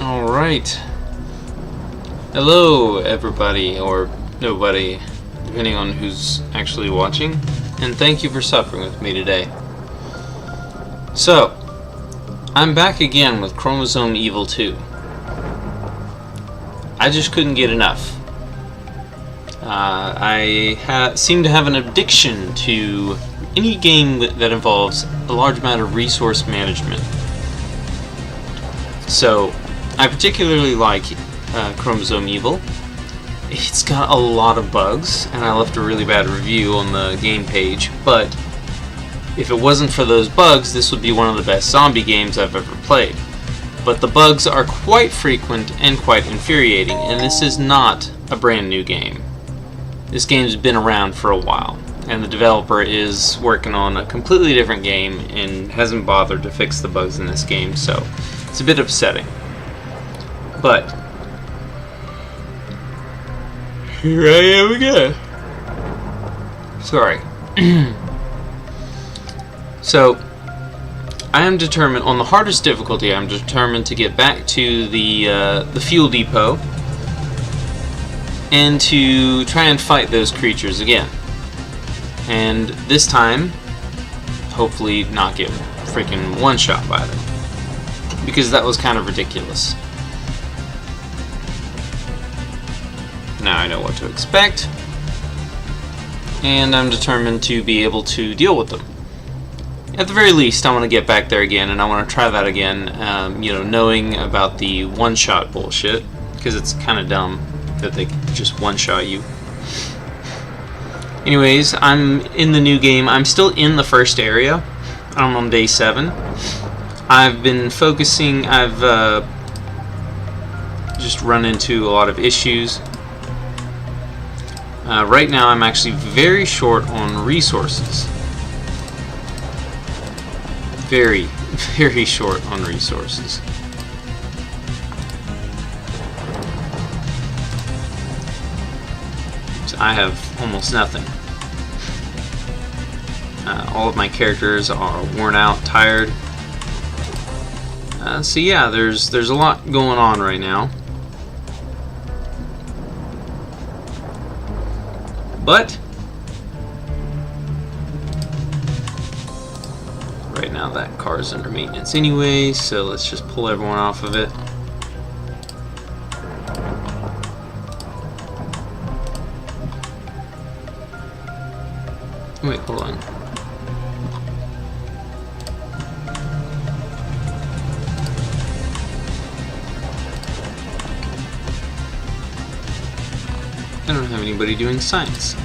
Alright. Hello, everybody, or nobody, depending on who's actually watching, and thank you for suffering with me today. So, I'm back again with Chromosome Evil 2. I just couldn't get enough. I seem to have an addiction to any game that involves a large amount of resource management. So, I particularly like Chromosome Evil. It's got a lot of bugs, and I left a really bad review on the game page, but if it wasn't for those bugs, this would be one of the best zombie games I've ever played. But the bugs are quite frequent and quite infuriating, and this is not a brand new game. This game's been around for a while, and the developer is working on a completely different game and hasn't bothered to fix the bugs in this game, so it's a bit upsetting. But here I am again. Sorry. So, I am determined, on the hardest difficulty, I'm determined to get back to the fuel depot and to try and fight those creatures again. And this time, hopefully not get freaking one-shot by them, because that was kind of ridiculous. Now I know what to expect, and I'm determined to be able to deal with them. At the very least, I want to get back there again, and I want to try that again, knowing about the one-shot bullshit, because it's kind of dumb that they just one-shot you. Anyways, I'm in the new game. I'm still in the first area. I'm on day 7. I've been focusing, I've just run into a lot of issues. Right now, I'm actually very short on resources. Very, very short on resources. So I have almost nothing. All of my characters are worn out, tired. So yeah, there's a lot going on right now. But right now that car is under maintenance anyway, so let's just pull everyone off of it. Wait, hold on. I don't have anybody doing science.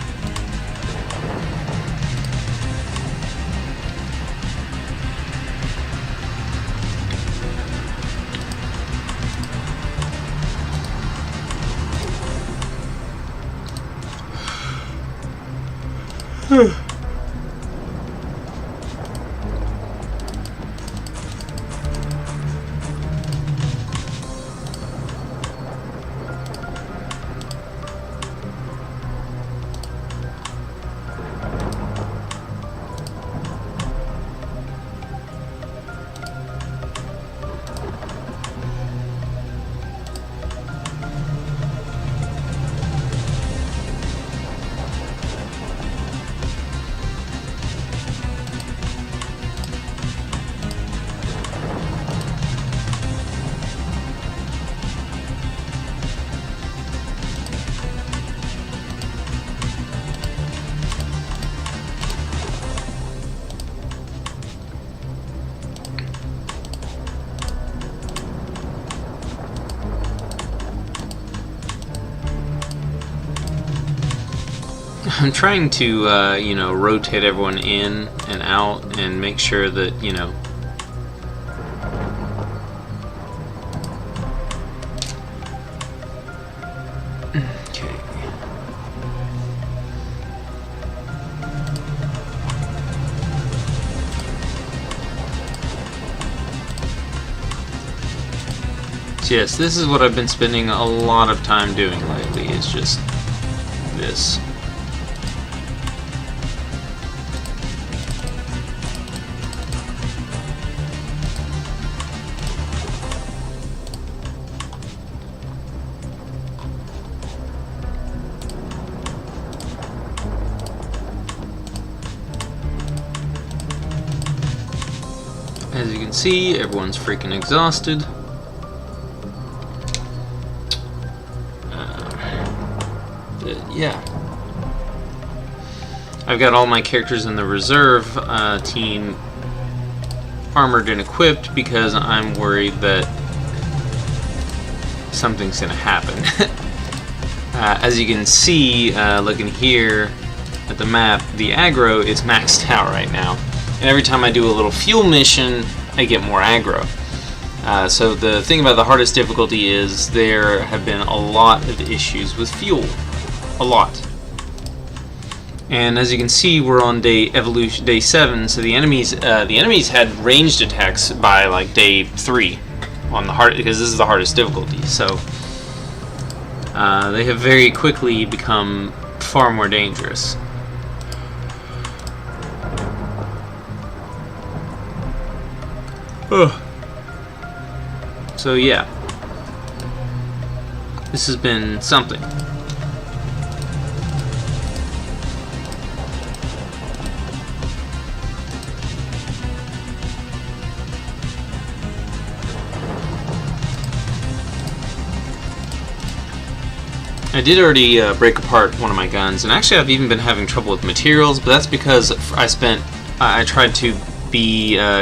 I'm trying to, rotate everyone in and out and make sure that, Okay. So yes, this is what I've been spending a lot of time doing lately, is just this. As you can see, everyone's freaking exhausted. Yeah. I've got all my characters in the reserve team armored and equipped because I'm worried that something's going to happen. As you can see, looking here at the map, the aggro is maxed out right now. And every time I do a little fuel mission, I get more aggro. So the thing about the hardest difficulty is there have been a lot of issues with fuel. A lot. And as you can see, we're on day 7, so the enemies had ranged attacks by like day 3 on the hard, because this is the hardest difficulty. So they have very quickly become far more dangerous. Ugh. So yeah, this has been something. I did already break apart one of my guns, and actually I've even been having trouble with materials, but that's because I tried to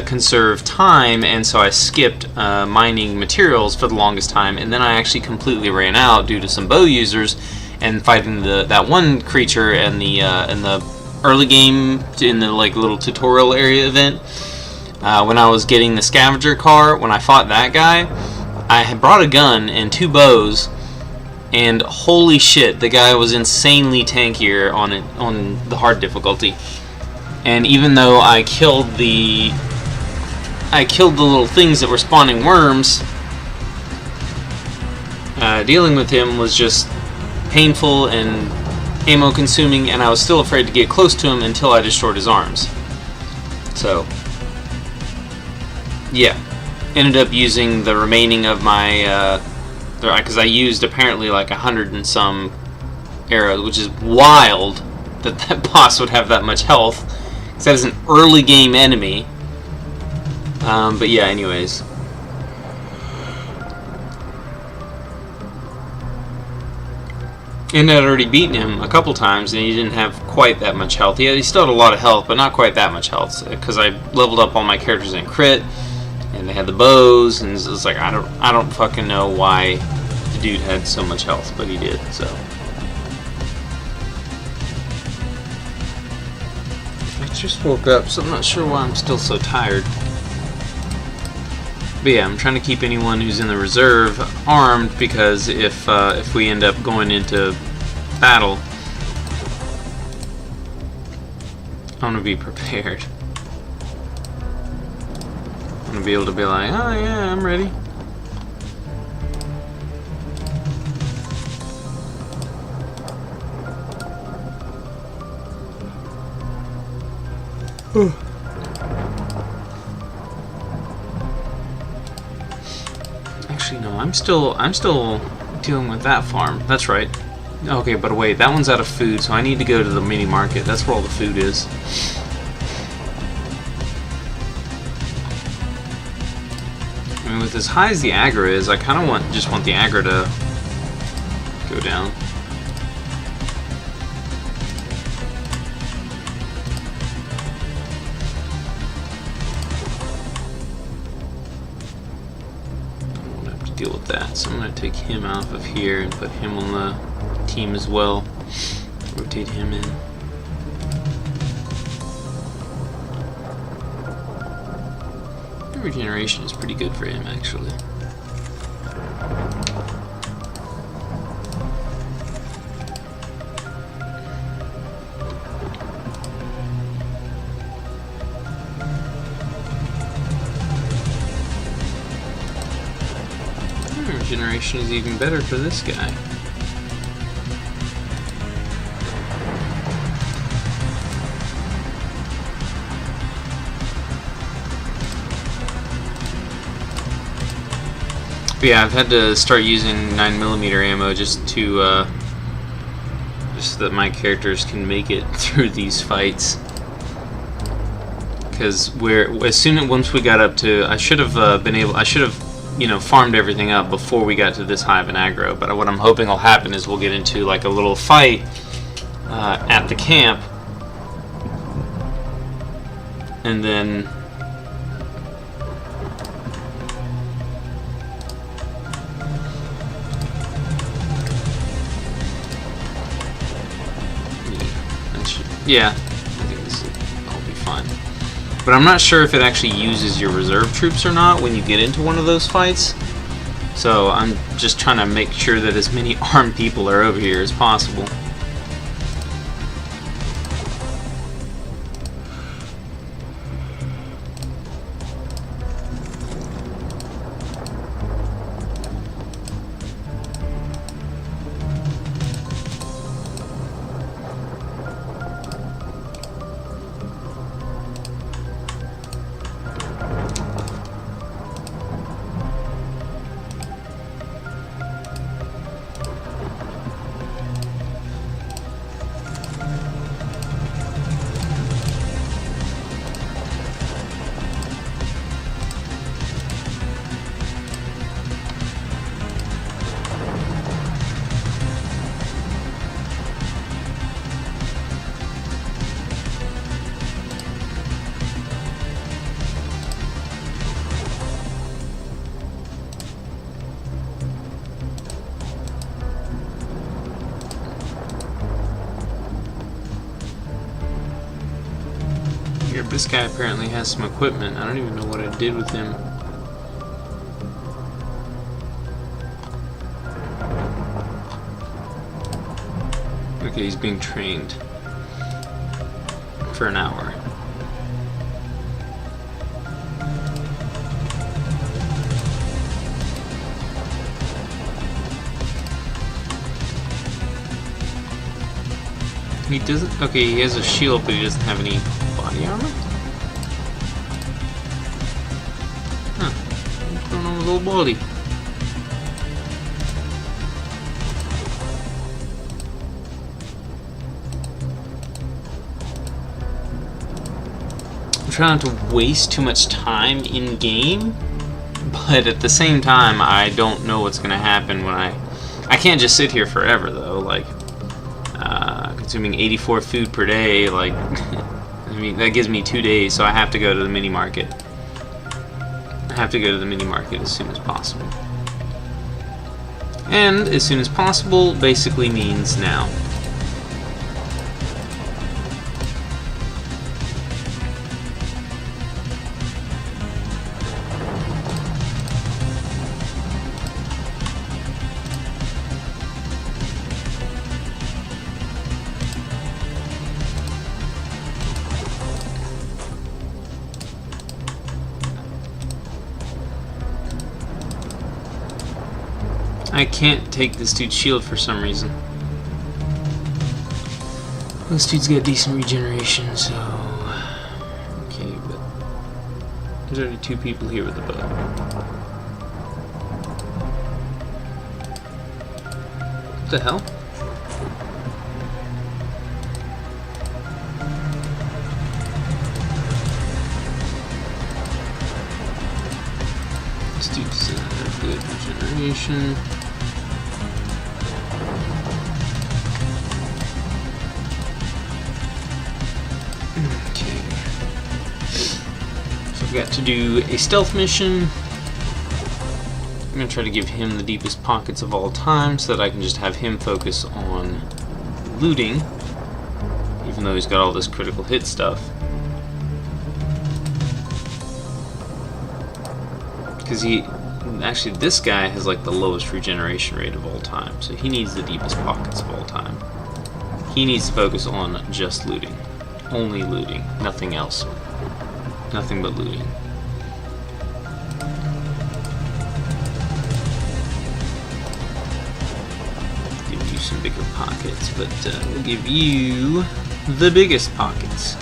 conserve time, and so I skipped mining materials for the longest time, and then I actually completely ran out due to some bow users and fighting that one creature in the early game, in the like little tutorial area event. When I was getting the scavenger car, when I fought that guy, I had brought a gun and 2 bows. And holy shit, the guy was insanely tankier on the hard difficulty. And even though I killed the little things that were spawning worms, dealing with him was just painful and ammo consuming, and I was still afraid to get close to him until I destroyed his arms. So yeah, ended up using the remaining of my because I used apparently like 100 and some arrows, which is wild that boss would have that much health, because that is an early game enemy. But yeah, anyways. And I'd already beaten him a couple times, and he didn't have quite that much health. He still had a lot of health, but not quite that much health, because I leveled up all my characters in crit, and they had the bows, and it's like I don't fucking know why the dude had so much health, but he did. So I just woke up, so I'm not sure why I'm still so tired. But yeah, I'm trying to keep anyone who's in the reserve armed, because if we end up going into battle, I want to be prepared. To be able to be like, oh yeah, I'm ready. Actually, no, I'm still dealing with that farm. That's right. Okay, but wait, that one's out of food, so I need to go to the mini market. That's where all the food is. I mean, with as high as the aggro is, I kind of just want the aggro to go down. I won't have to deal with that, so I'm going to take him off of here and put him on the team as well. Rotate him in. Regeneration is pretty good for him, actually. Regeneration is even better for this guy. But yeah, I've had to start using 9mm ammo just so that my characters can make it through these fights. because once we got up to, I should have farmed everything up before we got to this hive and aggro. But what I'm hoping will happen is we'll get into like a little fight at the camp, and then yeah, I think this will be fine. But I'm not sure if it actually uses your reserve troops or not when you get into one of those fights. So I'm just trying to make sure that as many armed people are over here as possible. This guy apparently has some equipment. I don't even know what I did with him. Okay, he's being trained for an hour. He doesn't. Okay, he has a shield, but he doesn't have any body armor? Huh. What's going on with old body? I'm trying not to waste too much time in game, but at the same time, I don't know what's gonna happen when I can't just sit here forever though. Like, consuming 84 food per day, like, I mean, that gives me 2 days, so I have to go to the mini market. I have to go to the mini market as soon as possible. And as soon as possible basically means now. I can't take this dude's shield for some reason. This dude's got decent regeneration, so... Okay, but... There's already 2 people here with a bow. What the hell? This dude's good regeneration. Got to do a stealth mission. I'm going to try to give him the deepest pockets of all time so that I can just have him focus on looting, even though he's got all this critical hit stuff. Because actually this guy has like the lowest regeneration rate of all time, so he needs the deepest pockets of all time. He needs to focus on just looting. Only looting, nothing else. Nothing but looting. Give you some bigger pockets, but we'll give you the biggest pockets.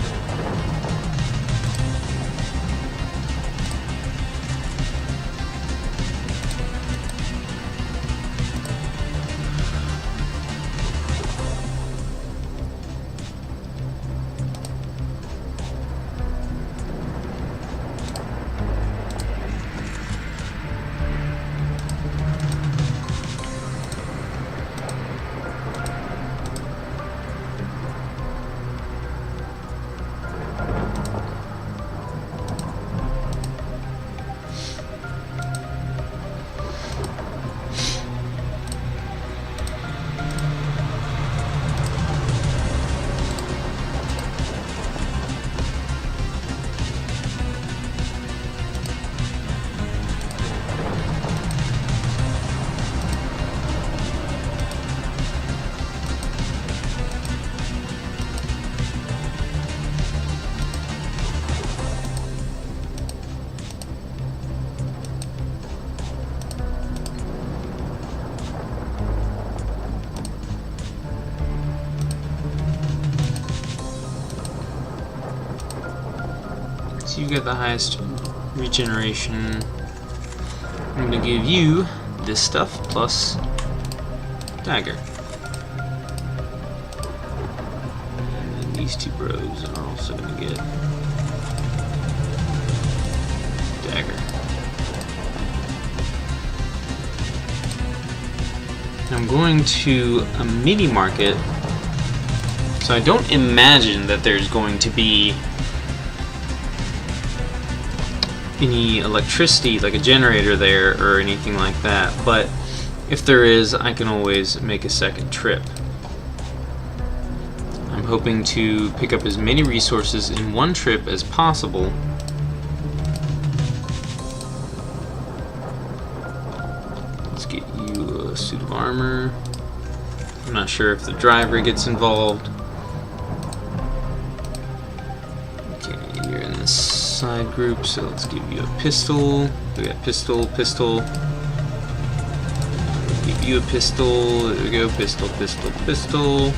So you got the highest regeneration. I'm gonna give you this stuff plus dagger. And then these two bros are also gonna get dagger. I'm going to a mini market, so I don't imagine that there's going to be any electricity, like a generator there or anything like that, but if there is, I can always make a second trip. I'm hoping to pick up as many resources in one trip as possible. Let's get you a suit of armor. I'm not sure if the driver gets involved. Okay, you're in this side group, so let's give you a pistol. We got pistol, pistol. Give you a pistol. There we go, pistol, pistol, pistol.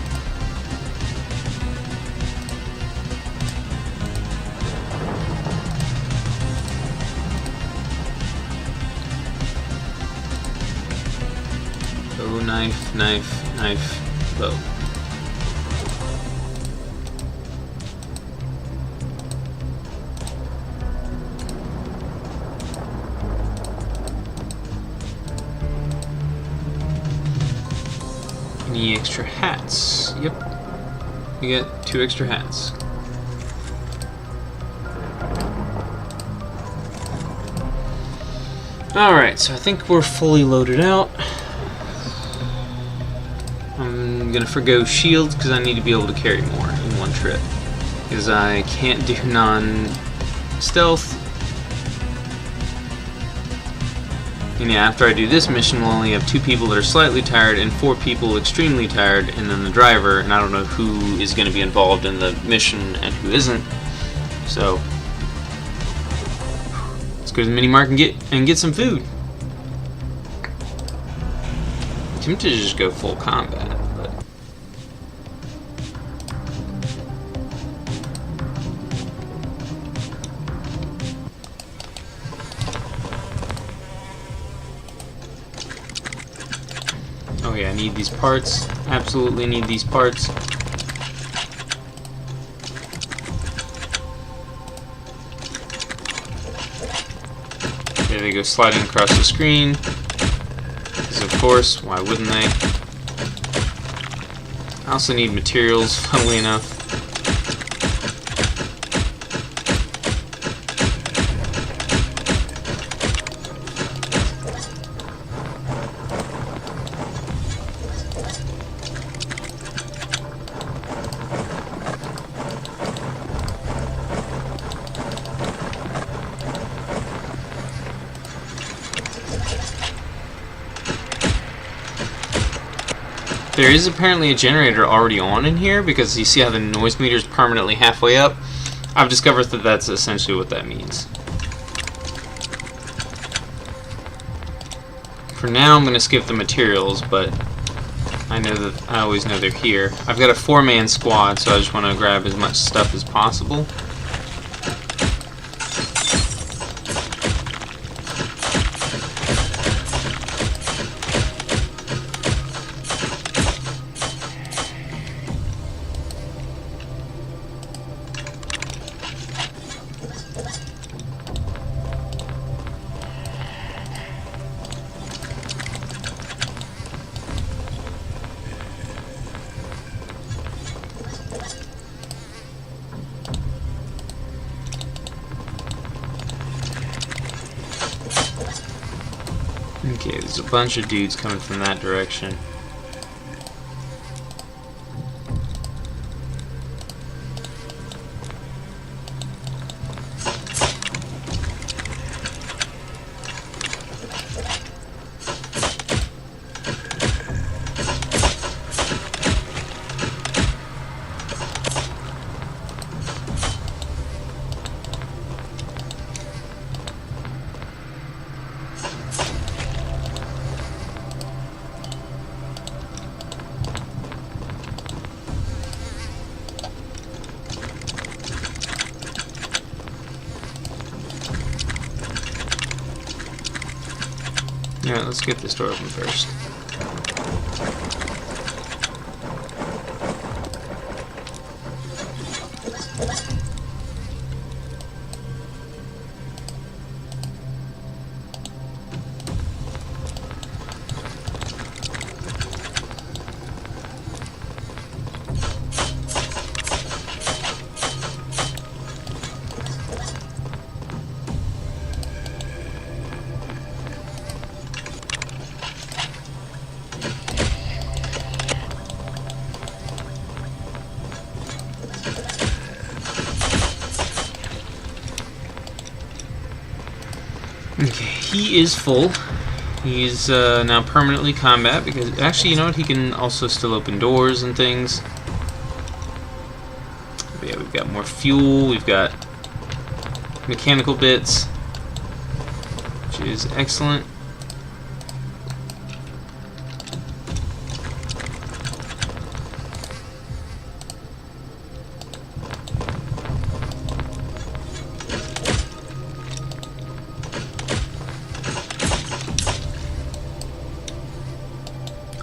Oh, knife, knife, knife, bow. Any extra hats? Yep. We get 2 extra hats. Alright, so I think we're fully loaded out. I'm gonna forgo shields because I need to be able to carry more in one trip. Because I can't do non-stealth. And yeah, after I do this mission, we'll only have 2 people that are slightly tired and 4 people extremely tired, and then the driver, and I don't know who is going to be involved in the mission and who isn't. So let's go to the mini market and get some food. I'm tempted to just go full combat, but oh yeah, I need these parts. Absolutely need these parts. There they go, sliding across the screen. Because of course, why wouldn't they? I also need materials, funnily enough. There is apparently a generator already on in here, because you see how the noise meter is permanently halfway up. I've discovered that that's essentially what that means. For now, I'm going to skip the materials, but I know that I always know they're here. I've got a 4-man squad, so I just want to grab as much stuff as possible. Okay, there's a bunch of dudes coming from that direction. Yeah, let's get this door open first. Okay, he is full. He's now permanently combat because actually, you know what? He can also still open doors and things. But yeah, we've got more fuel. We've got mechanical bits, which is excellent.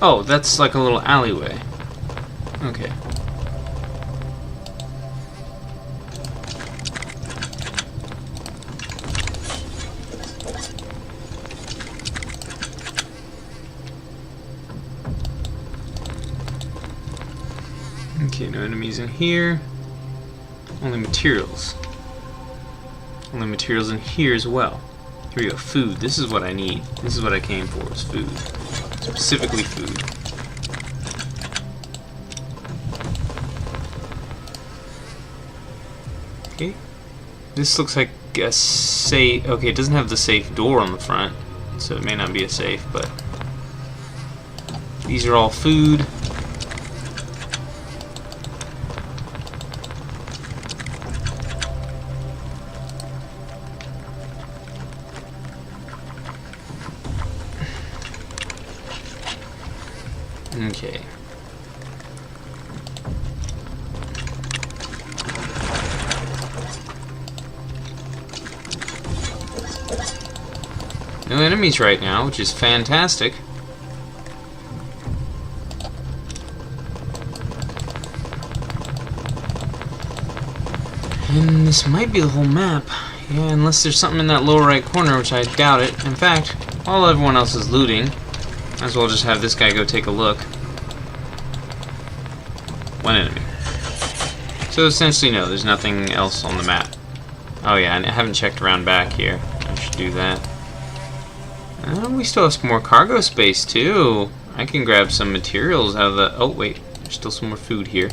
Oh, that's like a little alleyway. Okay. Okay, no enemies in here. Only materials. Only materials in here as well. Here we go, food. This is what I need. This is what I came for, is food. Specifically food. Okay. This looks like a safe. Okay, it doesn't have the safe door on the front, so it may not be a safe, but these are all food. Okay. No enemies right now, which is fantastic. And this might be the whole map. Yeah, unless there's something in that lower right corner, which I doubt it. In fact, while everyone else is looting, might as well just have this guy go take a look. One enemy. So essentially, no, there's nothing else on the map. Oh yeah, and I haven't checked around back here. I should do that. We still have some more cargo space too. I can grab some materials out of the... Oh wait, there's still some more food here.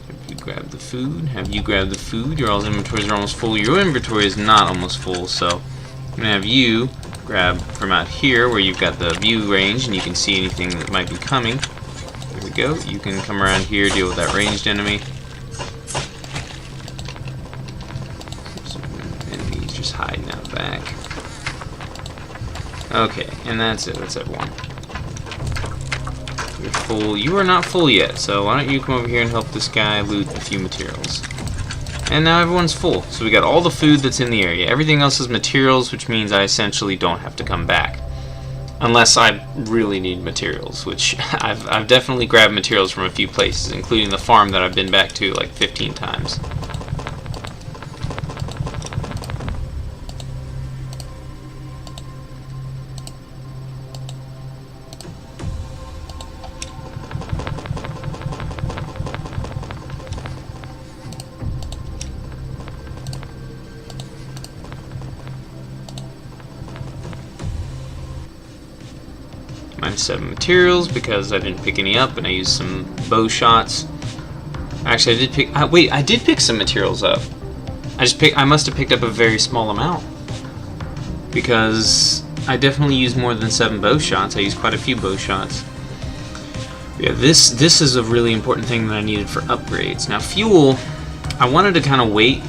Have you grabbed the food? Have you grabbed the food? Your all's inventories are almost full. Your inventory is not almost full, so I'm gonna have you grab from out here where you've got the view range and you can see anything that might be coming. There we go. You can come around here, deal with that ranged enemy. Some enemies just hiding out back. Okay, and that's it. That's everyone. You're full. You are not full yet, so why don't you come over here and help this guy loot a few materials. And now everyone's full. So we got all the food that's in the area. Everything else is materials, which means I essentially don't have to come back. Unless I really need materials, which I've definitely grabbed materials from a few places, including the farm that I've been back to like 15 times. -7 materials because I didn't pick any up and I used some bow shots. Actually, I did pick... wait, I did pick some materials up. I must have picked up a very small amount because I definitely used more than 7 bow shots. I used quite a few bow shots. Yeah, this is a really important thing that I needed for upgrades. Now, fuel, I wanted to kind of wait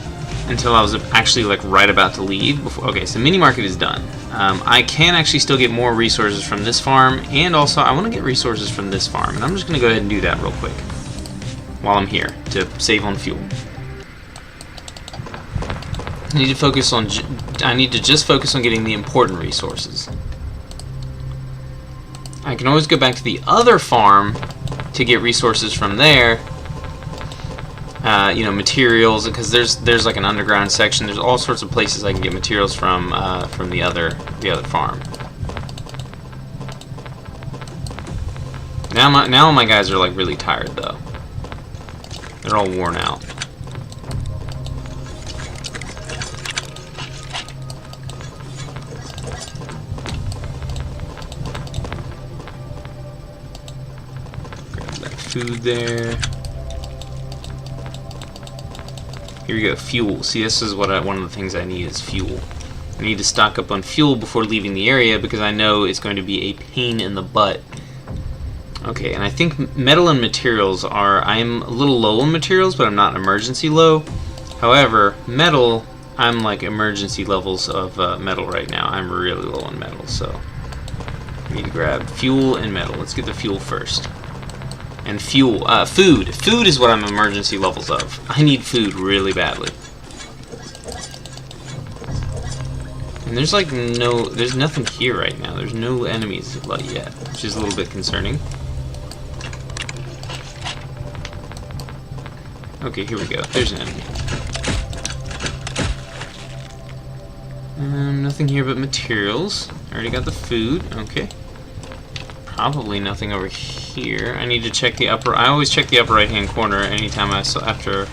until I was actually like right about to leave. Okay, so mini market is done. I can actually still get more resources from this farm, and also I want to get resources from this farm, and I'm just going to go ahead and do that real quick while I'm here to save on fuel. I need to just focus on getting the important resources. I can always go back to the other farm to get resources from there. You know, materials, because there's like an underground section. There's all sorts of places I can get materials from the other farm. Now my guys are like really tired though. They're all worn out. Grab that food there. Here we go, fuel. See, this is what one of the things I need is fuel. I need to stock up on fuel before leaving the area because I know it's going to be a pain in the butt. Okay, and I think metal and materials are... I'm a little low on materials, but I'm not emergency low. However, metal, I'm like emergency levels of metal right now. I'm really low on metal, so... I need to grab fuel and metal. Let's get the fuel first. And fuel, food. Food is what I'm emergency levels of. I need food really badly. And there's like there's nothing here right now. There's no enemies yet, which is a little bit concerning. Okay, here we go. There's an enemy. Nothing here but materials. I already got the food. Okay. Probably nothing over here. I need to check the upper... I always check the upper right-hand corner anytime after...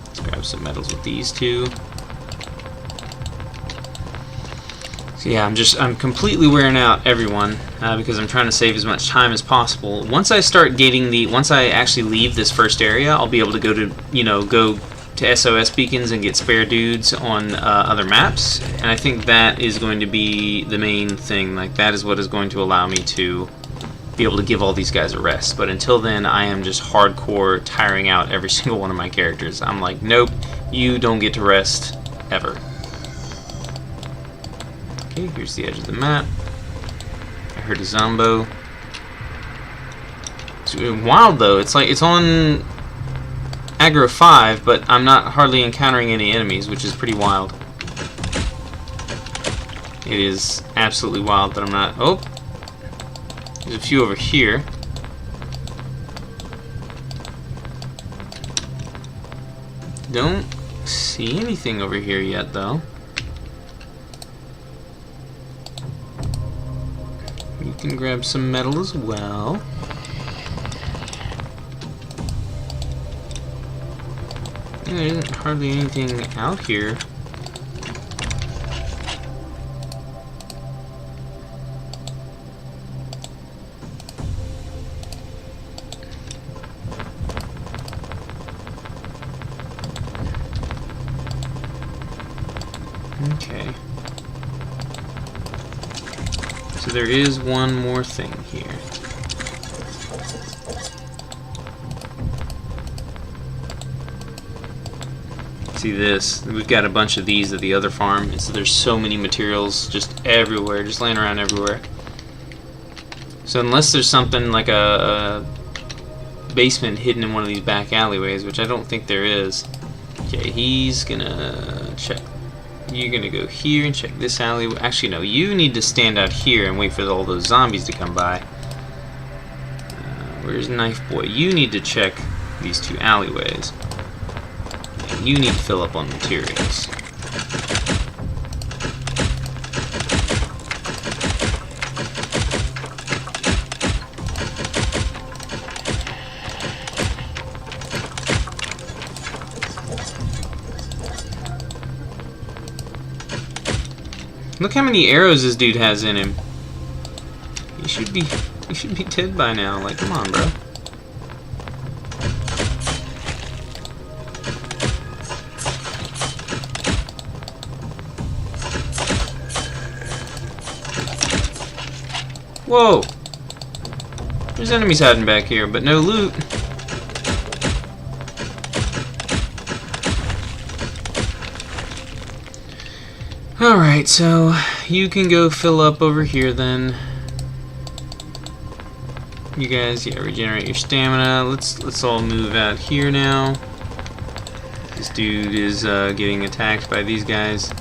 Let's grab some metals with these two. So yeah, I'm completely wearing out everyone because I'm trying to save as much time as possible. Once I start gating once I actually leave this first area, I'll be able to go to SOS beacons and get spare dudes on other maps, and I think that is going to be the main thing. Like, that is what is going to allow me to be able to give all these guys a rest. But until then, I am just hardcore tiring out every single one of my characters. I'm like, nope, you don't get to rest ever. Okay, here's the edge of the map. I heard a zombo. It's wild though. It's like it's on aggro 5, but I'm not hardly encountering any enemies, which is pretty wild. It is absolutely wild that I'm not... Oh! There's a few over here. Don't see anything over here yet, though. You can grab some metal as well. There isn't hardly anything out here. Okay. So there is one more thing here. See this? We've got a bunch of these at the other farm, and so there's so many materials just everywhere, just laying around everywhere. So unless there's something like a basement hidden in one of these back alleyways, which I don't think there is. Okay, he's gonna check. You're gonna go here and check this alleyway. Actually, no, you need to stand out here and wait for all those zombies to come by. Where's Knife Boy? You need to check these two alleyways. And you need to fill up on materials. Look how many arrows this dude has in him. He should be dead by now. Like, come on, bro. Whoa! There's enemies hiding back here, but no loot. Alright, so you can go fill up over here then. You guys, yeah, regenerate your stamina. Let's all move out here now. This dude is getting attacked by these guys.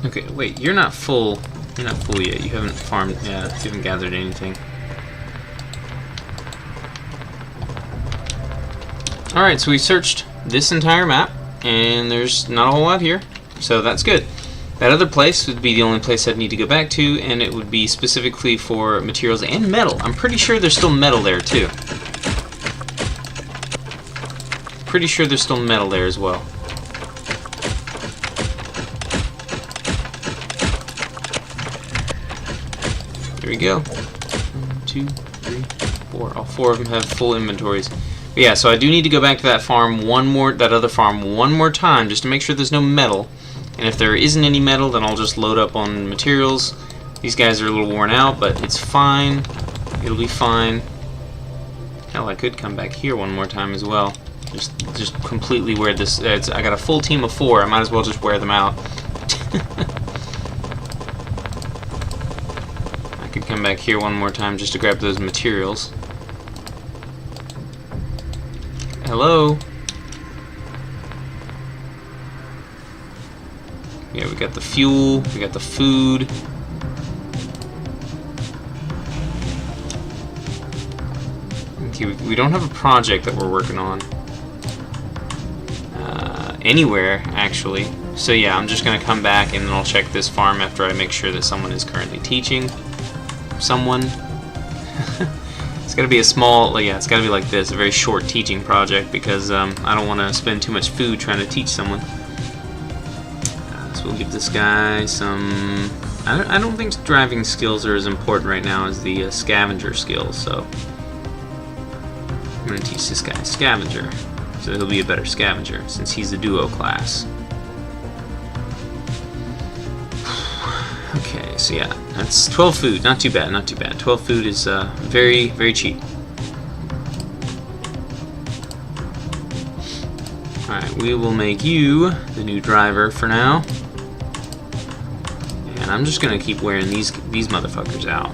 Okay, wait, you're not full. You're not full yet. You haven't farmed. Yeah, you haven't gathered anything. Alright, so we searched this entire map, and there's not a whole lot here, so that's good. That other place would be the only place I'd need to go back to, and it would be specifically for materials and metal. I'm pretty sure there's still metal there, too. Pretty sure there's still metal there as well. There we go. 1, 2, 3, 4. All 4 of them have full inventories. But yeah, so I do need to go back to that farm that other farm one more time, just to make sure there's no metal. And if there isn't any metal, then I'll just load up on materials. These guys are a little worn out, but it's fine. It'll be fine. Hell, I could come back here one more time as well. Just completely wear this. I got a full team of 4. I might as well just wear them out. I could come back here one more time just to grab those materials. Hello? Yeah, we got the fuel, we got the food. Okay, we don't have a project that we're working on. Anywhere, actually. So yeah, I'm just going to come back and then I'll check this farm after I make sure that someone is currently teaching someone. It's got to be a small, yeah, it's got to be like this, a very short teaching project, because I don't want to spend too much food trying to teach someone. So we'll give this guy some... I don't think driving skills are as important right now as the scavenger skills, so I'm going to teach this guy scavenger, so he'll be a better scavenger since he's a duo class. Okay, so yeah, that's 12 food. Not too bad, not too bad. 12 food is very, very cheap. Alright, we will make you the new driver for now. And I'm just going to keep wearing these motherfuckers out.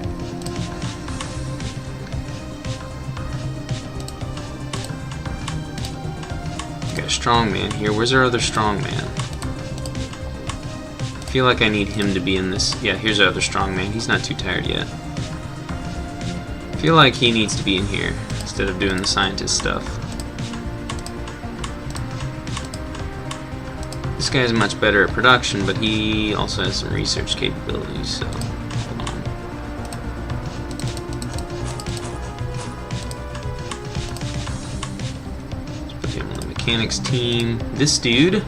Got a strong man here. Where's our other strong man? I feel like I need him to be in this. Yeah, here's our other strong man. He's not too tired yet. I feel like he needs to be in here instead of doing the scientist stuff. This guy's much better at production, but he also has some research capabilities, so hold on. Let's put him on the mechanics team. This dude,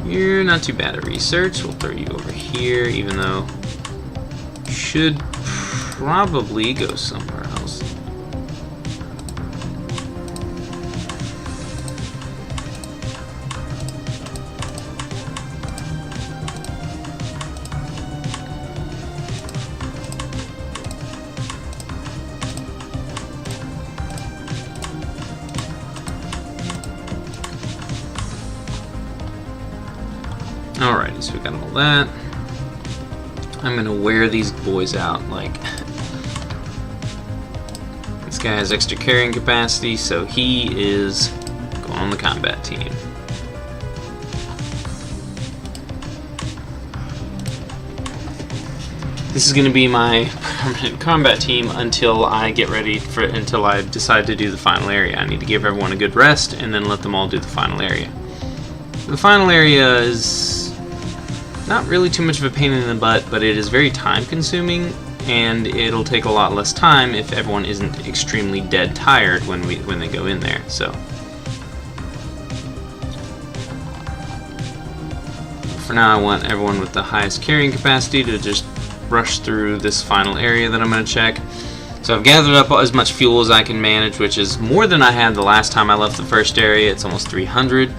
you're not too bad at research. We'll throw you over here, even though you should probably go somewhere else. Alrighty, so we got all that. I'm gonna wear these boys out. Like, this guy has extra carrying capacity, so he is going on the combat team. This is gonna be my permanent combat team until I get ready for until I decide to do the final area. I need to give everyone a good rest and then let them all do the final area. The final area is not really too much of a pain in the butt, but it is very time consuming, and it'll take a lot less time if everyone isn't extremely dead tired when they go in there. So for now, I want everyone with the highest carrying capacity to just rush through this final area that I'm going to check. So I've gathered up as much fuel as I can manage, which is more than I had the last time I left the first area. It's almost 300.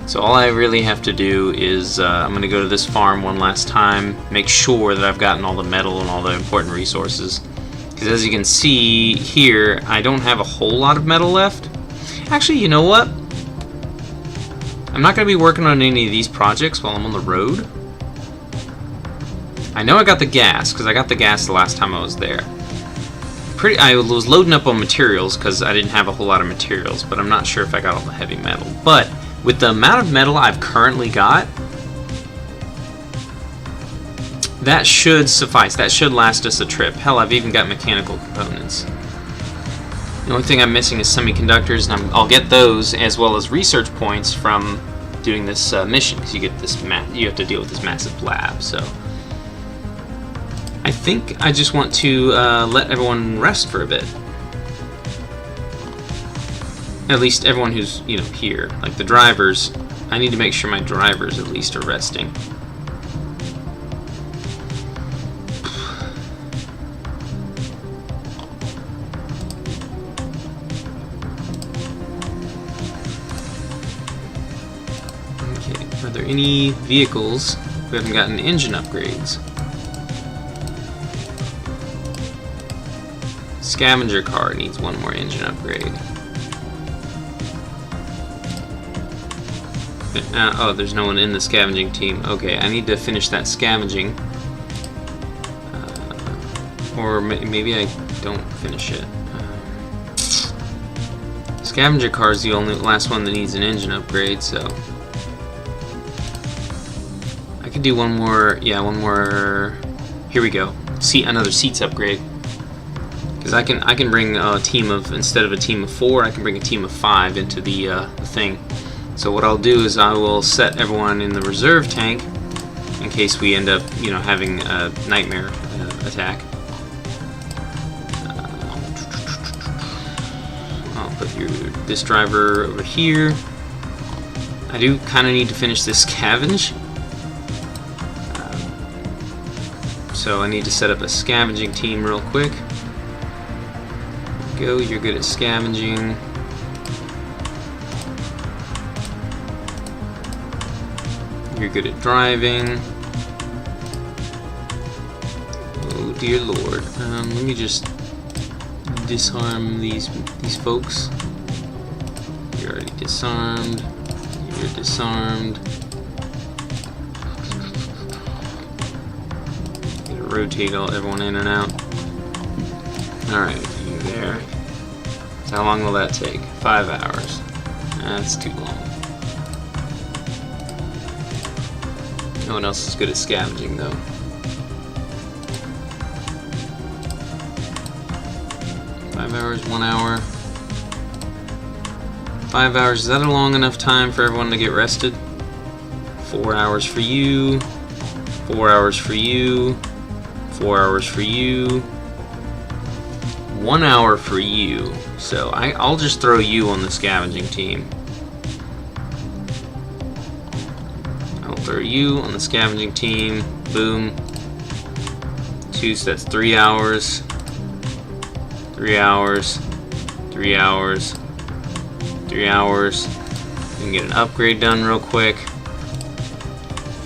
So all I really have to do is I'm going to go to this farm one last time, make sure that I've gotten all the metal and all the important resources. Because as you can see here, I don't have a whole lot of metal left. Actually, you know what? I'm not going to be working on any of these projects while I'm on the road. I know I got the gas, because I got the gas the last time I was there. I was loading up on materials because I didn't have a whole lot of materials, but I'm not sure if I got all the heavy metal. But with the amount of metal I've currently got, that should suffice. That should last us a trip. Hell, I've even got mechanical components. The only thing I'm missing is semiconductors, and I'll get those as well as research points from doing this mission, because you get this you have to deal with this massive lab. So I think I just want to let everyone rest for a bit. At least everyone who's, you know, here. Like the drivers, I need to make sure my drivers at least are resting. Okay, are there any vehicles who haven't gotten engine upgrades? Scavenger car needs one more engine upgrade. Oh, there's no one in the scavenging team. Okay, I need to finish that scavenging. Or maybe I don't finish it. Scavenger car is the last one that needs an engine upgrade, so I could do one more. Yeah, one more. Here we go. Another seats upgrade. Because I can bring a team of, instead of a team of 4, I can bring a team of 5 into the thing. So what I'll do is I will set everyone in the reserve tank in case we end up, you know, having a nightmare attack. I'll put this driver over here. I do kind of need to finish this scavenge. So I need to set up a scavenging team real quick. Go, you're good at scavenging. You're good at driving. Oh dear lord. Let me just disarm these folks. You're already disarmed. You're disarmed. Gotta rotate everyone in and out. Alright, you there. So how long will that take? 5 hours. That's too long. No one else is good at scavenging, though. 5 hours, 1 hour. 5 hours, is that a long enough time for everyone to get rested? 4 hours for you. 4 hours for you. 4 hours for you. 1 hour for you. So I'll just throw you on the scavenging team. Throw you on the scavenging team. Boom. 2, so that's 3 hours. 3 hours. 3 hours. 3 hours. We can get an upgrade done real quick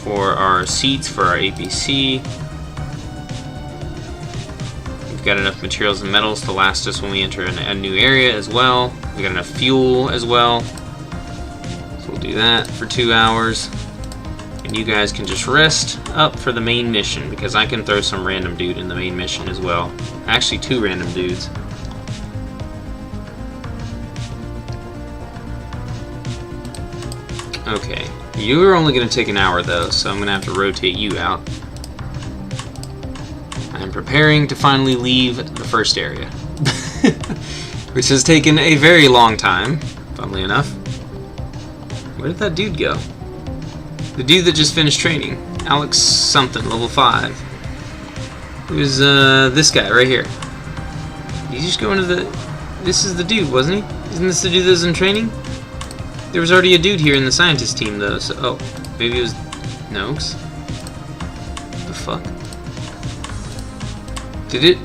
for our seats for our APC. We've got enough materials and metals to last us when we enter a new area as well. We've got enough fuel as well. So we'll do that for 2 hours. And you guys can just rest up for the main mission, because I can throw some random dude in the main mission as well. Actually, 2 random dudes. Okay, you're only going to take an hour though, so I'm going to have to rotate you out. I'm preparing to finally leave the first area, which has taken a very long time, funnily enough. Where did that dude go? The dude that just finished training. Alex something, level 5. It was this guy right here. He's just going to the... This is the dude, wasn't he? Isn't this the dude that was in training? There was already a dude here in the scientist team, though, so... Oh, maybe it was... Noakes? The fuck? Did it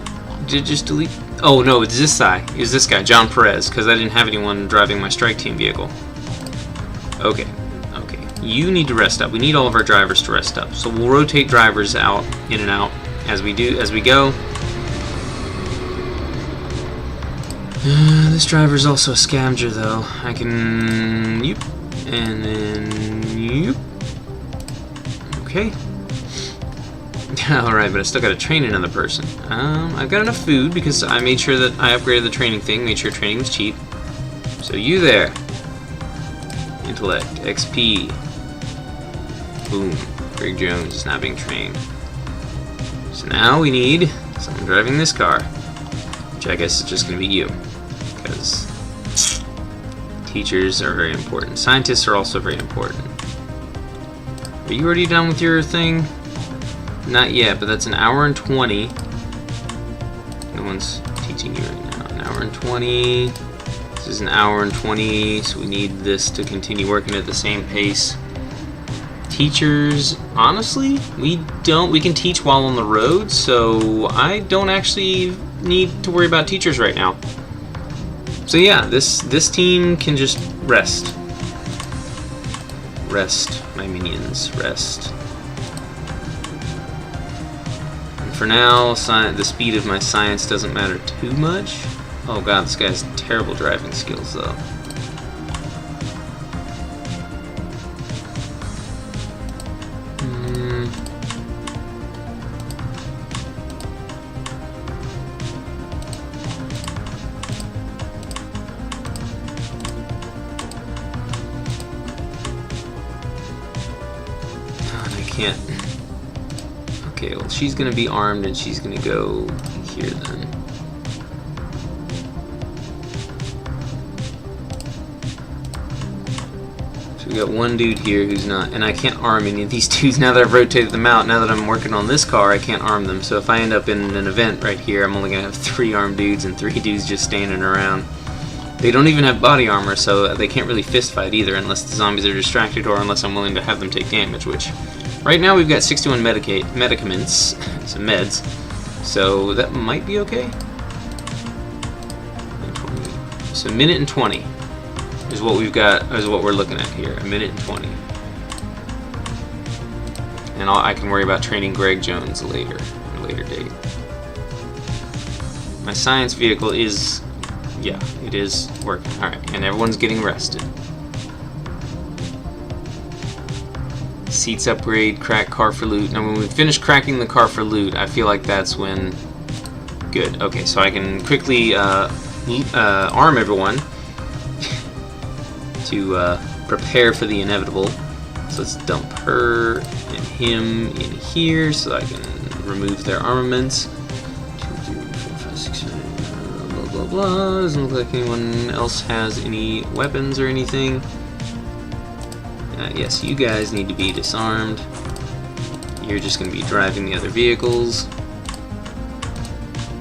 just delete... Oh, no, it's this guy. It was this guy, John Perez, because I didn't have anyone driving my strike team vehicle. Okay. You need to rest up. We need all of our drivers to rest up. So we'll rotate drivers out, in and out, as we go. This driver's also a scavenger, though. I can... Yoop. And then... Yoop. Okay. Alright, but I still gotta train another person. I've got enough food, because I made sure that I upgraded the training thing, made sure training was cheap. So you there. Intellect. XP. Boom. Greg Jones is not being trained. So now we need someone driving this car, which I guess is just going to be you, because teachers are very important. Scientists are also very important. Are you already done with your thing? Not yet, but that's an hour and 20. No one's teaching you right now. An hour and 20. This is an hour and 20, so we need this to continue working at the same pace. Teachers, honestly, we can teach while on the road, so I don't actually need to worry about teachers right now. So yeah, this team can just rest. Rest, my minions, rest. And for now, the speed of my science doesn't matter too much. Oh god, this guy has terrible driving skills though. Can't. Okay, well she's gonna be armed and she's gonna go here then. So we got one dude here who's not, and I can't arm any of these dudes now that I've rotated them out. Now that I'm working on this car, I can't arm them. So if I end up in an event right here, I'm only gonna have 3 armed dudes and 3 dudes just standing around. They don't even have body armor, so they can't really fist fight either unless the zombies are distracted or unless I'm willing to have them take damage, which right now we've got 61 medicaments, some meds, so that might be okay. So a minute and 20 is what we've got, is what we're looking at here, a minute and 20. And I can worry about training Greg Jones later, at a later date. My science vehicle is, yeah, it is working. Alright, and everyone's getting rested. Seats upgrade, crack car for loot. Now when we finish cracking the car for loot, I feel like that's when... Good. Okay, so I can quickly arm everyone to prepare for the inevitable. So let's dump her and him in here so I can remove their armaments. 2, 3, 4, 5, 6, 7, blah blah blah. Doesn't look like anyone else has any weapons or anything. Yes, you guys need to be disarmed. You're just going to be driving the other vehicles.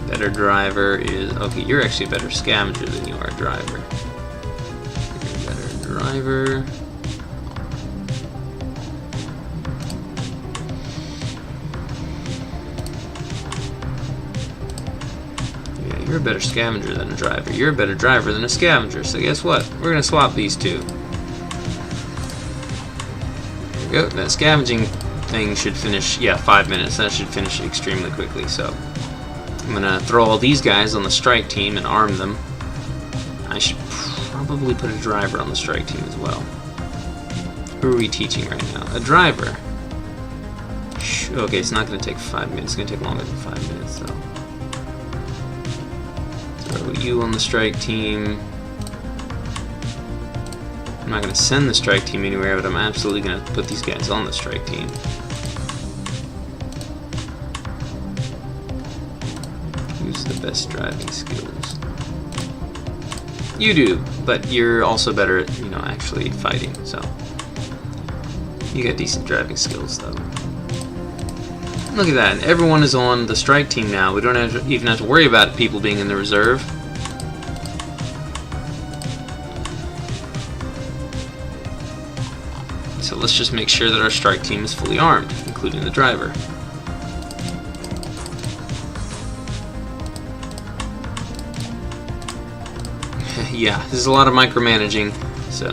Better driver is... Okay, you're actually a better scavenger than you are a driver. You're a better driver. Yeah, you're a better scavenger than a driver. You're a better driver than a scavenger. So guess what? We're going to swap these two. Go. That scavenging thing should finish, yeah, 5 minutes. That should finish extremely quickly, so I'm gonna throw all these guys on the strike team and arm them. I should probably put a driver on the strike team as well. Who are we teaching right now? A driver. Okay, it's not gonna take 5 minutes. It's gonna take longer than 5 minutes, though. Throw you on the strike team. I'm not going to send the strike team anywhere, but I'm absolutely going to put these guys on the strike team. Who's the best driving skills? You do, but you're also better at, you know, actually fighting, so. You got decent driving skills, though. Look at that, everyone is on the strike team now. We don't even have to worry about people being in the reserve. So let's just make sure that our strike team is fully armed, including the driver. Yeah, this is a lot of micromanaging, so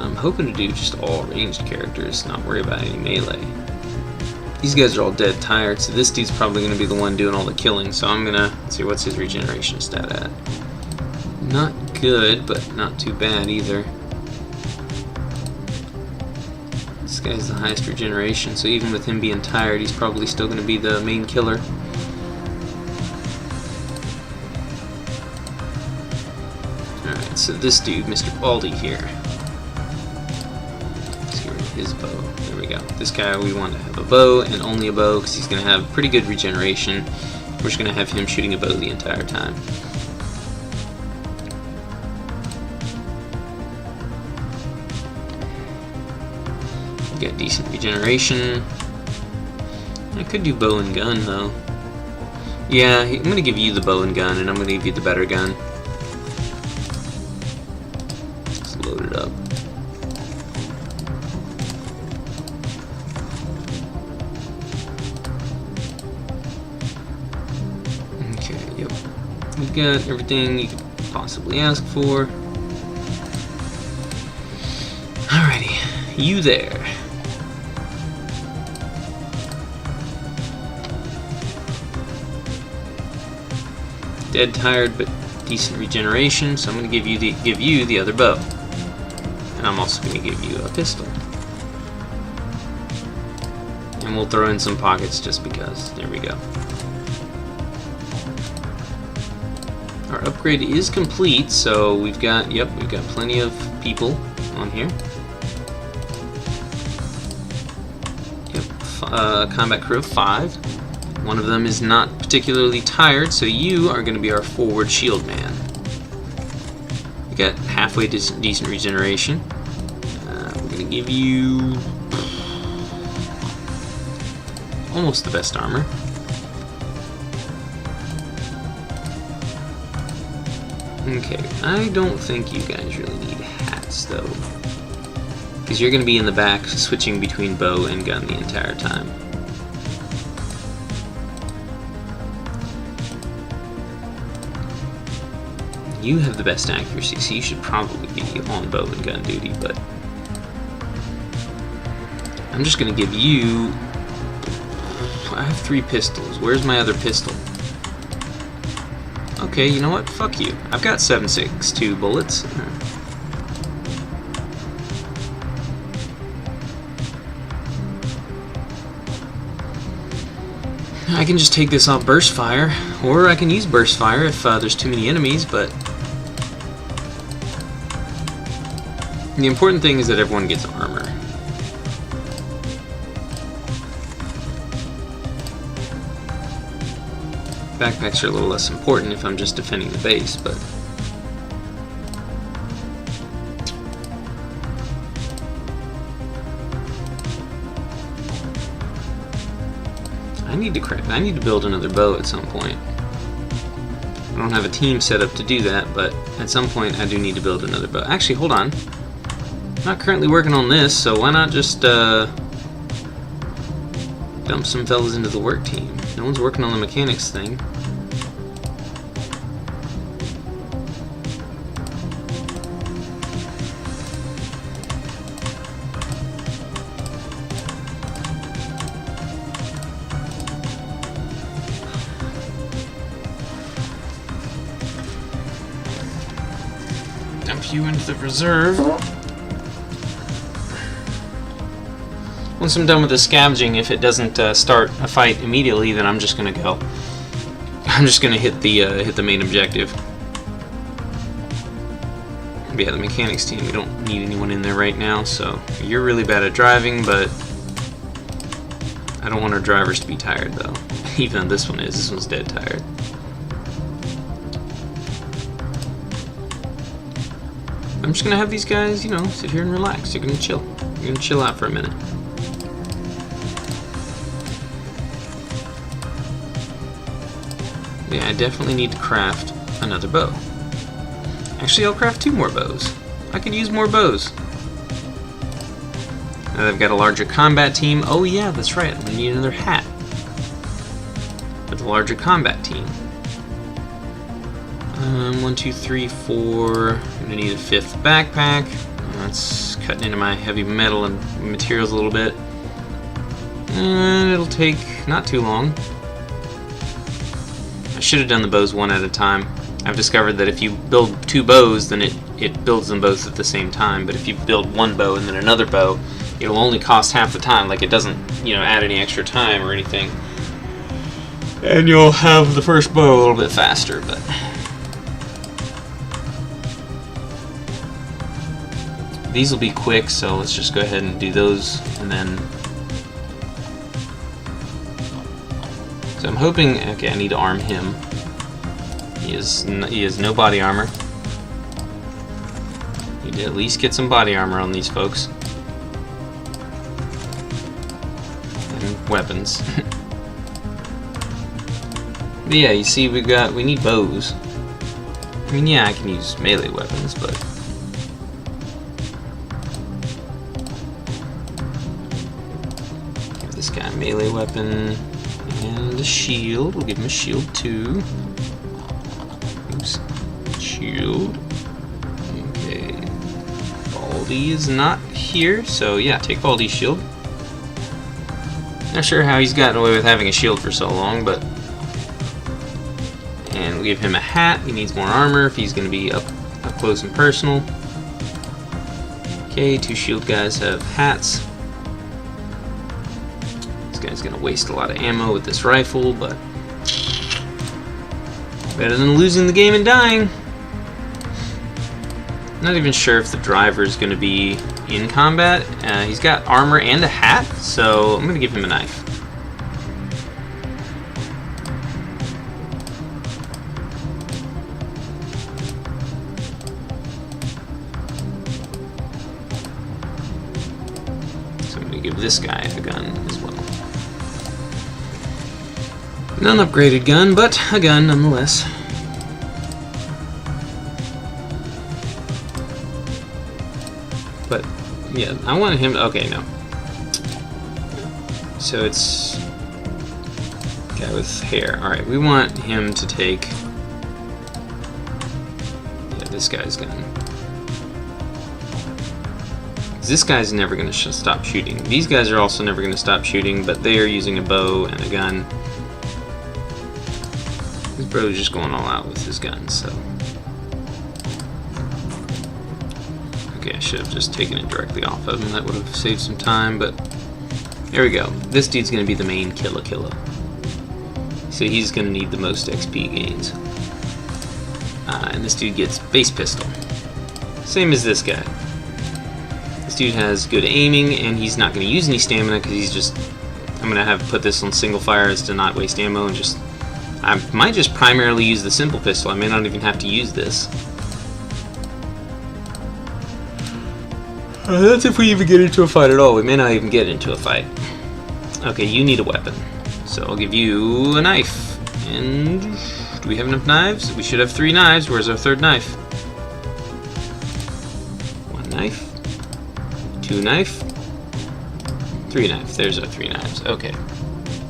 I'm hoping to do just all ranged characters, not worry about any melee. These guys are all dead tired, so this dude's probably going to be the one doing all the killing, so I'm going to see what's his regeneration stat at. Not good, but not too bad either. This guy's the highest regeneration, so even with him being tired, he's probably still going to be the main killer. Alright, so this dude, Mr. Baldy here. Let's get rid of his bow. There we go. This guy, we want to have a bow and only a bow because he's going to have pretty good regeneration. We're just going to have him shooting a bow the entire time. Got decent regeneration. I could do bow and gun though. Yeah, I'm going to give you the bow and gun, and I'm going to give you the better gun. Let's load it up. Okay, yep. We've got everything you could possibly ask for. Alrighty, you there. Dead tired, but decent regeneration, so I'm going to give you the other bow, and I'm also going to give you a pistol, and we'll throw in some pockets just because. There we go. Our upgrade is complete, so we've got plenty of people on here. Yep, combat crew of 5. One of them is not particularly tired, so you are going to be our forward shield man. You got halfway decent regeneration. We're going to give you almost the best armor. Okay, I don't think you guys really need hats though, because you're going to be in the back switching between bow and gun the entire time. You have the best accuracy, so you should probably be on bow and gun duty, but I'm just going to give you... I have 3 pistols. Where's my other pistol? Okay, you know what? Fuck you. I've got 7.62 bullets. I can just take this off burst fire, or I can use burst fire if there's too many enemies, but the important thing is that everyone gets armor. Backpacks are a little less important if I'm just defending the base, but I need to build another bow at some point. I don't have a team set up to do that, but at some point I do need to build another bow. Actually, hold on. I'm not currently working on this, so why not just dump some fellas into the work team? No one's working on the mechanics thing. Dump you into the reserve. Once I'm done with the scavenging, if it doesn't start a fight immediately, then I'm just gonna go. I'm just gonna hit the main objective. But yeah, the mechanics team, we don't need anyone in there right now, so you're really bad at driving, but I don't want our drivers to be tired though. Even though this one's dead tired. I'm just gonna have these guys, you know, sit here and relax. You're gonna chill. You're gonna chill out for a minute. Yeah, I definitely need to craft another bow. Actually, I'll craft 2 more bows. I could use more bows. Now that I've got a larger combat team. Oh yeah, that's right. I'm gonna need another hat. With a larger combat team. 1, 2, 3, 4. I'm gonna need a 5th backpack. That's cutting into my heavy metal and materials a little bit. And it'll take not too long. I should have done the bows one at a time. I've discovered that if you build 2 bows, then it builds them both at the same time. But if you build 1 bow and then another bow, it'll only cost half the time. Like, it doesn't, you know, add any extra time or anything. And you'll have the first bow a little bit faster, but These will be quick, so let's just go ahead and do those, and then... So I'm hoping... Okay, I need to arm him. He has no body armor. Need to at least get some body armor on these folks. And weapons. But yeah, you see, we need bows. I mean, yeah, I can use melee weapons, but... Give this guy a melee weapon and a shield. We'll give him a shield too. Oops. Shield. Okay. Baldy is not here, so yeah, take Baldy's shield. Not sure how he's gotten away with having a shield for so long, but... And we'll give him a hat. He needs more armor if he's going to be up close and personal. Okay, 2 shield guys have hats. This guy's going to waste a lot of ammo with this rifle, but better than losing the game and dying. Not even sure if the driver is going to be in combat. He's got armor and a hat, so I'm going to give him a knife. Give this guy a gun as well. An unupgraded gun, but a gun nonetheless. But yeah, I wanted him to, okay, no. So it's guy with hair. Alright, we want him to take this guy's gun. This guy's never going to stop shooting. These guys are also never going to stop shooting, but they are using a bow and a gun. This bro's just going all out with his gun, so... Okay, I should have just taken it directly off of him. That would have saved some time, but... There we go. This dude's going to be the main killer. So he's going to need the most XP gains. And this dude gets base pistol. Same as this guy. This dude has good aiming, and he's not going to use any stamina because he's just... I'm going to have put this on single fire as to not waste ammo, and just... I might just primarily use the simple pistol. I may not even have to use this. That's if we even get into a fight at all. We may not even get into a fight. Okay, you need a weapon. So I'll give you a knife. And... do we have enough knives? We should have 3 knives. Where's our 3rd knife? 1 knife. 2 knife, 3 knives. There's our 3 knives. Okay.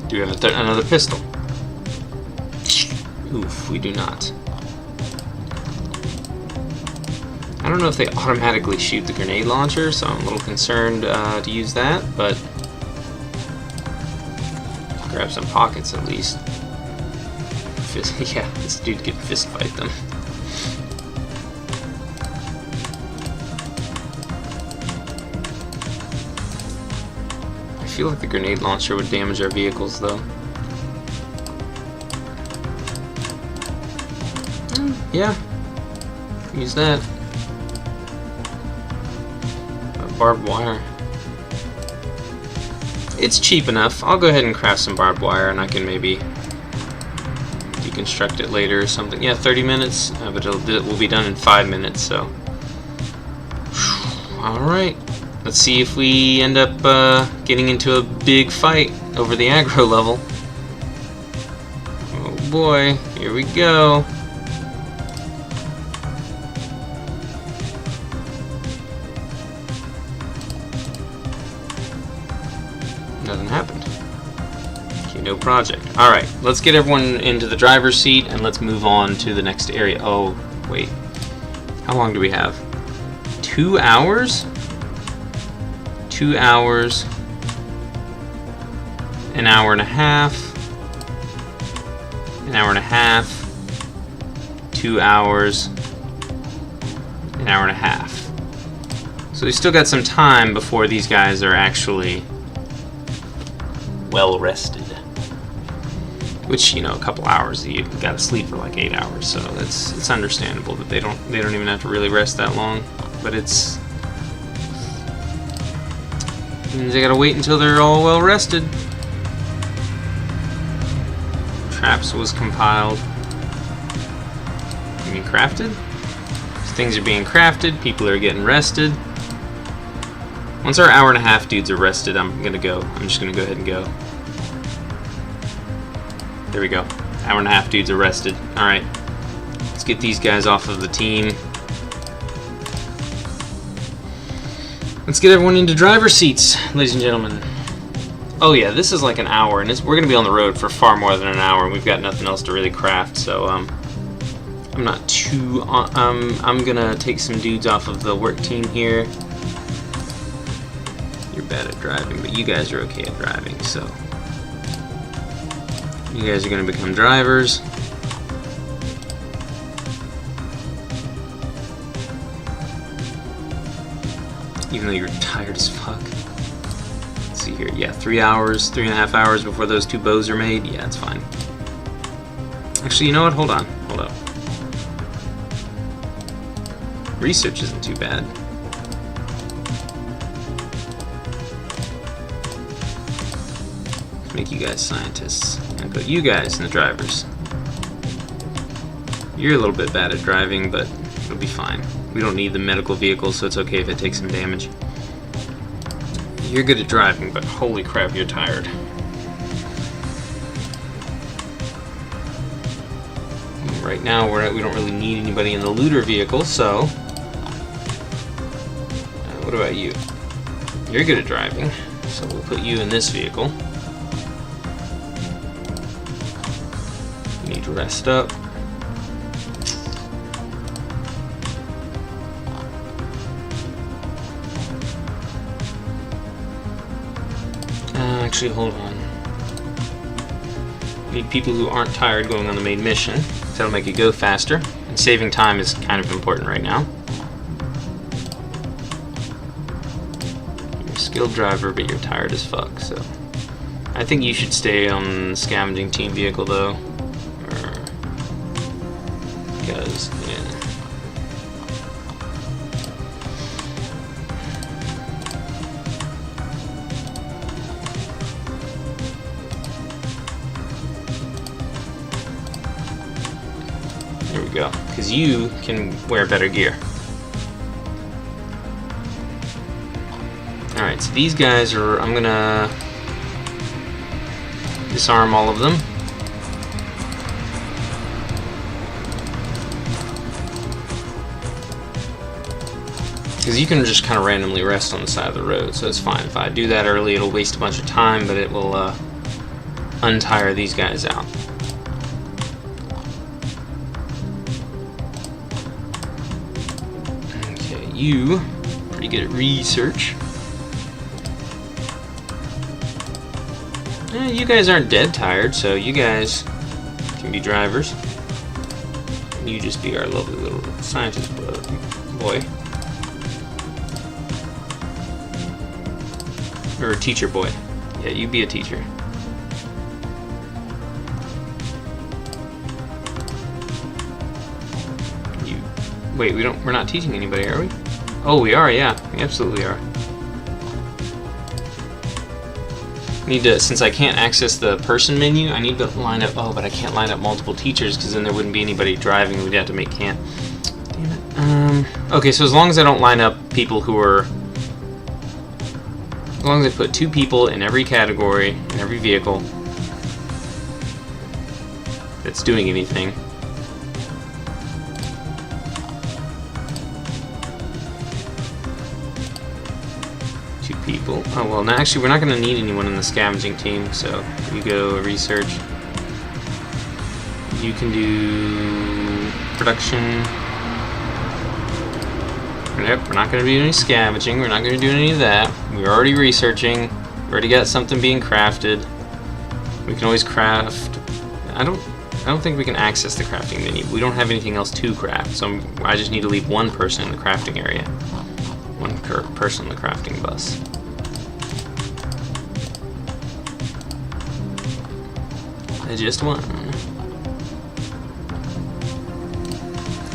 Do we have another pistol? Oof, we do not. I don't know if they automatically shoot the grenade launcher, so I'm a little concerned to use that, but grab some pockets at least. Yeah, this dude could fist fight them. I feel like the grenade launcher would damage our vehicles, though. Yeah, use that. Barbed wire. It's cheap enough. I'll go ahead and craft some barbed wire, and I can maybe deconstruct it later or something. Yeah, 30 minutes, but it will be done in 5 minutes, so. Alright. Let's see if we end up getting into a big fight over the aggro level. Oh boy, here we go. Nothing happened. Okay, no project. Alright, let's get everyone into the driver's seat and let's move on to the next area. Oh, wait. How long do we have? 2 hours? 2 hours, an hour and a half, an hour and a half, 2 hours, an hour and a half. So we still got some time before these guys are actually well rested. Which, you know, a couple hours, you gotta sleep for like 8 hours, so it's understandable that they don't even have to really rest that long. But it's Means I gotta wait until they're all well rested. Traps was compiled. You mean crafted? So things are being crafted, people are getting rested. Once our hour and a half dudes are rested, I'm gonna go. I'm just gonna go ahead and go. There we go. Hour and a half dudes are rested. Alright. Let's get these guys off of the team. Let's get everyone into driver's seats, ladies and gentlemen. Oh yeah, this is like an hour, and we're going to be on the road for far more than an hour, and we've got nothing else to really craft, so I'm not too... I'm going to take some dudes off of the work team here. You're bad at driving, but you guys are okay at driving, so... You guys are going to become drivers. Even though you're tired as fuck. Let's see here. Yeah, 3 hours, 3.5 hours before those 2 bows are made. Yeah, it's fine. Actually, you know what? Hold on. Hold up. Research isn't too bad. Let's make you guys scientists. And put you guys in the drivers. You're a little bit bad at driving, but it'll be fine. We don't need the medical vehicle, so it's okay if it takes some damage. You're good at driving, but holy crap, you're tired. Right now, we don't really need anybody in the looter vehicle, so... what about you? You're good at driving, so we'll put you in this vehicle. You need to rest up. Actually, hold on. Need people who aren't tired going on the main mission. That'll make it go faster. And saving time is kind of important right now. You're a skilled driver, but you're tired as fuck, so... I think you should stay on the scavenging team vehicle, though. Because, yeah. There we go. Because you can wear better gear. Alright, so these guys are... I'm gonna... disarm all of them. Because you can just kind of randomly rest on the side of the road, so it's fine. If I do that early, it'll waste a bunch of time, but it will untire these guys out. Okay, you pretty good at research. You guys aren't dead tired, so you guys can be drivers. You just be our lovely little scientist boy. Or a teacher boy. Yeah, you be a teacher. Wait, we're not teaching anybody, are we? Oh, we are, yeah. We absolutely are. Need to, since I can't access the person menu, I need to line up, oh, but I can't line up multiple teachers because then there wouldn't be anybody driving. We'd have to make camp. Damn it. Okay, so as long as I don't line up people who are, as long as I put 2 people in every category, in every vehicle that's doing anything. People. Oh well, no, actually we're not going to need anyone in the scavenging team, so you go research. You can do production. Nope, we're not going to do any scavenging, we're not going to do any of that. We're already researching, we already got something being crafted. We can always craft. I don't think we can access the crafting menu. We don't have anything else to craft, so I just need to leave one person in the crafting area. One person in the crafting bus. Just one.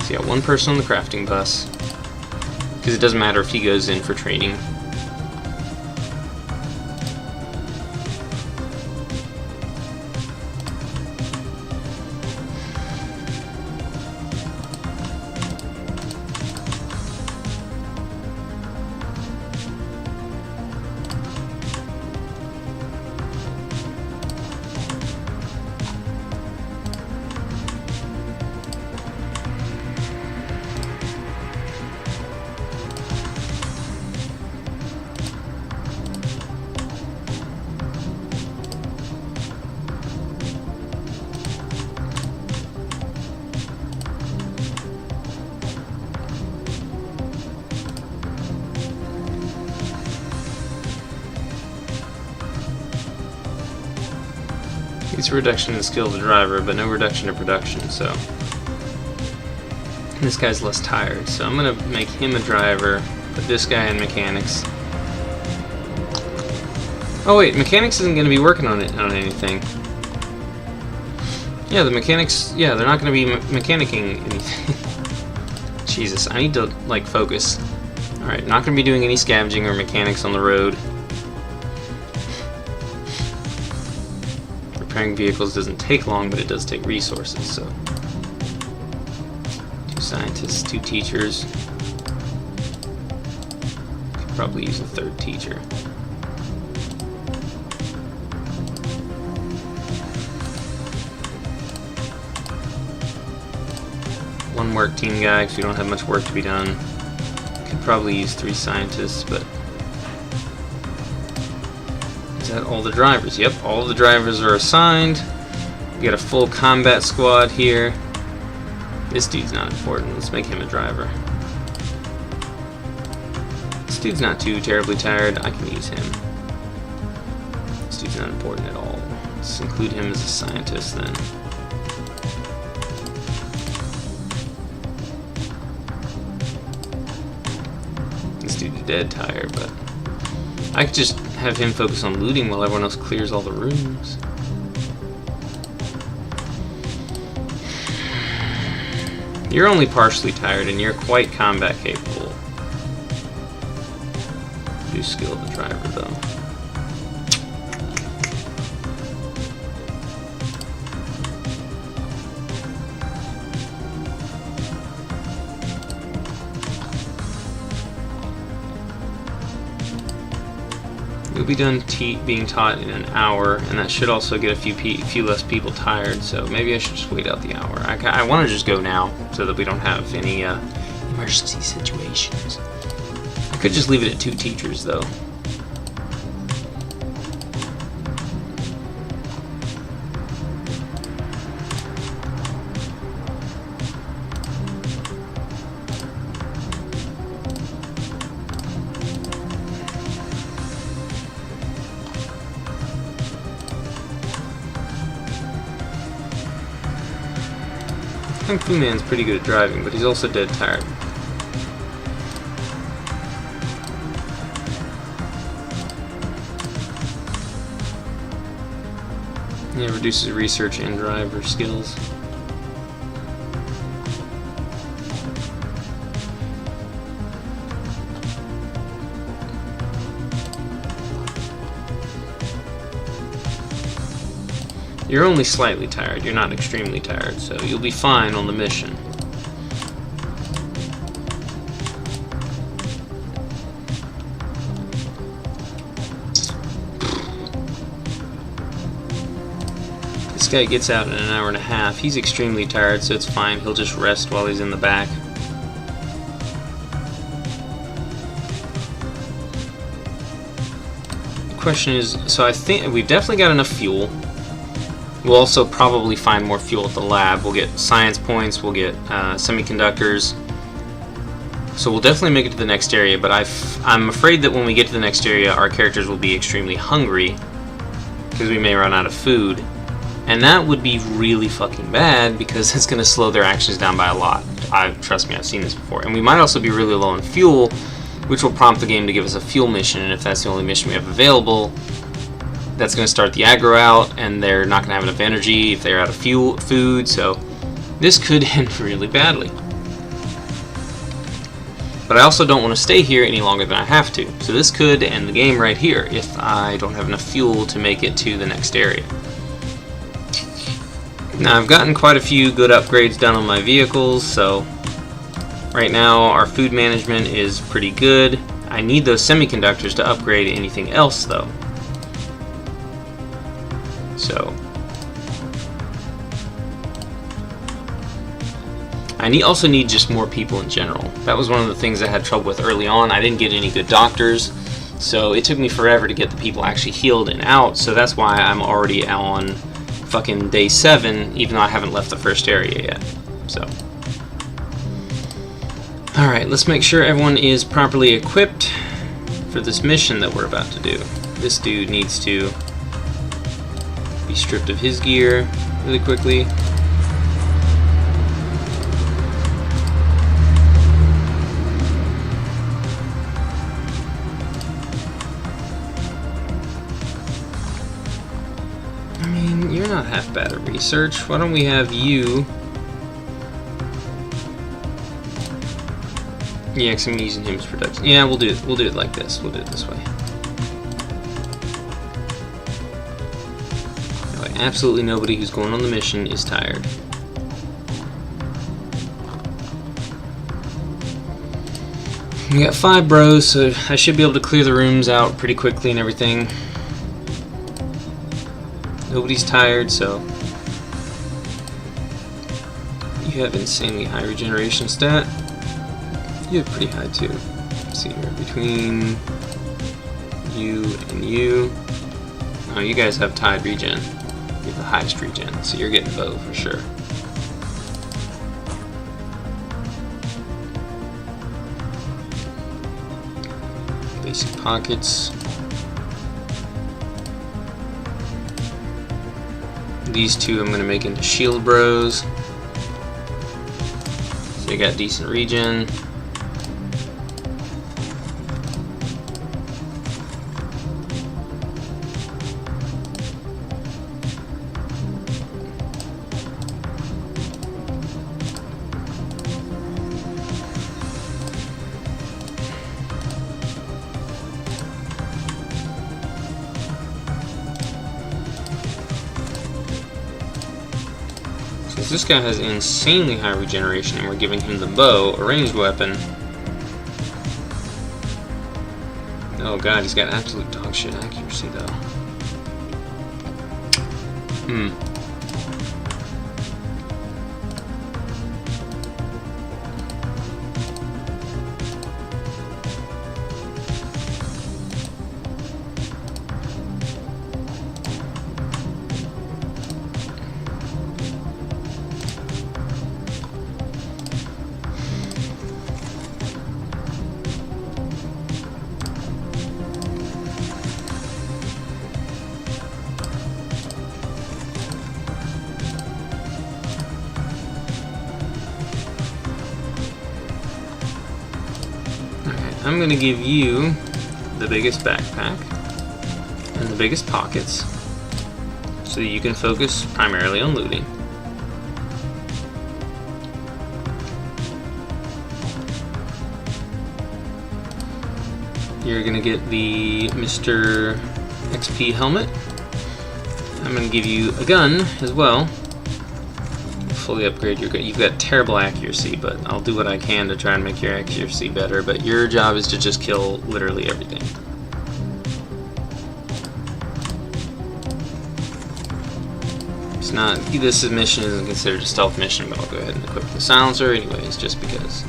So yeah, one person on the crafting bus. Because it doesn't matter if he goes in for training. It's a reduction in the skill of the driver, but no reduction in production, so... This guy's less tired, so I'm gonna make him a driver, put this guy in mechanics. Oh wait, mechanics isn't gonna be working on anything. Yeah, the mechanics, yeah, they're not gonna be mechanicking anything. Jesus, I need to, like, focus. Alright, not gonna be doing any scavenging or mechanics on the road. Repairing vehicles doesn't take long, but it does take resources, so... 2 scientists, 2 teachers. Could probably use a 3rd teacher. One work team guy, because we don't have much work to be done. Could probably use 3 scientists, but... Is that all the drivers? Yep, all the drivers are assigned. We got a full combat squad here. This dude's not important. Let's make him a driver. This dude's not too terribly tired. I can use him. This dude's not important at all. Let's include him as a scientist then. This dude's dead tired, but I could just have him focus on looting while everyone else clears all the rooms. You're only partially tired and you're quite combat capable. Do skill of the driver though. You'll be done being taught in an hour, and that should also get a few less people tired, so maybe I should just wait out the hour. I want to just go now, so that we don't have any emergency situations. I could just leave it at 2 teachers, though. Kung Fu Man's pretty good at driving, but he's also dead tired. Yeah, reduces research and driver skills. You're only slightly tired, you're not extremely tired, so you'll be fine on the mission. This guy gets out in an hour and a half. He's extremely tired, so it's fine. He'll just rest while he's in the back. The question is, so I think we've definitely got enough fuel. We'll also probably find more fuel at the lab. We'll get science points, we'll get semiconductors. So we'll definitely make it to the next area, but I'm afraid that when we get to the next area, our characters will be extremely hungry, because we may run out of food. And that would be really fucking bad, because it's going to slow their actions down by a lot. Trust me, I've seen this before. And we might also be really low on fuel, which will prompt the game to give us a fuel mission, and if that's the only mission we have available, that's going to start the aggro out, and they're not going to have enough energy if they're out of food, so this could end really badly. But I also don't want to stay here any longer than I have to, so this could end the game right here if I don't have enough fuel to make it to the next area. Now I've gotten quite a few good upgrades done on my vehicles, so right now our food management is pretty good. I need those semiconductors to upgrade anything else though. So I also need just more people in general. That was one of the things I had trouble with early on. I didn't get any good doctors, so it took me forever to get the people actually healed and out, so that's why I'm already on fucking day 7, even though I haven't left the first area yet. So alright, let's make sure everyone is properly equipped for this mission that we're about to do. This dude needs to be be stripped of his gear really quickly. I mean, you're not half bad at research. Why don't we have you? Yeah, because I'm using him as production. Yeah, we'll do it. We'll do it like this. We'll do it this way. That way, absolutely nobody who's going on the mission is tired. We got 5 bros, so I should be able to clear the rooms out pretty quickly and everything. Nobody's tired, so you have insanely high regeneration stat. You have pretty high too. Let's see here, between you and you. Oh, you guys have tied regen. You have the highest regen, so you're getting bow for sure. Basic pockets. These two I'm going to make into shield bros. So they got decent regen. This guy has insanely high regeneration, and we're giving him the bow, a ranged weapon. Oh god, he's got absolute dog shit accuracy though. I'm going to give you the biggest backpack and the biggest pockets so that you can focus primarily on looting. You're going to get the Mr. XP helmet. I'm going to give you a gun as well. Fully upgrade your gun. You've got terrible accuracy, but I'll do what I can to try and make your accuracy better, but your job is to just kill literally everything. It's not, this mission isn't considered a stealth mission, but I'll go ahead and equip the silencer anyways, just because.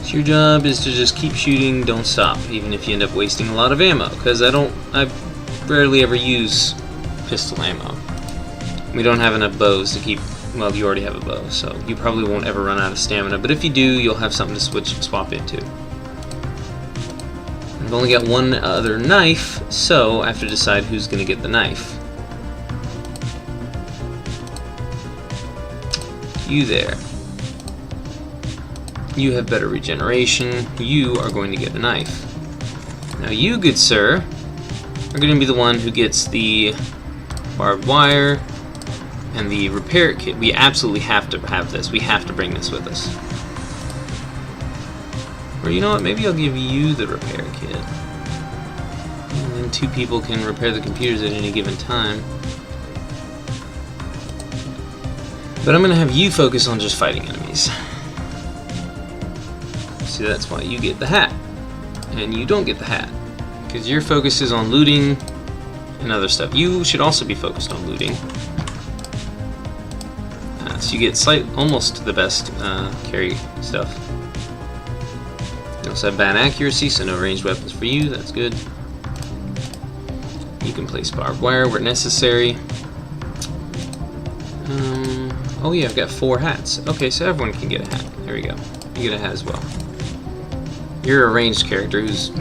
So your job is to just keep shooting, don't stop, even if you end up wasting a lot of ammo, because I rarely ever use pistol ammo. We don't have enough bows to keep, well, you already have a bow, so you probably won't ever run out of stamina, but if you do, you'll have something to swap into. I've only got one other knife, so I have to decide who's going to get the knife. You there. You have better regeneration. You are going to get the knife. Now you, good sir, are going to be the one who gets the barbed wire and the repair kit. We absolutely have to have this. We have to bring this with us. Or you know what, maybe I'll give you the repair kit. And then 2 people can repair the computers at any given time. But I'm going to have you focus on just fighting enemies. See, that's why you get the hat. And you don't get the hat. Because your focus is on looting and other stuff. You should also be focused on looting. So you get almost the best carry stuff. You also have bad accuracy, so no ranged weapons for you. That's good. You can place barbed wire where necessary. Oh yeah, I've got 4 hats. Okay, so everyone can get a hat. There we go. You get a hat as well. You're a ranged character who's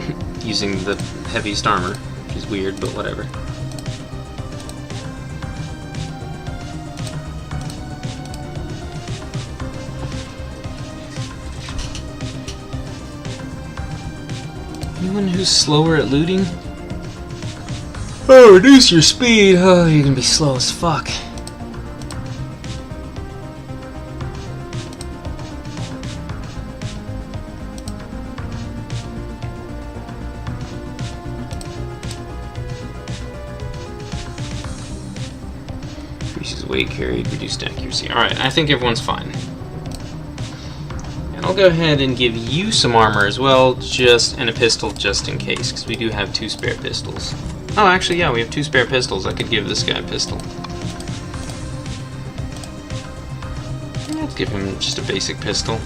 using the heaviest armor, which is weird, but whatever. Anyone who's slower at looting? Oh, reduce your speed. Oh, you're gonna be slow as fuck. Increases weight carried, reduced accuracy. Alright, I think everyone's fine. And I'll go ahead and give you some armor as well, and a pistol just in case, because we do have 2 spare pistols. Oh, actually, yeah, we have 2 spare pistols. I could give this guy a pistol. Let's give him just a basic pistol.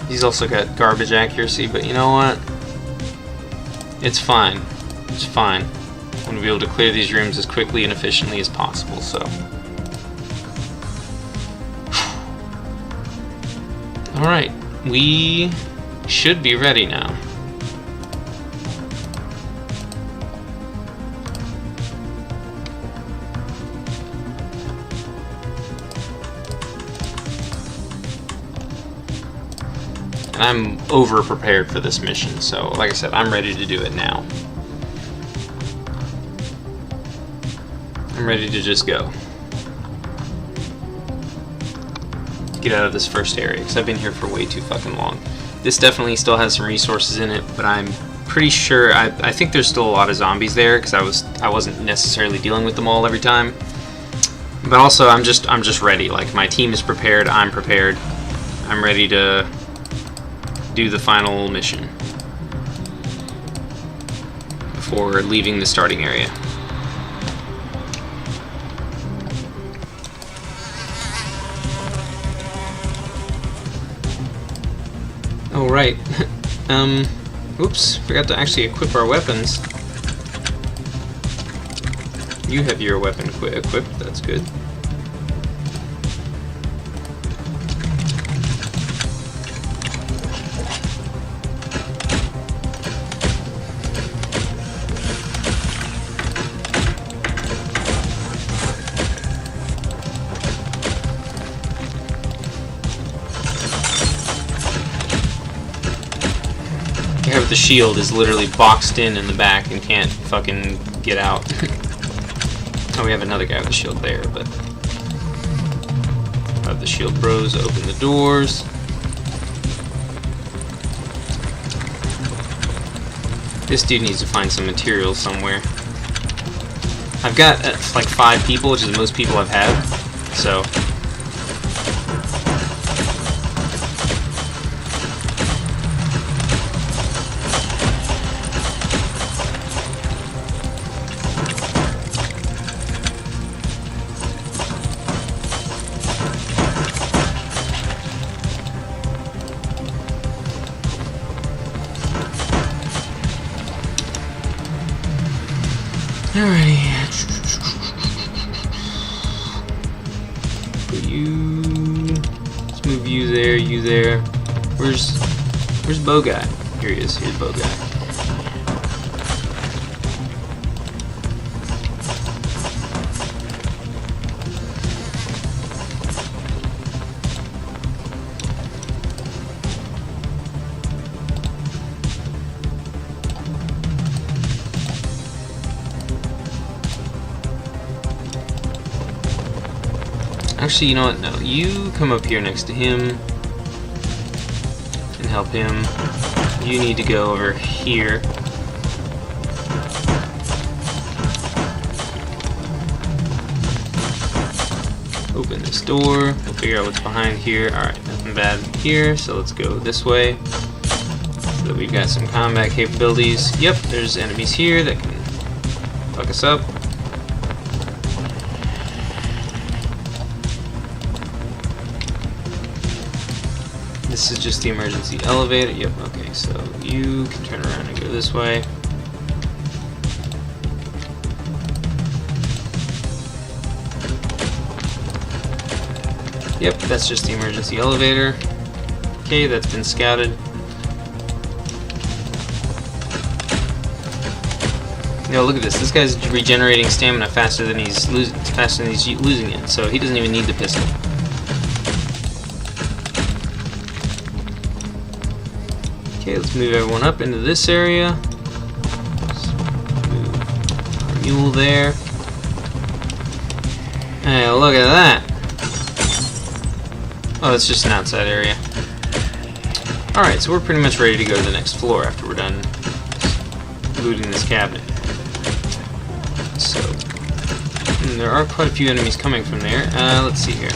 He's also got garbage accuracy, but you know what? It's fine. It's fine. I'm going to be able to clear these rooms as quickly and efficiently as possible, so... Alright, we should be ready now. And I'm over-prepared for this mission, so like I said, I'm ready to do it now. I'm ready to just go. Get out of this first area, because I've been here for way too fucking long. This definitely still has some resources in it, but I'm pretty sure, I think there's still a lot of zombies there, because I wasn't necessarily dealing with them all every time. But also, I'm just ready. Like, my team is prepared, I'm prepared. I'm ready to do the final mission before leaving the starting area. Oh, right. Oops, forgot to actually equip our weapons. You have your weapon equipped, that's good. The shield is literally boxed in the back and can't fucking get out. Oh, we have another guy with the shield there, but... Have the shield bros open the doors. This dude needs to find some materials somewhere. I've got like 5 people, which is the most people I've had, so... Alrighty. Put you. Let's move you there, you there. Where's Bow Guy? Here he is. Here's Bow Guy. Actually, you know what? No, you come up here next to him and help him. You need to go over here. Open this door. We'll figure out what's behind here. Alright, nothing bad here, so let's go this way. So that we've got some combat capabilities. Yep, there's enemies here that can fuck us up. This is just the emergency elevator. Yep, okay, so you can turn around and go this way. Yep, that's just the emergency elevator. Okay, that's been scouted. Now look at this. This guy's regenerating stamina faster than he's losing it, so he doesn't even need the pistol. Okay, let's move everyone up into this area. Let's move our mule there. Hey, look at that! Oh, that's just an outside area. Alright, so we're pretty much ready to go to the next floor after we're done looting this cabinet. So, there are quite a few enemies coming from there. Let's see here.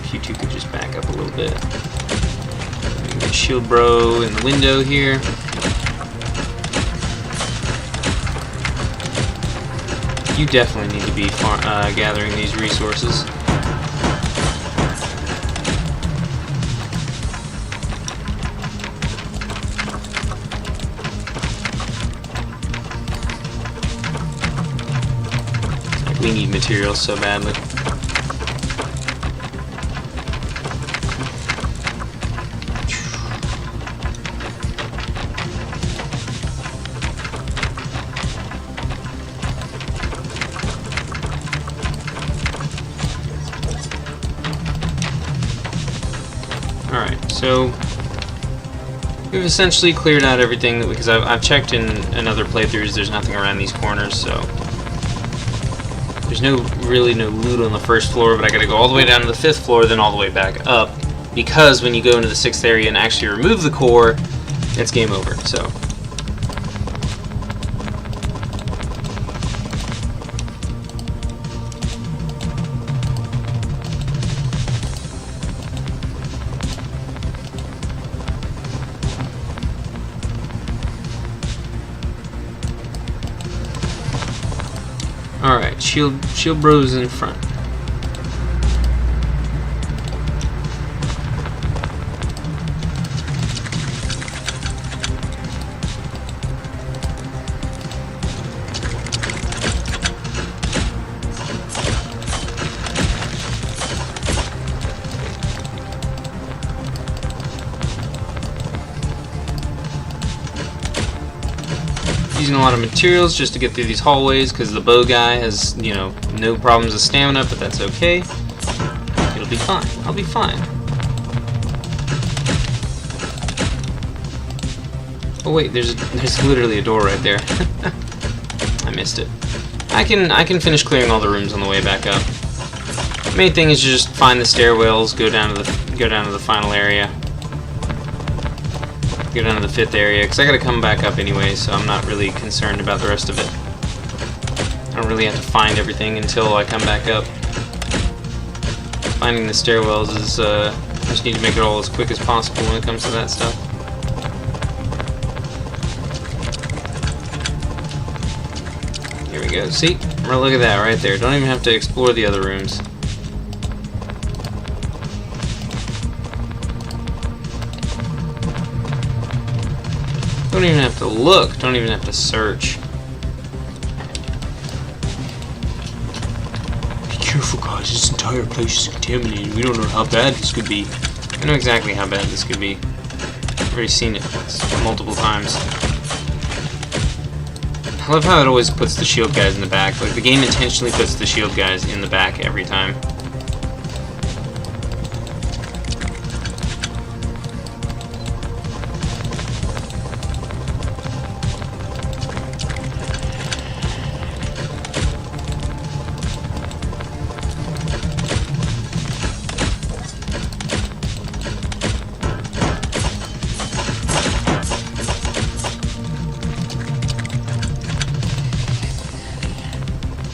If you two could just back up a little bit. Get Shield Bro in the window here. You definitely need to be gathering these resources. We need materials so badly. Alright, so we've essentially cleared out everything because I've checked in other playthroughs. There's nothing around these corners, so there's really no loot on the first floor, but I gotta go all the way down to the 5th floor, then all the way back up, because when you go into the 6th area and actually remove the core, it's game over, so. Alright, Shield Bro's in front. Using a lot of materials just to get through these hallways because the bow guy has, you know, no problems with stamina, but that's okay. It'll be fine. I'll be fine. Oh wait, there's literally a door right there. I missed it. I can finish clearing all the rooms on the way back up. The main thing is just find the stairwells, go down to the final area. Go down to the 5th area, because I gotta come back up anyway, so I'm not really concerned about the rest of it. I don't really have to find everything until I come back up. Finding the stairwells is, I just need to make it all as quick as possible when it comes to that stuff. Here we go, see? Look at that right there. Don't even have to explore the other rooms. Don't even have to look, don't even have to search. Be careful guys, this entire place is contaminated. We don't know how bad this could be. I know exactly how bad this could be. I've already seen it multiple times. I love how it always puts the shield guys in the back. Like, the game intentionally puts the shield guys in the back every time.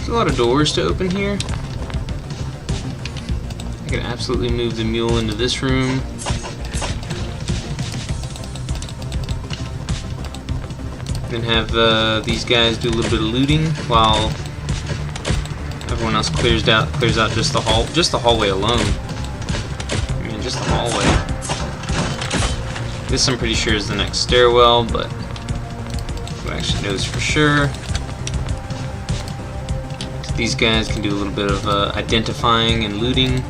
A lot of doors to open here. I can absolutely move the mule into this room. Then have these guys do a little bit of looting while everyone else clears out just the hallway alone. I mean, just the hallway. This I'm pretty sure is the next stairwell, but who actually knows for sure? These guys can do a little bit of identifying and looting.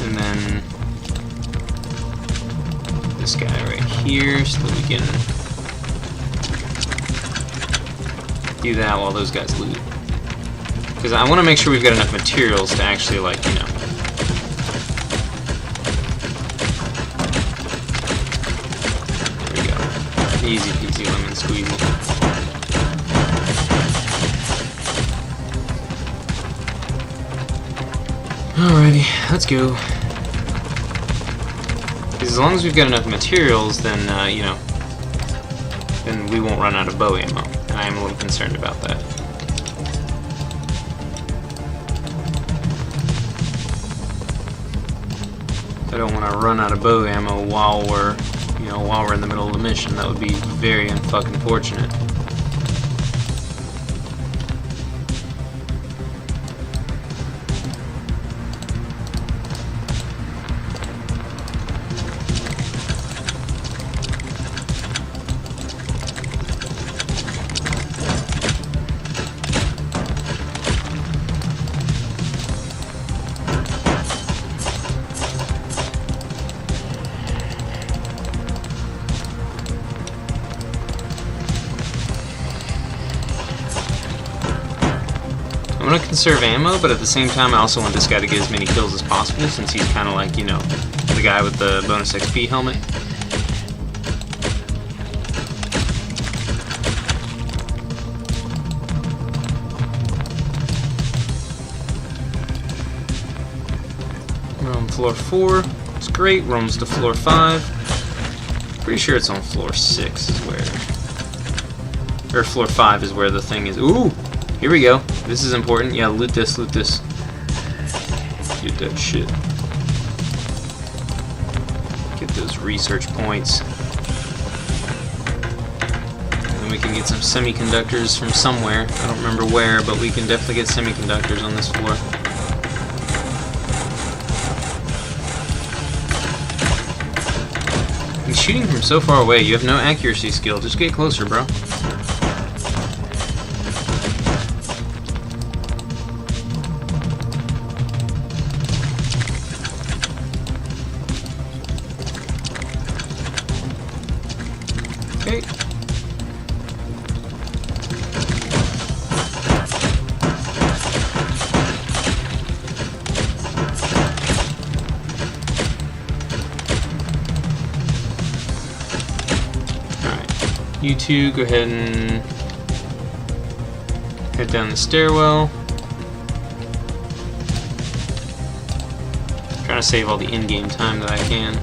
And then this guy right here, so that we can do that while those guys loot. Because I want to make sure we've got enough materials to actually, like, you know... There we go. Easy peasy lemon squeezy. Alrighty, let's go. Because as long as we've got enough materials, then, you know, then we won't run out of bow ammo. And I am a little concerned about that. I don't want to run out of bow ammo while we're, you know, while we're in the middle of the mission. That would be very unfucking fortunate. I want to conserve ammo, but at the same time I also want this guy to get as many kills as possible, since he's kind of like, you know, the guy with the bonus XP helmet. We're on floor 4. It's great. We're almost to floor 5. Pretty sure it's on floor 6 is where... Or floor 5 is where the thing is. Ooh! Here we go. This is important. Yeah, loot this, loot this. Get that shit. Get those research points. And then we can get some semiconductors from somewhere. I don't remember where, but we can definitely get semiconductors on this floor. And shooting from so far away, you have no accuracy skill. Just get closer, bro. Okay. Alright. You two go ahead and head down the stairwell. I'm trying to save all the in-game time that I can.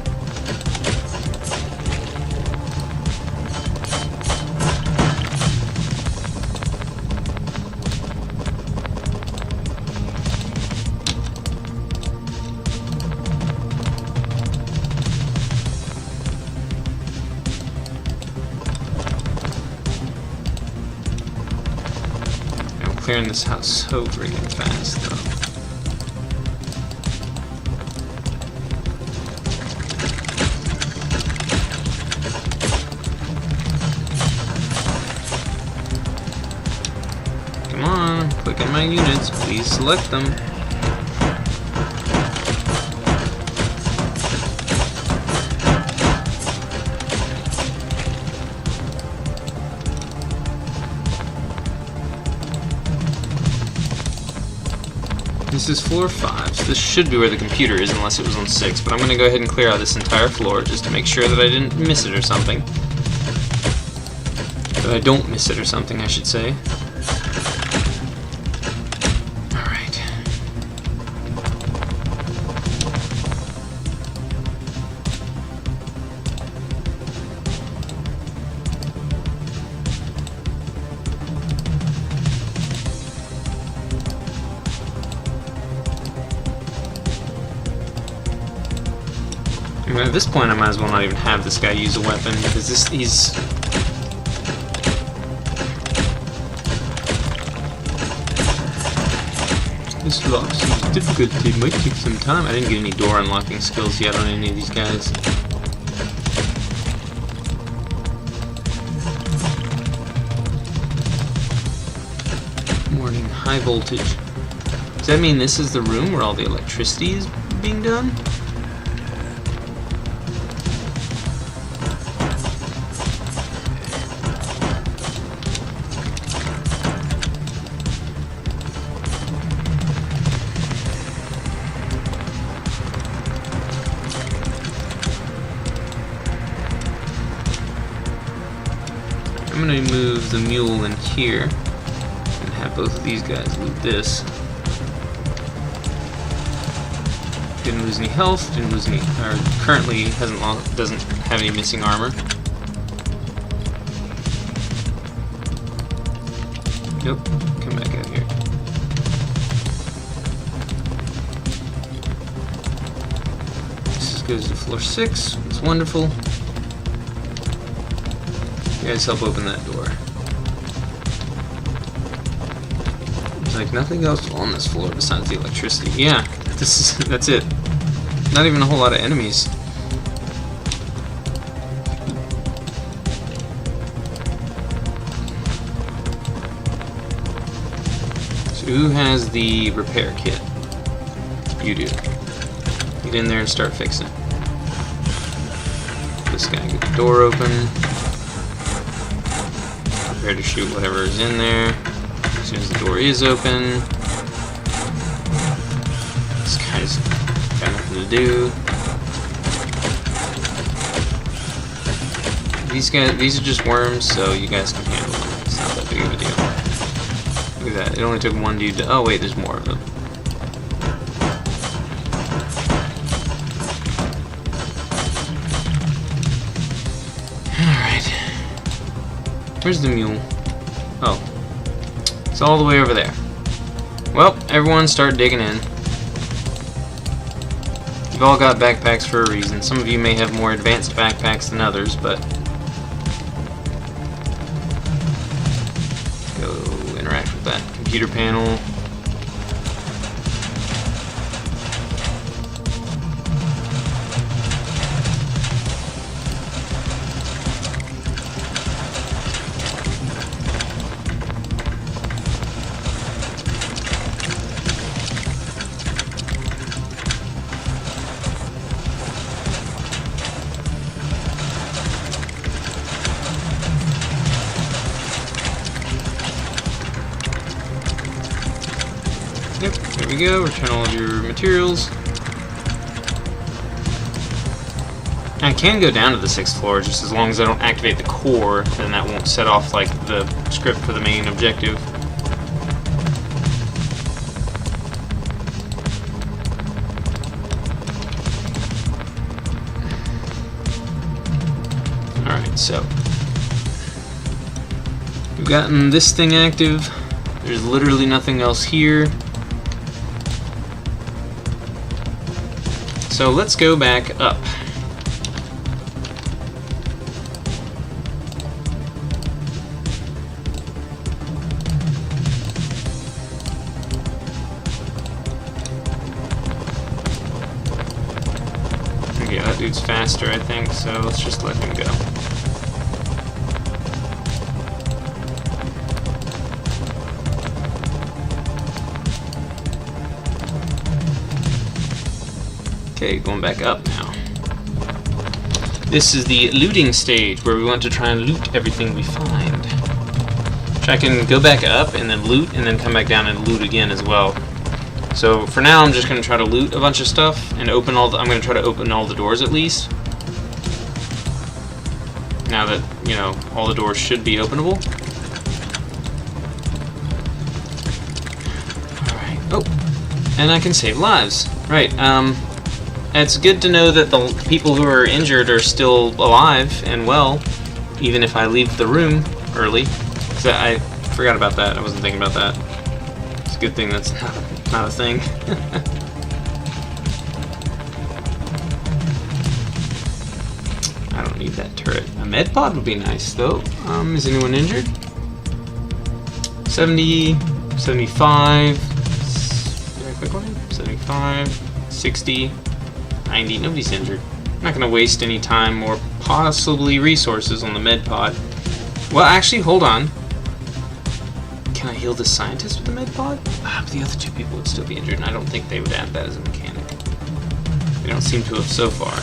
Clearing this house so friggin' fast, though. Come on, click on my units. Please select them. This is floor 5, so this should be where the computer is unless it was on 6, but I'm going to go ahead and clear out this entire floor just to make sure that I didn't miss it or something. That I don't miss it or something, I should say. Alright. I mean, at this point I might as well not even have this guy use a weapon, because he's... This lock seems difficult, it might take some time. I didn't get any door unlocking skills yet on any of these guys. Warning, high voltage. Does that mean this is the room where all the electricity is being done? I'm going to move the mule in here and have both of these guys loot this. Didn't lose any health, didn't lose any, or currently doesn't have any missing armor. Nope, come back out here. This goes to floor 6, it's wonderful. You guys help open that door. There's like nothing else on this floor besides the electricity. Yeah, that's it. Not even a whole lot of enemies. So who has the repair kit? You do. Get in there and start fixing. This guy, get the door open. Prepare to shoot whatever is in there. As soon as the door is open. This guy's got nothing to do. These are just worms, so you guys can handle them. It's not that big of a deal. Look at that. It only took one dude to... Oh wait, there's more of them. Alright. Where's the mule? Oh. It's all the way over there. Well, everyone start digging in. You've all got backpacks for a reason. Some of you may have more advanced backpacks than others, but... Go interact with that computer panel. Yep, there we go. Return all of your materials. I can go down to the 6th floor, just as long as I don't activate the core, then that won't set off like the script for the main objective. Alright, so we've gotten this thing active. There's literally nothing else here. So let's go back up. Okay, that dude's faster, I think, so let's just let him go. Okay, going back up now. This is the looting stage, where we want to try and loot everything we find. So I can go back up and then loot, and then come back down and loot again as well. So for now, I'm just going to try to loot a bunch of stuff and open all the... I'm going to try to open all the doors at least. Now that, you know, all the doors should be openable. Alright. Oh, and I can save lives. Right, it's good to know that the people who are injured are still alive and well, even if I leave the room early. So I forgot about that. I wasn't thinking about that. It's a good thing that's not a thing. I don't need that turret. A med pod would be nice, though. Is anyone injured? 70, 75. Very quick one. 75, 60. 90. Nobody's injured. I'm not going to waste any time or possibly resources on the med pod. Well, actually, hold on. Can I heal the scientist with the med pod? But the other two people would still be injured, and I don't think they would add that as a mechanic. They don't seem to have so far.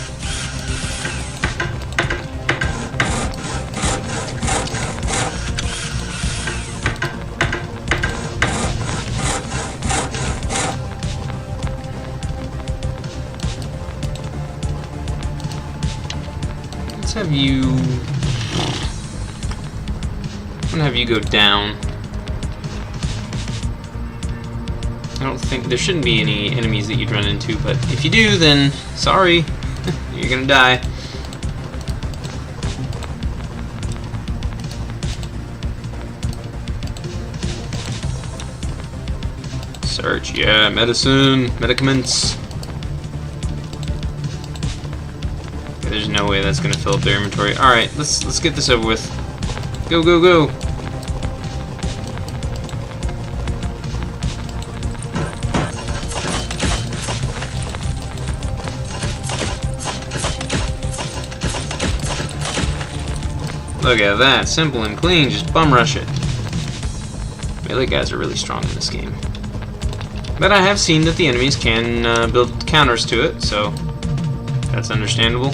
Have you... gonna have you go down. I don't think there shouldn't be any enemies that you'd run into, but if you do, then sorry, you're gonna die. Search, yeah, medicaments. Okay, there's no way that's gonna fill up their inventory. All right, let's get this over with. Go, go, go. Look at that, simple and clean, just bum rush it. Melee guys are really strong in this game. But I have seen that the enemies can build counters to it, so that's understandable.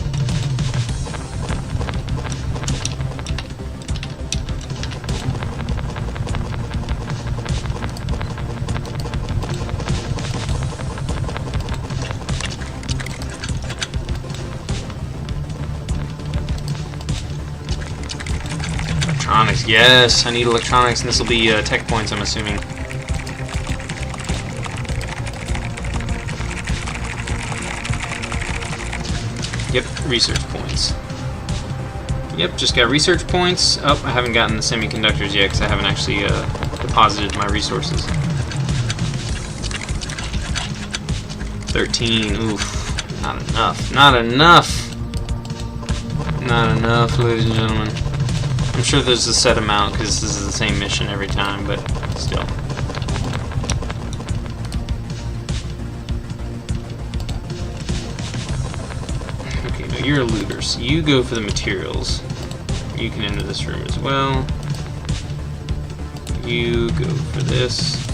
Electronics, yes, I need electronics, and this will be tech points, I'm assuming. Yep, research points. Yep, just got research points. Oh, I haven't gotten the semiconductors yet because I haven't actually deposited my resources. 13, oof, not enough, not enough. Not enough, ladies and gentlemen. I'm sure there's a set amount because this is the same mission every time, but still. Okay, now you're a looter, so you go for the materials. You can enter this room as well. You go for this.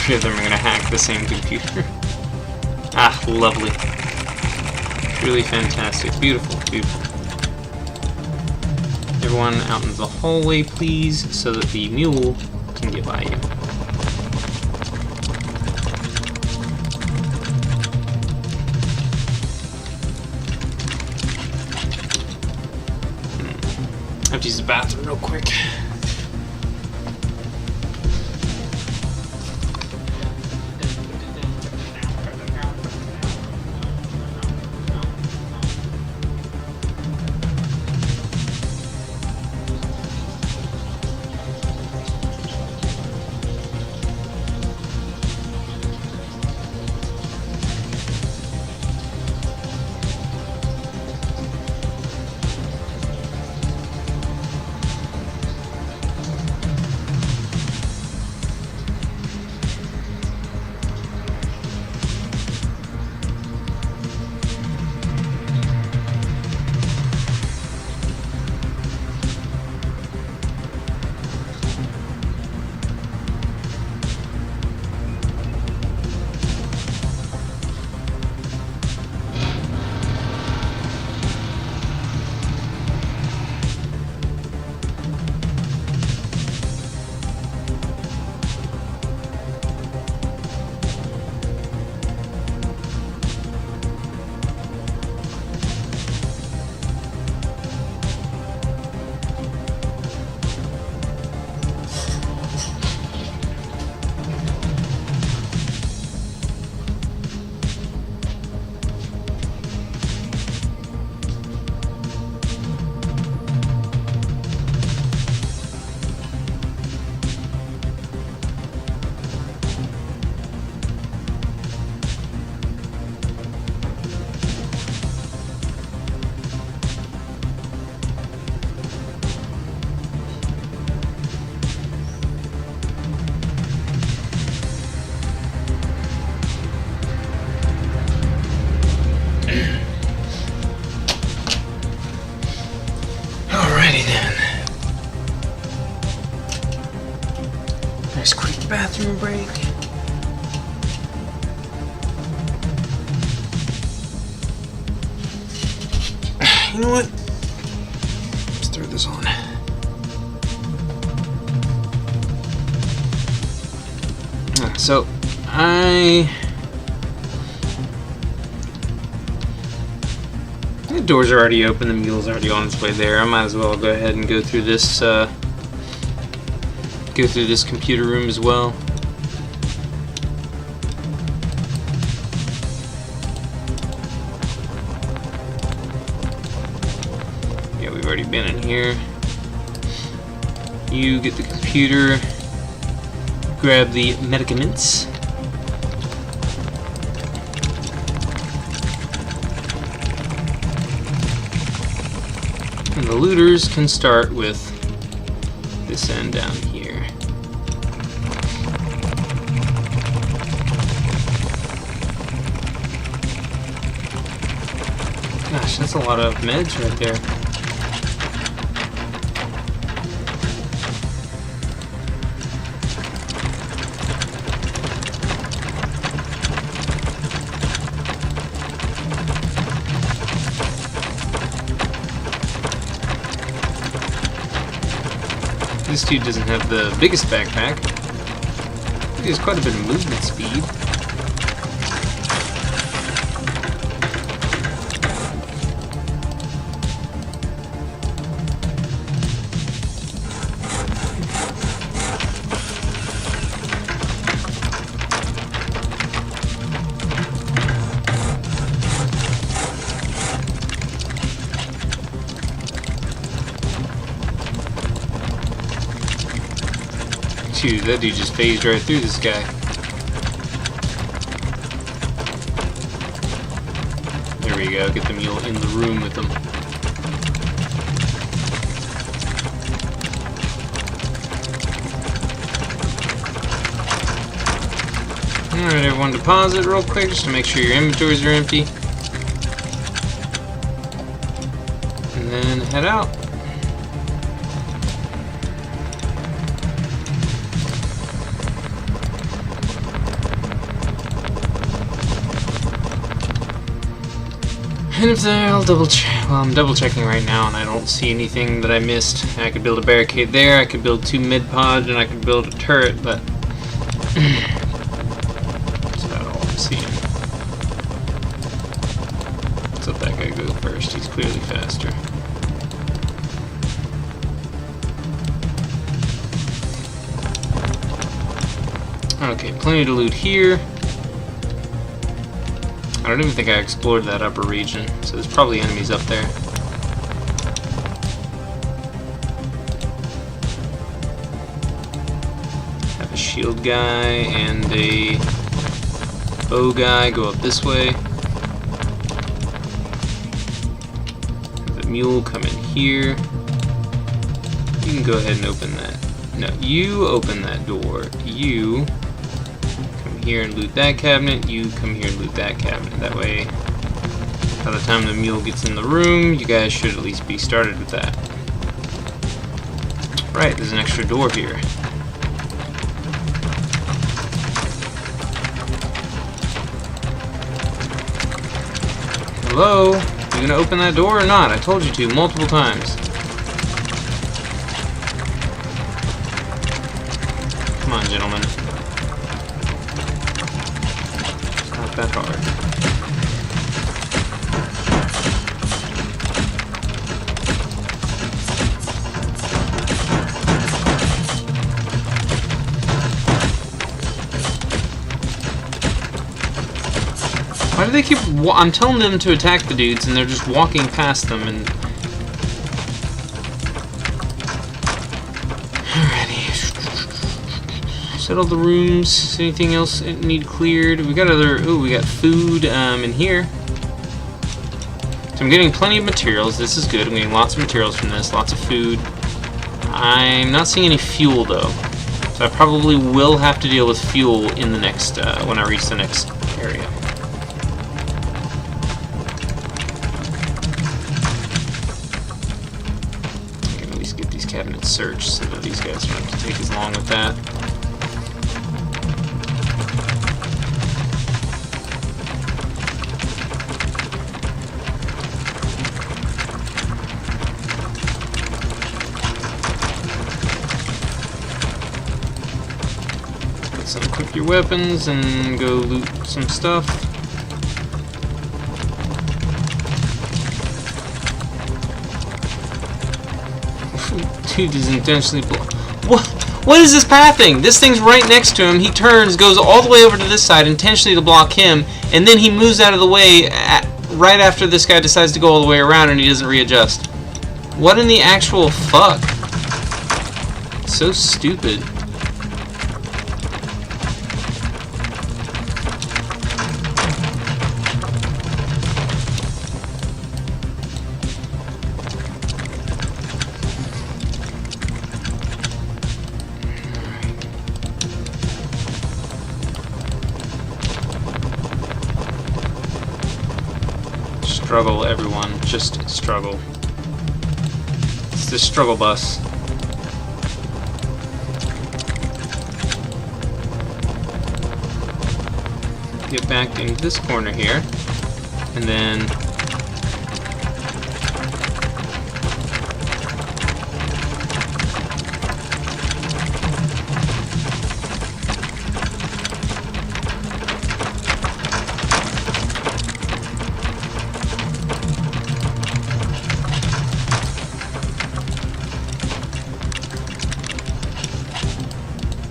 Three of them are going to hack the same computer. Ah, lovely. Truly fantastic. Beautiful, beautiful. Everyone out in the hallway, please, so that the mule can get by you. I have to use the bathroom real quick. You know what? Let's throw this on. So, the doors are already open, the mule's already on its way there. I might as well go ahead and go through this computer room as well. Yeah, we've already been in here. You get the computer, grab the medicaments. And the looters can start with this end down here. Gosh, that's a lot of meds right there. This dude doesn't have the biggest backpack. He has quite a bit of movement speed. Shoot, that dude just phased right through this guy. There we go, get the mule in the room with him. Alright, everyone deposit real quick just to make sure your inventories are empty. And then head out. And if I'll double check. Well, I'm double checking right now, and I don't see anything that I missed. I could build a barricade there. I could build 2 mid pods, and I could build a turret, but that's about all I'm seeing. Let's let that guy go first. He's clearly faster. Okay, plenty to loot here. I don't even think I explored that upper region, so there's probably enemies up there. Have a shield guy and a bow guy go up this way. Have a mule come in here. You can go ahead and open that. No, you open that door. You here and loot that cabinet, you come here and loot that cabinet. That way, by the time the mule gets in the room, you guys should at least be started with that. Right, there's an extra door here. Hello? You gonna open that door or not? I told you to multiple times. Come on, gentlemen. That hard. Why do they keep... I'm telling them to attack the dudes and they're just walking past them and... Settle the rooms. Anything else need cleared? We got other... Ooh, we got food in here. So I'm getting plenty of materials. This is good. I'm getting lots of materials from this. Lots of food. I'm not seeing any fuel, though. So I probably will have to deal with fuel in the next... when I reach the next area. I can at least get these cabinets searched so that these guys don't have to take as long with that. Equip your weapons and go loot some stuff. Dude is intentionally What is this pathing? This thing's right next to him. He turns, goes all the way over to this side intentionally to block him, and then he moves out of the way right after this guy decides to go all the way around and he doesn't readjust. What in the actual fuck? So stupid. Struggle, everyone. Just struggle. It's the struggle bus. Get back into this corner here, and then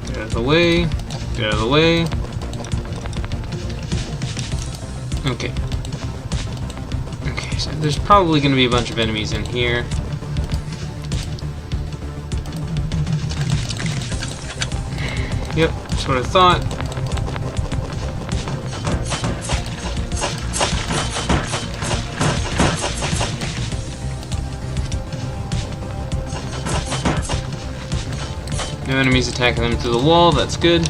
get out of the way, get out of the way. Okay. Okay, so there's probably going to be a bunch of enemies in here. Yep, that's what I thought. No enemies attacking them through the wall, that's good.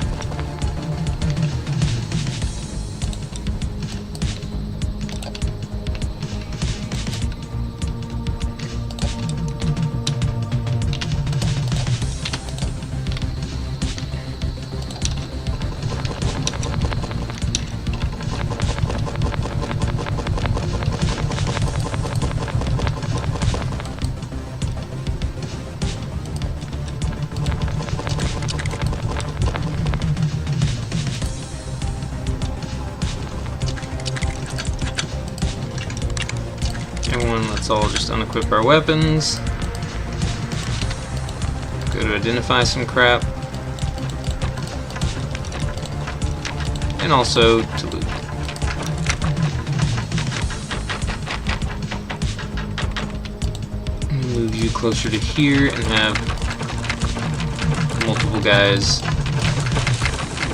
Everyone, let's all just unequip our weapons. Go to identify some crap. And also to loot. Move you closer to here and have multiple guys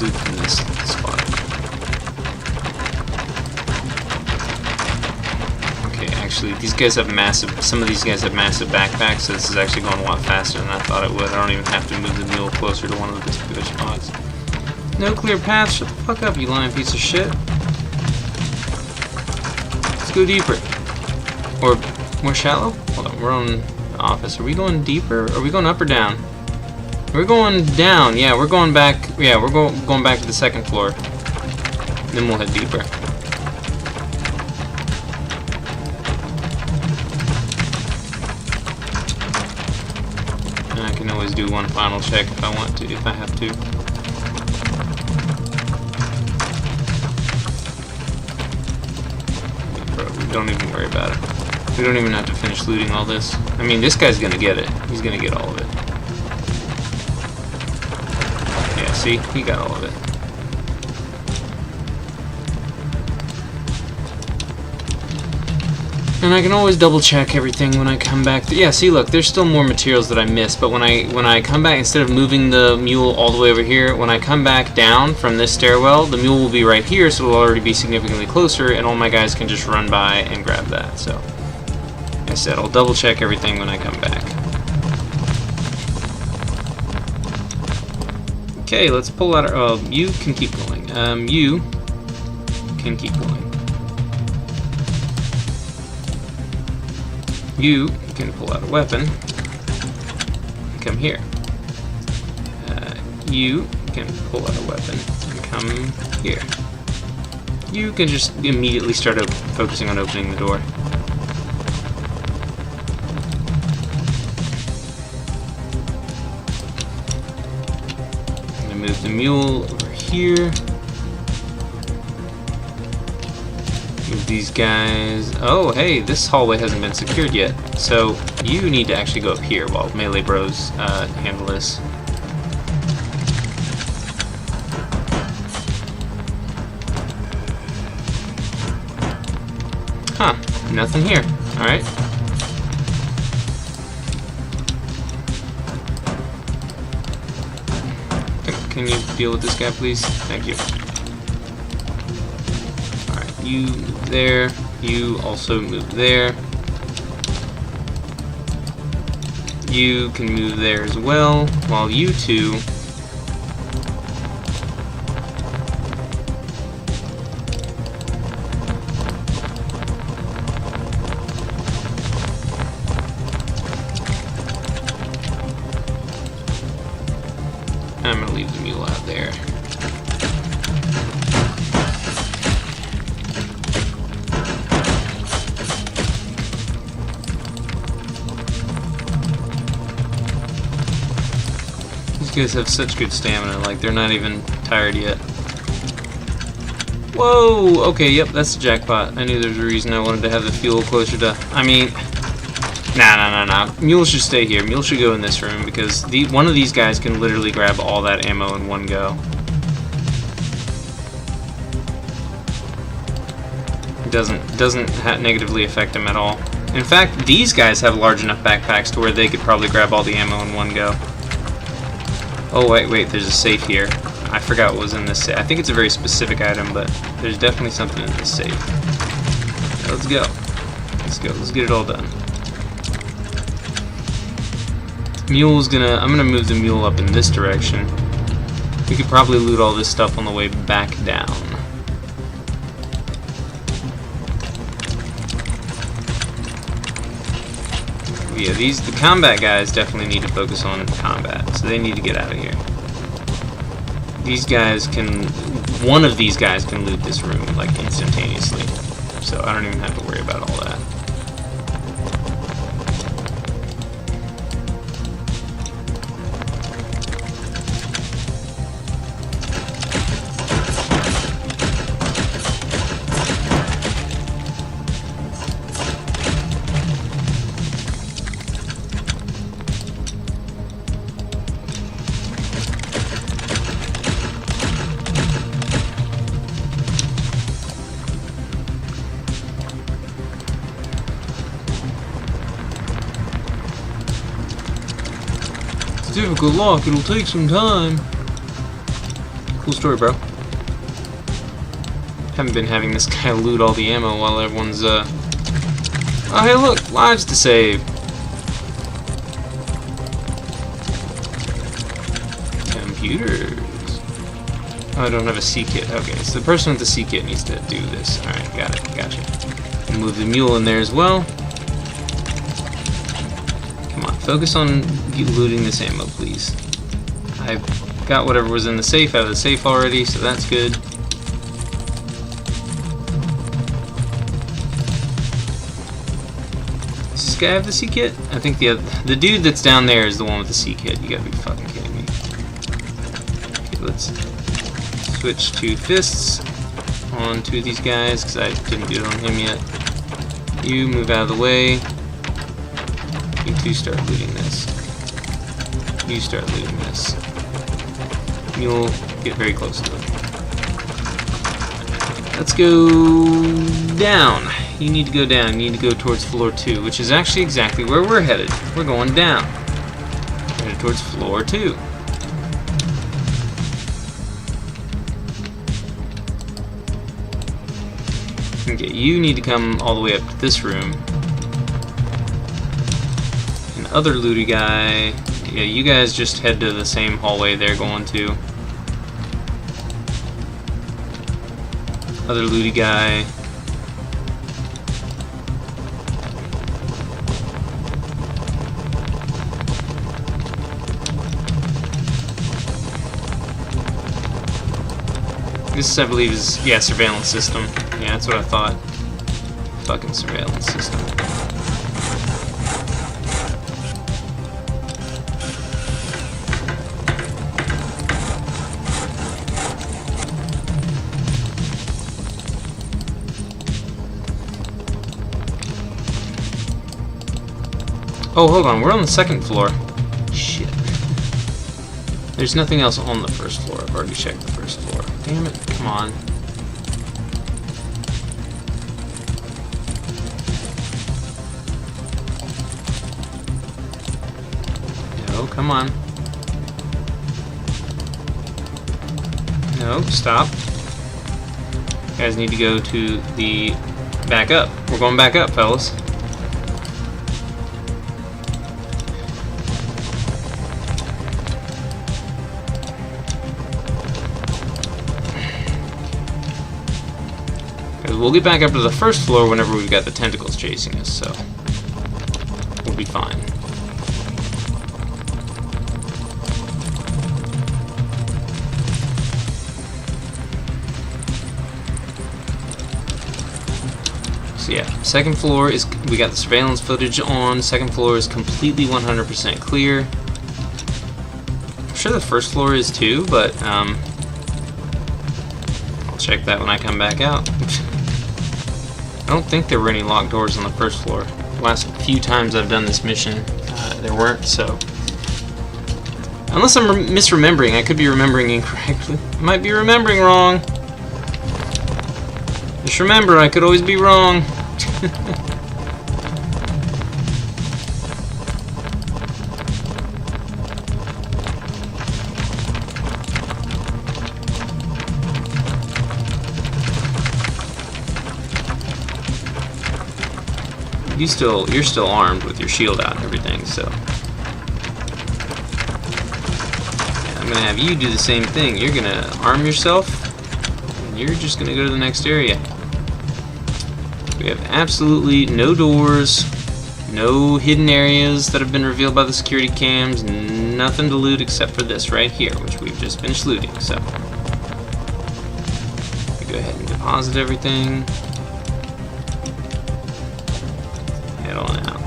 loot from this spot. Actually, these guys have some of these guys have massive backpacks, so this is actually going a lot faster than I thought it would. I don't even have to move the mule closer to one of the particular spots. No clear path. Shut the fuck up, you lying piece of shit. Let's go deeper. Or more shallow? Hold on, we're on the office. Are we going deeper? Are we going up or down? We're going down. Yeah, we're going back. Yeah, we're going back to the second floor. Then we'll head deeper. I can always do one final check if I want to, if I have to. Don't even worry about it. We don't even have to finish looting all this. I mean, this guy's gonna get it. He's gonna get all of it. Yeah, see? He got all of it. And I can always double check everything when I come back. Yeah, see, look, there's still more materials that I missed, but when I come back, instead of moving the mule all the way over here, when I come back down from this stairwell, the mule will be right here, so it'll already be significantly closer, and all my guys can just run by and grab that. So, like I said, I'll double check everything when I come back. Okay, let's pull out our... Oh, you can keep going. You can keep going. You can pull out a weapon and come here. You can pull out a weapon and come here. You can just immediately start focusing on opening the door. I'm gonna move the mule over here. Move these guys. Oh, hey, this hallway hasn't been secured yet. So you need to actually go up here while Melee Bros handle this. Huh, nothing here. Alright. Can you deal with this guy, please? Thank you. Alright, you move there. You also move there. You can move there as well, while you two I'm gonna leave the mule out there. These guys have such good stamina, like they're not even tired yet. Whoa! Okay, yep, that's the jackpot. I knew there was a reason I wanted to have the fuel closer to... I mean... Nah. Mule should stay here. Mule should go in this room because one of these guys can literally grab all that ammo in one go. It doesn't negatively affect him at all. In fact, these guys have large enough backpacks to where they could probably grab all the ammo in one go. Oh wait, there's a safe here. I forgot what was in this safe. I think it's a very specific item, but there's definitely something in this safe. Let's go. Let's get it all done. I'm gonna move the mule up in this direction. We could probably loot all this stuff on the way back down. Yeah, the combat guys definitely need to focus on combat, so they need to get out of here. These guys one of these guys can loot this room like instantaneously, so I don't even have to worry about all that. Difficult lock, it'll take some time. Cool story, bro. Haven't been having this guy loot all the ammo while everyone's, Oh, hey, look! Lives to save! Computers. Oh, I don't have a C-kit. Okay, so the person with the C-kit needs to do this. Alright, got it. Gotcha. Move the mule in there as well. Focus on looting this ammo, please. I've got whatever was in the safe out of the safe already, so that's good. Does this guy have the C-kit? I think the dude that's down there is the one with the C-kit. You gotta be fucking kidding me. Okay, let's switch to fists on two of these guys, because I didn't do it on him yet. You move out of the way. You two start looting this. You start looting this. You'll get very close to it. Let's go down. You need to go down. You need to go towards floor 2, which is actually exactly where we're headed. We're going down. We're headed towards floor 2. Okay, you need to come all the way up to this room. Other looty guy, yeah, you guys just head to the same hallway they're going to. Other looty guy. This, I believe, is, yeah, surveillance system. Yeah, that's what I thought. Fucking surveillance system. Oh, hold on. We're on the second floor. Shit. There's nothing else on the first floor. I've already checked the first floor. Damn it. Come on. No, come on. No, stop. You guys need to go to the back up. We're going back up, fellas. We'll get back up to the first floor whenever we've got the tentacles chasing us, so we'll be fine. So yeah, second floor is, we got the surveillance footage on. Second floor is completely 100% clear. I'm sure the first floor is too, but I'll check that when I come back out. I don't think there were any locked doors on the first floor. The last few times I've done this mission, there weren't, so... Unless I'm misremembering, I could be remembering incorrectly. I might be remembering wrong. Just remember, I could always be wrong. You're still armed with your shield out and everything, so yeah, I'm gonna have you do the same thing. You're gonna arm yourself, and you're just gonna go to the next area. We have absolutely no doors, no hidden areas that have been revealed by the security cams, nothing to loot except for this right here, which we've just finished looting. So we go ahead and deposit everything. Head on out.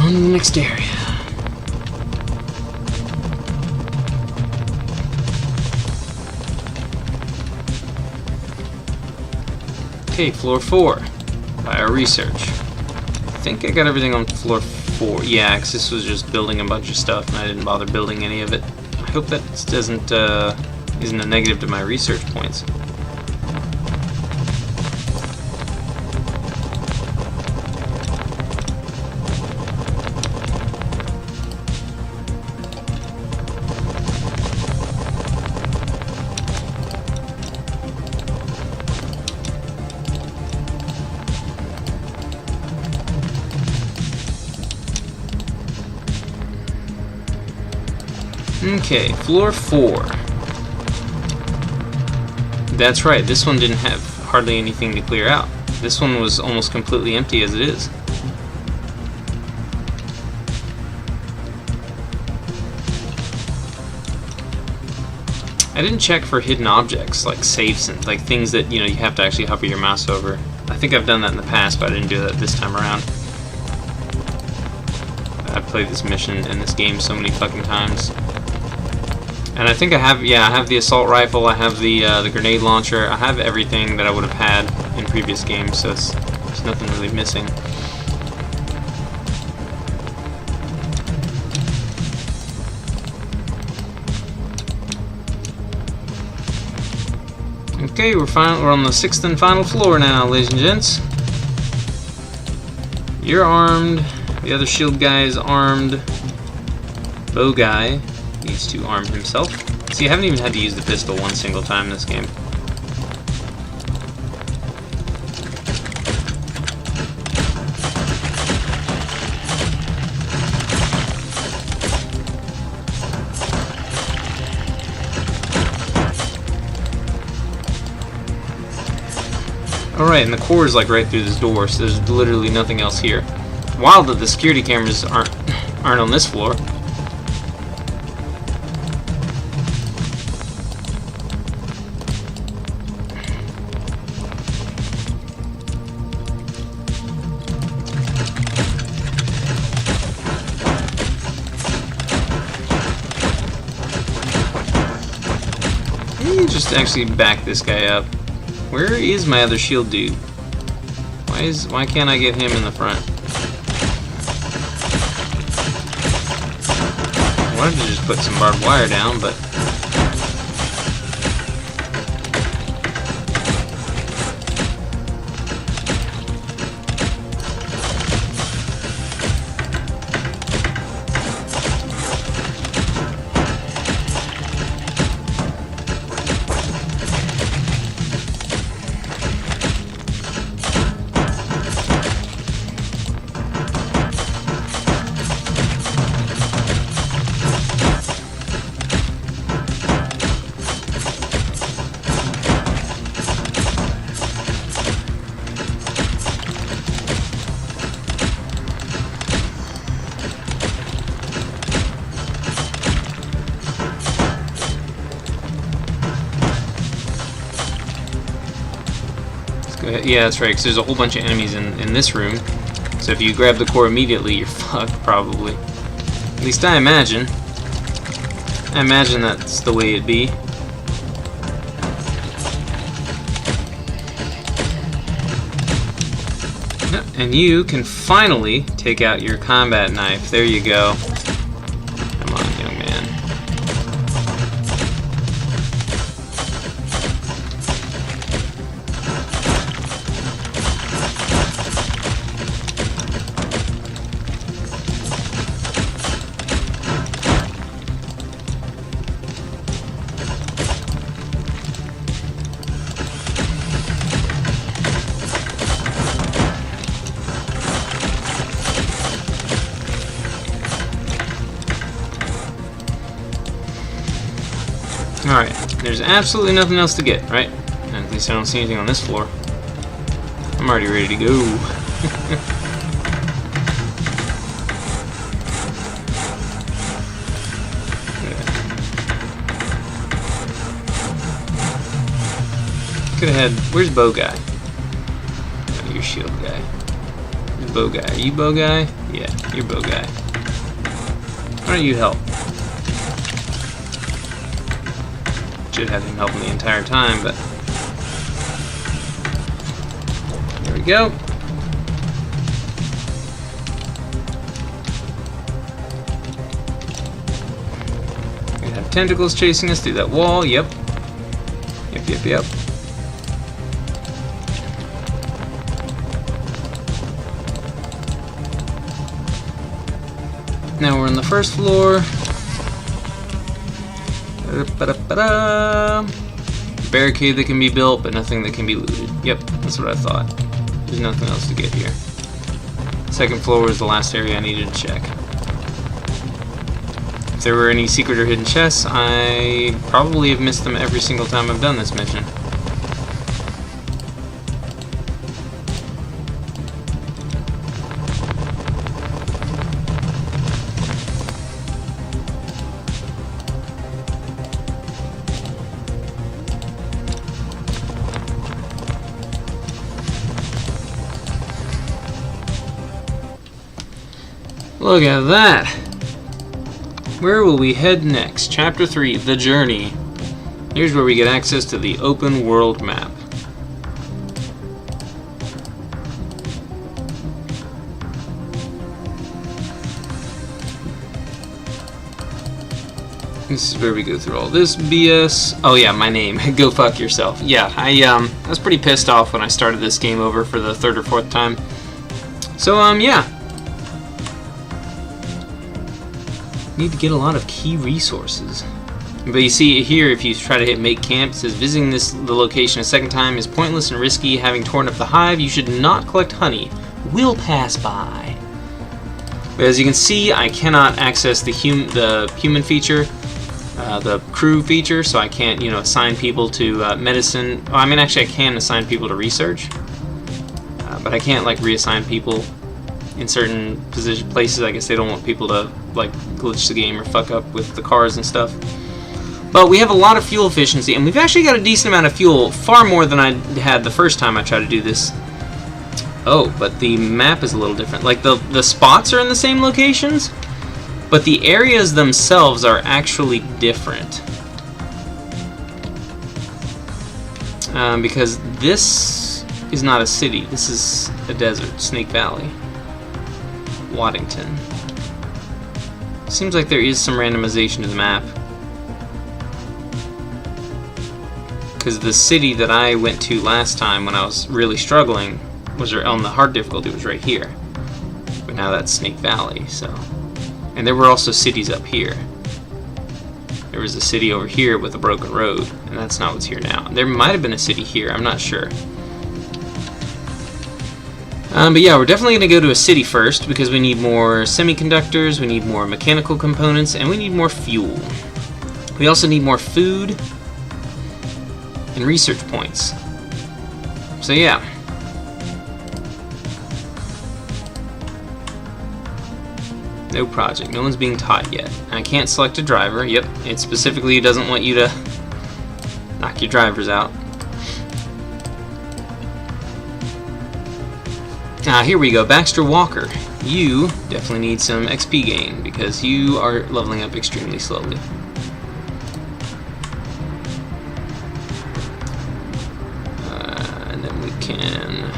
On to the next area. Okay, floor 4. Bio-research. I think I got everything on floor 4. Yeah, because this was just building a bunch of stuff and I didn't bother building any of it. I hope that doesn't isn't a negative to my research points. Okay, floor 4. That's right, this one didn't have hardly anything to clear out. This one was almost completely empty as it is. I didn't check for hidden objects like safes and like things that, you know, you have to actually hover your mouse over. I think I've done that in the past, but I didn't do that this time around. I've played this mission in this game so many fucking times. And I think I have, yeah, I have the assault rifle, I have the grenade launcher, I have everything that I would have had in previous games, so there's nothing really missing. Okay, we're on the 6th and final floor now, ladies and gents. You're armed, the other shield guy is armed, bow guy needs to arm himself. See, I haven't even had to use the pistol one single time in this game. Alright, and the core is like right through this door, so there's literally nothing else here. Wild that the security cameras aren't on this floor. Just actually back this guy up. Where is my other shield dude? Why can't I get him in the front? I wanted to just put some barbed wire down, but yeah, that's right, because there's a whole bunch of enemies in this room. So if you grab the core immediately, you're fucked, probably. At least I imagine. I imagine that's the way it'd be. And you can finally take out your combat knife. There you go. Come on, young man. Alright, there's absolutely nothing else to get, right? At least I don't see anything on this floor. I'm already ready to go. Could have had. Where's Bow Guy? Oh, you're Shield Guy. Where's Bow Guy? Are you Bow Guy? Yeah, you're Bow Guy. Why don't you help? Should have him helping the entire time, but there we go. We have tentacles chasing us through that wall. Yep. Yep. Now we're on the first floor. Barricade that can be built, but nothing that can be looted. Yep, that's what I thought. There's nothing else to get here. Second floor was the last area I needed to check. If there were any secret or hidden chests, I probably have missed them every single time I've done this mission. Look at that! Where will we head next? Chapter 3, The Journey. Here's where we get access to the open world map. This is where we go through all this BS. Oh yeah, my name. Go fuck yourself. Yeah, I was pretty pissed off when I started this game over for the third or fourth time. So yeah. Need to get a lot of key resources. But you see here, if you try to hit make camp, it says visiting the location a second time is pointless and risky. Having torn up the hive, you should not collect honey. We'll pass by. But as you can see, I cannot access the human feature, the crew feature, so I can't, assign people to medicine. Oh, I mean, actually, I can assign people to research, but I can't reassign people in certain places. I guess they don't want people to glitch the game or fuck up with the cars and stuff. But we have a lot of fuel efficiency, and we've actually got a decent amount of fuel, far more than I had the first time I tried to do this. Oh, but the map is a little different. The spots are in the same locations, but the areas themselves are actually different. because this is not a city. This is a desert. Snake Valley. Waddington. Seems like there is some randomization to the map. Because the city that I went to last time when I was really struggling was on the hard difficulty was right here. But now that's Snake Valley, so. And there were also cities up here. There was a city over here with a broken road, and that's not what's here now. There might have been a city here, I'm not sure. But yeah, we're definitely going to go to a city first because we need more semiconductors, we need more mechanical components, and we need more fuel. We also need more food and research points. So yeah. No project. No one's being taught yet. I can't select a driver. Yep, it specifically doesn't want you to knock your drivers out. Here we go. Baxter Walker. You definitely need some XP gain because you are leveling up extremely slowly. And then we can...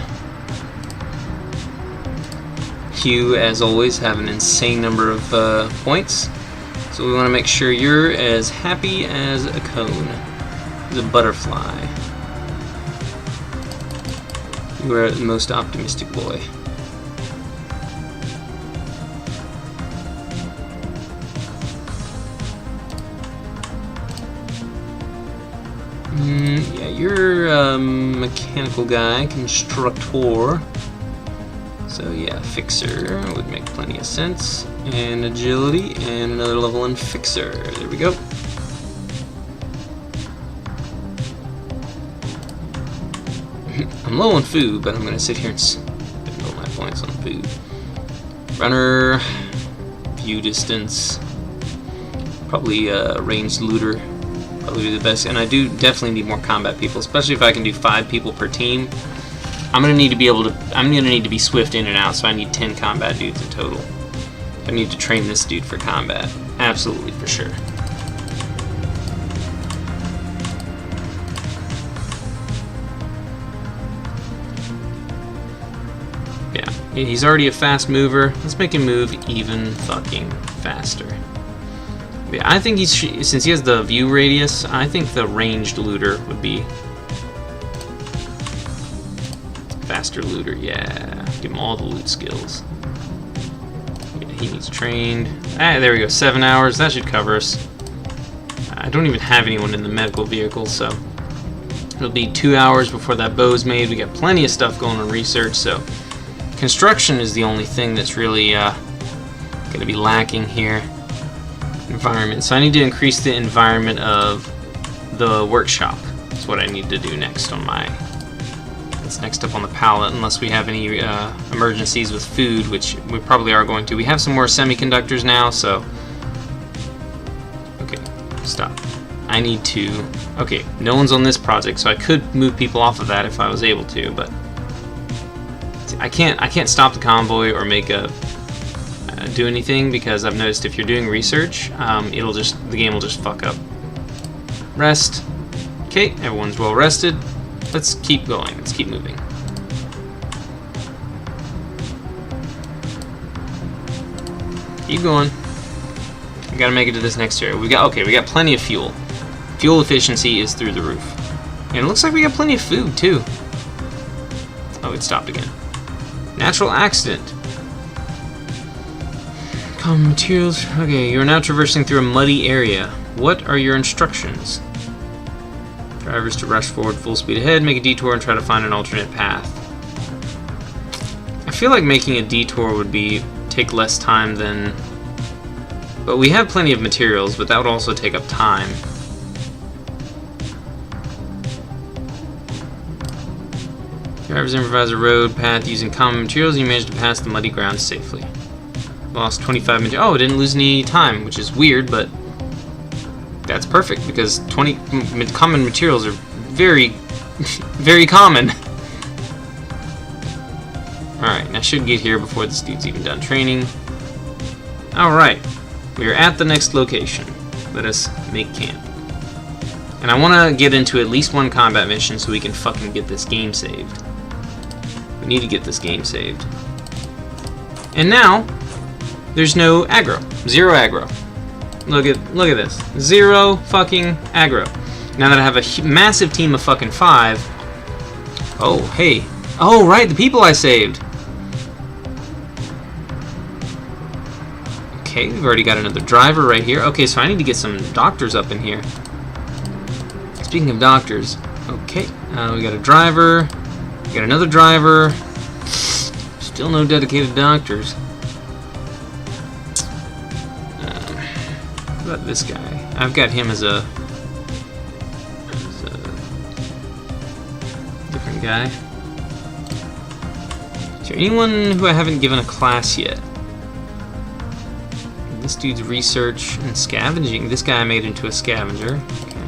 You, as always, have an insane number of points. So we want to make sure you're as happy as a cone. As a butterfly. You are the most optimistic boy. Yeah, you're a mechanical guy, constructor. So yeah, fixer would make plenty of sense. And agility, and another level in fixer. There we go. I'm low on food, but I'm going to sit here and spend all my points on food. Runner, view distance, probably ranged looter, probably be the best. And I do definitely need more combat people, especially if I can do 5 people per team. I'm going to need to be able to. I'm going to need to be swift in and out, so I need 10 combat dudes in total. I need to train this dude for combat, absolutely for sure. He's already a fast mover. Let's make him move even fucking faster. Yeah, I think since he has the view radius, I think the ranged looter would be faster looter. Yeah, give him all the loot skills. Yeah, he needs trained. There we go. 7 hours. That should cover us. I don't even have anyone in the medical vehicle, so it'll be 2 hours before that bow's made. We got plenty of stuff going on research, so. Construction is the only thing that's really going to be lacking here. Environment. So I need to increase the environment of the workshop. That's what I need to do next on my... That's next up on the palette, unless we have any emergencies with food, which we probably are going to. We have some more semiconductors now, so... Okay, stop. I need to... Okay, no one's on this project, so I could move people off of that if I was able to, but... I can't stop the convoy or make a do anything because I've noticed if you're doing research, the game will just fuck up. Rest. Okay, everyone's well rested. Let's keep going. Let's keep moving. Keep going. We gotta make it to this next area. We got plenty of fuel. Fuel efficiency is through the roof, and it looks like we got plenty of food too. Oh, it stopped again. Natural accident. Common materials. Okay, you are now traversing through a muddy area. What are your instructions? Drivers to rush forward full speed ahead, make a detour, and try to find an alternate path. I feel like making a detour would take less time than... But we have plenty of materials, but that would also take up time. Drivers improvise a road path using common materials, and you managed to pass the muddy ground safely. Lost 25 materials. Oh, didn't lose any time, which is weird, but that's perfect because 20 common materials are very, very common. Alright, and I should get here before this dude's even done training. Alright, we are at the next location. Let us make camp. And I want to get into at least one combat mission so we can fucking get this game saved. We need to get this game saved. And now, there's no aggro. 0 aggro. Look at this. 0 fucking aggro. Now that I have a massive team of fucking 5. Oh, hey. Oh, right, the people I saved. Okay, we've already got another driver right here. Okay, so I need to get some doctors up in here. Speaking of doctors, okay, we got a driver, we got another driver, still no dedicated doctors. What about this guy? I've got him as a different guy. Is there anyone who I haven't given a class yet? This dude's research and scavenging. This guy I made into a scavenger. Okay.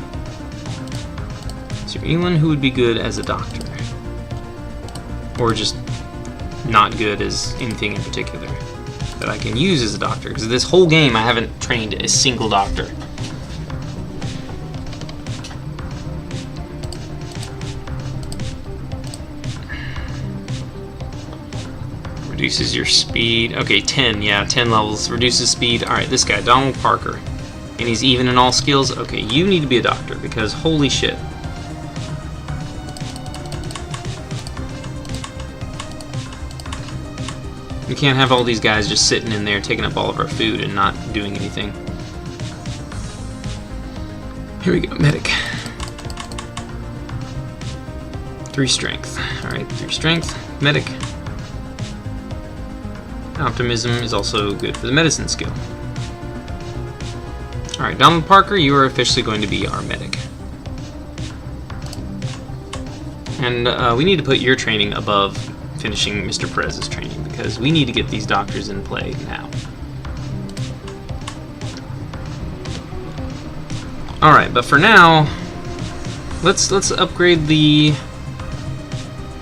Is there anyone who would be good as a doctor? Or just not good as anything in particular that I can use as a doctor? Because this whole game I haven't trained a single doctor. Reduces your speed. Okay, 10. Yeah, 10 levels. Reduces speed. Alright, this guy, Donald Parker. And he's even in all skills. Okay, you need to be a doctor because holy shit. We can't have all these guys just sitting in there taking up all of our food and not doing anything. Here we go, medic. 3 strength. Alright, 3 strength. Medic. Optimism is also good for the medicine skill. Alright, Donald Parker, you are officially going to be our medic. And we need to put your training above finishing Mr. Perez's training because we need to get these doctors in play now. Alright, but for now, let's upgrade the...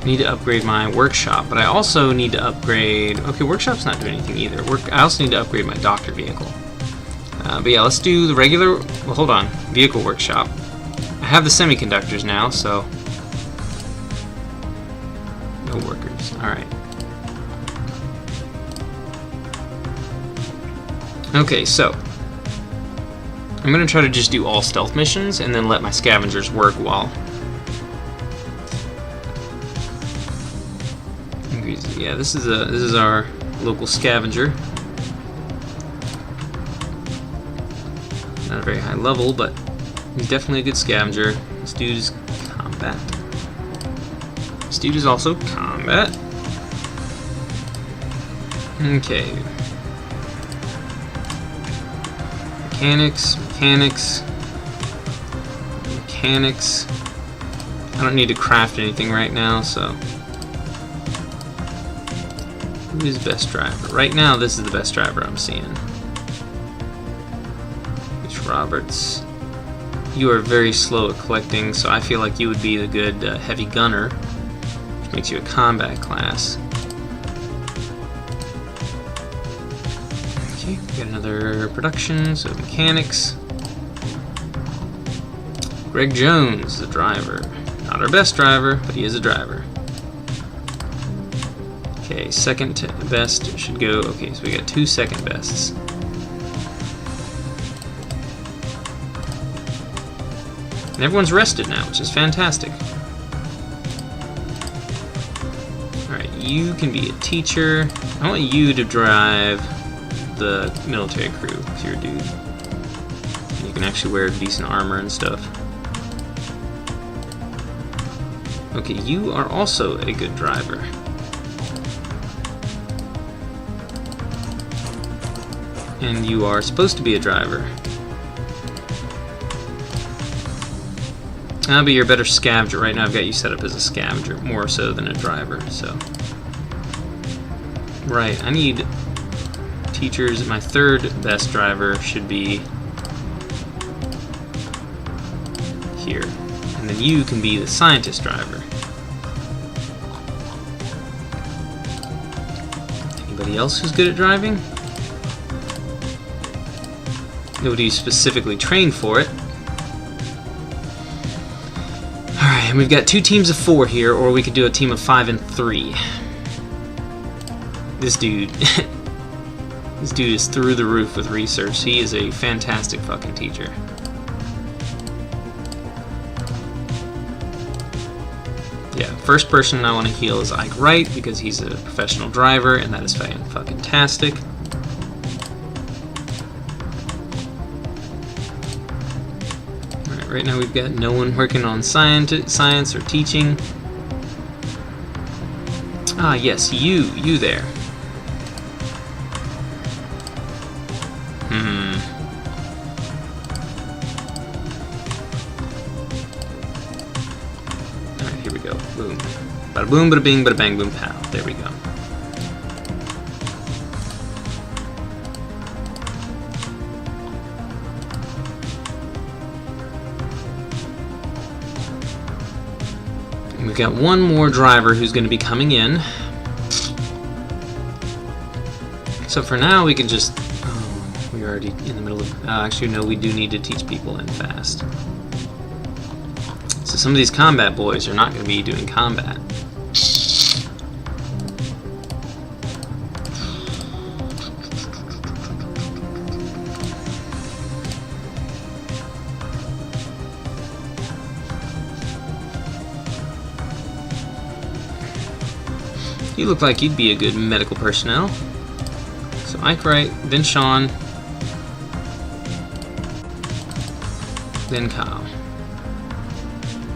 I need to upgrade my workshop, but I also need to upgrade... Okay, workshop's not doing anything either. I also need to upgrade my doctor vehicle. But yeah, let's do the regular... Well, hold on. Vehicle workshop. I have the semiconductors now, so... No workers. Alright. Okay, so... I'm going to try to just do all stealth missions and then let my scavengers work while... Yeah, this is our local scavenger. Not a very high level, but he's definitely a good scavenger. This dude is combat. This dude is also combat. Okay. Mechanics, mechanics, mechanics. I don't need to craft anything right now, so... Who's best driver? Right now, this is the best driver I'm seeing. H. Roberts. You are very slow at collecting, so I feel like you would be a good heavy gunner, which makes you a combat class. Okay, we got another production, so mechanics. Greg Jones, the driver. Not our best driver, but he is a driver. Okay, second best should go... Okay, so we got 2 second bests. And everyone's rested now, which is fantastic. Alright, you can be a teacher. I want you to drive the military crew, if you're a dude. You can actually wear decent armor and stuff. Okay, you are also a good driver. And you are supposed to be a driver. But you're a better scavenger. Right now I've got you set up as a scavenger, more so than a driver, so... Right, I need teachers. My third best driver should be here. And then you can be the scientist driver. Anybody else who's good at driving? Nobody specifically trained for it. and we've got 2 teams of 4 here, or we could do a team of 5 and 3. This dude, this dude is through the roof with research. He is a fantastic fucking teacher. Yeah, first person I want to heal is Ike Wright because he's a professional driver, and that is fucking-tastic. Alright, right now we've got no one working on science or teaching. Ah, yes, you there. Alright, here we go. Boom. Bada boom, bada bing, bada bang, boom, pow. There we go. And we've got one more driver who's going to be coming in. So for now, we can just... Oh, we're already in the middle of... actually, no, we do need to teach people in fast. So some of these combat boys are not going to be doing combat. You look like you'd be a good medical personnel. So Ike Wright, then Sean, then Kyle.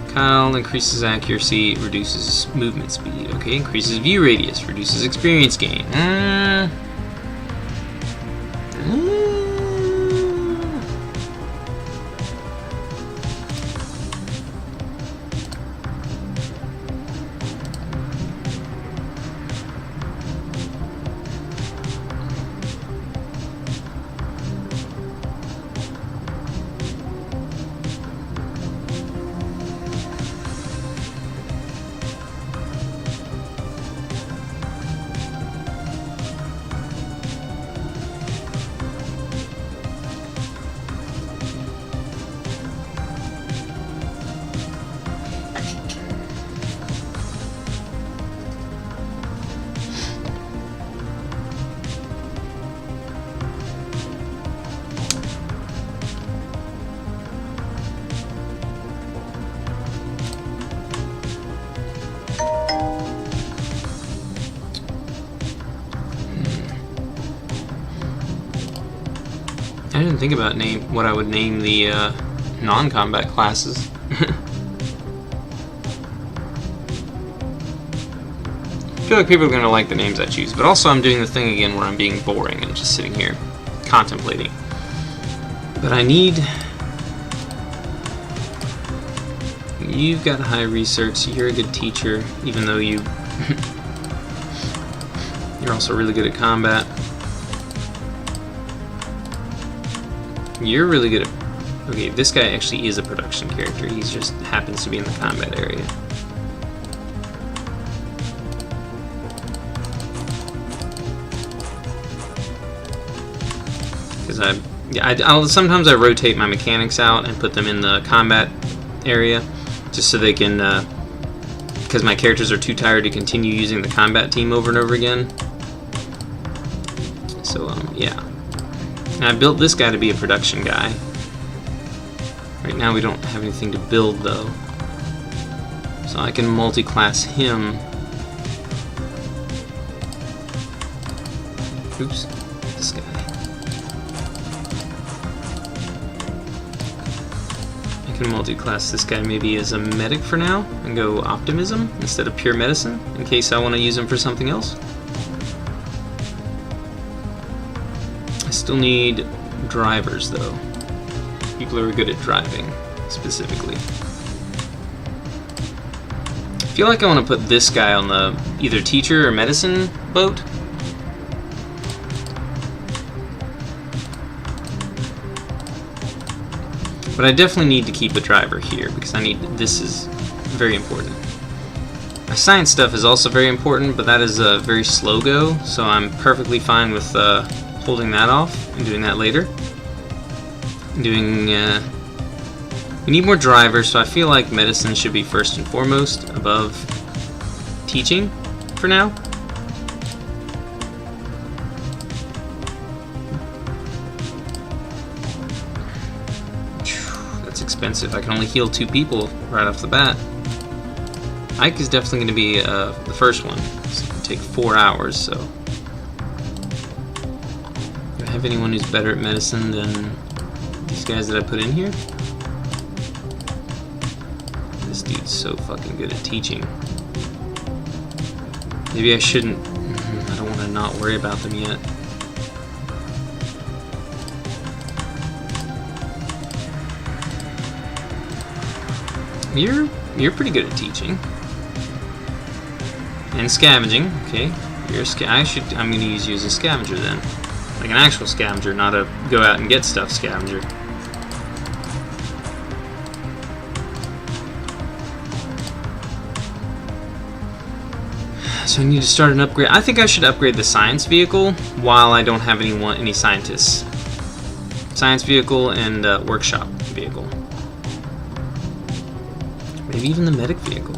Kyle increases accuracy, reduces movement speed. Okay, increases view radius, reduces experience gain. I didn't think about what I would name the non-combat classes. I feel like people are going to like the names I choose, but also I'm doing the thing again where I'm being boring and just sitting here contemplating. But I need... You've got high research, you're a good teacher, even though you're also really good at combat. You're really good at... Okay, this guy actually is a production character. He just happens to be in the combat area. Because sometimes I rotate my mechanics out and put them in the combat area, just so they can... because my characters are too tired to continue using the combat team over and over again. So, yeah. And I built this guy to be a production guy. Right now we don't have anything to build though. So I can multi-class him. Oops, this guy. I can multi-class this guy maybe as a medic for now and go optimism instead of pure medicine in case I want to use him for something else. Still need drivers though. People who are good at driving, specifically. I feel like I want to put this guy on the either teacher or medicine boat. But I definitely need to keep a driver here because this is very important. My science stuff is also very important, but that is a very slow go, so I'm perfectly fine with holding that off and doing that later. Doing We need more drivers, so I feel like medicine should be first and foremost above teaching for now. That's expensive. I can only heal 2 people right off the bat. Ike is definitely going to be the first one. It's going to take 4 hours, so... Do I have anyone who's better at medicine than these guys that I put in here? This dude's so fucking good at teaching. Maybe I shouldn't... I don't want to not worry about them yet. You're pretty good at teaching. And scavenging, okay. I'm gonna use you as a scavenger then. Like an actual scavenger, not a go out and get stuff scavenger. So I need to start an upgrade. I think I should upgrade the science vehicle while I don't have any scientists. Science vehicle and workshop vehicle. Maybe even the medic vehicle.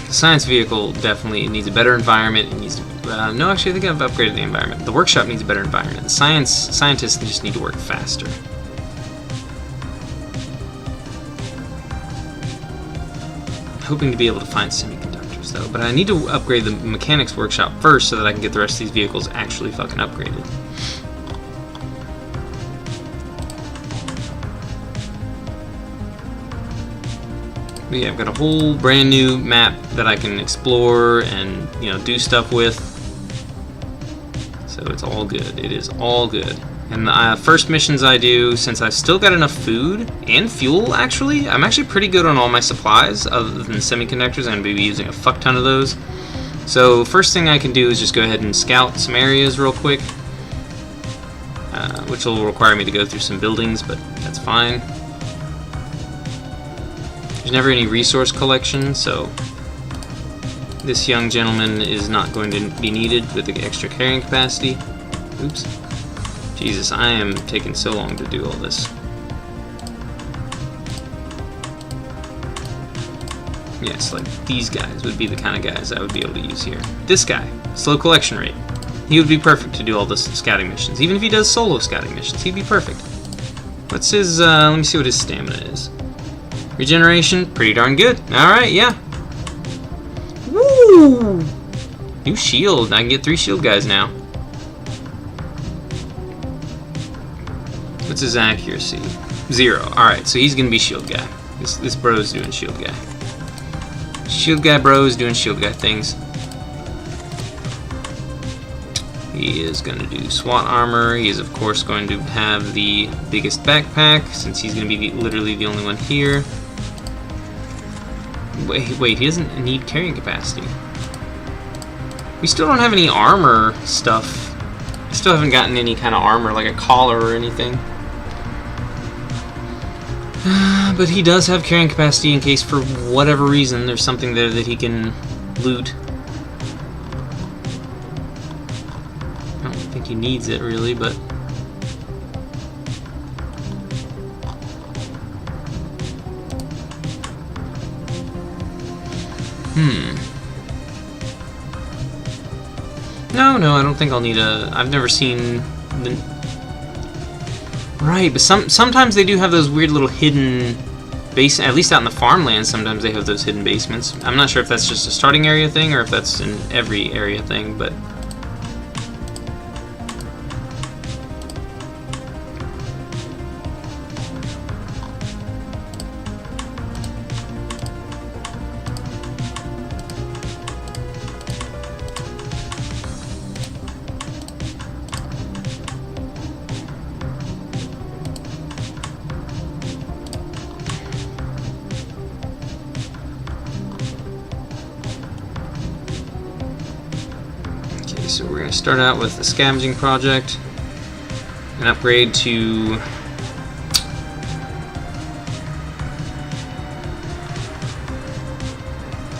The science vehicle definitely needs a better environment. It needs to. No, actually, I think I've upgraded the environment. The workshop needs a better environment. The scientists just need to work faster. Hoping to be able to find semiconductors though, but I need to upgrade the mechanics workshop first so that I can get the rest of these vehicles actually fucking upgraded. But yeah, I've got a whole brand new map that I can explore and, you know, do stuff with. So it's all good. It is all good. And the first missions I do, since I've still got enough food and fuel, actually, I'm actually pretty good on all my supplies, other than semiconductors. I'm going to be using a fuck ton of those. So first thing I can do is just go ahead and scout some areas real quick, which will require me to go through some buildings, but that's fine. There's never any resource collection, so this young gentleman is not going to be needed with the extra carrying capacity. Oops. Jesus, I am taking so long to do all this. Yes, like these guys would be the kind of guys I would be able to use here. This guy, slow collection rate. He would be perfect to do all the scouting missions. Even if he does solo scouting missions, he'd be perfect. What's his, let me see what his stamina is. Regeneration, pretty darn good. Alright, yeah. Woo! New shield, I can get 3 shield guys now. What's his accuracy? 0. Alright, so he's gonna be shield guy. This bro's doing shield guy. Shield guy bro is doing shield guy things. He is gonna do SWAT armor. He is of course going to have the biggest backpack since he's gonna be literally the only one here. Wait, he doesn't need carrying capacity. We still don't have any armor stuff. I still haven't gotten any kind of armor, like a collar or anything. But he does have carrying capacity in case for whatever reason there's something there that he can loot. I don't think he needs it really, but... No, I don't think I'll need a... I've never seen... Right, but sometimes they do have those weird little hidden base, at least out in the farmland, sometimes they have those hidden basements. I'm not sure if that's just a starting area thing or if that's an every area thing, but... So we're going to start out with the scavenging project and upgrade to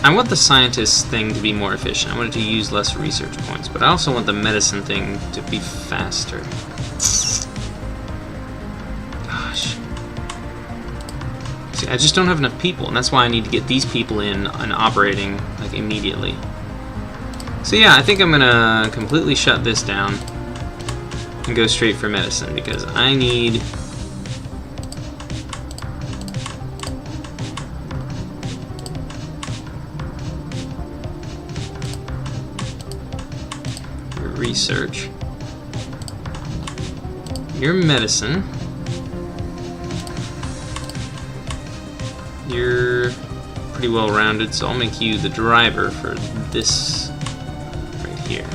I want the scientist thing to be more efficient. I want it to use less research points, but I also want the medicine thing to be faster. Gosh. See, I just don't have enough people, and that's why I need to get these people in and operating like immediately. So yeah, I think I'm gonna completely shut this down and go straight for medicine, because I need your research, your medicine, you're pretty well rounded, so I'll make you the driver for this right here.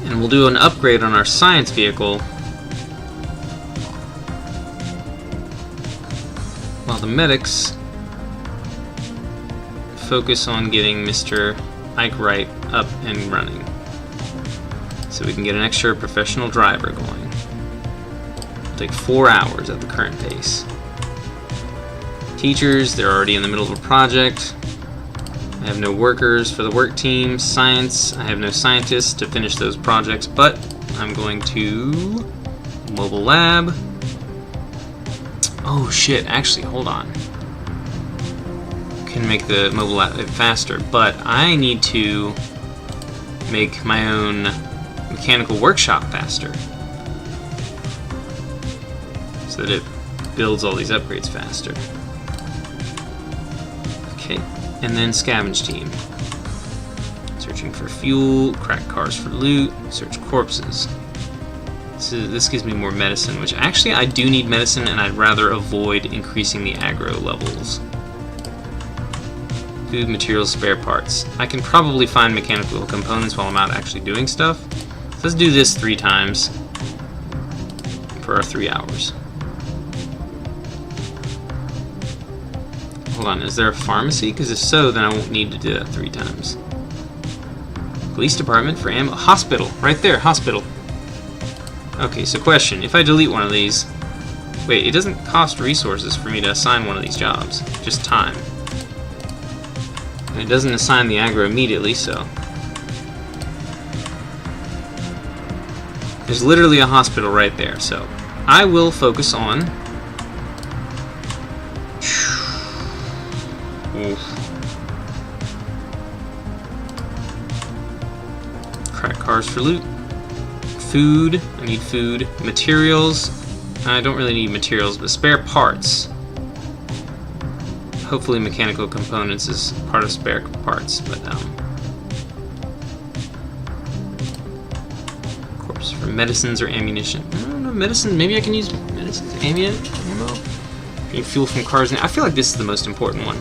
And we'll do an upgrade on our science vehicle while the medics focus on getting Mr. Ike Wright up and running, so we can get an extra professional driver going. It'll take 4 hours at the current pace. Teachers, they're already in the middle of a project. I have no workers for the work team. Science, I have no scientists to finish those projects, but I'm going to mobile lab. Oh shit, actually, hold on. Can make the mobile lab faster, but I need to make my own mechanical workshop faster, so that it builds all these upgrades faster. Okay. And then scavenge team. Searching for fuel, crack cars for loot, search corpses. So this gives me more medicine, which actually I do need medicine, and I'd rather avoid increasing the aggro levels. Food, materials, spare parts. I can probably find mechanical components while I'm out actually doing stuff. So let's do this 3 times for our 3 hours. Hold on, is there a pharmacy? Because if so, then I won't need to do that 3 times. Police department for ammo. Hospital, right there, hospital. Okay, so question, if I delete one of these... Wait, it doesn't cost resources for me to assign one of these jobs, just time. And it doesn't assign the aggro immediately, so... There's literally a hospital right there, so... I will focus on... Crack cars for loot. Food. I need food. Materials. I don't really need materials, but spare parts. Hopefully mechanical components is part of spare parts, but corpse for medicines or ammunition. I don't know, medicine, maybe I can use medicines, ammo. Need fuel from cars. I feel like this is the most important one.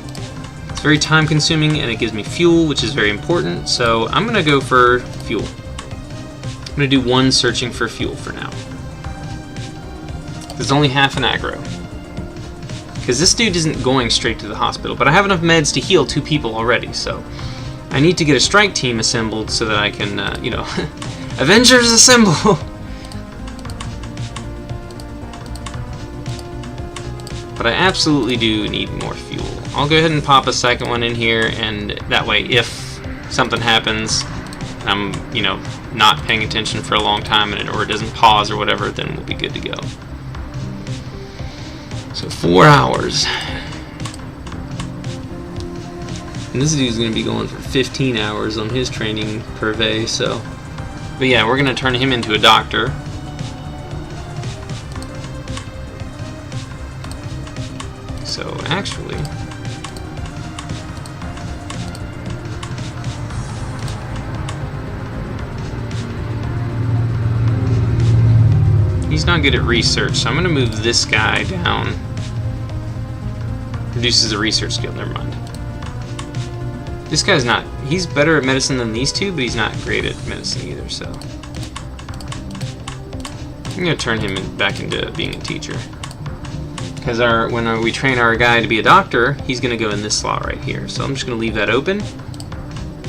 It's very time consuming and it gives me fuel, which is very important, so I'm gonna go for fuel. I'm gonna do 1 searching for fuel for now. There's only half an aggro. Because this dude isn't going straight to the hospital, but I have enough meds to heal 2 people already, so I need to get a strike team assembled so that I can, you know, Avengers assemble! But I absolutely do need more fuel. I'll go ahead and pop a second one in here, and that way if something happens, I'm, you know, not paying attention for a long time and or it doesn't pause or whatever, then we'll be good to go. So 4 hours. And this dude's going to be going for 15 hours on his training purvey, so... But yeah, we're going to turn him into a doctor. So actually... He's not good at research, so I'm going to move this guy down. Reduces the research skill, never mind. This guy's not... He's better at medicine than these 2, but he's not great at medicine either, so... I'm going to turn him back into being a teacher. Because when we train our guy to be a doctor, he's going to go in this slot right here. So I'm just going to leave that open.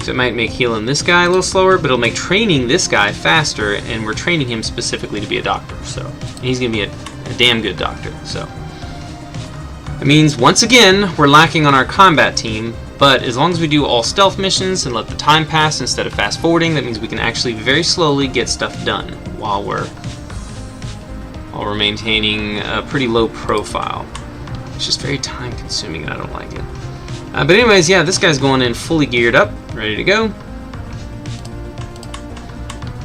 So it might make healing this guy a little slower, but it'll make training this guy faster, and we're training him specifically to be a doctor. So and he's going to be a damn good doctor. So It means, once again, we're lacking on our combat team, but as long as we do all stealth missions and let the time pass instead of fast forwarding, that means we can actually very slowly get stuff done while we're maintaining a pretty low profile. It's just very time consuming and I don't like it. But anyways, yeah, this guy's going in fully geared up, ready to go.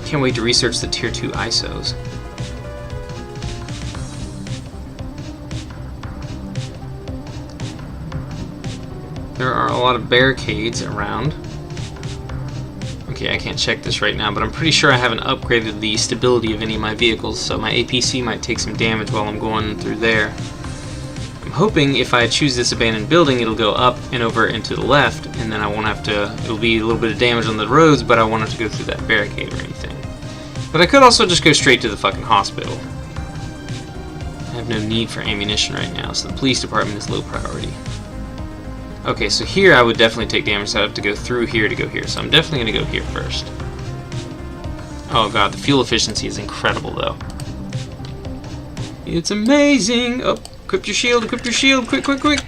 Can't wait to research the tier 2 ISOs. There are a lot of barricades around. Okay, I can't check this right now, but I'm pretty sure I haven't upgraded the stability of any of my vehicles, so my APC might take some damage while I'm going through there. I'm hoping if I choose this abandoned building, it'll go up and over and to the left, and then I won't have to, it'll be a little bit of damage on the roads, but I won't have to go through that barricade or anything. But I could also just go straight to the fucking hospital. I have no need for ammunition right now, so the police department is low priority. Okay, so here I would definitely take damage, so I have to go through here to go here. So I'm definitely going to go here first. Oh god, the fuel efficiency is incredible, though. It's amazing! Oh, equip your shield, quick, quick, quick!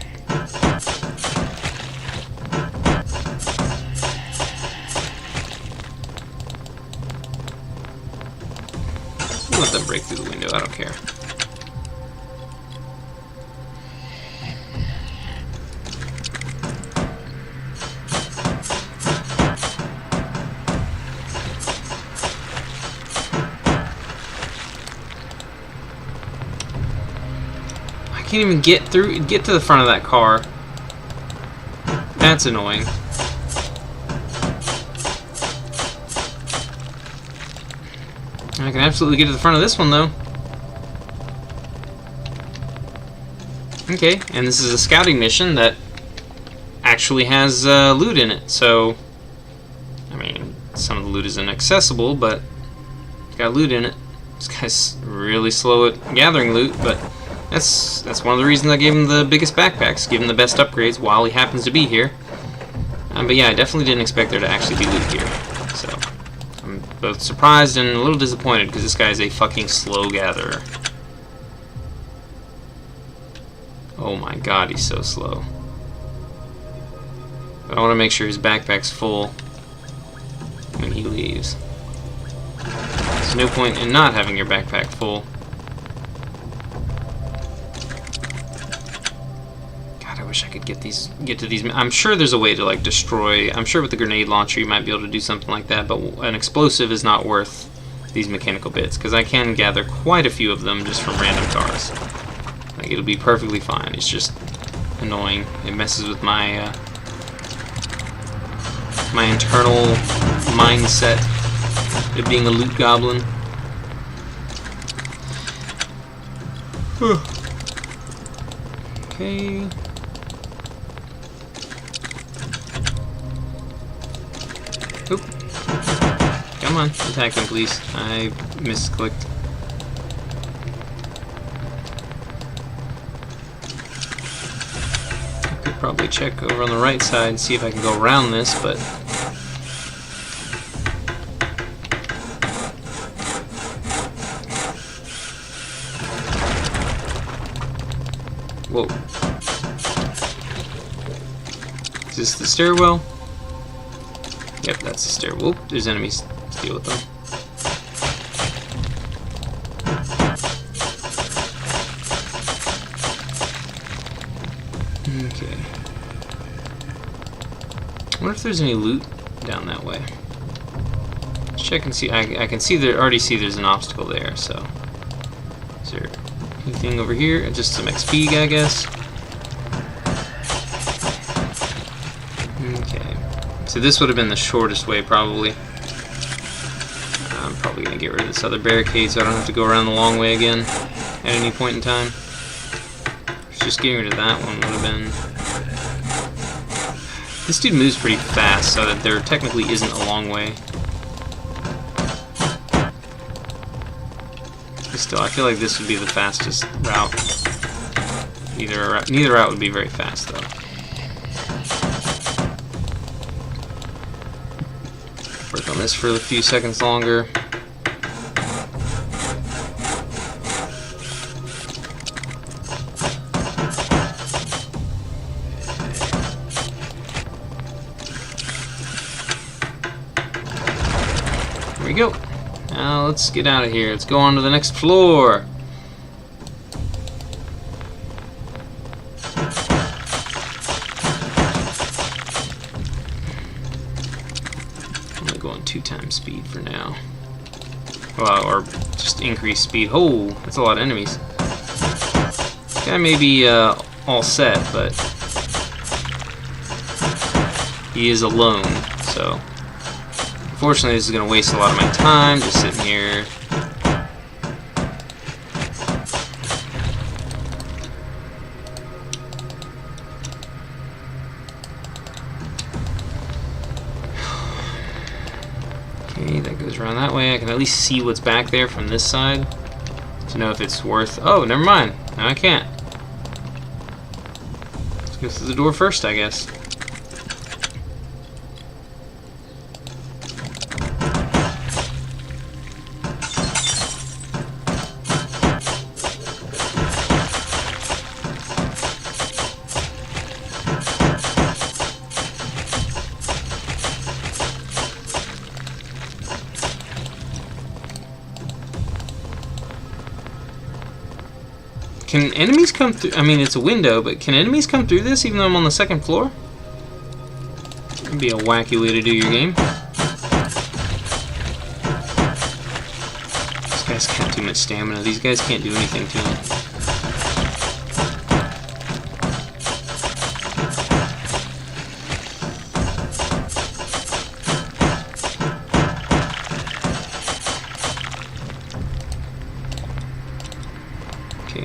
I'll let them break through the window, I don't care. I can't even get to the front of that car. That's annoying. I can absolutely get to the front of this one, though. Okay, and this is a scouting mission that actually has loot in it, so... I mean, some of the loot is inaccessible, but it's got loot in it. This guy's really slow at gathering loot, but... That's one of the reasons I gave him the biggest backpacks, give him the best upgrades while he happens to be here. But yeah, I definitely didn't expect there to actually be loot here. So, I'm both surprised and a little disappointed because this guy is a fucking slow gatherer. Oh my god, he's so slow. But I want to make sure his backpack's full when he leaves. There's no point in not having your backpack full. I wish I could get to these. I'm sure there's a way to like destroy. I'm sure with the grenade launcher you might be able to do something like that, but an explosive is not worth these mechanical bits because I can gather quite a few of them just from random cars. Like it'll be perfectly fine. It's just annoying. It messes with my my internal mindset of being a loot goblin. Okay. Oop. Come on, attack them, please. I misclicked. I could probably check over on the right side and see if I can go around this, but... Whoa. Is this the stairwell? Yep, that's the stairwell. Whoop, there's enemies. Let's deal with them. Okay. I wonder if there's any loot down that way. Let's check and see. I can see there. Already see there's an obstacle there. So, is there anything over here? Just some XP, I guess. Okay. So this would have been the shortest way, probably. I'm probably going to get rid of this other barricade so I don't have to go around the long way again at any point in time. Just getting rid of that one would have been... This dude moves pretty fast, so that there technically isn't a long way. But still, I feel like this would be the fastest route. Neither route would be very fast, though. Work on this for a few seconds longer. There we go. Now let's get out of here. Let's go on to the next floor. I'm gonna go on 2x speed for now. Well, or just increase speed. Oh, that's a lot of enemies. This guy may be all set, but he is alone, so unfortunately this is going to waste a lot of my time just sitting here. Okay, that goes around that way. I can at least see what's back there from this side to know if it's worth... Oh, never mind. Now I can't. Let's go through the door first, I guess. Can enemies come through? I mean, it's a window, but can enemies come through this even though I'm on the second floor? That'd be a wacky way to do your game. These guys can't do much stamina. These guys can't do anything to them.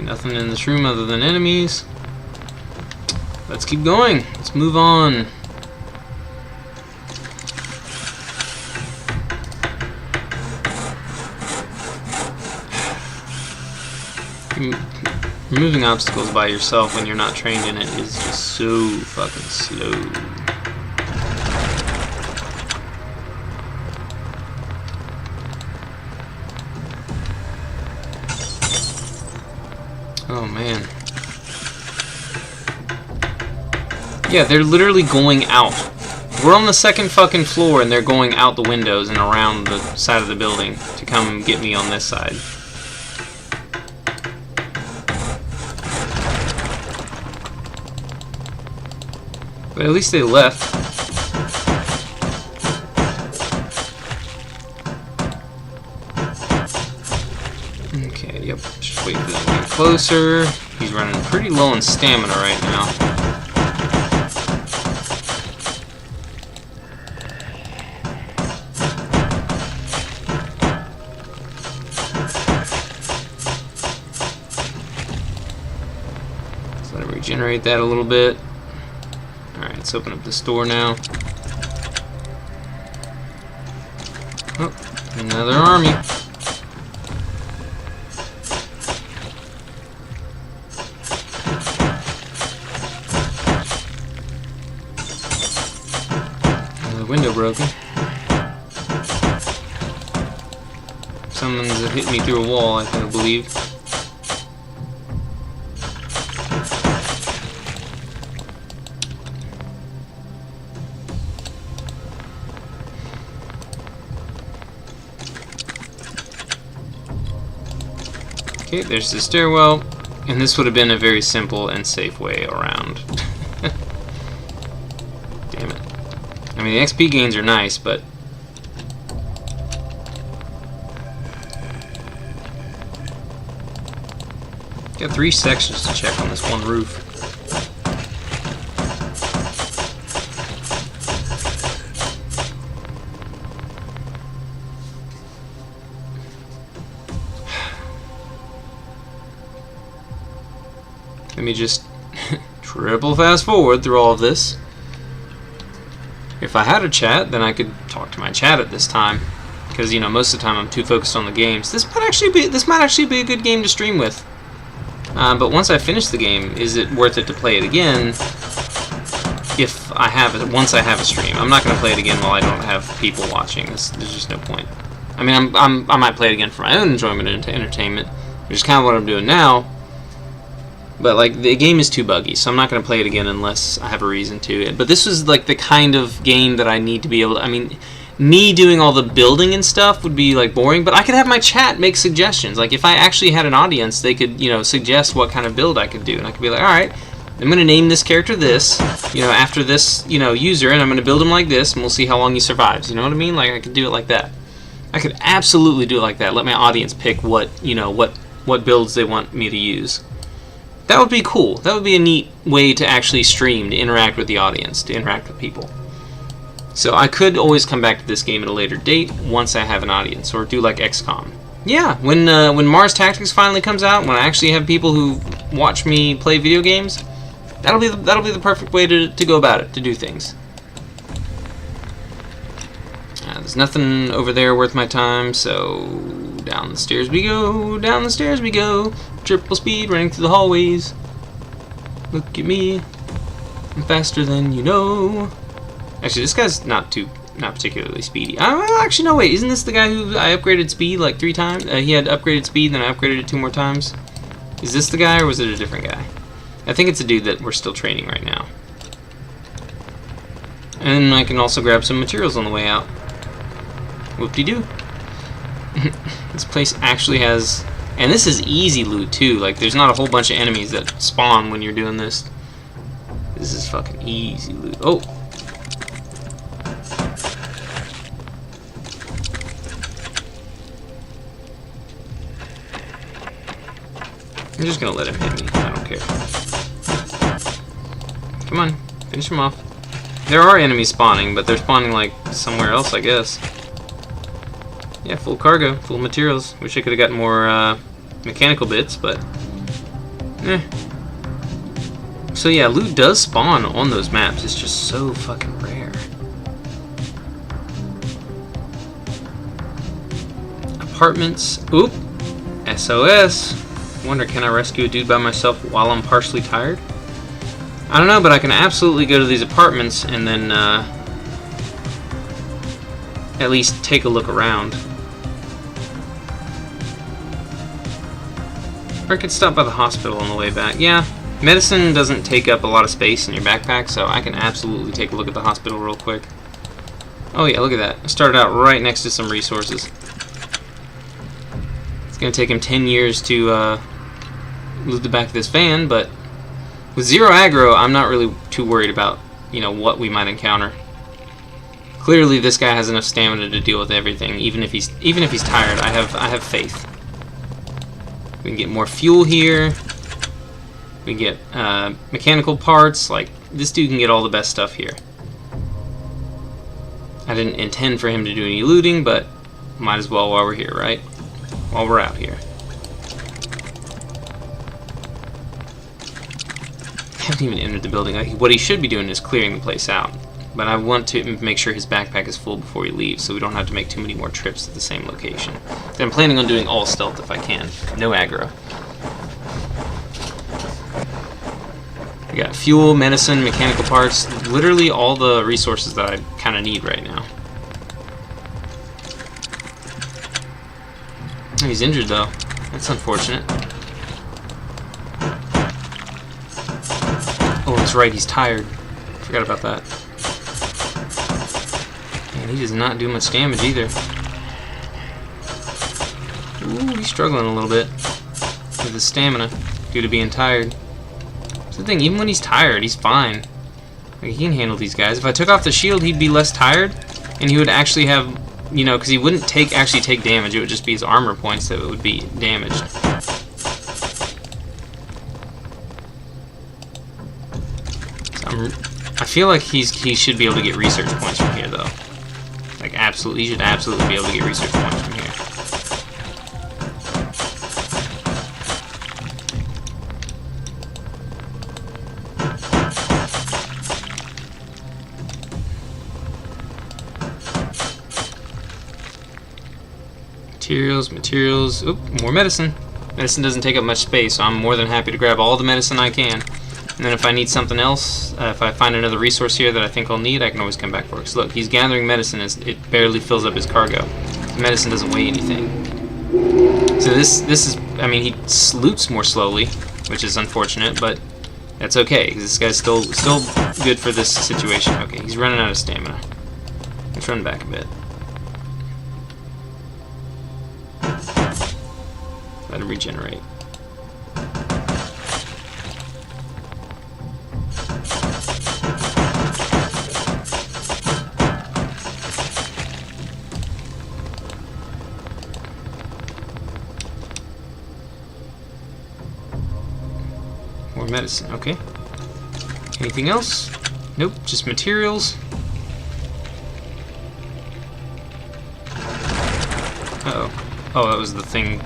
Nothing in this room other than enemies. Let's keep going. Let's move on. Removing obstacles by yourself when you're not trained in it is just so fucking slow. Oh man. Yeah, they're literally going out. We're on the second fucking floor and they're going out the windows and around the side of the building to come get me on this side. But at least they left. Okay, yep. Just wait for them to get closer. He's running pretty low on stamina right now. Let's let him regenerate that a little bit. Alright, let's open up this door now. Oh, another army. Window broken. Someone's hit me through a wall, I kind of believe. Okay, there's the stairwell, and this would have been a very simple and safe way around. Damn it. I mean, the XP gains are nice, but... Got 3 sections to check on this one roof. Let me just triple fast forward through all of this. If I had a chat, then I could talk to my chat at this time, because you know most of the time I'm too focused on the games. This might actually be a good game to stream with. But once I finish the game, is it worth it to play it again? If I have it, once I have a stream, I'm not going to play it again while I don't have people watching. There's just no point. I mean, I might play it again for my own enjoyment and entertainment, which is kind of what I'm doing now. But like the game is too buggy, so I'm not going to play it again unless I have a reason to. But this was like the kind of game that I need to be able to, I mean, me doing all the building and stuff would be like boring, but I could have my chat make suggestions. Like if I actually had an audience, they could, you know, suggest what kind of build I could do, and I could be like, all right, I'm gonna name this character this, you know, after this, you know, user, and I'm gonna build him like this, and we'll see how long he survives. You know what I mean? Like I could do it like that. I could absolutely do it like that. Let my audience pick what, you know, what builds they want me to use. That would be cool. That would be a neat way to actually stream, to interact with the audience, to interact with people. So I could always come back to this game at a later date once I have an audience, or do like XCOM. Yeah, when Mars Tactics finally comes out, when I actually have people who watch me play video games, that'll be the perfect way to go about it, to do things. There's nothing over there worth my time, so down the stairs we go, down the stairs we go, triple speed running through the hallways. Look at me, I'm faster than you know. Actually, this guy's not particularly speedy. Actually, no, wait. Isn't this the guy who I upgraded speed like 3 times? He had upgraded speed, then I upgraded it 2 more times. Is this the guy, or was it a different guy? I think it's a dude that we're still training right now. And I can also grab some materials on the way out. Whoop-de-doo. This place actually has... And this is easy loot, too. Like, there's not a whole bunch of enemies that spawn when you're doing this. This is fucking easy loot. Oh! I'm just gonna let him hit me. I don't care. Come on, finish him off. There are enemies spawning, but they're spawning like somewhere else, I guess. Yeah, full cargo, full materials. Wish I could have gotten more mechanical bits, but eh. So yeah, loot does spawn on those maps. It's just so fucking rare. Apartments. Oop. SOS. Wonder, can I rescue a dude by myself while I'm partially tired? I don't know, but I can absolutely go to these apartments and then at least take a look around. Or I could stop by the hospital on the way back. Yeah, medicine doesn't take up a lot of space in your backpack, so I can absolutely take a look at the hospital real quick. Oh yeah, look at that. I started out right next to some resources. It's gonna take him 10 years to loot the back of this van, but with 0 aggro, I'm not really too worried about, you know, what we might encounter. Clearly, this guy has enough stamina to deal with everything, even if he's tired. I have faith. We can get more fuel here. We can get mechanical parts. Like, this dude can get all the best stuff here. I didn't intend for him to do any looting, but might as well while we're here, right? While we're out here. I haven't even entered the building. What he should be doing is clearing the place out. But I want to make sure his backpack is full before he leaves, so we don't have to make too many more trips to the same location. So I'm planning on doing all stealth if I can. No aggro. We got fuel, medicine, mechanical parts, literally all the resources that I kind of need right now. He's injured though. That's unfortunate. Oh, that's right, he's tired. Forgot about that. Man, he does not do much damage either. Ooh, he's struggling a little bit with his stamina due to being tired. That's the thing, even when he's tired, he's fine. Like, he can handle these guys. If I took off the shield, he'd be less tired, and he would actually have, you know, because he wouldn't actually take damage. It would just be his armor points that would be damaged. I feel like he should be able to get research points from here, though. Like, absolutely, he should absolutely be able to get research points from here. Materials. Oop, more medicine. Medicine doesn't take up much space, so I'm more than happy to grab all the medicine I can. And then if I need something else, if I find another resource here that I think I'll need, I can always come back for it. So look, he's gathering medicine as it barely fills up his cargo. The medicine doesn't weigh anything. So this is, I mean, he loots more slowly, which is unfortunate, but that's okay, because this guy's still good for this situation. Okay, he's running out of stamina. Let's run back a bit. Let him regenerate. More medicine, okay. Anything else? Nope, just materials. Uh-oh. Oh, that was the thing.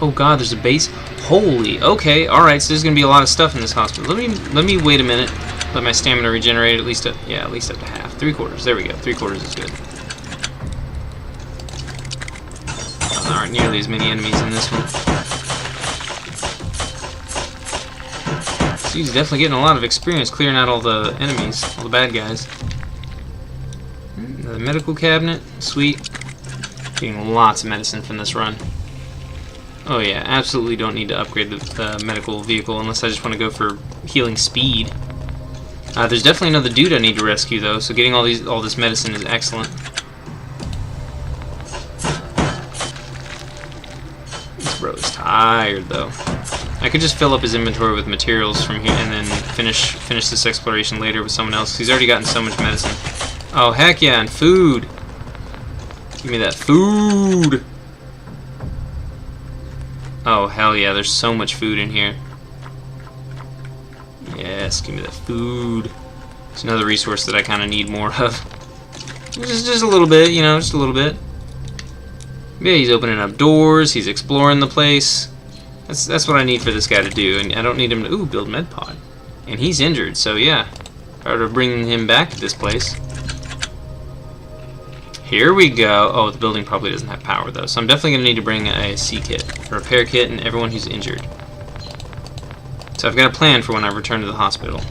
Oh god, there's a base. Holy, okay, alright, so there's gonna be a lot of stuff in this hospital. Let me wait a minute. Let my stamina regenerate at least up to half. 3/4. There we go. 3/4 is good. There aren't nearly as many enemies in this one. So he's definitely getting a lot of experience clearing out all the enemies, all the bad guys. The medical cabinet, sweet. Getting lots of medicine from this run. Oh yeah, absolutely don't need to upgrade the medical vehicle unless I just want to go for healing speed. There's definitely another dude I need to rescue though, so getting all this medicine is excellent. This bro is tired though. I could just fill up his inventory with materials from here and then finish this exploration later with someone else. He's already gotten so much medicine. Oh heck yeah, and food! Give me that food! Oh hell yeah, there's so much food in here. Yes, give me that food. It's another resource that I kind of need more of. Just a little bit, you know, just a little bit. Yeah, he's opening up doors, he's exploring the place. That's what I need for this guy to do, and I don't need him to, build med pod. And he's injured, so yeah. Part of bringing him back to this place. Here we go. Oh, the building probably doesn't have power though, so I'm definitely going to need to bring a C-kit, a repair kit, and everyone who's injured. So I've got a plan for when I return to the hospital.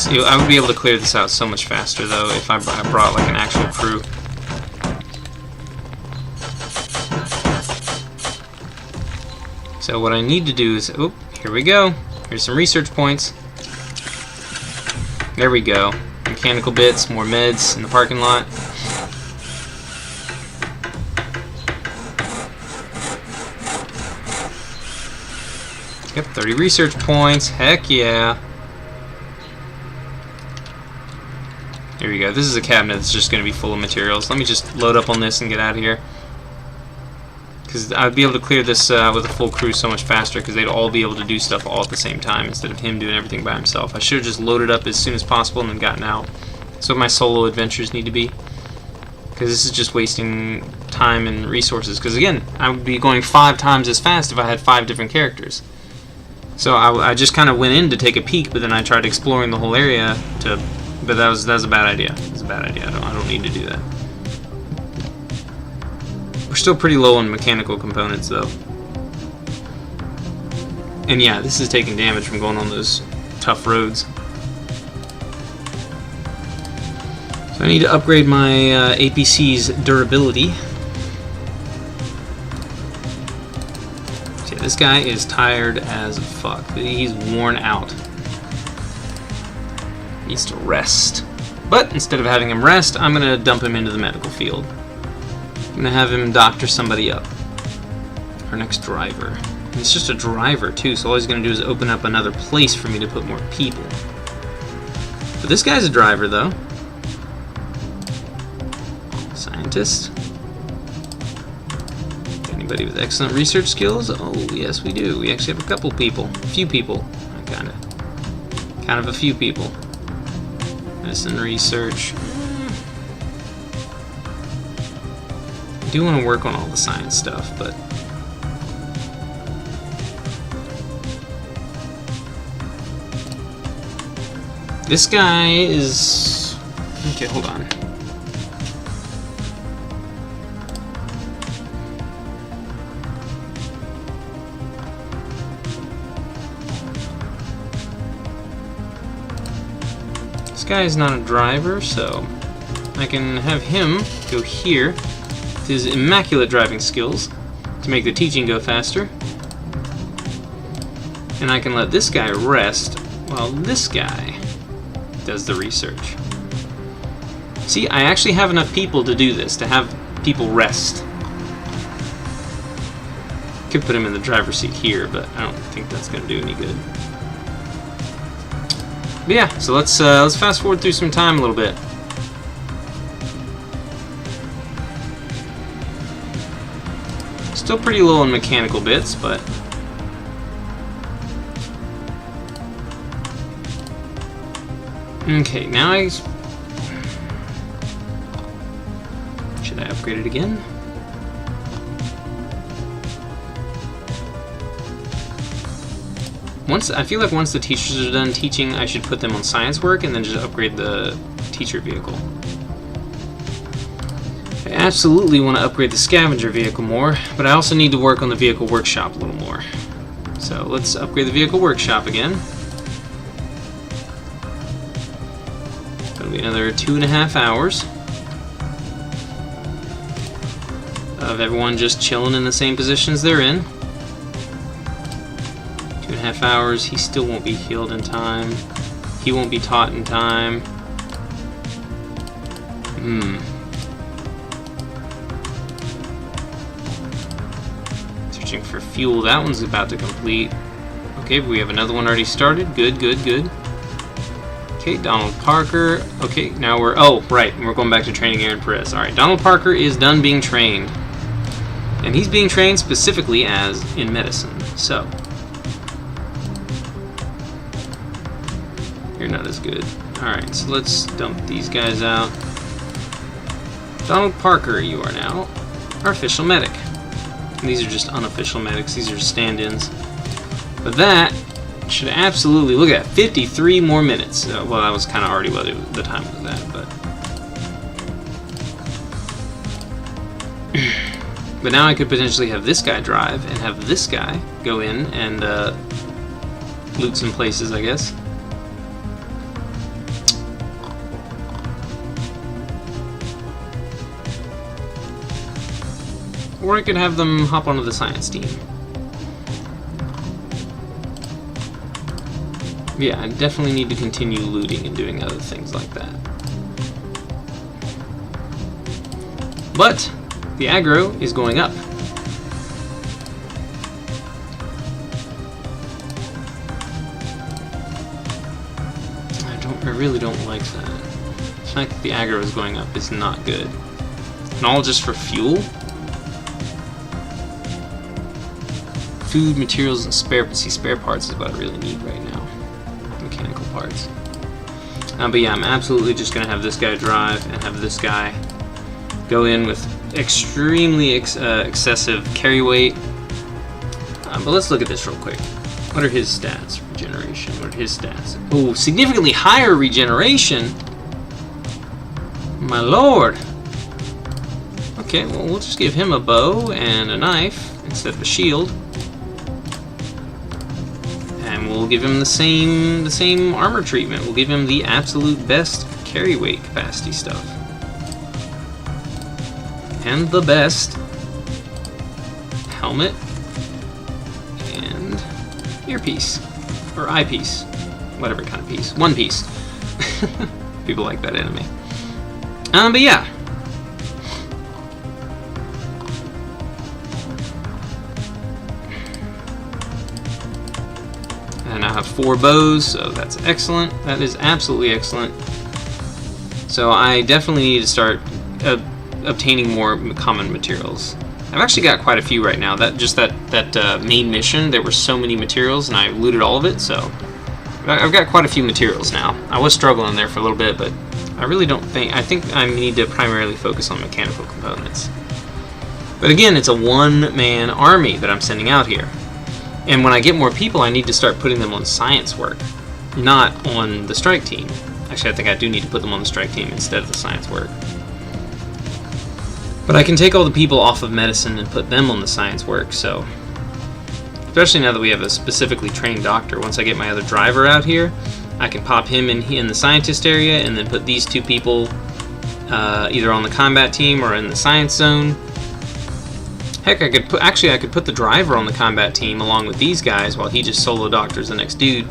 I would be able to clear this out so much faster though if I brought like an actual crew. So what I need to do is, here we go. Here's some research points. There we go. Mechanical bits, more meds in the parking lot. Yep, 30 research points. Heck yeah. Here we go. This is a cabinet that's just going to be full of materials. Let me just load up on this and get out of here. Because I'd be able to clear this with a full crew so much faster because they'd all be able to do stuff all at the same time instead of him doing everything by himself. I should have just loaded up as soon as possible and then gotten out. That's what my solo adventures need to be. Because this is just wasting time and resources. Because again, I would be going 5 times as fast if I had 5 different characters. So I just kind of went in to take a peek, but then I tried exploring the whole area to... But that was a bad idea. It's a bad idea. I don't need to do that. We're still pretty low on mechanical components though. And yeah, this is taking damage from going on those tough roads. So I need to upgrade my APC's durability. See, this guy is tired as fuck. He's worn out. Needs to rest. But instead of having him rest, I'm going to dump him into the medical field. I'm going to have him doctor somebody up. Our next driver. And it's just a driver too, so all he's going to do is open up another place for me to put more people. But this guy's a driver though. Scientist. Anybody with excellent research skills? Oh yes we do. We actually have a couple people. A few people. Kind of a few people. Medicine research. I do want to work on all the science stuff, but this guy is... Okay, hold on. This guy is not a driver, so I can have him go here with his immaculate driving skills to make the teaching go faster. And I can let this guy rest while this guy does the research. See, I actually have enough people to do this, to have people rest. Could put him in the driver's seat here, but I don't think that's going to do any good. But yeah, so let's fast forward through some time a little bit. Still pretty low on mechanical bits, but okay, now should I upgrade it again? I feel like once the teachers are done teaching, I should put them on science work and then just upgrade the teacher vehicle. I absolutely want to upgrade the scavenger vehicle more, but I also need to work on the vehicle workshop a little more. So let's upgrade the vehicle workshop again. That'll be another 2.5 hours of everyone just chilling in the same positions they're in. 2.5 hours, he still won't be healed in time. He won't be taught in time. Searching for fuel, that one's about to complete. Okay, we have another one already started. Good, good, good. Okay, Donald Parker. Okay, now we're, oh, right, we're going back to training Aaron Perez. Alright, Donald Parker is done being trained. And he's being trained specifically as in medicine, so. You're not as good. Alright, so let's dump these guys out. Donald Parker, you are now our official medic. And these are just unofficial medics, these are stand-ins. But that should absolutely, look at that, 53 more minutes. Well, that was kind of already what the time was at, but. But now I could potentially have this guy drive and have this guy go in and loot some places, I guess. Or I could have them hop onto the science team. Yeah, I definitely need to continue looting and doing other things like that. But the aggro is going up. I really don't like that. The fact that the aggro is going up is not good. And all just for fuel? Food, materials, and spare parts is what I really need right now. Mechanical parts. But yeah, I'm absolutely just going to have this guy drive and have this guy go in with extremely excessive carry weight. But let's look at this real quick. What are his stats? Regeneration. What are his stats? Oh, significantly higher regeneration. My lord. Okay, well, we'll just give him a bow and a knife instead of a shield. And we'll give him the same armor treatment. We'll give him the absolute best carry weight capacity stuff. And the best helmet and earpiece. Or eyepiece. Whatever kind of piece. One piece. People like that anime. But yeah. And I have 4 bows, so that's excellent. That is absolutely excellent. So I definitely need to start obtaining more common materials. I've actually got quite a few right now. That main mission, there were so many materials, and I looted all of it, so I've got quite a few materials now. I was struggling there for a little bit, but I really don't think... I think I need to primarily focus on mechanical components. But again, it's a one-man army that I'm sending out here. And when I get more people, I need to start putting them on science work, not on the strike team. Actually, I think I do need to put them on the strike team instead of the science work. But I can take all the people off of medicine and put them on the science work, so... Especially now that we have a specifically trained doctor. Once I get my other driver out here, I can pop him in the scientist area and then put these 2 people either on the combat team or in the science zone. Heck, I could put the driver on the combat team along with these guys while he just solo doctors the next dude.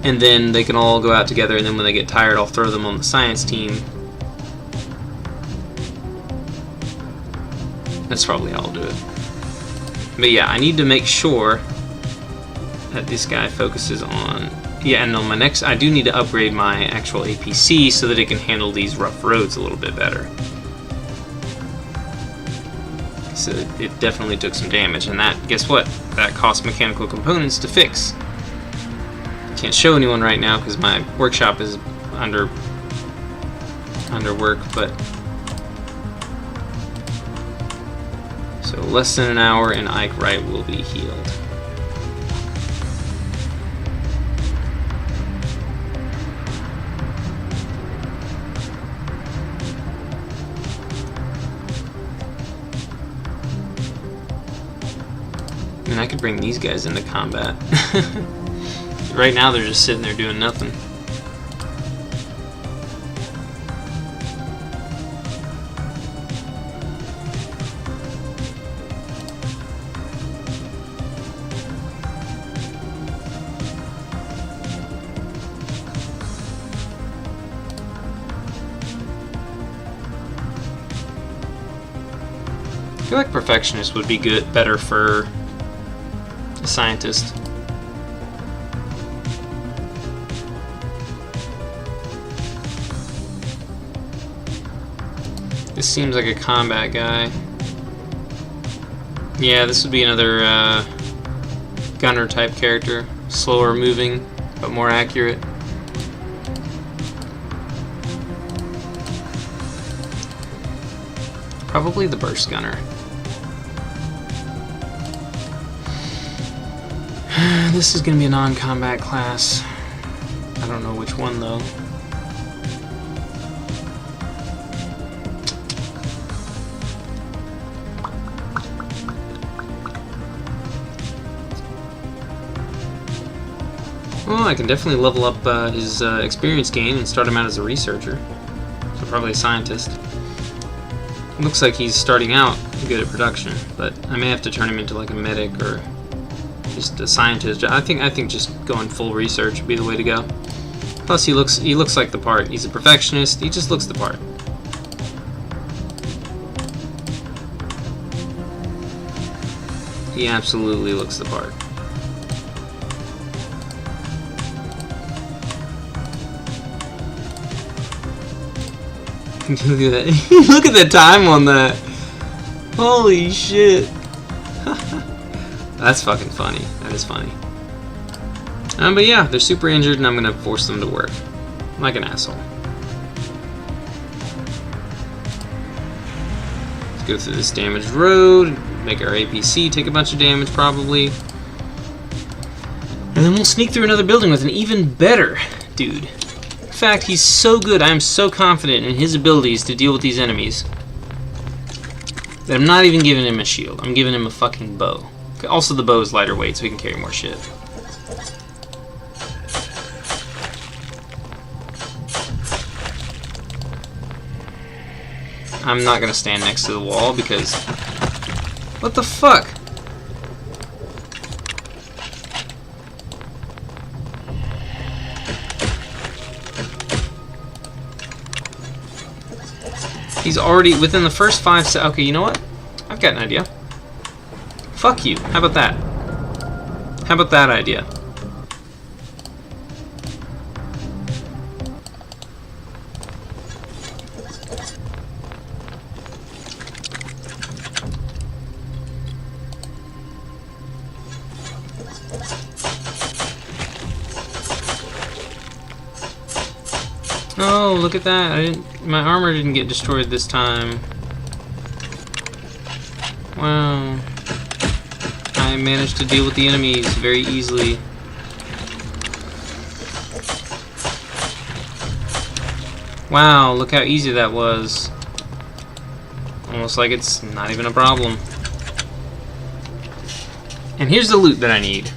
and then they can all go out together, and then when they get tired, I'll throw them on the science team. That's probably how I'll do it. But yeah, I need to make sure that this guy focuses on... Yeah, and on my next... I do need to upgrade my actual APC so that it can handle these rough roads a little bit better. So it definitely took some damage, and that, guess what? That cost mechanical components to fix. Can't show anyone right now because my workshop is under work, but... So less than an hour and Ike Wright will be healed. And I could bring these guys into combat. Right now they're just sitting there doing nothing. I feel like perfectionist would be better for a scientist. This seems like a combat guy. Yeah, this would be another gunner type character. Slower moving, but more accurate. Probably the burst gunner. This is going to be a non-combat class. I don't know which one though. Well, I can definitely level up his experience gain and start him out as a researcher. So probably a scientist. Looks like he's starting out good at production, but I may have to turn him into like a medic or just a scientist. I think just going full research would be the way to go. Plus, he looks like the part. He's a perfectionist. He just looks the part. He absolutely looks the part. Look at that! Look at the time on that. Holy shit! That's fucking funny. That is funny. But yeah, they're super injured, and I'm gonna force them to work like an asshole. Let's go through this damaged road. Make our APC take a bunch of damage, probably, and then we'll sneak through another building with an even better dude. In fact, he's so good, I am so confident in his abilities to deal with these enemies that I'm not even giving him a shield. I'm giving him a fucking bow. Also, the bow is lighter weight, so he can carry more shit. I'm not gonna stand next to the wall because... What the fuck? He's already within the first 5 seconds. Okay, you know what? I've got an idea. Fuck you. How about that? How about that idea? Oh, look at that. My armor didn't get destroyed this time. Wow. I managed to deal with the enemies very easily. Wow, look how easy that was. Almost like it's not even a problem. And here's the loot that I need.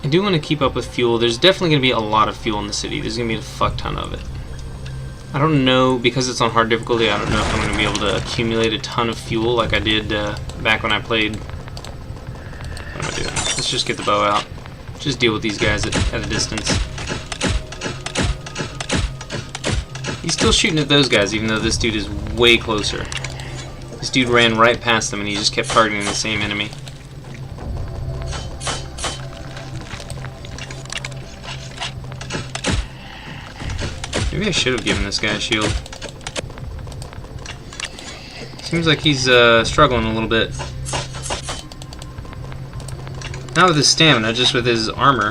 I do want to keep up with fuel. There's definitely going to be a lot of fuel in the city. There's going to be a fuck ton of it. I don't know, because it's on hard difficulty, I don't know if I'm going to be able to accumulate a ton of fuel like I did back when I played. What am I doing? Let's just get the bow out. Just deal with these guys at a distance. He's still shooting at those guys, even though this dude is way closer. This dude ran right past them, and he just kept targeting the same enemy. Maybe I should have given this guy a shield. Seems like he's struggling a little bit. Not with his stamina, just with his armor.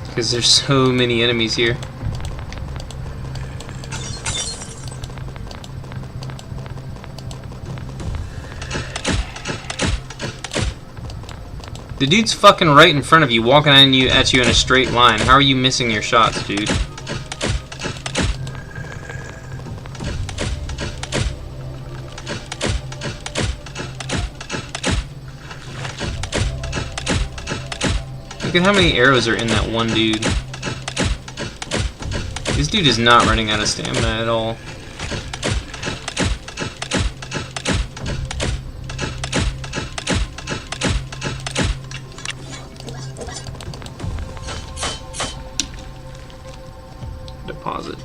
Because there's so many enemies here. The dude's fucking right in front of you, walking at you in a straight line. How are you missing your shots, dude? Look at how many arrows are in that one dude. This dude is not running out of stamina at all. Deposit.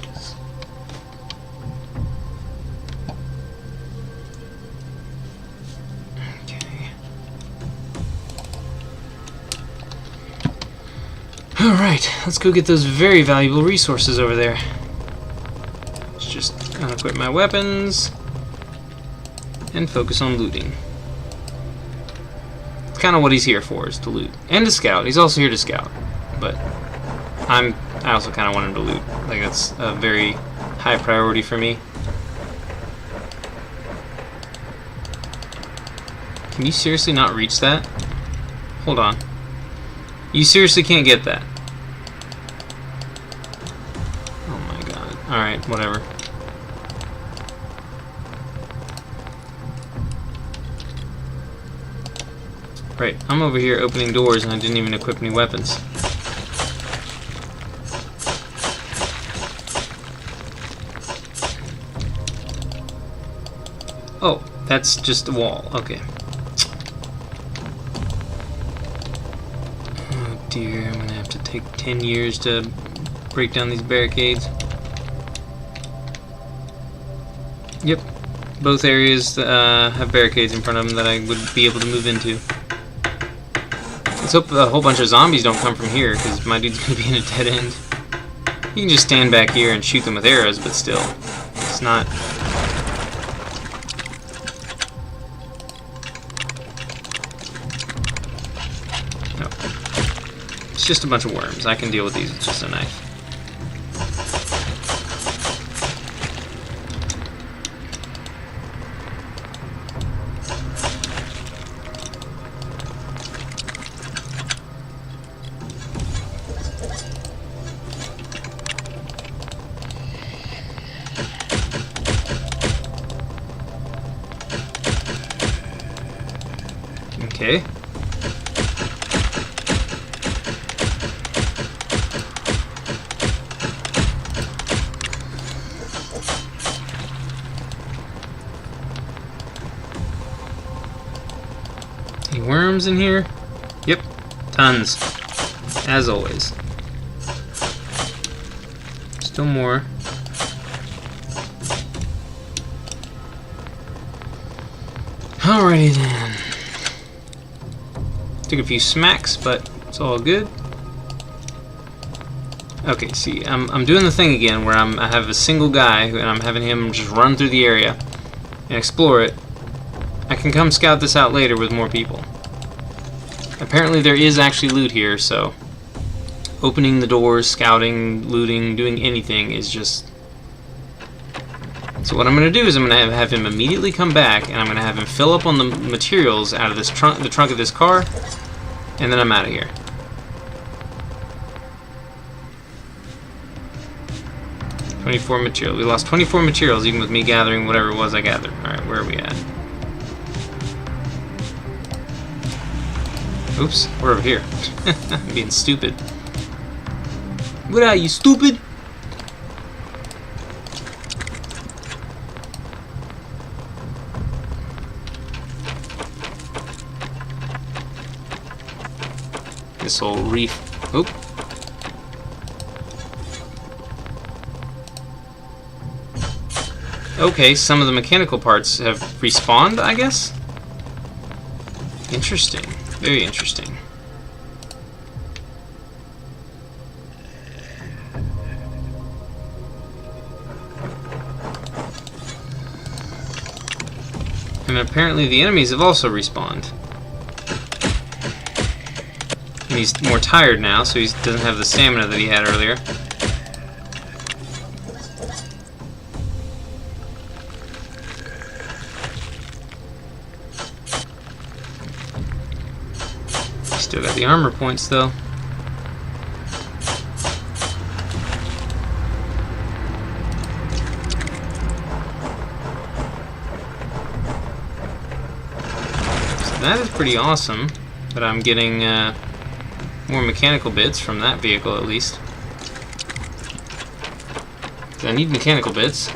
Alright, let's go get those very valuable resources over there. Let's just unequip my weapons and focus on looting. It's kind of what he's here for, is to loot. And to scout. He's also here to scout. But I also kind of want him to loot. Like, that's a very high priority for me. Can you seriously not reach that? Hold on. You seriously can't get that. Oh my god. Alright, whatever. Right, I'm over here opening doors and I didn't even equip any weapons. Oh, that's just a wall. Okay. Dear, I'm gonna have to take 10 years to break down these barricades. Yep, both areas have barricades in front of them that I would be able to move into. Let's hope a whole bunch of zombies don't come from here, because my dude's gonna be in a dead end. You can just stand back here and shoot them with arrows, but still, it's not... It's just a bunch of worms. I can deal with these with just a knife. Okay. Any worms in here? Yep, tons, as always. Still more. Alrighty then. Took a few smacks, but it's all good. Okay, see, I'm doing the thing again where I have a single guy and I'm having him just run through the area and explore it. I can come scout this out later with more people. Apparently there is actually loot here, so opening the doors, scouting, looting, doing anything is just... So what I'm going to do is I'm going to have him immediately come back, and I'm going to have him fill up on the materials out of this the trunk of this car, and then I'm out of here. $24 material. We lost 24 materials even with me gathering whatever it was I gathered. Alright, where are we at? Oops, we're over here. I'm being stupid. What are you, stupid? This whole reef. Oop. Okay, some of the mechanical parts have respawned, I guess? Interesting. Very interesting. And apparently the enemies have also respawned. And he's more tired now, so he doesn't have the stamina that he had earlier. Still got the armor points, though. So that is pretty awesome that I'm getting more mechanical bits from that vehicle, at least. I need mechanical bits.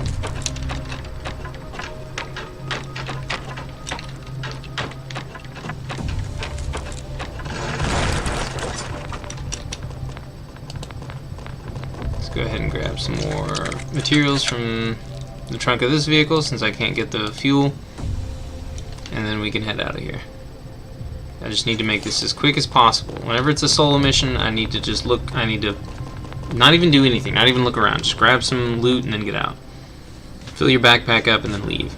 Go ahead and grab some more materials from the trunk of this vehicle since I can't get the fuel, and then we can head out of here. I just need to make this as quick as possible. Whenever it's a solo mission, I need to just look, I need to not even do anything, not even look around, just grab some loot and then get out. Fill your backpack up and then leave.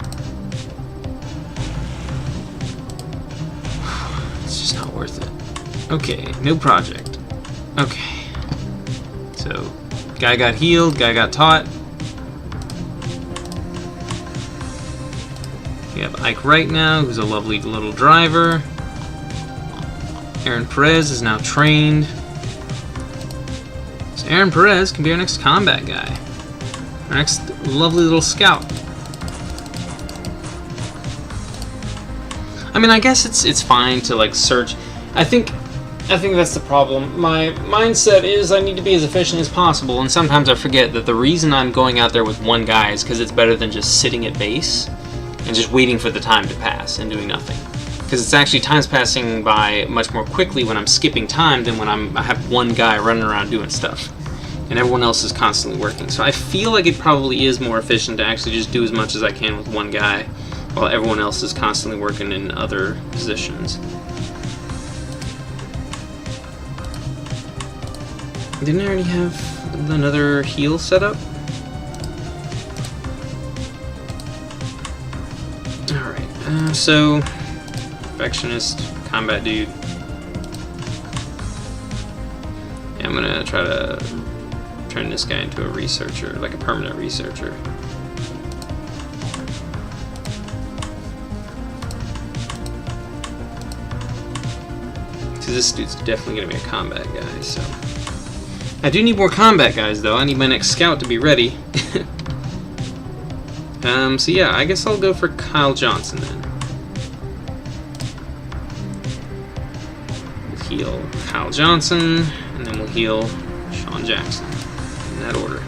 It's just not worth it. Okay, new project. Okay. So guy got healed, guy got taught. We have Ike Wright now, who's a lovely little driver. Aaron Perez is now trained. So Aaron Perez can be our next combat guy. Our next lovely little scout. I mean, I guess it's fine to like search. I think that's the problem. My mindset is I need to be as efficient as possible, and sometimes I forget that the reason I'm going out there with one guy is because it's better than just sitting at base and just waiting for the time to pass and doing nothing. Because it's actually time's passing by much more quickly when I'm skipping time than when I have one guy running around doing stuff, and everyone else is constantly working. So I feel like it probably is more efficient to actually just do as much as I can with one guy, while everyone else is constantly working in other positions. Didn't I already have another heal set up? Alright, so perfectionist, combat dude. Yeah, I'm gonna try to turn this guy into a researcher, like a permanent researcher. Because this dude's definitely gonna be a combat guy, so. I do need more combat guys, though. I need my next scout to be ready. So yeah, I guess I'll go for Kyle Johnson then. We'll heal Kyle Johnson, and then we'll heal Sean Jackson, in that order.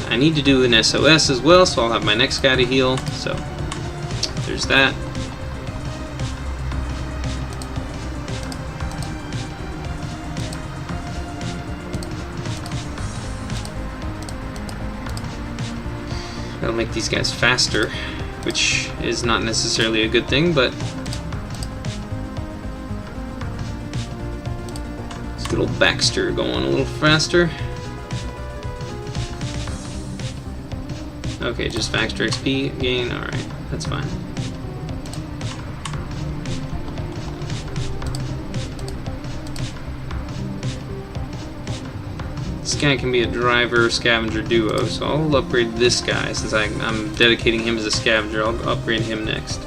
I need to do an SOS as well, so I'll have my next guy to heal, so there's that. That'll make these guys faster, which is not necessarily a good thing, but let's get old Baxter going a little faster. Okay, just Baxter XP gain, alright, that's fine. This guy can be a driver-scavenger duo, so I'll upgrade this guy since I'm dedicating him as a scavenger. I'll upgrade him next.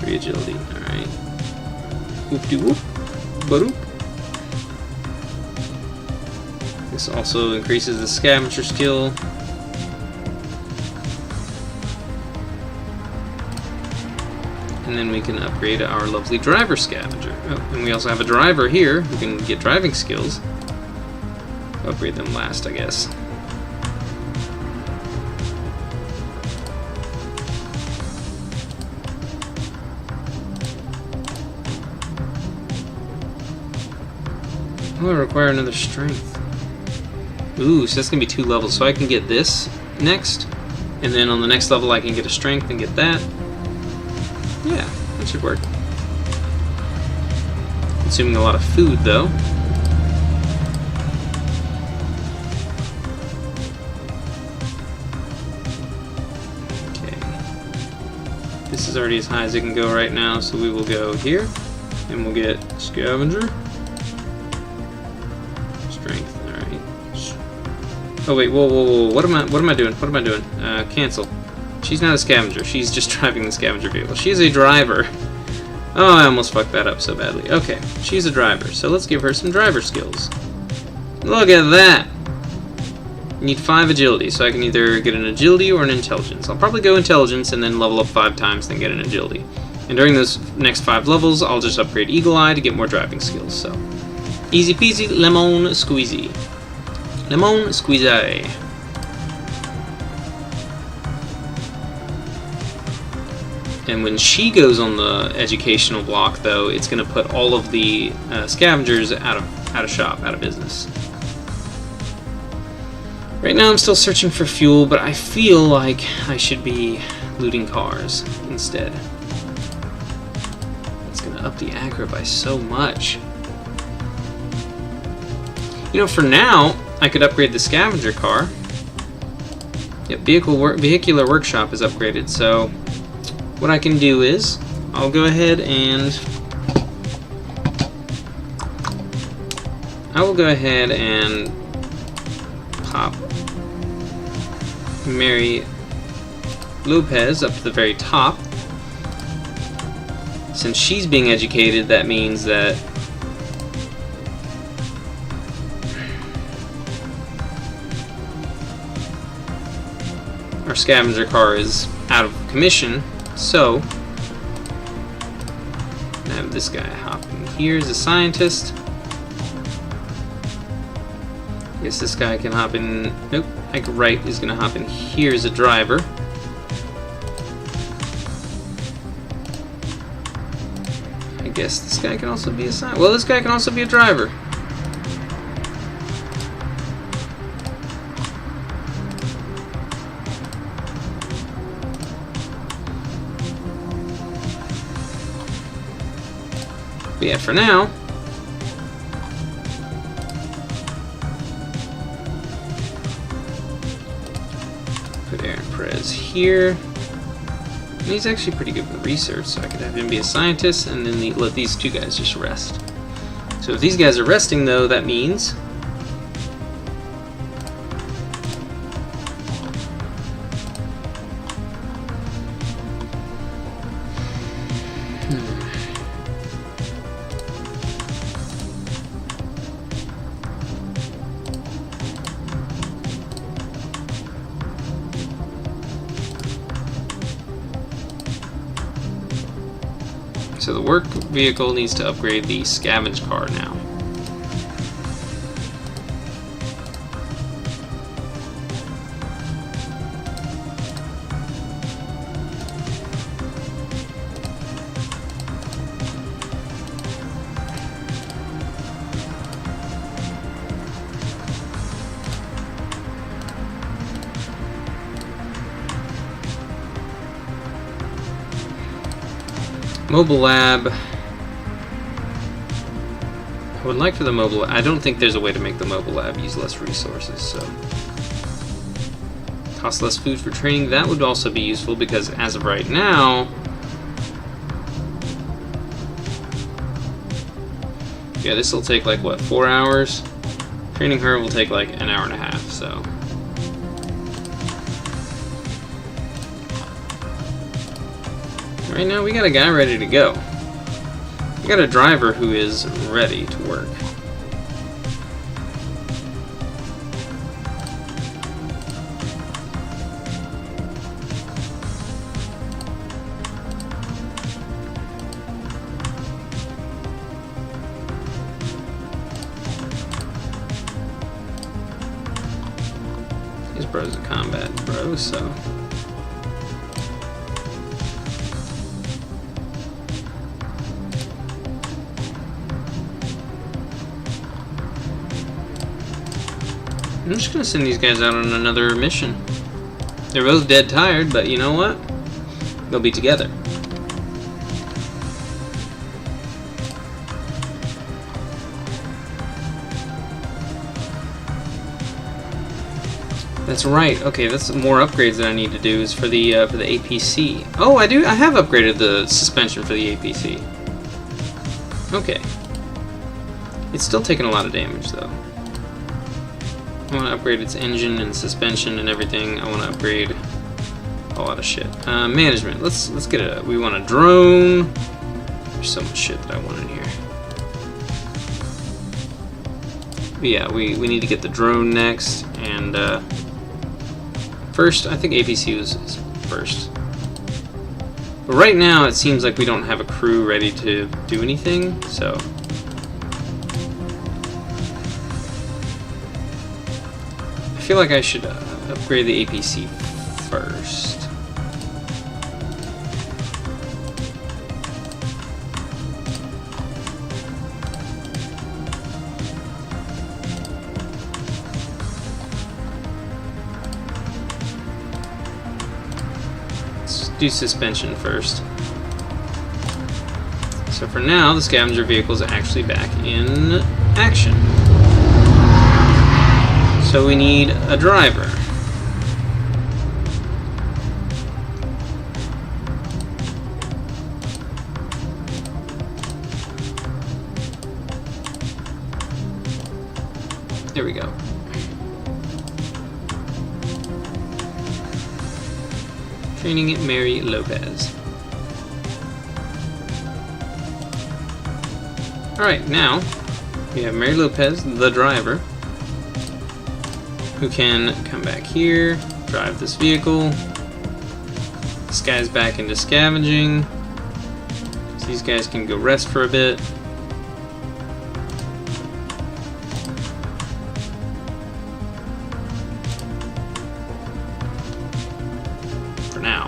3 agility, alright. Whoop-de-whoop. Ba-doop. This also increases the scavenger skill. And and then we can upgrade our lovely driver scavenger. Oh, and we also have a driver here who can get driving skills. Upgrade them last, I guess. Oh, I require another strength. Ooh, so that's gonna be 2 levels. So I can get this next, and then on the next level I can get a strength and get that. Yeah, that should work. Consuming a lot of food though. Okay. This is already as high as it can go right now, so we will go here, and we'll get scavenger. Strength, alright. Oh wait, whoa, what am I doing? Cancel. She's not a scavenger, she's just driving the scavenger vehicle. She's a driver. Oh, I almost fucked that up so badly. Okay, she's a driver, so let's give her some driver skills. Look at that! You need 5 agility, so I can either get an agility or an intelligence. I'll probably go intelligence and then level up 5 times, then get an agility. And during those next 5 levels, I'll just upgrade Eagle Eye to get more driving skills, so. Easy peasy, lemon squeezy. Lemon squeezy. And when she goes on the educational block, though, it's going to put all of the scavengers out of shop, out of business. Right now I'm still searching for fuel, but I feel like I should be looting cars instead. It's going to up the aggro by so much. You know, for now, I could upgrade the scavenger car. Yep, vehicular workshop is upgraded, so what I can do is, I'll go ahead and pop Mary Lopez up to the very top. Since she's being educated, that means that our scavenger car is out of commission, so I have this guy hop in here as a scientist. I guess this guy can hop in. Nope, like right is gonna hop in here as a driver. I guess this guy can also be a scientist. Well, this guy can also be a driver. But yeah, for now, put Aaron Perez here. And he's actually pretty good with research, so I could have him be a scientist and then let these 2 guys just rest. So if these guys are resting, though, that means so the work vehicle needs to upgrade the scavenge car now. Mobile lab. I would like for the mobile. I don't think there's a way to make the mobile lab use less resources, so cost less food for training. That would also be useful because as of right now, yeah, this will take like what, 4 hours? Training her will take like an hour and a half, so. Right now, we got a guy ready to go. We got a driver who is ready to work. This bro's a combat bro, so. I'm just gonna send these guys out on another mission. They're both dead tired, but you know what? They'll be together. That's right. Okay, that's more upgrades that I need to do is for the APC. Oh, I do. I have upgraded the suspension for the APC. Okay. It's still taking a lot of damage though. I want to upgrade its engine and suspension and everything. I want to upgrade a lot of shit. Management. Let's get it. We want a drone. There's so much shit that I want in here. But yeah, we need to get the drone next, and first, I think APC is first. But right now, it seems like we don't have a crew ready to do anything, so. I feel like I should upgrade the APC first. Let's do suspension first. So for now, the scavenger vehicle is actually back in action. So we need a driver. There we go. Training at Mary Lopez. Alright, now we have Mary Lopez, the driver, who can come back here, drive this vehicle. This guy's back into scavenging. So these guys can go rest for a bit. For now,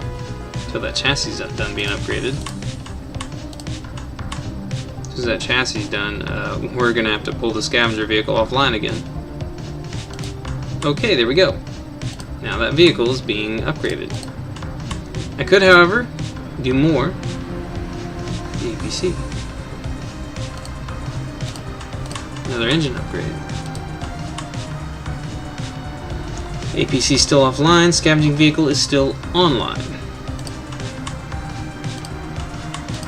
until that chassis is done being upgraded. As soon as that chassis is done, we're gonna have to pull the scavenger vehicle offline again. Okay, there we go. Now that vehicle is being upgraded. I could, however, do more. The APC. Another engine upgrade. APC still offline. Scavenging vehicle is still online.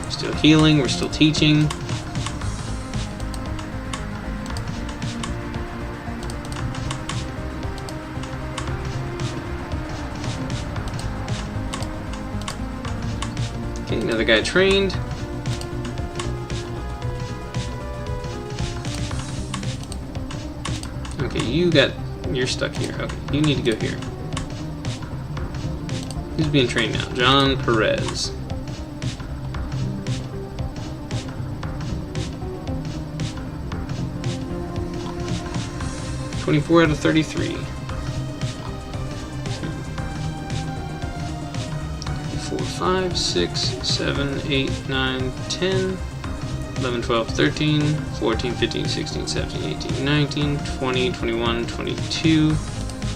We're still healing. We're still teaching. Okay, another guy trained. Okay, you're stuck here. Okay, you need to go here. Who's being trained now? John Perez. "24 out of 33. 5, 6, 7, 8, 9, 10, 11, 12, 13, 14, 15, 16, 17, 18, 19, 20, 21, 22,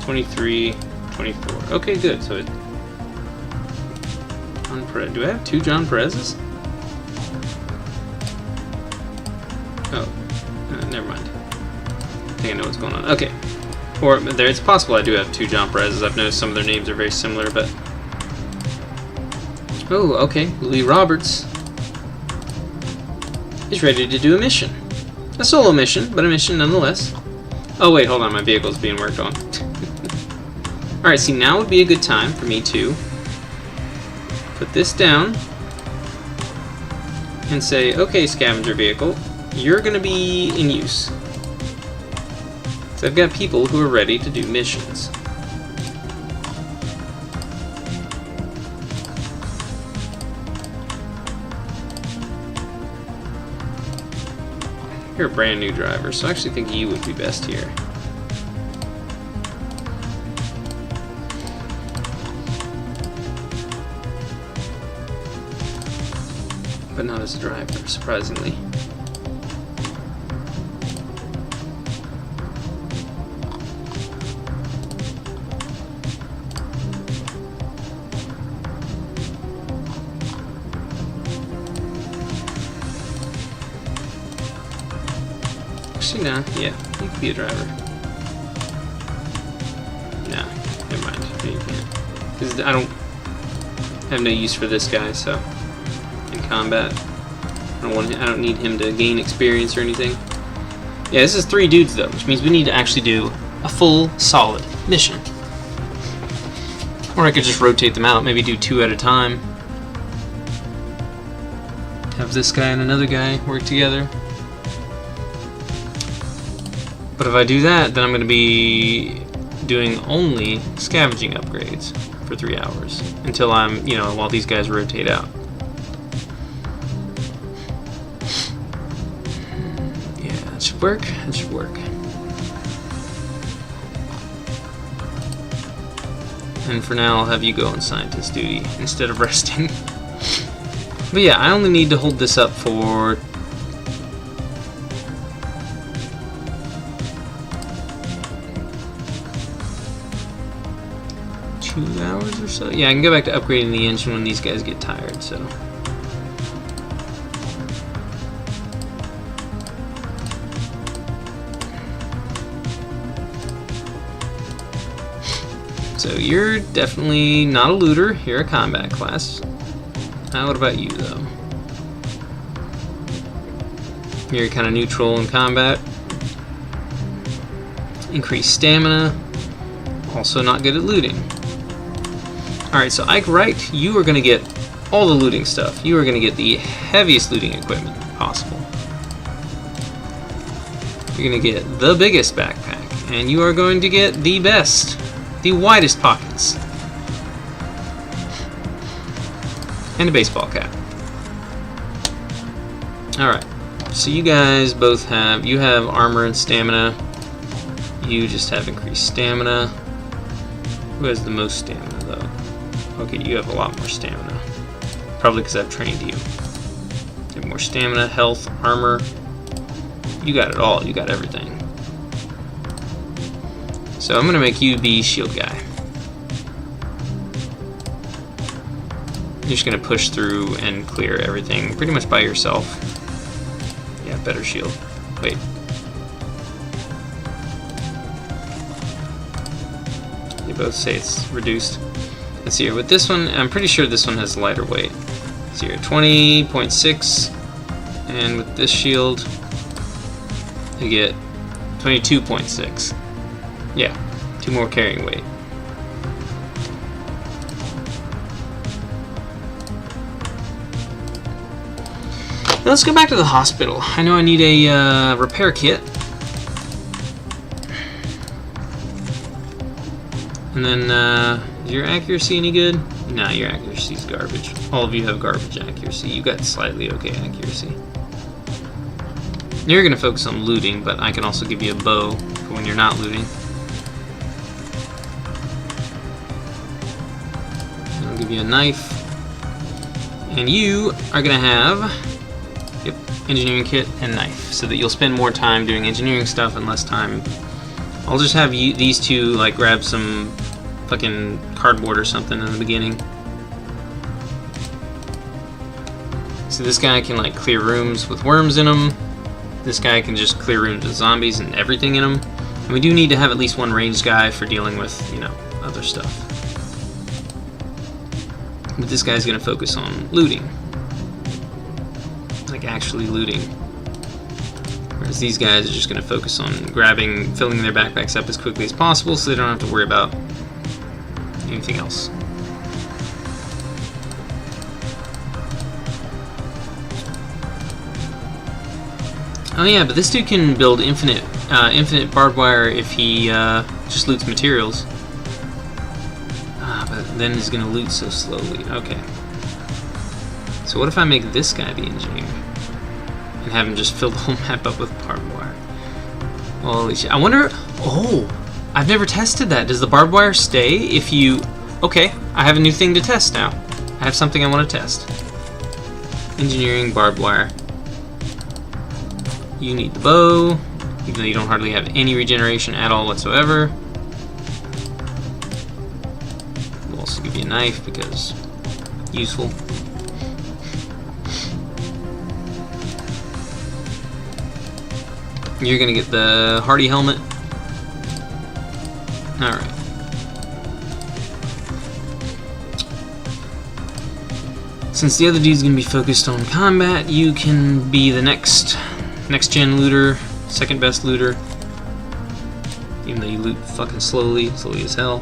23, 24. Okay, good. So it... John Perez. Do I have 2 John Perez's? Oh, never mind. I think I know what's going on. Okay. Or it's possible I do have 2 John Perez's. I've noticed some of their names are very similar, but... Oh, okay. Louis Roberts is ready to do a mission. A solo mission, but a mission nonetheless. Oh, wait, hold on. My vehicle's being worked on. Alright, see, now would be a good time for me to put this down and say, okay, scavenger vehicle, you're going to be in use. So I've got people who are ready to do missions. You're a brand new driver, so I actually think you would be best here. but not as a driver, surprisingly. Actually, no. Yeah, you could be a driver. Nah, never mind. No, you can't. Because I don't have no use for this guy, so in combat, I don't need him to gain experience or anything. Yeah, this is 3 dudes though, which means we need to actually do a full, solid mission. Or I could just rotate them out, maybe do 2 at a time. Have this guy and another guy work together. But if I do that, then I'm going to be doing only scavenging upgrades for 3 hours until I'm, you know, while these guys rotate out. Yeah, that should work. That should work. And for now, I'll have you go on scientist duty instead of resting. But yeah, I only need to hold this up for 2 hours or so. Yeah, I can go back to upgrading the engine when these guys get tired, so. So you're definitely not a looter, you're a combat class. What about you though? You're kind of neutral in combat. Increased stamina. Also not good at looting. Alright, so Ike Wright, you are going to get all the looting stuff. You are going to get the heaviest looting equipment possible. You're going to get the biggest backpack. And you are going to get the best, the widest pockets. And a baseball cap. Alright, so you guys both have, you have armor and stamina. You just have increased stamina. Who has the most stamina though? Okay, you have a lot more stamina. Probably because I've trained you. You have more stamina, health, armor. You got it all, you got everything. So I'm gonna make you the shield guy. You're just gonna push through and clear everything pretty much by yourself. Yeah, better shield. Wait. They both say it's reduced. Let's see here. With this one, I'm pretty sure this one has lighter weight. Let's see here, 20.6, and with this shield, you get 22.6. Yeah, 2 more carrying weight. Now let's go back to the hospital. I know I need a repair kit. And then, is your accuracy any good? Nah, your accuracy's garbage. All of you have garbage accuracy. You got slightly okay accuracy. You're gonna focus on looting, but I can also give you a bow for when you're not looting. I'll give you a knife. And you are gonna have, yep, engineering kit and knife, so that you'll spend more time doing engineering stuff and less time. I'll just have you, these two, like, grab some fucking cardboard or something in the beginning. So this guy can, like, clear rooms with worms in them. This guy can just clear rooms with zombies and everything in them. And we do need to have at least one ranged guy for dealing with, you know, other stuff. But this guy's gonna focus on looting. Like, actually looting. Whereas these guys are just going to focus on grabbing, filling their backpacks up as quickly as possible so they don't have to worry about anything else. Oh yeah, but this dude can build infinite barbed wire if he just loots materials. But then he's going to loot so slowly. Okay. So what if I make this guy the engineer? And have him just fill the whole map up with barbed wire. Holy shit. I wonder... Oh! I've never tested that. Does the barbed wire stay if you... Okay, I have a new thing to test now. I have something I want to test. Engineering, barbed wire. You need the bow, even though you don't hardly have any regeneration at all whatsoever. We'll also give you a knife because useful. You're gonna get the Hardy helmet. Alright. Since the other dude's gonna be focused on combat, you can be the next gen looter, second best looter. Even though you loot fucking slowly as hell.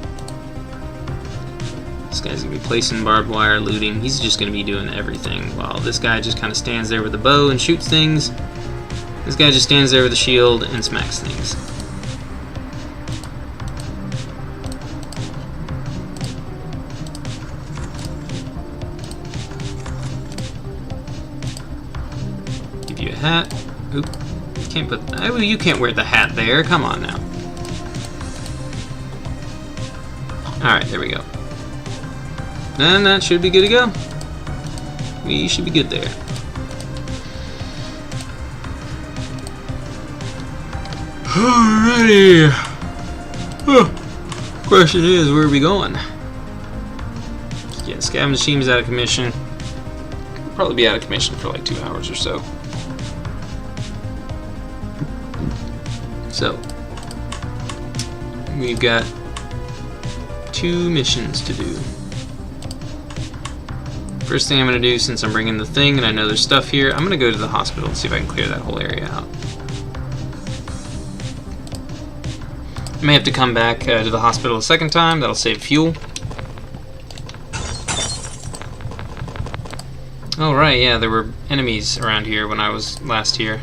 This guy's gonna be placing barbed wire, looting. He's just gonna be doing everything while this guy just kind of stands there with a bow and shoots things. This guy just stands there with a shield and smacks things. Give you a hat. Oop. Can't put. Oh, you can't wear the hat there. Come on now. Alright, there we go. And that should be good to go. We should be good there. Alrighty. Question is, where are we going? Yeah, Scavenge Team is out of commission. We'll probably be out of commission for like 2 hours or so. So, we've got 2 missions to do. First thing I'm going to do, since I'm bringing the thing and I know there's stuff here, I'm going to go to the hospital and see if I can clear that whole area out. I may have to come back to the hospital a second time. That'll save fuel. Oh right, yeah, there were enemies around here when I was last here.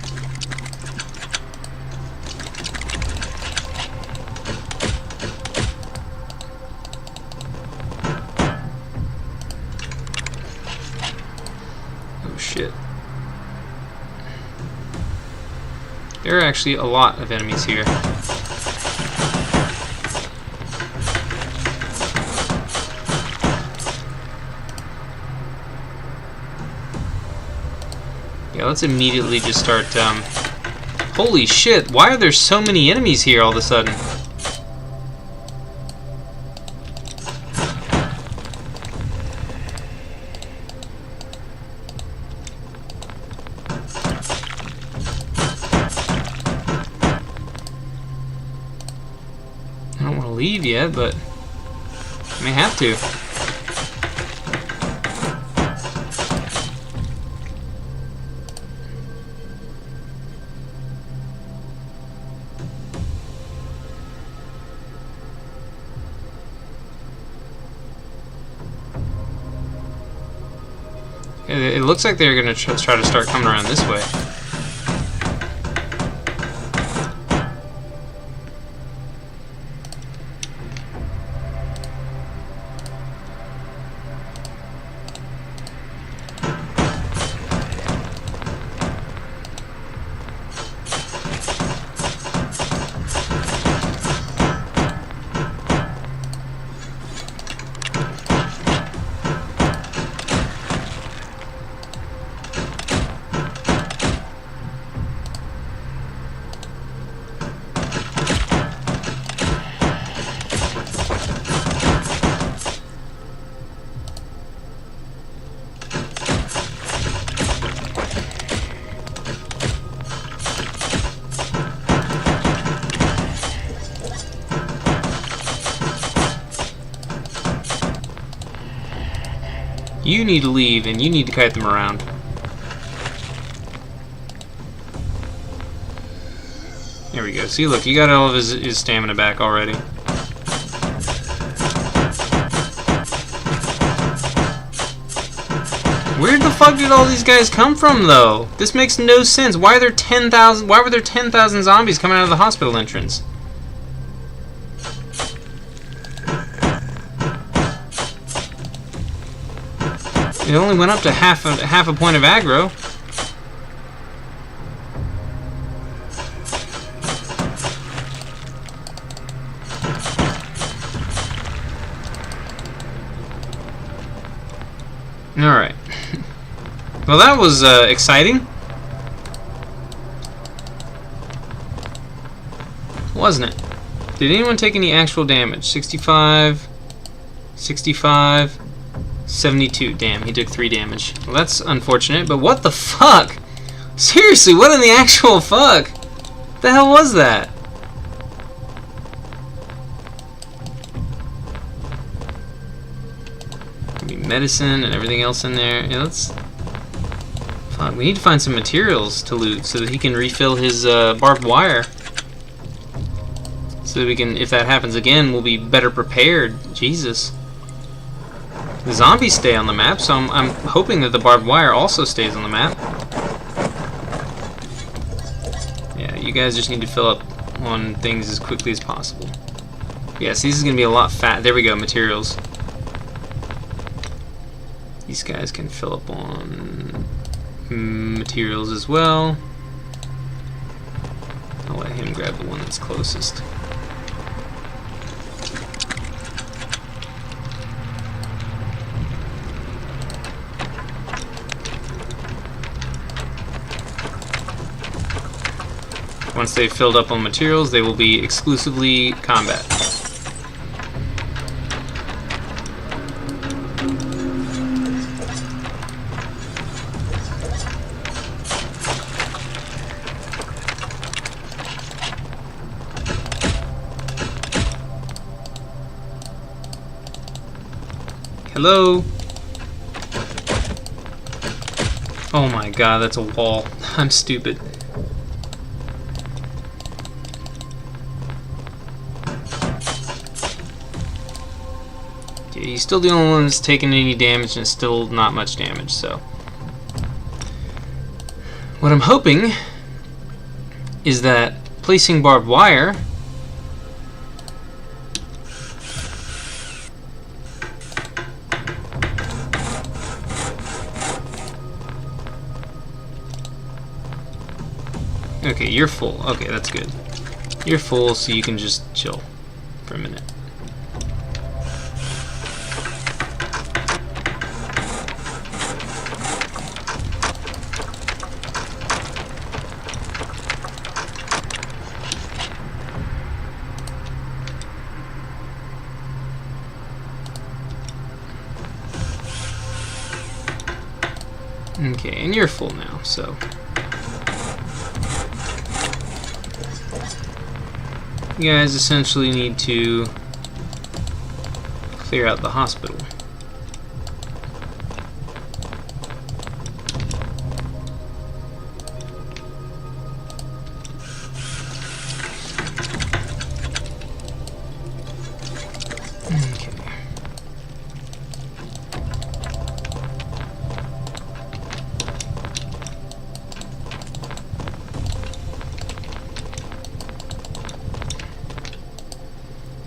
Oh shit. There are actually a lot of enemies here. Yeah, let's immediately just start, holy shit, why are there so many enemies here all of a sudden? I don't want to leave yet, but I may have to. It looks like they're going to try to start coming around this way. You need to leave, and you need to kite them around. There we go. See, look, you got all of his stamina back already. Where the fuck did all these guys come from, though? This makes no sense. Why are there 10,000? Why were there 10,000 zombies coming out of the hospital entrance? It only went up to half a point of aggro. All right. Well, that was exciting. Wasn't it? Did anyone take any actual damage? 65, 65, 72. Damn, he took 3 damage. Well, that's unfortunate, but what the fuck? Seriously, what in the actual fuck? The hell was that? Give me medicine and everything else in there. Yeah, let's... Fuck, we need to find some materials to loot so that he can refill his barbed wire. So that we can, if that happens again, we'll be better prepared. Jesus. The zombies stay on the map, so I'm hoping that the barbed wire also stays on the map. Yeah, you guys just need to fill up on things as quickly as possible. Yes, this is going to be a lot fat. There we go, materials. These guys can fill up on materials as well. I'll let him grab the one that's closest. Once they've filled up on materials, they will be exclusively combat. Hello? Oh my god, that's a wall. I'm stupid. He's still the only one that's taking any damage, and it's still not much damage, so. What I'm hoping is that placing barbed wire okay, you're full. Okay, that's good. You're full, so you can just chill for a minute. Okay, and you're full now, so. You guys essentially need to clear out the hospital.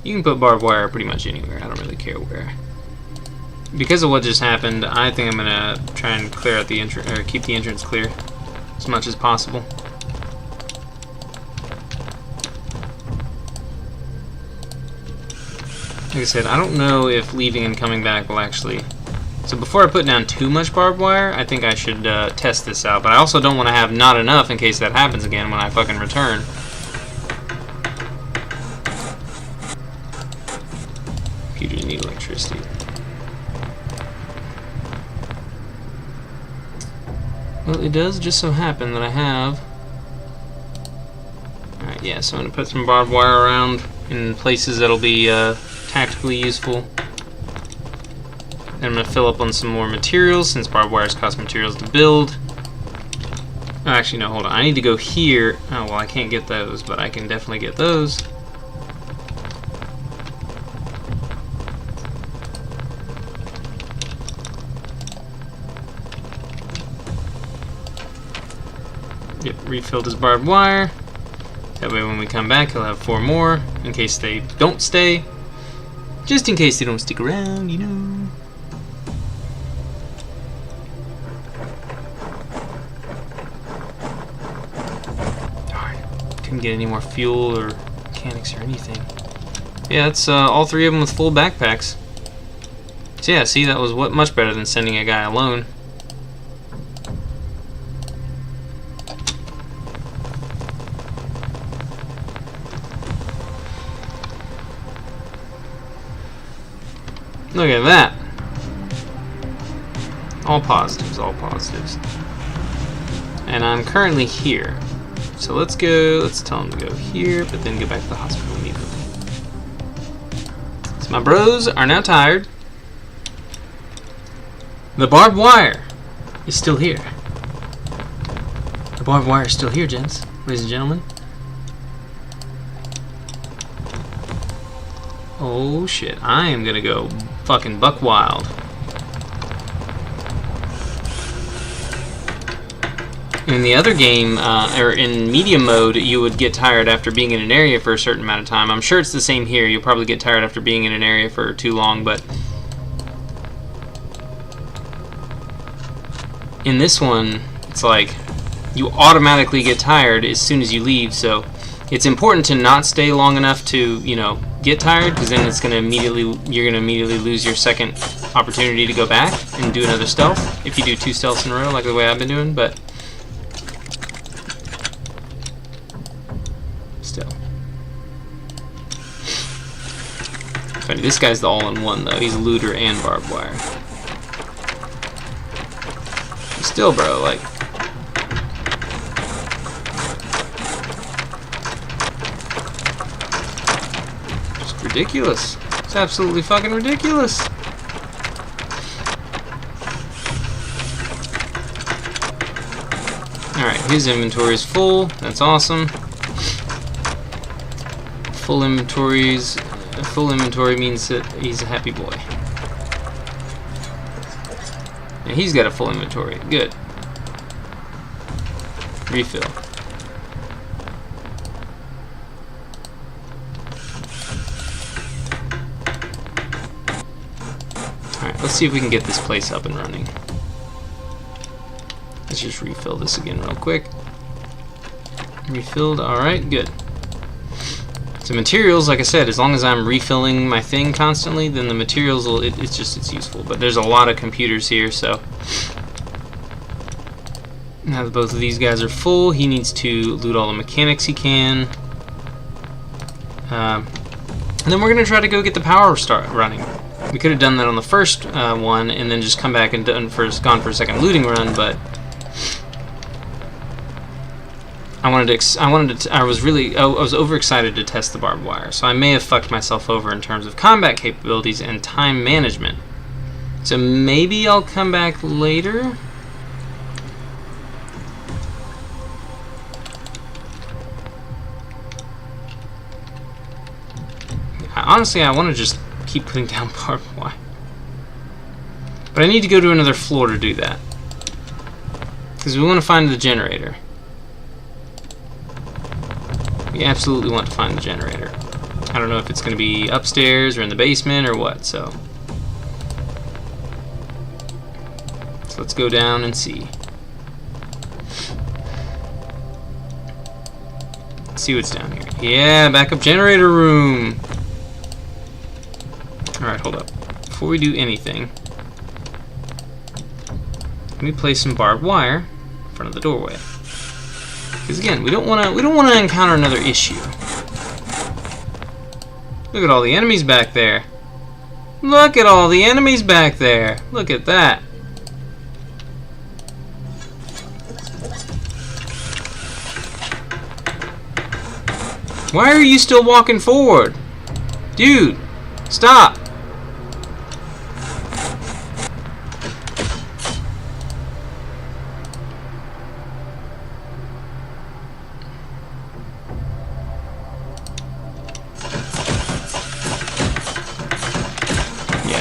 You can put barbed wire pretty much anywhere. I don't really care where. Because of what just happened, I think I'm gonna try and clear out the entrance, or keep the entrance clear as much as possible. Like I said, I don't know if leaving and coming back will actually... So before I put down too much barbed wire, I think I should test this out. But I also don't want to have not enough in case that happens again when I fucking return. You do need electricity. Well, it does just so happen that I have... Alright, yeah, so I'm going to put some barbed wire around in places that'll be tactically useful. Then I'm going to fill up on some more materials, since barbed wires cost materials to build. Oh, actually, no, hold on. I need to go here. Oh, well, I can't get those, but I can definitely get those. Yep, refilled his barbed wire. That way when we come back, he'll have 4 more, in case they don't stay. Just in case they don't stick around, you know. Darn, couldn't get any more fuel or mechanics or anything. Yeah, it's all 3 of them with full backpacks. So yeah, see, that was much better than sending a guy alone. Look at that. All positives, all positives. And I'm currently here. So let's go, let's tell him to go here, but then go back to the hospital immediately. So my bros are now tired. The barbed wire is still here. The barbed wire is still here, gents, ladies and gentlemen. Oh shit, I am gonna go fucking buck wild. In the other game, or in medium mode, you would get tired after being in an area for a certain amount of time. I'm sure it's the same here. You'll probably get tired after being in an area for too long, but in this one, it's like you automatically get tired as soon as you leave, so it's important to not stay long enough to, you know, get tired, because then it's gonna you're gonna immediately lose your second opportunity to go back and do another stealth if you do 2 stealths in a row like the way I've been doing, but still. Funny, this guy's the all-in-one though. He's looter and barbed wire. Still, bro, like, just ridiculous. It's absolutely fucking ridiculous. Alright, his inventory is full. That's awesome. Full inventory means that he's a happy boy. Yeah, he's got a full inventory. Good. Refill. Alright, let's see if we can get this place up and running. Let's just refill this again real quick. Refilled, alright, good. So materials, like I said, as long as I'm refilling my thing constantly, then the materials will, it's useful. But there's a lot of computers here, so now that both of these guys are full, he needs to loot all the mechanics he can. And then we're gonna try to go get the power start running. We could have done that on the first one and then just come back and gone for a second looting run, but I was overexcited to test the barbed wire, so I may have fucked myself over in terms of combat capabilities and time management. So maybe I'll come back later. Honestly, I want to just keep putting down barbed wire, but I need to go to another floor to do that because we want to find the generator. We absolutely want to find the generator. I don't know if it's going to be upstairs or in the basement or what, so let's go down and see. Let's see what's down here. Yeah, backup generator room. Alright, hold up. Before we do anything, let me place some barbed wire in front of the doorway. Because again, we don't want to encounter another issue. Look at all the enemies back there. Look at all the enemies back there. Look at that. Why are you still walking forward? Dude, stop.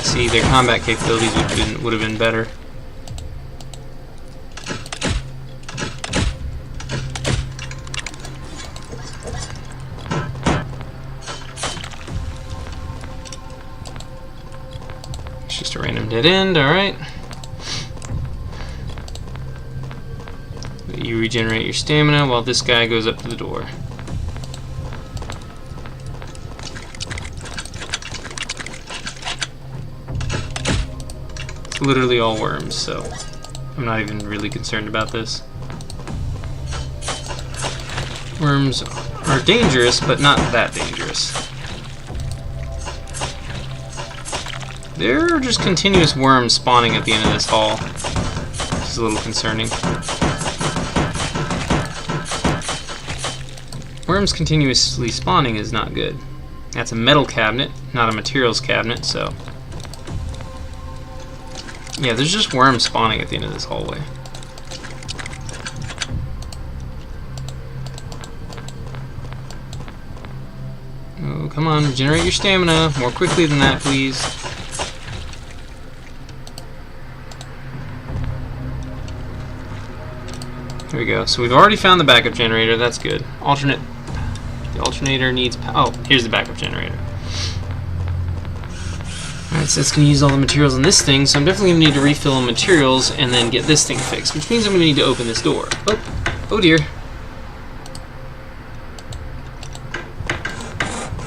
See, their combat capabilities would have been better. It's just a random dead end, alright. You regenerate your stamina while this guy goes up to the door. Literally all worms, so I'm not even really concerned about this. Worms are dangerous, but not that dangerous. There are just continuous worms spawning at the end of this hall. Which is a little concerning. Worms continuously spawning is not good. That's a metal cabinet, not a materials cabinet, so... yeah, there's just worms spawning at the end of this hallway. Oh, come on, regenerate your stamina more quickly than that, please. Here we go. So we've already found the backup generator. That's good. The alternator needs oh, here's the backup generator. Alright, so it's going to use all the materials in this thing, so I'm definitely going to need to refill materials and then get this thing fixed, which means I'm going to need to open this door. Oh dear.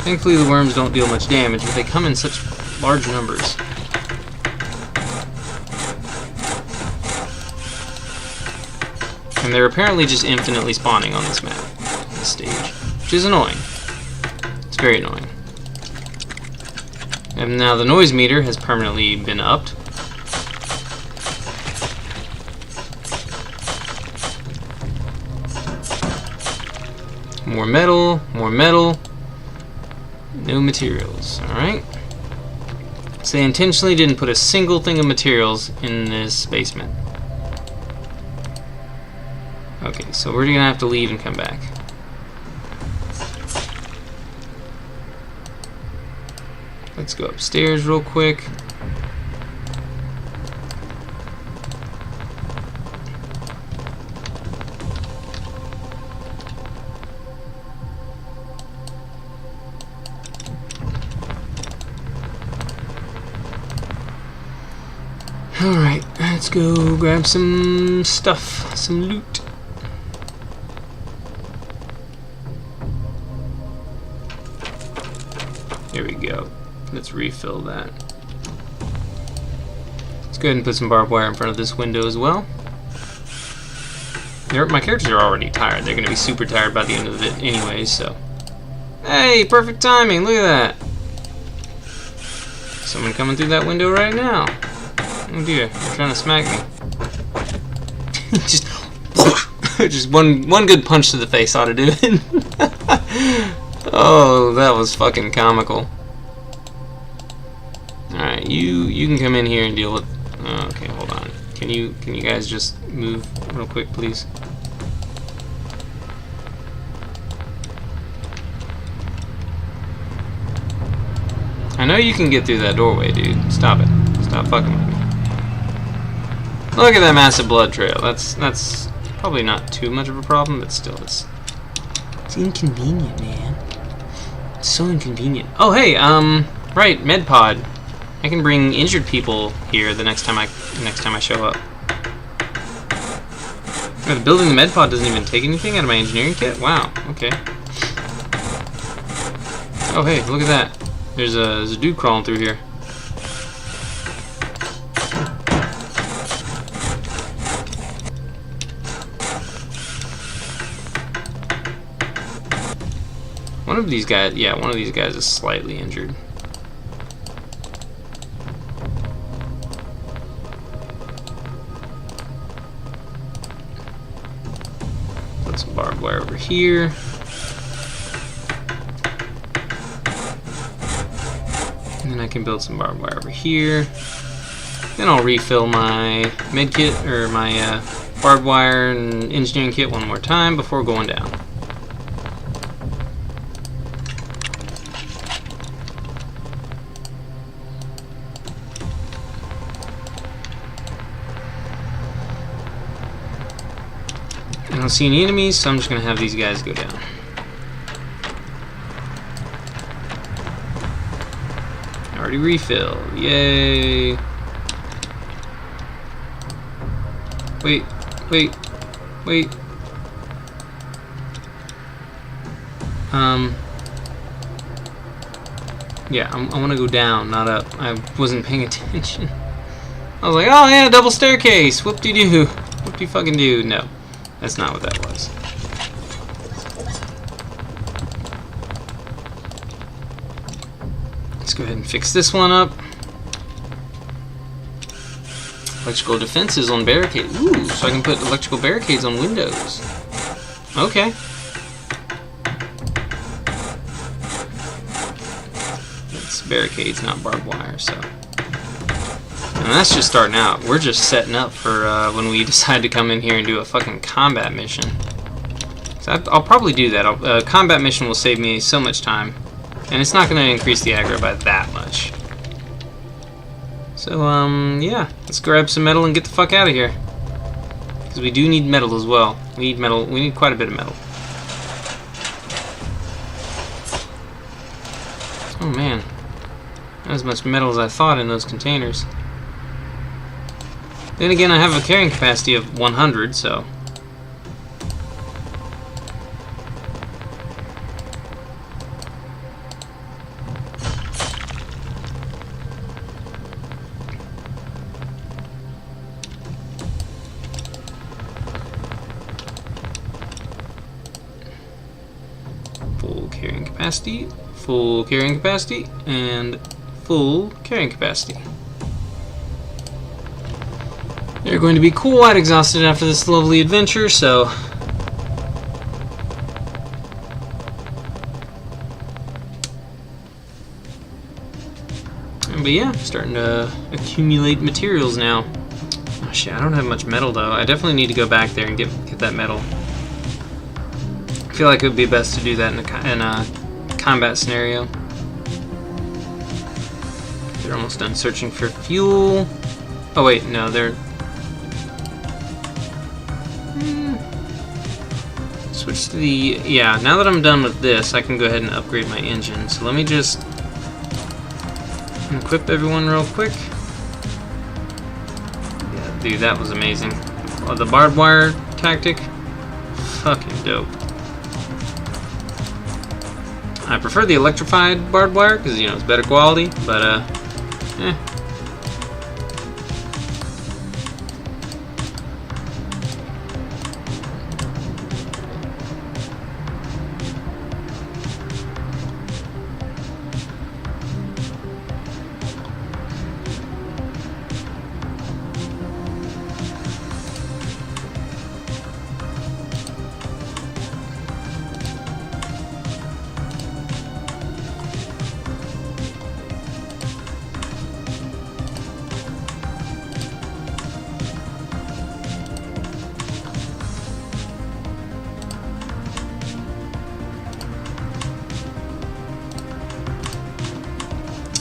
Thankfully the worms don't deal much damage, but they come in such large numbers. And they're apparently just infinitely spawning on this map, this stage, which is annoying. It's very annoying. And now the noise meter has permanently been upped. More metal, no materials, alright? So they intentionally didn't put a single thing of materials in this basement. Okay, so we're gonna have to leave and come back. Let's go upstairs real quick. Alright, let's go grab some stuff, some loot. Here we go. Let's refill that. Let's go ahead and put some barbed wire in front of this window as well. My characters are already tired. They're going to be super tired by the end of it anyway, so... hey, perfect timing. Look at that. Someone coming through that window right now. Oh dear, they're trying to smack me. just one good punch to the face ought to do it. Oh, that was fucking comical. Alright, you can come in here and deal with... oh, okay, hold on. Can you guys just move real quick, please? I know you can get through that doorway, dude. Stop it. Stop fucking with me. Look at that massive blood trail. That's probably not too much of a problem, but still, it's inconvenient, man. It's so inconvenient. Oh, hey, right, med pod. I can bring injured people here the next time I show up. Oh, building the med pod doesn't even take anything out of my engineering kit? Wow, okay. Oh, hey, look at that. There's a dude crawling through here. One of these guys is slightly injured. Put some barbed wire over here. And then I can build some barbed wire over here. Then I'll refill my med kit, or my barbed wire and engineering kit one more time before going down. I don't see any enemies, so I'm just going to have these guys go down. Already refilled. Yay! Wait. Yeah, I want to go down, not up. I wasn't paying attention. I was like, oh yeah, double staircase! Whoop-de-doo. Whoop-de-fucking-doo. No. That's not what that was. Let's go ahead and fix this one up. Electrical defenses on barricades. Ooh, so I can put electrical barricades on windows. Okay. It's barricades, not barbed wire, so. And that's just starting out. We're just setting up for when we decide to come in here and do a fucking combat mission. So I'll probably do that. A combat mission will save me so much time. And it's not going to increase the aggro by that much. So, yeah. Let's grab some metal and get the fuck out of here. Because we do need metal as well. We need metal. We need quite a bit of metal. Oh, man. Not as much metal as I thought in those containers. Then again, I have a carrying capacity of 100, so... full carrying capacity, and full carrying capacity. They're going to be quite exhausted after this lovely adventure, so... But yeah, starting to accumulate materials now. Oh shit, I don't have much metal though. I definitely need to go back there and get that metal. I feel like it would be best to do that in a combat scenario. They're almost done searching for fuel. Oh wait, no, they're... Switch to the... Yeah, now that I'm done with this, I can go ahead and upgrade my engine. So let me just equip everyone real quick. Yeah, dude, that was amazing. Oh, the barbed wire tactic? Fucking dope. I prefer the electrified barbed wire because, you know, it's better quality, but, eh.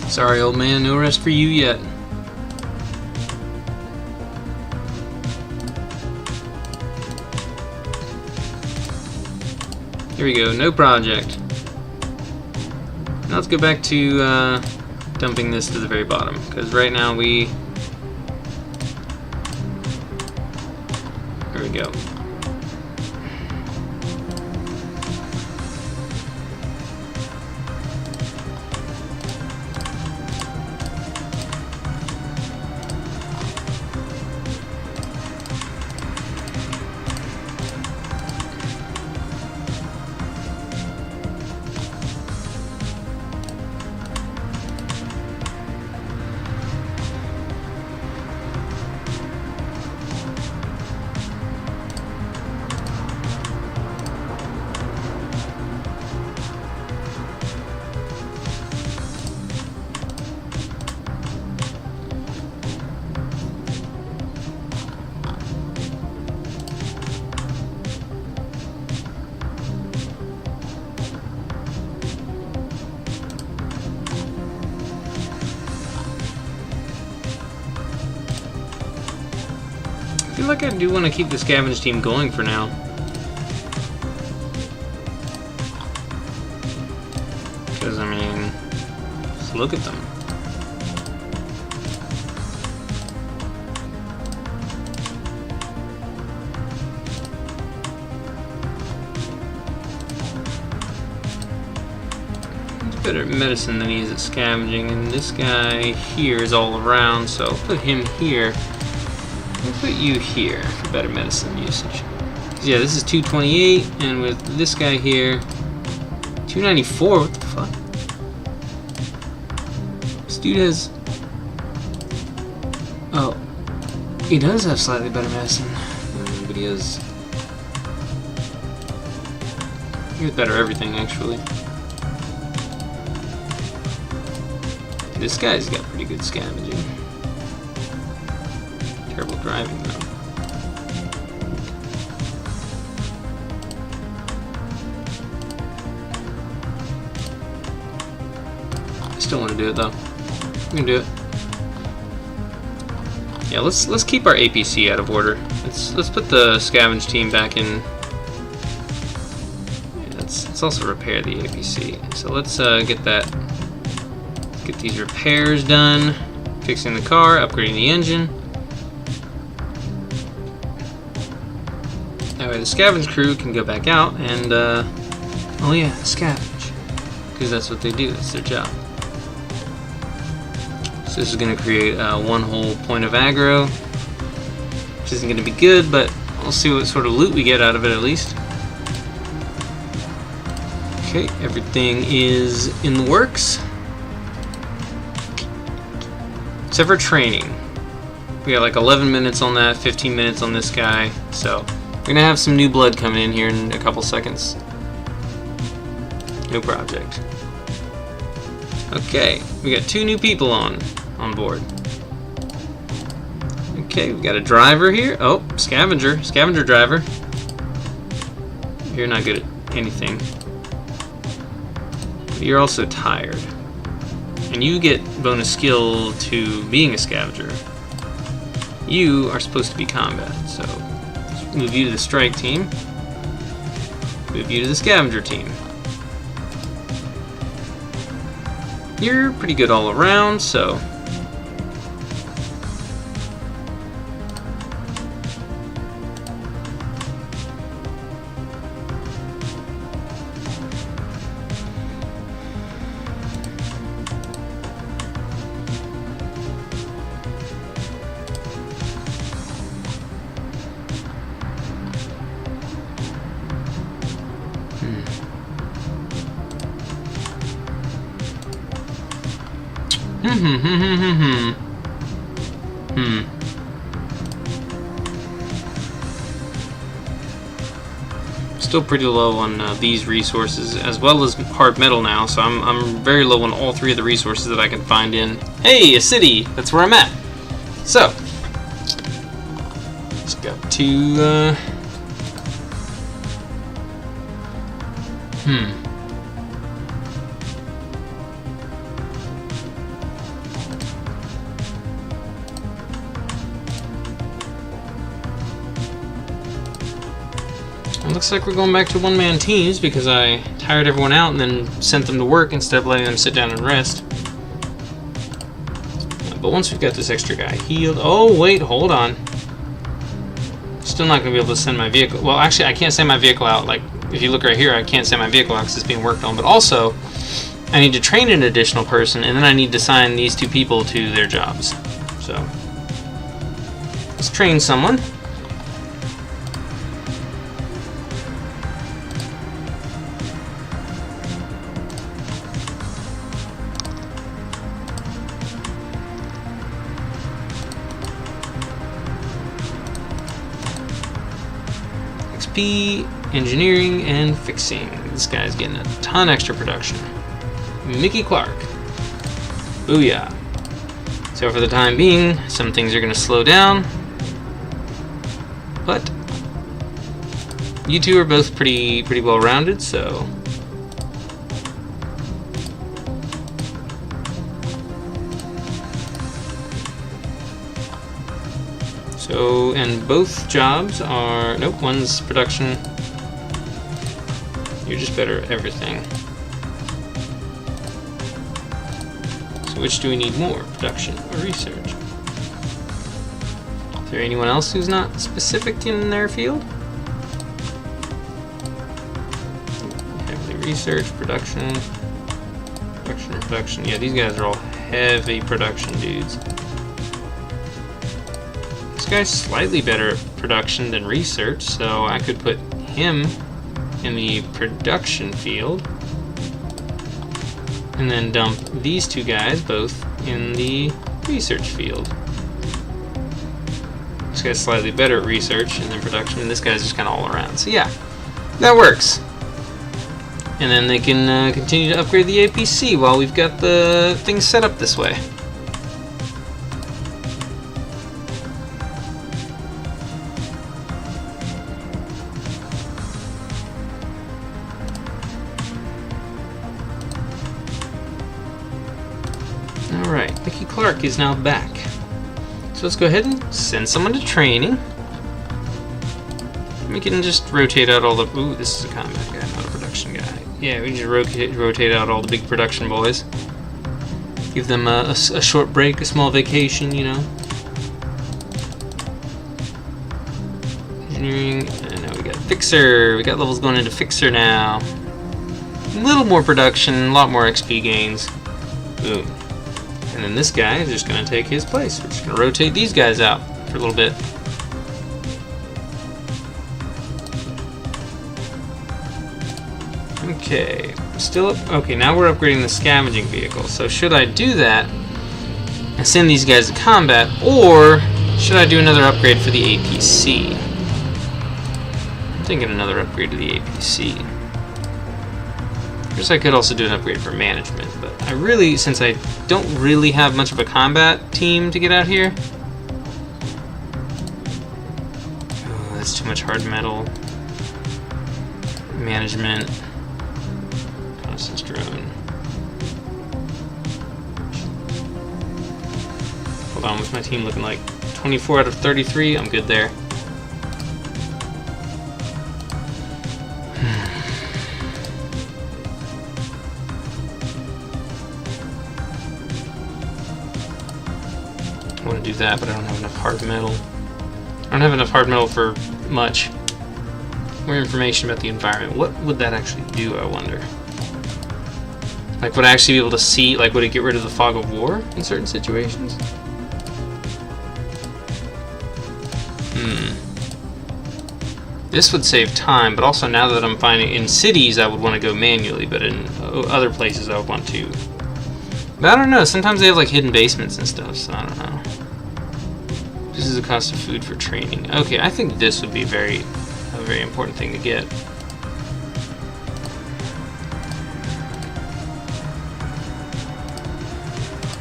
Sorry, old man, no rest for you yet. Here we go, no project. Now let's go back to dumping this to the very bottom, because right now we... There we go. I feel like I do want to keep the scavenge team going for now. Because, I mean, just look at them. He's better at medicine than he is at scavenging, and this guy here is all around, so I'll put him here. We'll put you here for better medicine usage. Yeah, this is 228, and with this guy here, 294. What the fuck? This dude has... Oh. He does have slightly better medicine, but he has better everything, actually. This guy's got pretty good scavenging. Terrible driving, though. I still want to do it, though. I'm gonna do it. Yeah, let's keep our APC out of order. Let's put the scavenge team back in. Yeah, let's also repair the APC. So let's get these repairs done. Fixing the car, upgrading the engine. That way the scavenge crew can go back out and oh yeah, scavenge, because that's what they do. That's their job. So this is going to create one whole point of aggro, which isn't going to be good, but we'll see what sort of loot we get out of it at least. Okay, everything is in the works. Except for training. We got like 11 minutes on that, 15 minutes on this guy, so we're going to have some new blood coming in here in a couple seconds. New project. Okay, we got 2 new people on board. Okay, we got a driver here. Oh, scavenger driver. You're not good at anything. But you're also tired. And you get bonus skill to being a scavenger. You are supposed to be combat, so move you to the strike team. Move you to the scavenger team. You're pretty good all around, so Still pretty low on these resources, as well as hard metal now, so I'm very low on all 3 of the resources that I can find in. Hey, a city! That's where I'm at. So, just got to, Looks like we're going back to one-man teams because I tired everyone out and then sent them to work instead of letting them sit down and rest. But once we've got this extra guy healed... Oh, wait, hold on. Still not going to be able to send my vehicle... Well, actually, I can't send my vehicle out. Like, if you look right here, I can't send my vehicle out because it's being worked on. But also, I need to train an additional person, and then I need to assign these 2 people to their jobs. So, let's train someone. Engineering and fixing. This guy's getting a ton extra production. Mickey Clark. Booyah. So for the time being, some things are going to slow down. But you 2 are both pretty well rounded, so and both jobs are... Nope, one's production. You're just better at everything. So which do we need more? Production or research? Is there anyone else who's not specific in their field? Heavily research, production. Yeah, these guys are all heavy production dudes. This guy's slightly better at production than research, so I could put him in the production field and then dump these 2 guys both in the research field. This guy's slightly better at research and then production, and this guy's just kind of all around. So yeah, that works. And then they can continue to upgrade the APC while we've got the things set up this way. Alright, Mickey Clark is now back. So let's go ahead and send someone to training. We can just rotate out all the... Ooh, this is a combat guy, not a production guy. Yeah, we can just rotate out all the big production boys. Give them a short break, a small vacation, you know. Engineering, and now we got Fixer. We got levels going into Fixer now. A little more production, a lot more XP gains. Boom. And then this guy is just going to take his place. We're just going to rotate these guys out for a little bit. Okay, still up. Okay, now we're upgrading the scavenging vehicle. So should I do that and send these guys to combat, or should I do another upgrade for the APC? I'm thinking another upgrade to the APC. I guess I could also do an upgrade for management, but I really, since I don't really have much of a combat team to get out here. Oh, that's too much hard metal. Management. Constant drone. Hold on, what's my team looking like? 24 out of 33, I'm good there. I want to do that, but I don't have enough hard metal. I don't have enough hard metal for much. More information about the environment. What would that actually do, I wonder? Like, would I actually be able to see, like, would it get rid of the fog of war in certain situations? This would save time, but also now that I'm finding in cities I would want to go manually, but in other places I would want to. But I don't know, sometimes they have like hidden basements and stuff, so I don't know. This is the cost of food for training. Okay, I think this would be a very important thing to get.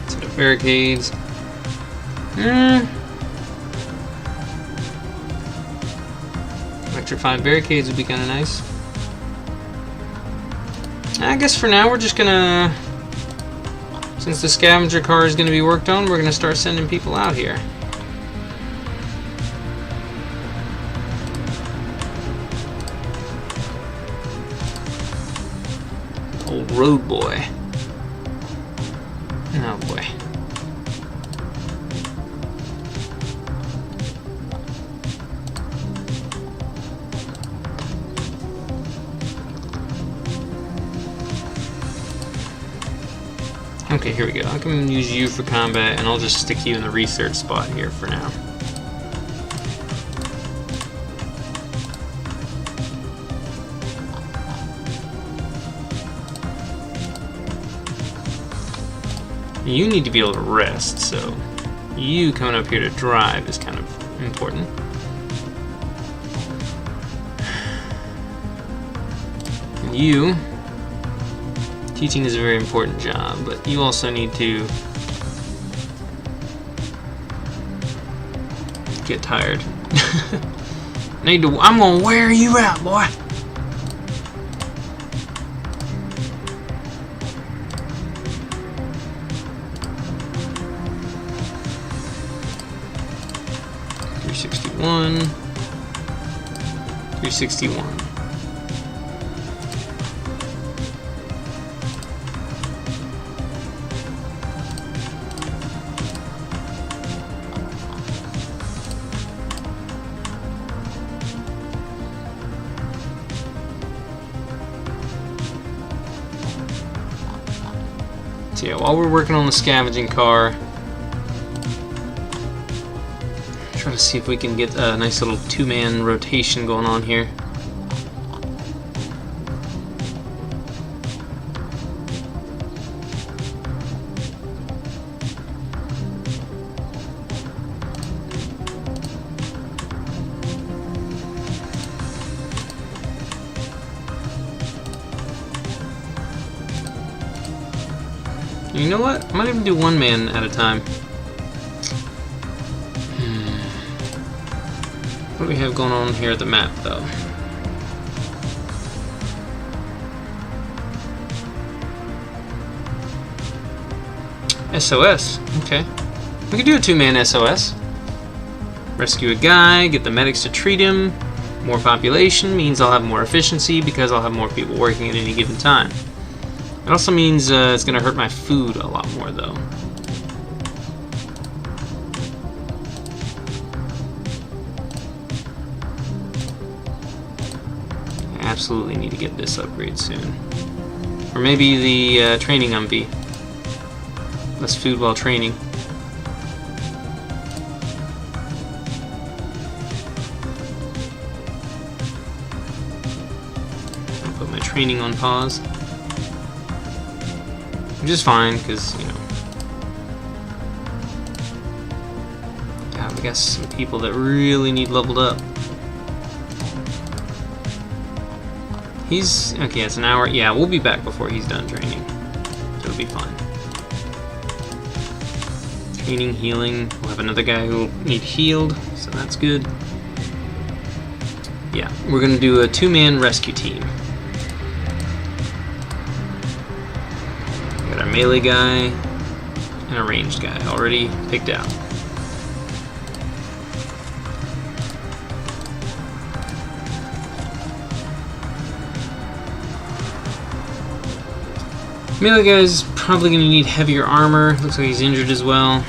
Set up barricades. Electrified barricades would be kind of nice. I guess for now we're just gonna, since the scavenger car is gonna be worked on, we're gonna start sending people out here. Old road boy. Oh boy. Okay, here we go. I can use you for combat, and I'll just stick you in the research spot here for now. You need to be able to rest, so you coming up here to drive is kind of important. And you, teaching is a very important job, but you also need to get tired. I'm gonna wear you out, boy. $361. $361. So yeah, while we're working on the scavenging car, try to see if we can get a nice little two-man rotation going on here. You know what? I might even do one man at a time. What do we have going on here at the map, though? SOS. Okay. We could do a 2-man SOS. Rescue a guy, get the medics to treat him. More population means I'll have more efficiency because I'll have more people working at any given time. It also means it's going to hurt my food a lot more, though. I absolutely need to get this upgrade soon. Or maybe the training Humvee. Less food while training. I'll put my training on pause. Which is fine, because, you know. God, we got some people that really need leveled up. He's... okay, it's an hour. Yeah, we'll be back before he's done training. So it'll be fine. Training, healing. We'll have another guy who'll need healed, so that's good. Yeah, we're gonna do a 2-man rescue team. Got our melee guy and a ranged guy already picked out. Melee guy's probably gonna need heavier armor. Looks like he's injured as well.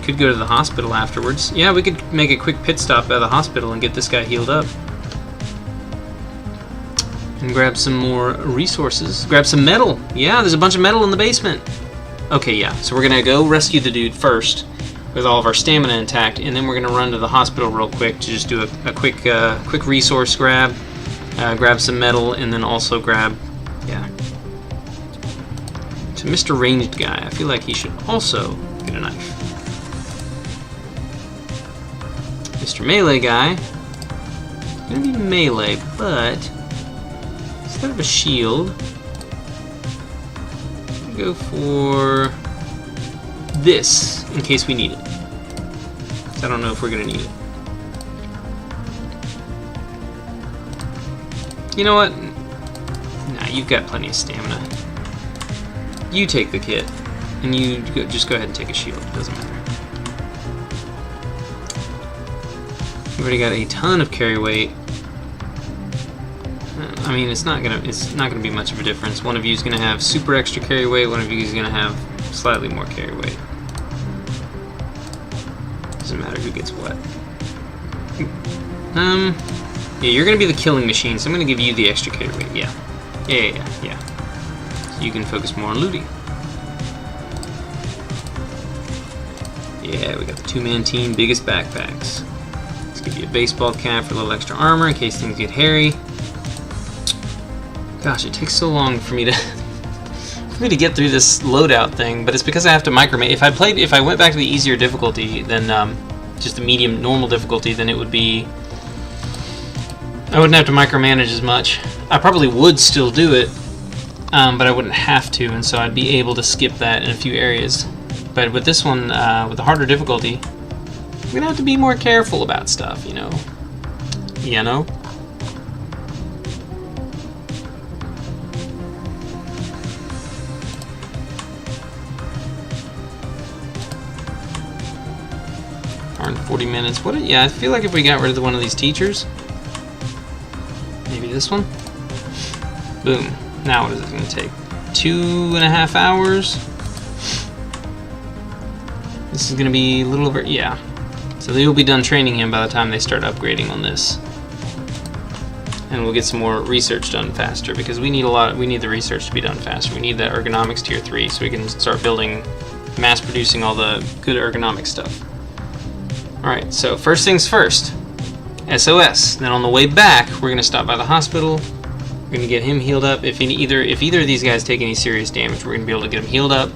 Could go to the hospital afterwards. Yeah, we could make a quick pit stop at the hospital and get this guy healed up. And grab some more resources. Grab some metal. Yeah, there's a bunch of metal in the basement. Okay, yeah, so we're gonna go rescue the dude first with all of our stamina intact, and then we're gonna run to the hospital real quick to just do a quick resource grab. Grab some metal, and then also grab, yeah. To Mr. Ranged Guy, I feel like he should also get a knife. Mr. Melee Guy, it's gonna be melee, but instead of a shield, I'm gonna go for this in case we need it. I don't know if we're gonna need it. You know what? Nah, you've got plenty of stamina. You take the kit, and you just go ahead and take a shield. It doesn't matter. We've already got a ton of carry weight. I mean, it's not gonna be much of a difference. One of you is gonna have super extra carry weight. One of you is gonna have slightly more carry weight. Doesn't matter who gets what. Yeah, you're gonna be the killing machine, so I'm gonna give you the extra carry weight. Yeah. So you can focus more on looting. Yeah, we got the 2-man team, biggest backpacks. Let's give you a baseball cap for a little extra armor in case things get hairy. Gosh, it takes so long for me to get through this loadout thing, but it's because I have to micromanage. If I went back to the easier difficulty than just the medium normal difficulty, then it would be, I wouldn't have to micromanage as much. I probably would still do it, but I wouldn't have to, and so I'd be able to skip that in a few areas. But with this one, with the harder difficulty, I'm gonna have to be more careful about stuff, you know. $140 minutes. What? Yeah, I feel like if we got rid of one of these teachers, maybe this one. Boom. Now what is it going to take? 2.5 hours. This is going to be a little over. Yeah. So they will be done training him by the time they start upgrading on this, and we'll get some more research done faster because we need the research to be done faster. We need that ergonomics tier 3 so we can start mass producing all the good ergonomic stuff. Alright, so first things first, SOS. Then on the way back, we're going to stop by the hospital. We're going to get him healed up. If either of these guys take any serious damage, we're going to be able to get him healed up.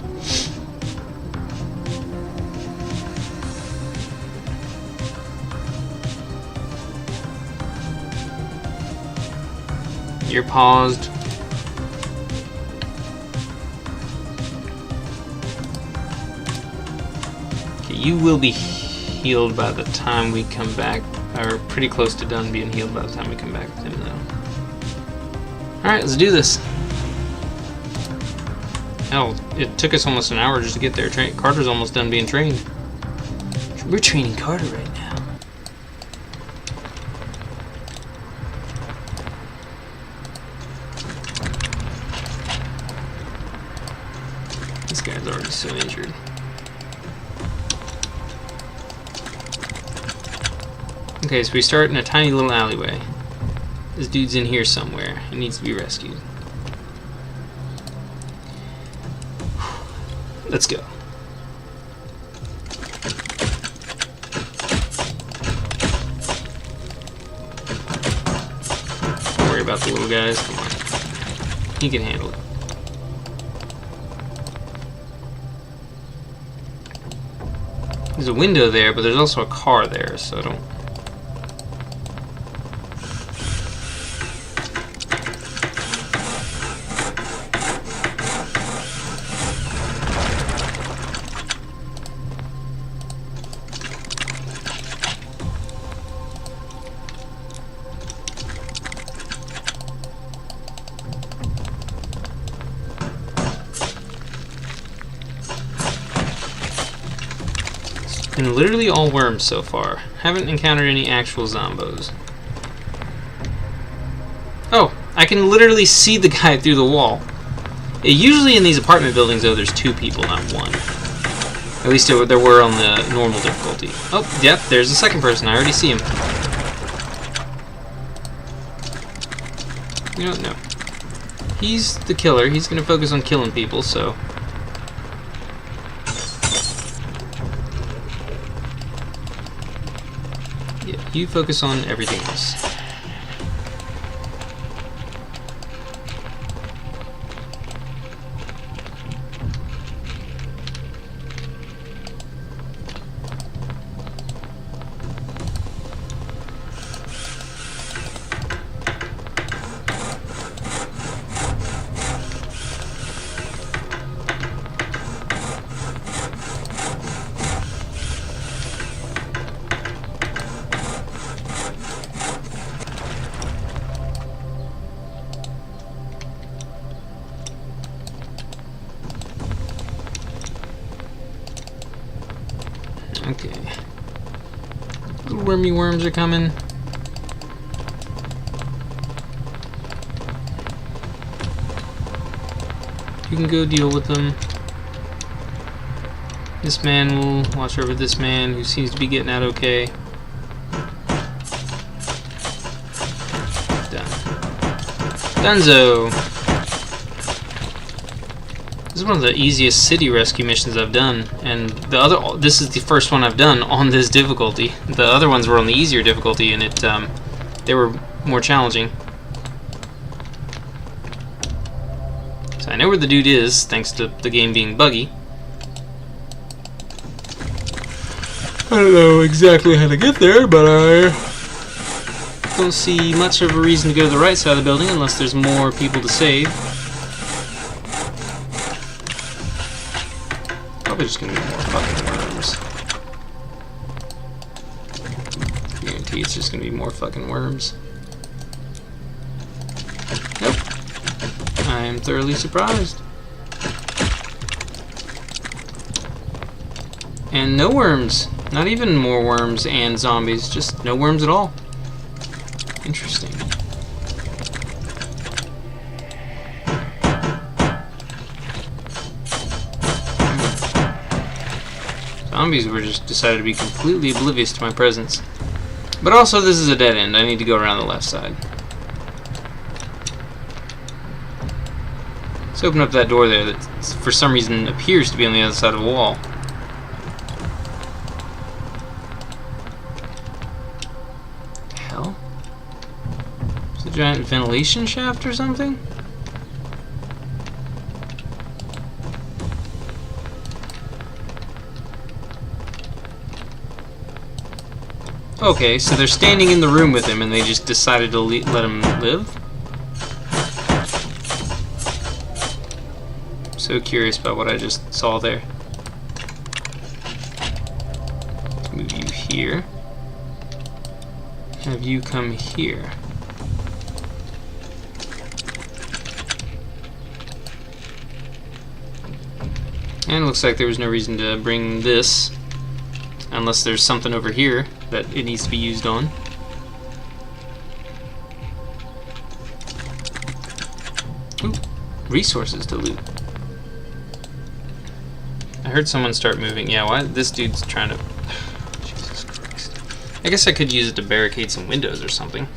You're paused. Okay, you will be healed by the time we come back. Or pretty close to done being healed by the time we come back with him, though. Alright, let's do this. Hell, it took us almost an hour just to get there. Carter's almost done being trained. We're training Carter right now. This guy's already so injured. Okay, so we start in a tiny little alleyway. This dude's in here somewhere. He needs to be rescued. Let's go. Don't worry about the little guys. Come on. He can handle it. There's a window there, but there's also a car there, so I don't... Been literally all worms so far. Haven't encountered any actual zombos. Oh, I can literally see the guy through the wall. Usually in these apartment buildings, though, there's 2 people, not 1. At least there were on the normal difficulty. Oh, yep, there's a second person. I already see him. You don't know. He's the killer. He's going to focus on killing people, so... You focus on everything else. Okay. Little wormy worms are coming. You can go deal with them. This man will watch over this man who seems to be getting out okay. Done. Dunzo! This is one of the easiest city rescue missions I've done, and this is the first one I've done on this difficulty. The other ones were on the easier difficulty, and they were more challenging. So I know where the dude is, thanks to the game being buggy. I don't know exactly how to get there, but I don't see much of a reason to go to the right side of the building unless there's more people to save. Probably just gonna be more fucking worms. I guarantee it's just gonna be more fucking worms. Nope. I am thoroughly surprised. And no worms. Not even more worms and zombies. Just no worms at all. Interesting. Zombies were just decided to be completely oblivious to my presence. But also, this is a dead end. I need to go around the left side. Let's open up that door there that, for some reason, appears to be on the other side of the wall. What the hell? Is it a giant ventilation shaft or something? Okay, so they're standing in the room with him and they just decided to let him live? So curious about what I just saw there. Let's move you here. Have you come here. And it looks like there was no reason to bring this, unless there's something over here that it needs to be used on. Ooh, resources to loot. I heard someone start moving. Yeah, why? This dude's trying to... Jesus Christ. I guess I could use it to barricade some windows or something.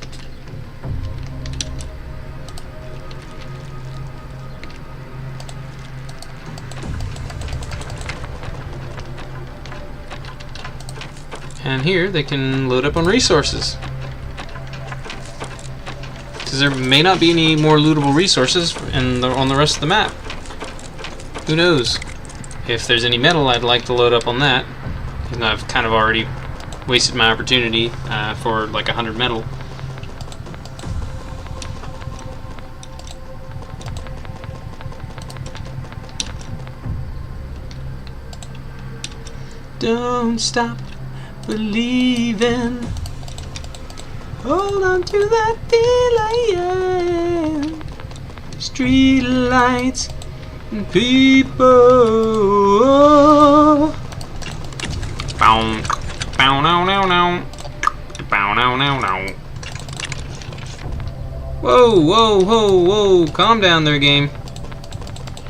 And here they can load up on resources. Because there may not be any more lootable resources on the rest of the map. Who knows? If there's any metal, I'd like to load up on that. Even though I've kind of already wasted my opportunity for like 100 metal. Don't stop believing. Hold on to that feeling. Street lights and people. Bow, bow, now, now, now. Bow, now, now, now. Whoa, whoa, whoa, whoa! Calm down there, game.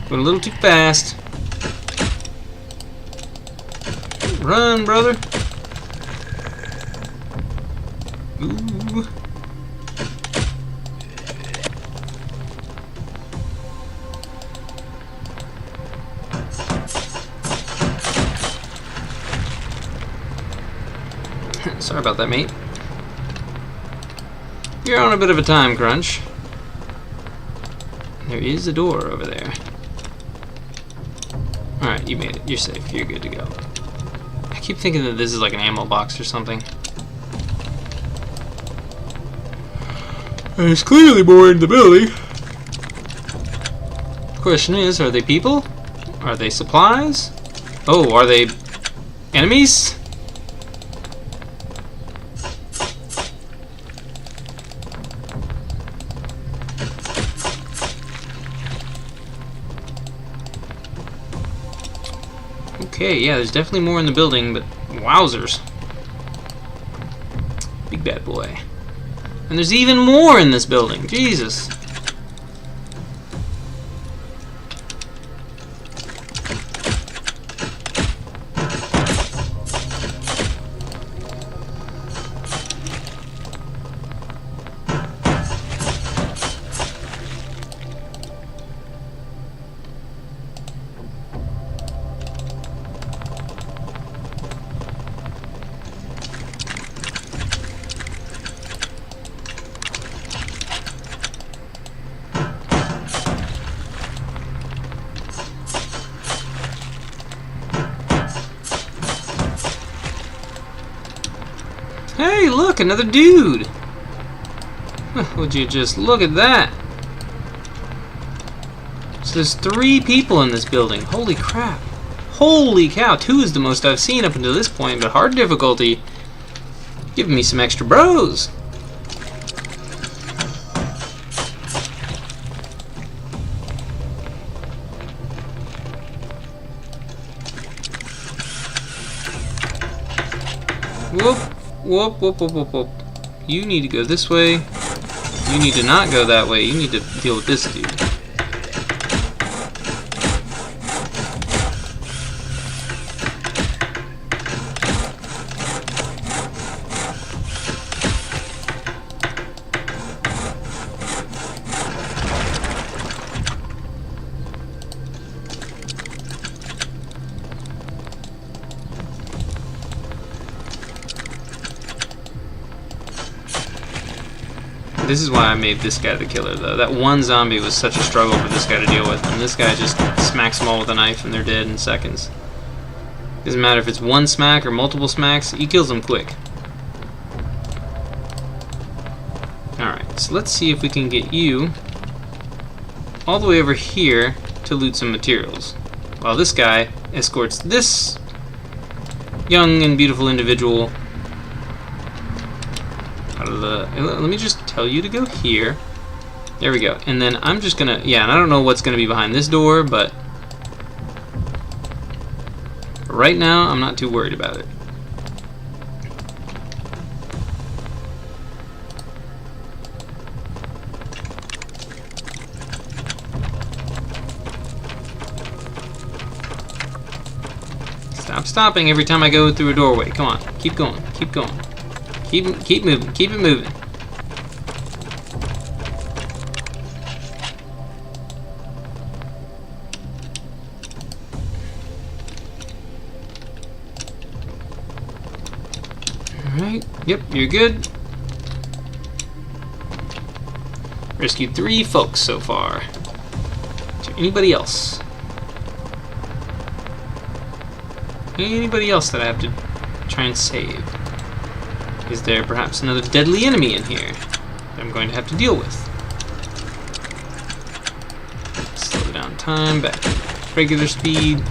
Going a little too fast. Run, brother. Ooh. Sorry about that, mate. You're on a bit of a time crunch. There is a door over there. Alright, you made it. You're safe. You're good to go. I keep thinking that this is like an ammo box or something. There's clearly more in the building. The question is, are they people? Are they supplies? Oh, are they enemies? Okay, yeah, there's definitely more in the building, but wowzers. Big bad boy. And there's even more in this building. Jesus. Hey, look, another dude! Would you just look at that? So there's 3 people in this building. Holy crap. Holy cow, 2 is the most I've seen up until this point, but hard difficulty. Giving me some extra bros. Whoop. Whoop, whoop, whoop, whoop, whoop. You need to go this way. You need to not go that way. You need to deal with this dude. This is why I made this guy the killer, though. That one zombie was such a struggle for this guy to deal with, and this guy just smacks them all with a knife and they're dead in seconds. Doesn't matter if it's one smack or multiple smacks, he kills them quick. Alright, so let's see if we can get you all the way over here to to loot some materials, while this guy escorts this young and beautiful individual out of the... Let me just tell you to go here. There we go. And then I'm just gonna... Yeah, and I don't know what's gonna be behind this door, but right now I'm not too worried about it. Stop stopping every time I go through a doorway. Come on, keep going, keep going. Keep moving, keep it moving. Alright, yep, you're good. Rescued 3 folks so far. Is there anybody else? Anybody else that I have to try and save? Is there perhaps another deadly enemy in here that I'm going to have to deal with? Slow down time, back to regular speed.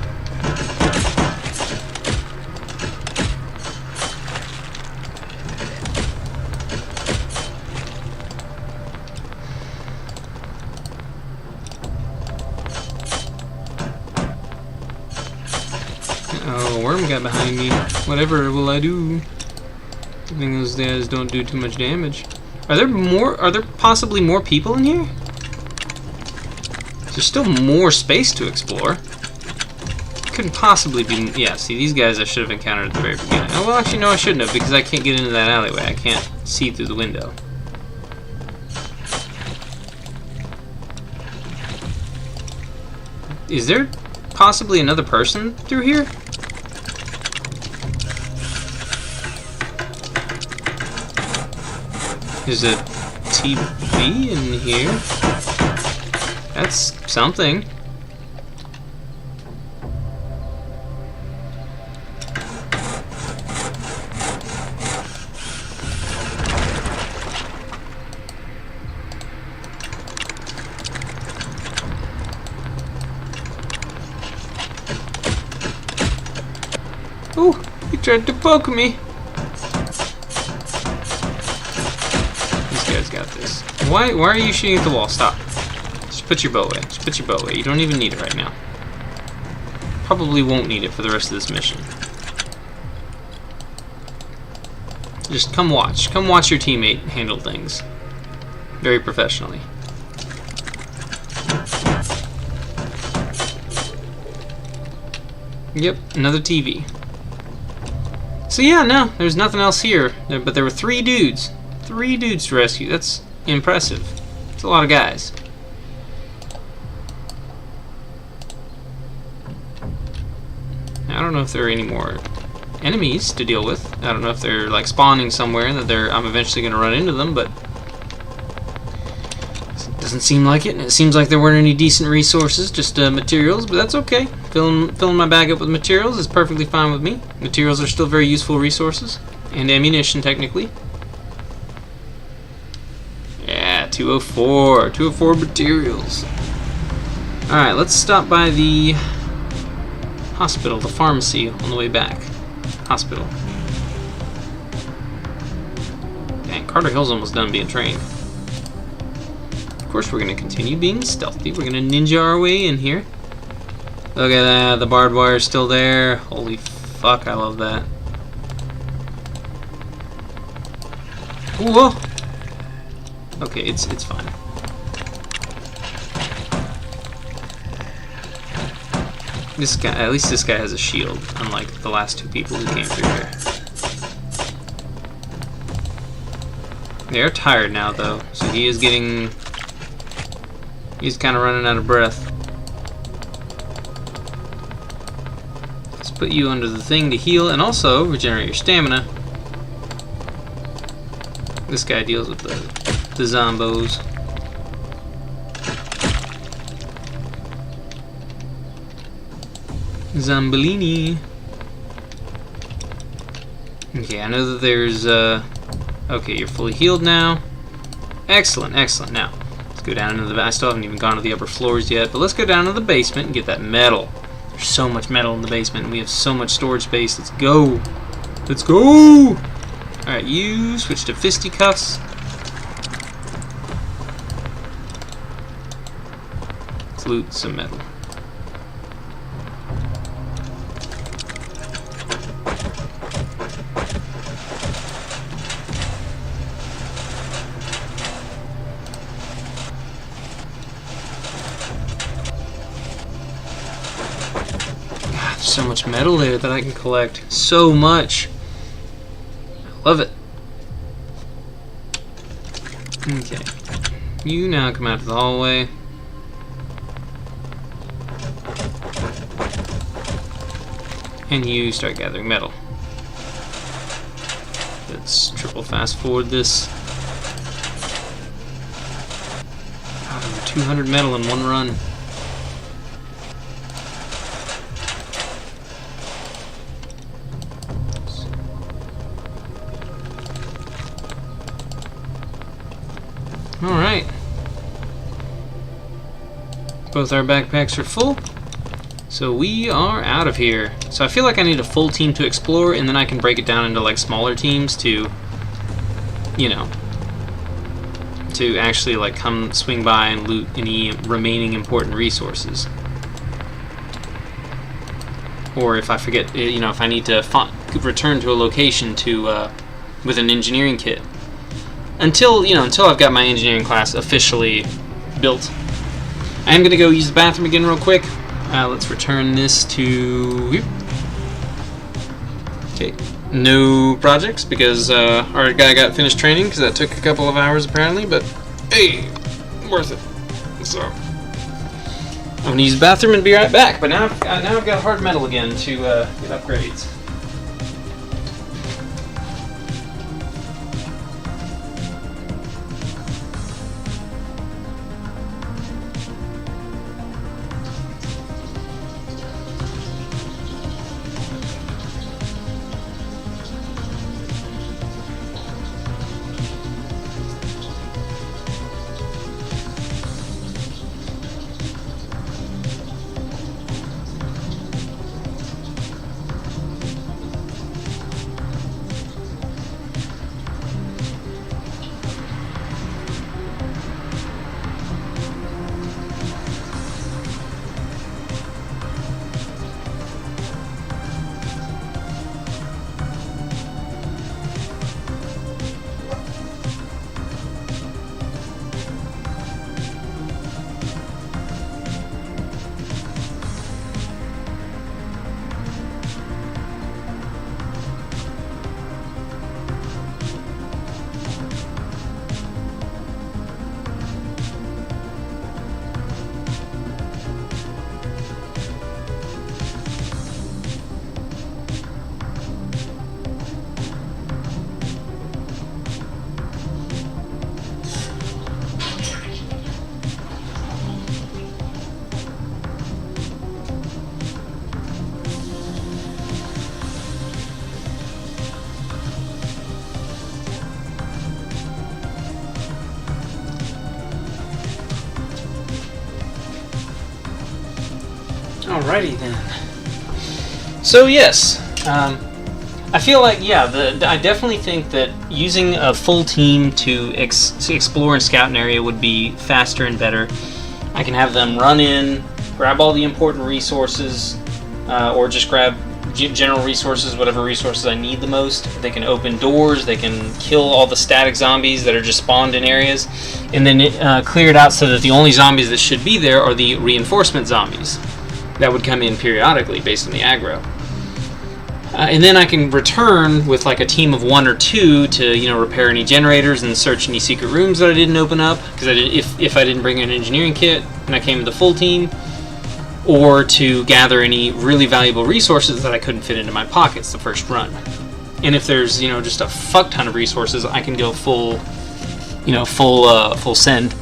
Oh, worm got behind me. Whatever will I do? I think those guys don't do too much damage. Are there possibly more people in here? There's still more space to explore. Couldn't possibly be... Yeah, see, these guys I should have encountered at the very beginning. Oh, well, actually, no, I shouldn't have, because I can't get into that alleyway. I can't see through the window. Is there possibly another person through here? There's a TV in here. That's something. Oh, he tried to poke me. Got this. Why are you shooting at the wall? Stop. Just put your bow away. Just put your bow away. You don't even need it right now. Probably won't need it for the rest of this mission. Just come watch. Come watch your teammate handle things. Very professionally. Yep, another TV. So yeah, no, there's nothing else here. But there were 3 dudes. 3 dudes to rescue. That's impressive. It's a lot of guys. I don't know if there are any more enemies to deal with. I don't know if they're like spawning somewhere and that I'm eventually going to run into them, but it doesn't seem like it. And it seems like there weren't any decent resources, just materials, but that's okay. Filling my bag up with materials is perfectly fine with me. Materials are still very useful resources, and ammunition technically. 204 materials. Alright, let's stop by the hospital, the pharmacy on the way back. Hospital. Dang, Carter Hill's almost done being trained. Of course, we're going to continue being stealthy. We're going to ninja our way in here. Look at that, the barbed wire's still there. Holy fuck, I love that. Whoa! Okay, it's fine. This guy, at least this guy has a shield, unlike the last 2 people who came through here. They're tired now, though, so he's kind of running out of breath. Let's put you under the thing to heal and also regenerate your stamina. This guy deals with the zombos. Zombolini. Okay, I know that there's okay, you're fully healed now. Excellent, excellent. Now, Let's go down into the... I still haven't even gone to the upper floors yet, but let's go down to the basement and get that metal. There's so much metal in the basement, and we have so much storage space. Let's go! Let's go! Alright, you switch to fisticuffs. Let's loot some metal. God, there's so much metal there that I can collect. So much. I love it. Okay. You now come out to the hallway. And you start gathering metal. Let's triple fast forward this. God, over 200 metal in one run. Alright. Both our backpacks are full. So we are out of here. So I feel like I need a full team to explore, and then I can break it down into like smaller teams to, you know, to actually like come swing by and loot any remaining important resources. Or if I forget, you know, if I need to return to a location to with an engineering kit. Until I've got my engineering class officially built. I am going to go use the bathroom again real quick. Let's return this to here. Okay, no projects because our guy got finished training because that took a couple of hours apparently, but hey, worth it. So I'm going to use the bathroom and be right back. But now I've got hard metal again to get upgrades. Alrighty then. So yes, I feel like I definitely think that using a full team to explore and scout an area would be faster and better. I can have them run in, grab all the important resources, or just grab general resources, whatever resources I need the most. They can open doors, they can kill all the static zombies that are just spawned in areas, and then clear it out so that the only zombies that should be there are the reinforcement zombies that would come in periodically based on the aggro. And then I can return with like a team of 1 or 2 to repair any generators and search any secret rooms that I didn't open up because if I didn't bring an engineering kit and I came with the full team, or to gather any really valuable resources that I couldn't fit into my pockets the first run. And if there's just a fuck ton of resources, I can go full send.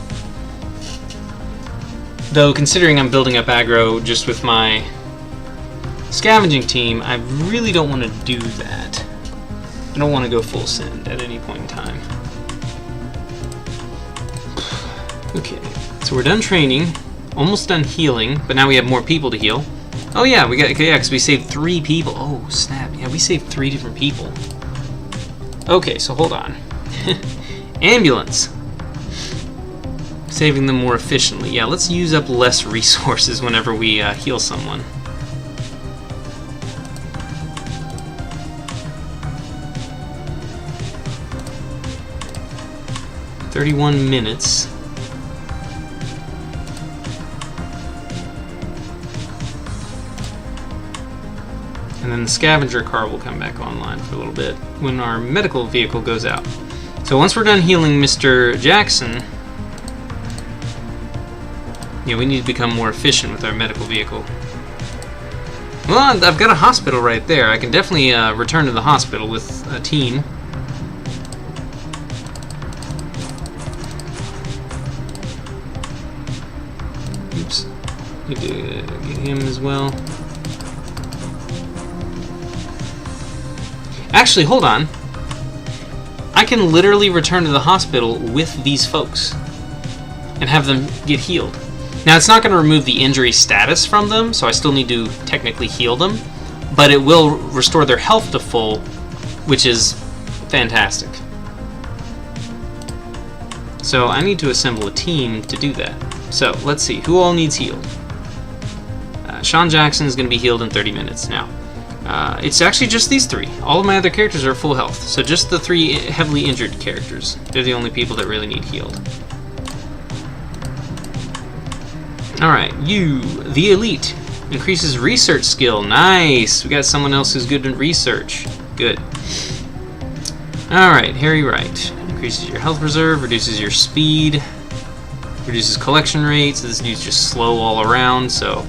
Though considering I'm building up aggro just with my scavenging team, I really don't want to do that. I don't want to go full send at any point in time. Okay. So we're done training, almost done healing, but now we have more people to heal. Oh yeah, because we saved 3 people. Oh snap! Yeah, we saved 3 different people. Okay, so hold on. Ambulance. Saving them more efficiently. Yeah, let's use up less resources whenever we heal someone. "31 minutes. And then the scavenger car will come back online for a little bit when our medical vehicle goes out. So once we're done healing Mr. Jackson, yeah, we need to become more efficient with our medical vehicle. Well, I've got a hospital right there. I can definitely return to the hospital with a team. Oops. Need to get him as well. Actually, hold on. I can literally return to the hospital with these folks and have them get healed. Now, it's not going to remove the injury status from them, so I still need to technically heal them, but it will restore their health to full, which is fantastic. So I need to assemble a team to do that. So let's see, who all needs healed? Sean Jackson is going to be healed in 30 minutes now. It's actually just these 3. All of my other characters are full health, so just the 3 heavily injured characters. They're the only people that really need healed. Alright, you, the elite. Increases research skill. Nice! We got someone else who's good in research. Good. Alright, Harry Wright. Increases your health reserve, reduces your speed, reduces collection rate, so this dude's just slow all around, so...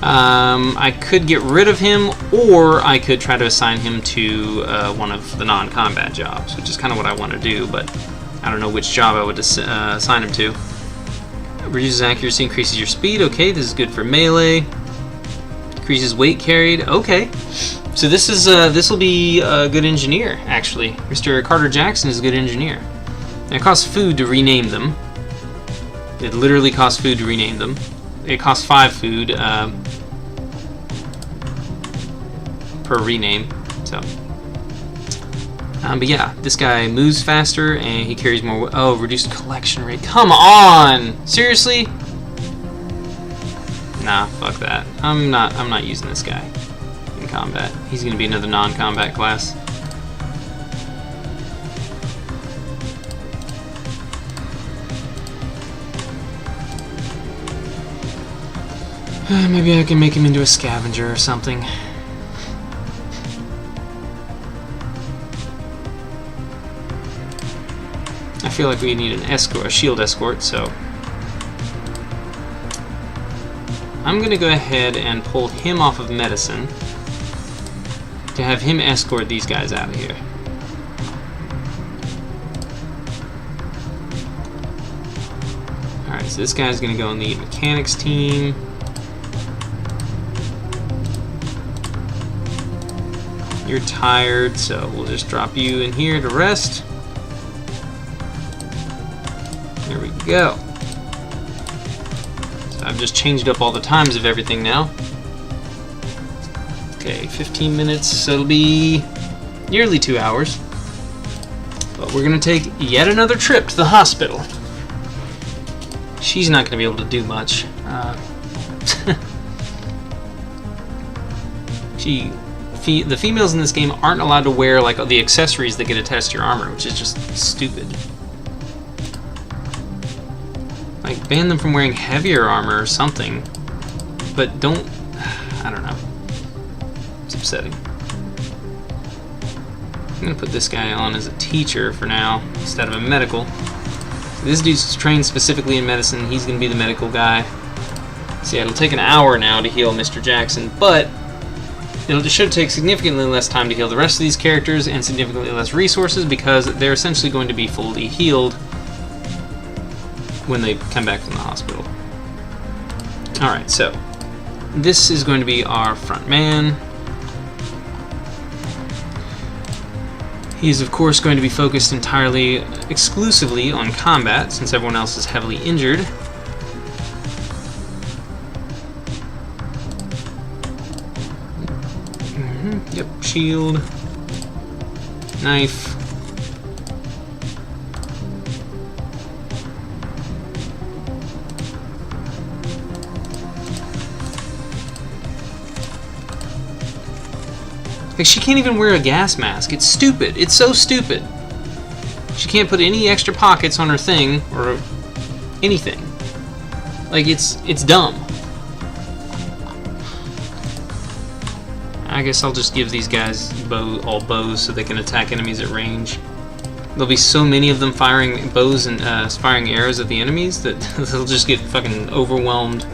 I could get rid of him, or I could try to assign him to one of the non-combat jobs, which is kind of what I want to do, but I don't know which job I would assign him to. Reduces accuracy, increases your speed. Okay, this is good for melee. Increases weight carried. Okay, so this will be a good engineer, actually. Mr. Carter Jackson is a good engineer. And it costs food to rename them. It literally costs food to rename them. It costs 5 food per rename. So, but yeah, this guy moves faster and he carries more. Oh, reduced collection rate. Come on, seriously? Nah, fuck that. I'm not using this guy in combat. He's gonna be another non-combat class. Maybe I can make him into a scavenger or something. I feel like we need an escort, a shield escort, so I'm gonna go ahead and pull him off of medicine to have him escort these guys out of here. Alright, so this guy's gonna go on the mechanics team. You're tired, so we'll just drop you in here to rest. There we go. So I've just changed up all the times of everything now. Okay, 15 minutes, so it'll be nearly 2 hours. But we're gonna take yet another trip to the hospital. She's not gonna be able to do much. The females in this game aren't allowed to wear like the accessories that get attached to your armor, which is just stupid. Like, ban them from wearing heavier armor or something, but don't, I don't know. It's upsetting. I'm gonna put this guy on as a teacher for now instead of a medical. So this dude's trained specifically in medicine. He's gonna be the medical guy. So yeah, it'll take an hour now to heal Mr. Jackson, but it should take significantly less time to heal the rest of these characters and significantly less resources because they're essentially going to be fully healed when they come back from the hospital. Alright, so this is going to be our front man. He's of course going to be focused entirely, exclusively on combat since everyone else is heavily injured. Yep, shield, knife. Like, she can't even wear a gas mask. It's stupid. It's so stupid. She can't put any extra pockets on her thing or anything. Like, it's dumb. I guess I'll just give these guys all bows so they can attack enemies at range. There'll be so many of them firing bows and firing arrows at the enemies that they'll just get fucking overwhelmed.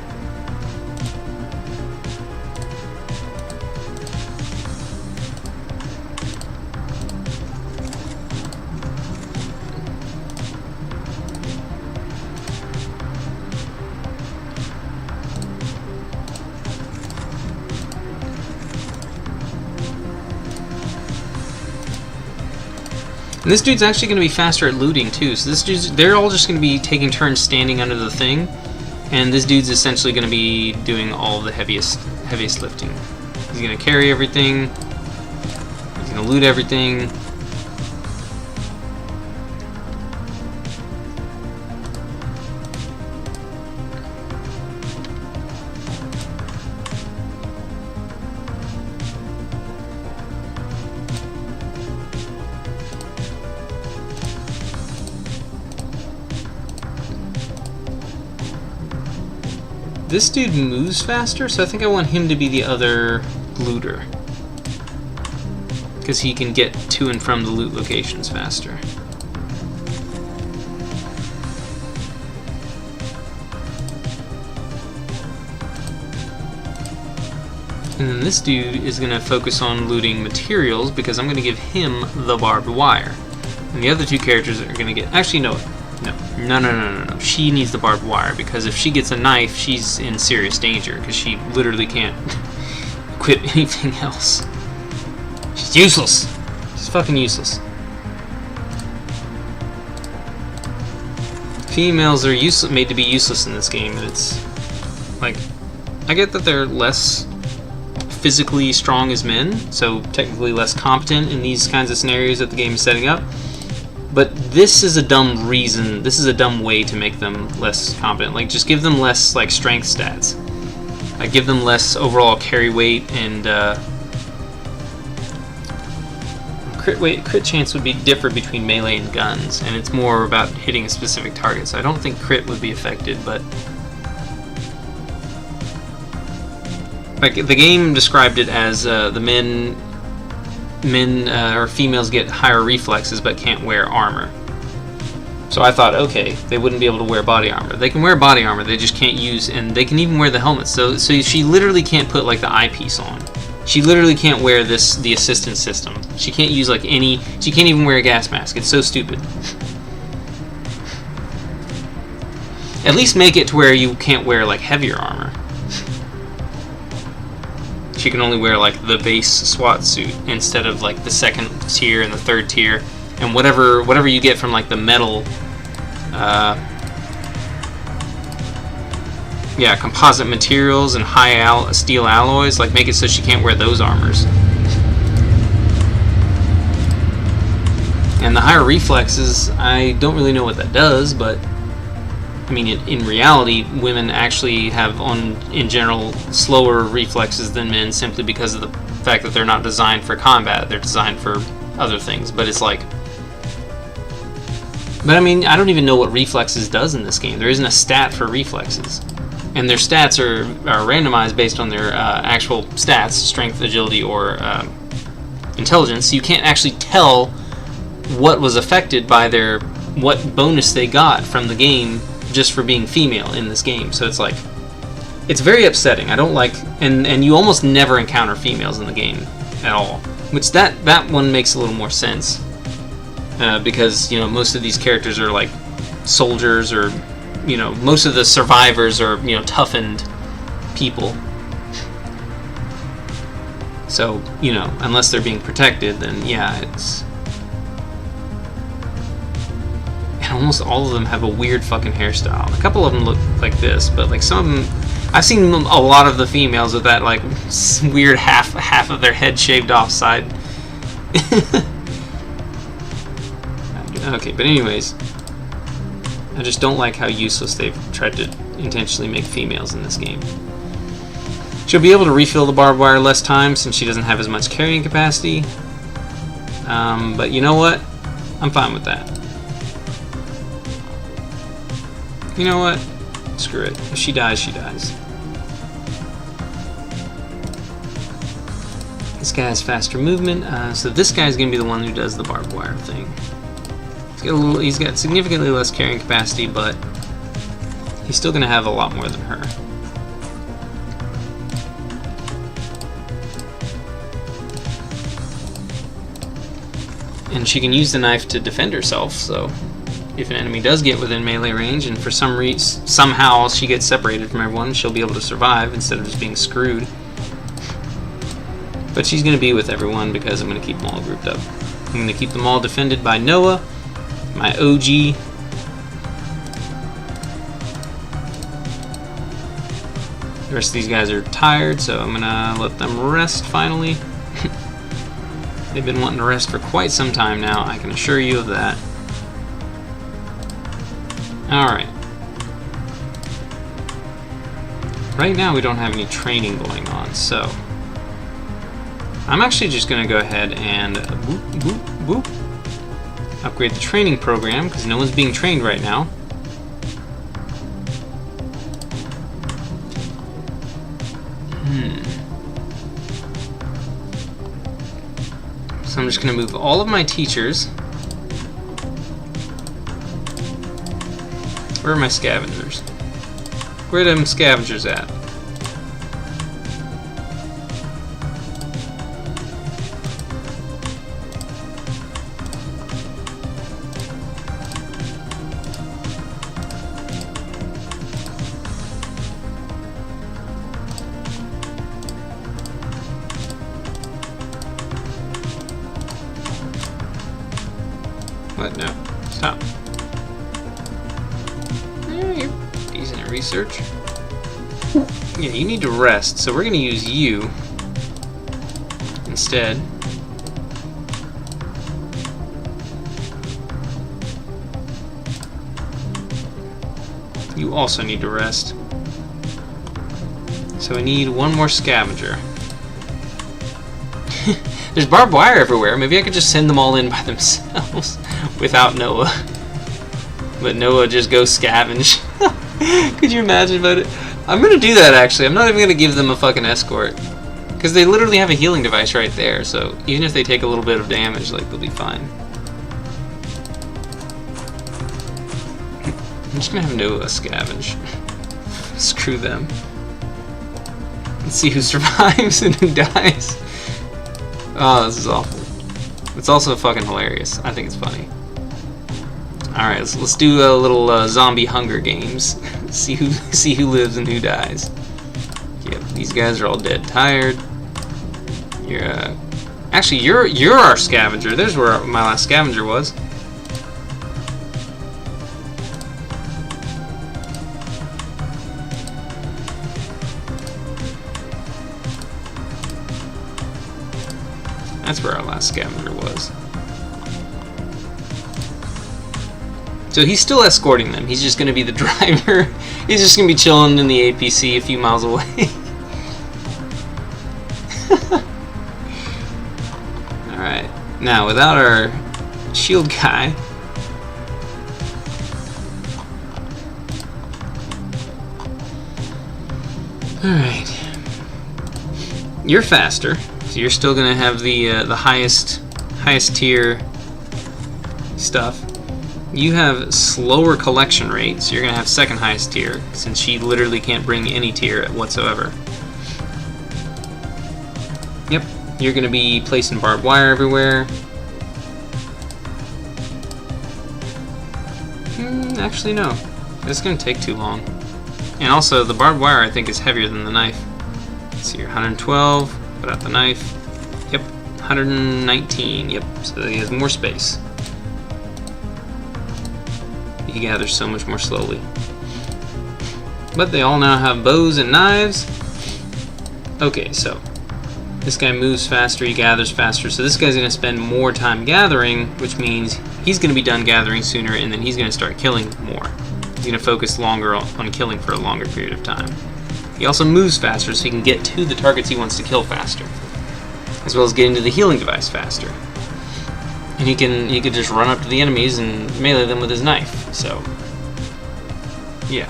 And this dude's actually going to be faster at looting too. So they're all just going to be taking turns standing under the thing, and this dude's essentially going to be doing all the heaviest lifting. He's going to carry everything. He's going to loot everything. This dude moves faster, so I think I want him to be the other looter. Because he can get to and from the loot locations faster. And then this dude is going to focus on looting materials because I'm going to give him the barbed wire. And the other two characters are going to get... Actually, no. No. She needs the barbed wire because if she gets a knife, she's in serious danger because she literally can't equip anything else. She's useless. She's fucking useless. Females are made to be useless in this game, and it's like, I get that they're less physically strong as men, so technically less competent in these kinds of scenarios that the game is setting up. But this is a dumb reason. This is a dumb way to make them less competent. Like, just give them less like strength stats. Like, give them less overall carry weight and crit chance would be different between melee and guns, and it's more about hitting a specific target. So I don't think crit would be affected, but like the game described it as the men or females get higher reflexes but can't wear armor. So I thought, okay, they wouldn't be able to wear body armor. They can wear body armor, they just can't use, and they can even wear the helmets. So she literally can't put like the eyepiece on. She literally can't wear the assistance system. She can't use like any, she can't even wear a gas mask. It's so stupid. At least make it to where you can't wear like heavier armor. She can only wear like the base SWAT suit instead of like the second tier and the third tier, and whatever you get from like the metal, composite materials and high steel alloys. Like, make it so she can't wear those armors. And the higher reflexes, I don't really know what that does, but I mean, in reality, women actually have, in general, slower reflexes than men simply because of the fact that they're not designed for combat. They're designed for other things. But it's like... But I mean, I don't even know what reflexes does in this game. There isn't a stat for reflexes. And their stats are randomized based on their actual stats, strength, agility, or intelligence. So you can't actually tell what was affected by what bonus they got from the game just for being female in this game. So it's like, it's very upsetting. I don't like, and you almost never encounter females in the game at all, which that one makes a little more sense, because, you know, most of these characters are like soldiers, or, you know, most of the survivors are, you know, toughened people. So, you know, unless they're being protected, then yeah, it's... And almost all of them have a weird fucking hairstyle. A couple of them look like this, but like some of them... I've seen a lot of the females with that like weird half of their head shaved off side. Okay, but anyways, I just don't like how useless they've tried to intentionally make females in this game. She'll be able to refill the barbed wire less times since she doesn't have as much carrying capacity. But you know what? I'm fine with that. You know what? Screw it. If she dies, she dies. This guy has faster movement, so this guy's going to be the one who does the barbed wire thing. He's got significantly less carrying capacity, but he's still going to have a lot more than her. And she can use the knife to defend herself, so if an enemy does get within melee range and for some reason, somehow she gets separated from everyone, she'll be able to survive instead of just being screwed. But she's going to be with everyone because I'm going to keep them all grouped up. I'm going to keep them all defended by Noah, my OG. The rest of these guys are tired, so I'm going to let them rest finally. They've been wanting to rest for quite some time now, I can assure you of that. Alright. Right now we don't have any training going on, so I'm actually just going to go ahead and upgrade the training program, because no one's being trained right now. So I'm just going to move all of my teachers. Where are my scavengers? Where are them scavengers at? What? No. Stop. You're decent at research. Yeah, you need to rest, so we're going to use you instead. You also need to rest. So we need one more scavenger. There's barbed wire everywhere. Maybe I could just send them all in by themselves without Noah. But Noah just goes scavenge. Could you imagine about it? I'm gonna do that actually. I'm not even gonna give them a fucking escort. Because they literally have a healing device right there, so even if they take a little bit of damage, like, they'll be fine. I'm just gonna have Noah scavenge. Screw them. Let's see who survives and who dies. Oh, this is awful. It's also fucking hilarious. I think it's funny. Alright, let's do a little zombie Hunger Games. see who lives and who dies. Yep, these guys are all dead tired. You're actually you're our scavenger. There's where my last scavenger was. That's where our last scavenger was. So he's still escorting them. He's just going to be the driver. He's just going to be chilling in the APC a few miles away. Alright. Now, without our shield guy... Alright. You're faster. So you're still going to have the highest tier stuff. You have slower collection rate, so you're going to have second highest tier, since she literally can't bring any tier whatsoever. Yep, you're going to be placing barbed wire everywhere. Actually, no. It's going to take too long. And also, the barbed wire, I think, is heavier than the knife. Let's see here, 112. Put out the knife. Yep, 119. Yep, so he has more space. He gathers so much more slowly. But they all now have bows and knives. Okay, so this guy moves faster, he gathers faster, so this guy's going to spend more time gathering, which means he's going to be done gathering sooner, and then he's going to start killing more. He's going to focus longer on killing for a longer period of time. He also moves faster, so he can get to the targets he wants to kill faster, as well as getting to the healing device faster. And he can just run up to the enemies and melee them with his knife, so yeah.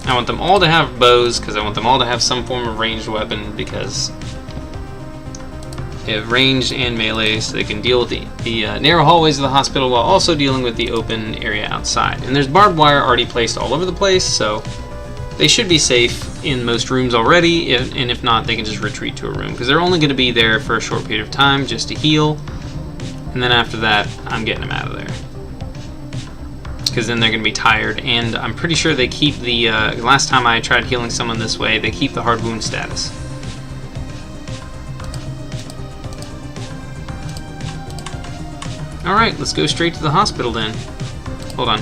I want them all to have bows, because I want them all to have some form of ranged weapon, because they have ranged and melee, so they can deal with the narrow hallways of the hospital while also dealing with the open area outside. And there's barbed wire already placed all over the place, so they should be safe in most rooms already, and if not, they can just retreat to a room, because they're only going to be there for a short period of time just to heal, and then after that, I'm getting them out of there. Because then they're going to be tired, and I'm pretty sure they keep the, last time I tried healing someone this way, they keep the hard wound status. Alright, let's go straight to the hospital then. Hold on.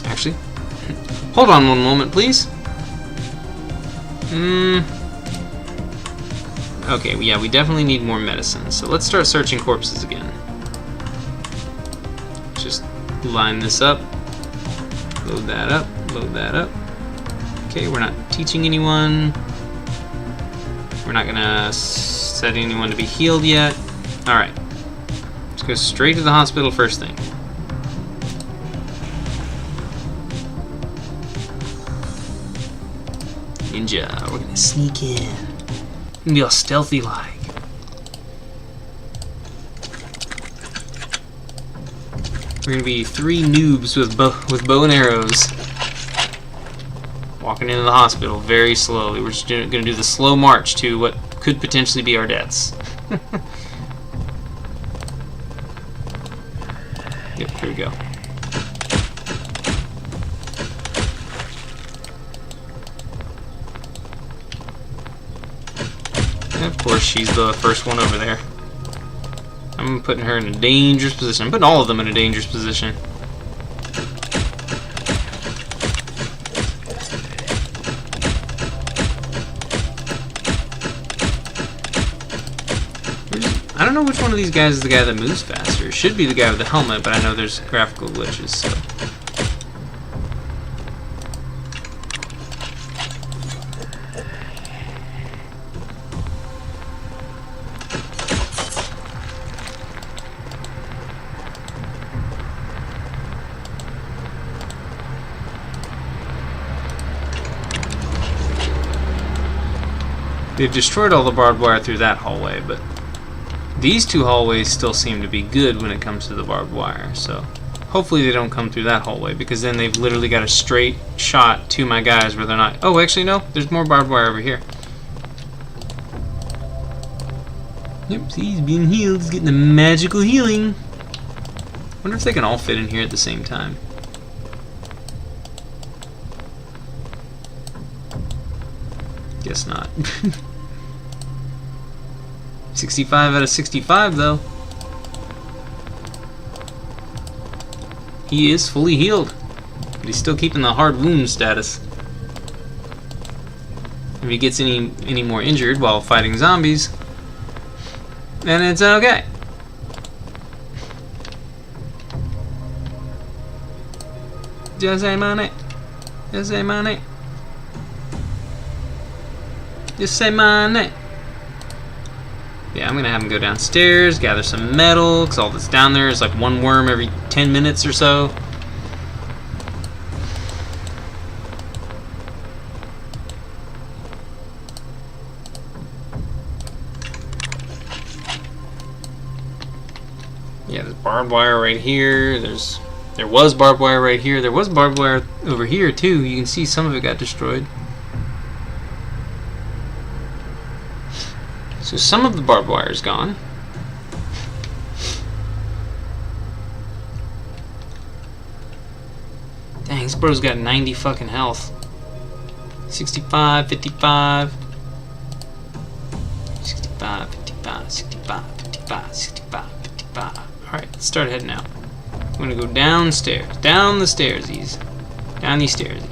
Actually, hold on one moment, please. Okay, yeah, we definitely need more medicine, so let's start searching corpses again. Just line this up, load that up, load that up. Okay, we're not teaching anyone. We're not gonna set anyone to be healed yet. Alright, let's go straight to the hospital first thing. Ninja, we're gonna sneak in. We're gonna be all stealthy like. We're gonna be 3 noobs with bow and arrows, walking into the hospital very slowly. We're just gonna do the slow march to what could potentially be our deaths. Yep, here we go. And of course, she's the first one over there. I'm putting her in a dangerous position. I'm putting all of them in a dangerous position. I don't know which one of these guys is the guy that moves faster. It should be the guy with the helmet, but I know there's graphical glitches, so. They've destroyed all the barbed wire through that hallway, but these 2 hallways still seem to be good when it comes to the barbed wire, so hopefully they don't come through that hallway, because then they've literally got a straight shot to my guys where they're not. Oh, actually no, there's more barbed wire over here. Yep, see, he's being healed. He's getting the magical healing. Wonder if they can all fit in here at the same time. Guess not. 65 out of 65 though. He is fully healed, but he's still keeping the hard wound status. If he gets any more injured while fighting zombies, then it's okay. Just say money. Just say money. Just say money. Yeah, I'm gonna have him go downstairs, gather some metal, because all that's down there is like 1 worm every 10 minutes or so. Yeah, there's barbed wire right here. There was barbed wire right here. There was barbed wire over here too. You can see some of it got destroyed. So some of the barbed wire is gone. Dang, this bro's got 90 fucking health. 65, 55. 65, 55, 65, 55, 65, 55. Alright. Let's start heading out. I'm gonna go downstairs. Down the stairsies. Down these stairs.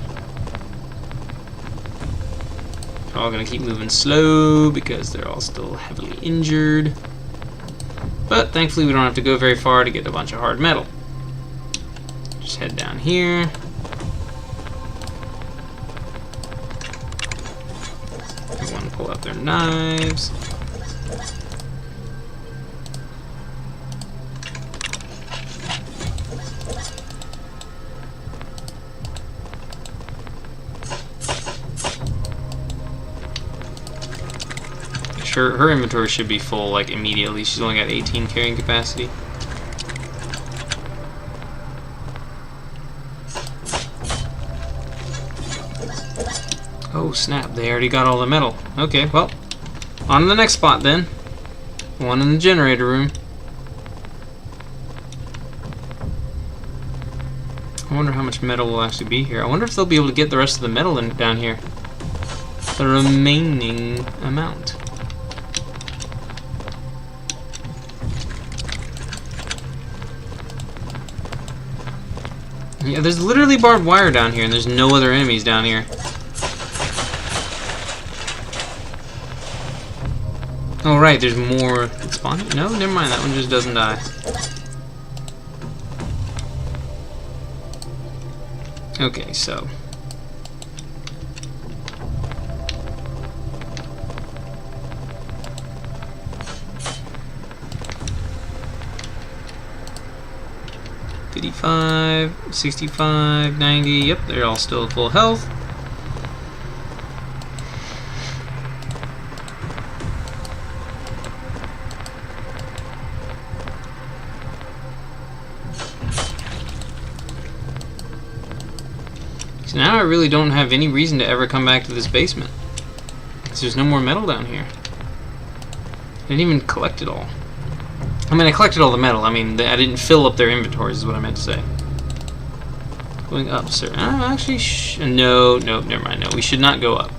They're all gonna keep moving slow because they're all still heavily injured. But thankfully we don't have to go very far to get a bunch of hard metal. Just head down here. Everyone pull out their knives. Her inventory should be full like immediately. She's only got 18 carrying capacity. Oh snap, they already got all the metal. Okay, well, on to the next spot then. One in the generator room. I wonder how much metal will actually be here. I wonder if they'll be able to get the rest of the metal down here. The remaining amount. Yeah, there's literally barbed wire down here, and there's no other enemies down here. Oh, right, there's more spawning? No, never mind, that one just doesn't die. Okay, so... $55, $65, $90, yep, they're all still at full health. So now I really don't have any reason to ever come back to this basement, because there's no more metal down here. I didn't even collect it all. I mean, I collected all the metal. I mean, I didn't fill up their inventories is what I meant to say. Going up, sir. Actually, no, never mind. No, we should not go up.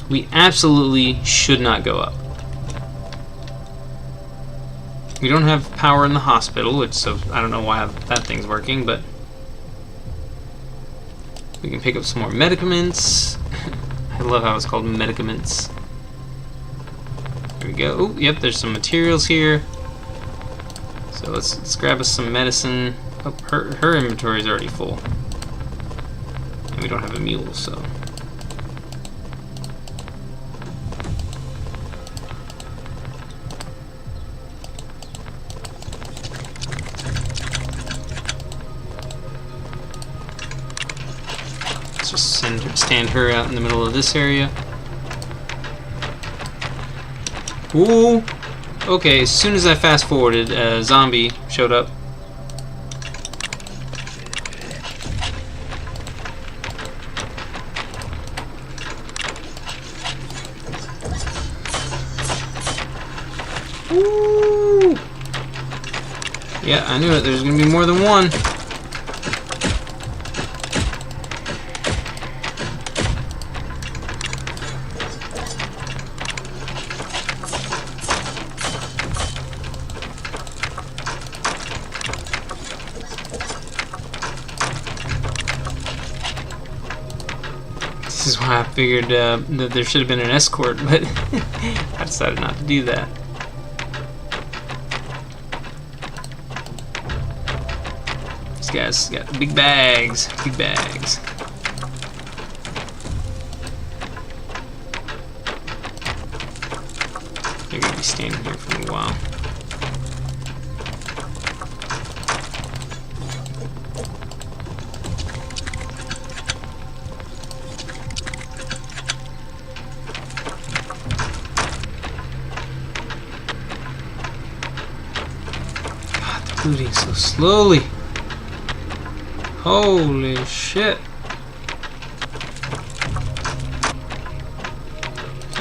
We absolutely should not go up. We don't have power in the hospital, which, so I don't know why that thing's working, but we can pick up some more medicaments. I love how it's called medicaments. There we go. Oh, yep, there's some materials here. So let's grab us some medicine. Oh, her inventory is already full. And we don't have a mule, so... Let's just stand her out in the middle of this area. Ooh! Okay, as soon as I fast forwarded, a zombie showed up. Ooh! Yeah, I knew it. There's gonna be more than one. This is why I figured that there should have been an escort, but I decided not to do that. These guys got big bags, big bags. They're gonna be standing here for a while. Moving so slowly. Holy shit.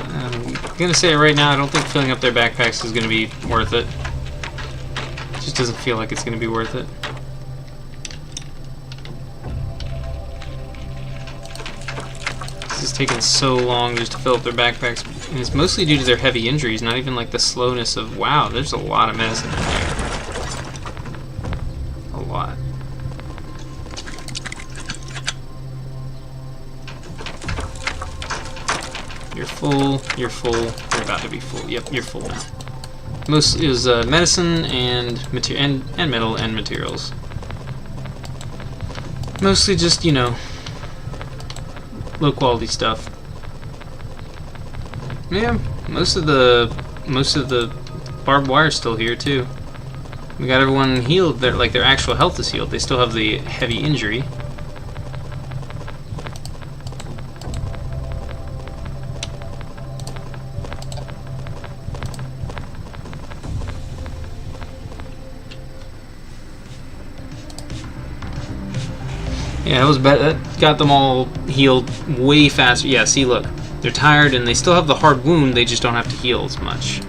I'm gonna say it right now, I don't think filling up their backpacks is gonna be worth it. It just doesn't feel like it's gonna be worth it. This is taking so long just to fill up their backpacks, and it's mostly due to their heavy injuries, not even like the slowness of, wow, there's a lot of medicine in there. You're full. You're full. You're about to be full. Yep, you're full now. Most is medicine and metal and materials. Mostly just, you know, low quality stuff. Yeah, most of the barbed wire's still here too. We got everyone healed. Their actual health is healed. They still have the heavy injury. Yeah, that was better. That got them all healed way faster. Yeah, see, look. They're tired and they still have the hard wound, they just don't have to heal as much.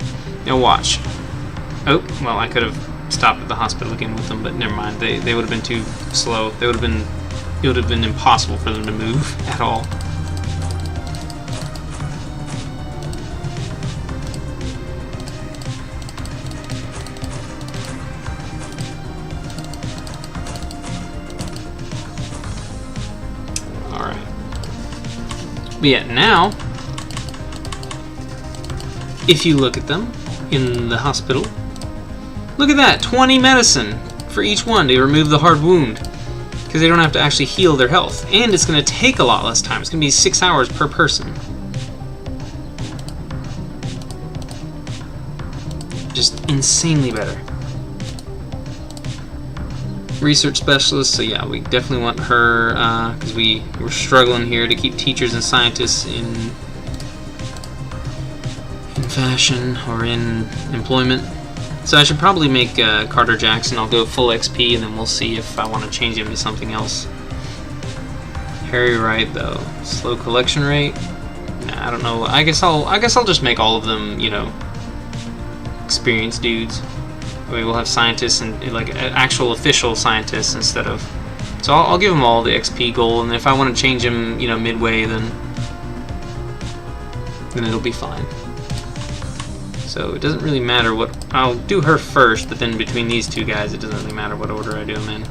Now watch. Oh, well, I could have stopped at the hospital again with them, but never mind. They would have been too slow. It would have been impossible for them to move at all. But yeah, now, if you look at them in the hospital, look at that, 20 medicine for each one to remove the hard wound, because they don't have to actually heal their health. And it's going to take a lot less time. It's going to be 6 hours per person. Just insanely better. Research specialist, so yeah, we definitely want her, because we're struggling here to keep teachers and scientists in fashion or in employment. So I should probably make Carter Jackson. I'll go full XP and then we'll see if I want to change him to something else. Harry Wright though, slow collection rate. Nah, I don't know. I guess I'll just make all of them, you know, experienced dudes. We will have scientists and like actual official scientists instead of. So I'll give them all the XP goal, and if I want to change them, you know, midway, then it'll be fine. So it doesn't really matter what. I'll do her first, but then between these two guys, it doesn't really matter what order I do them in.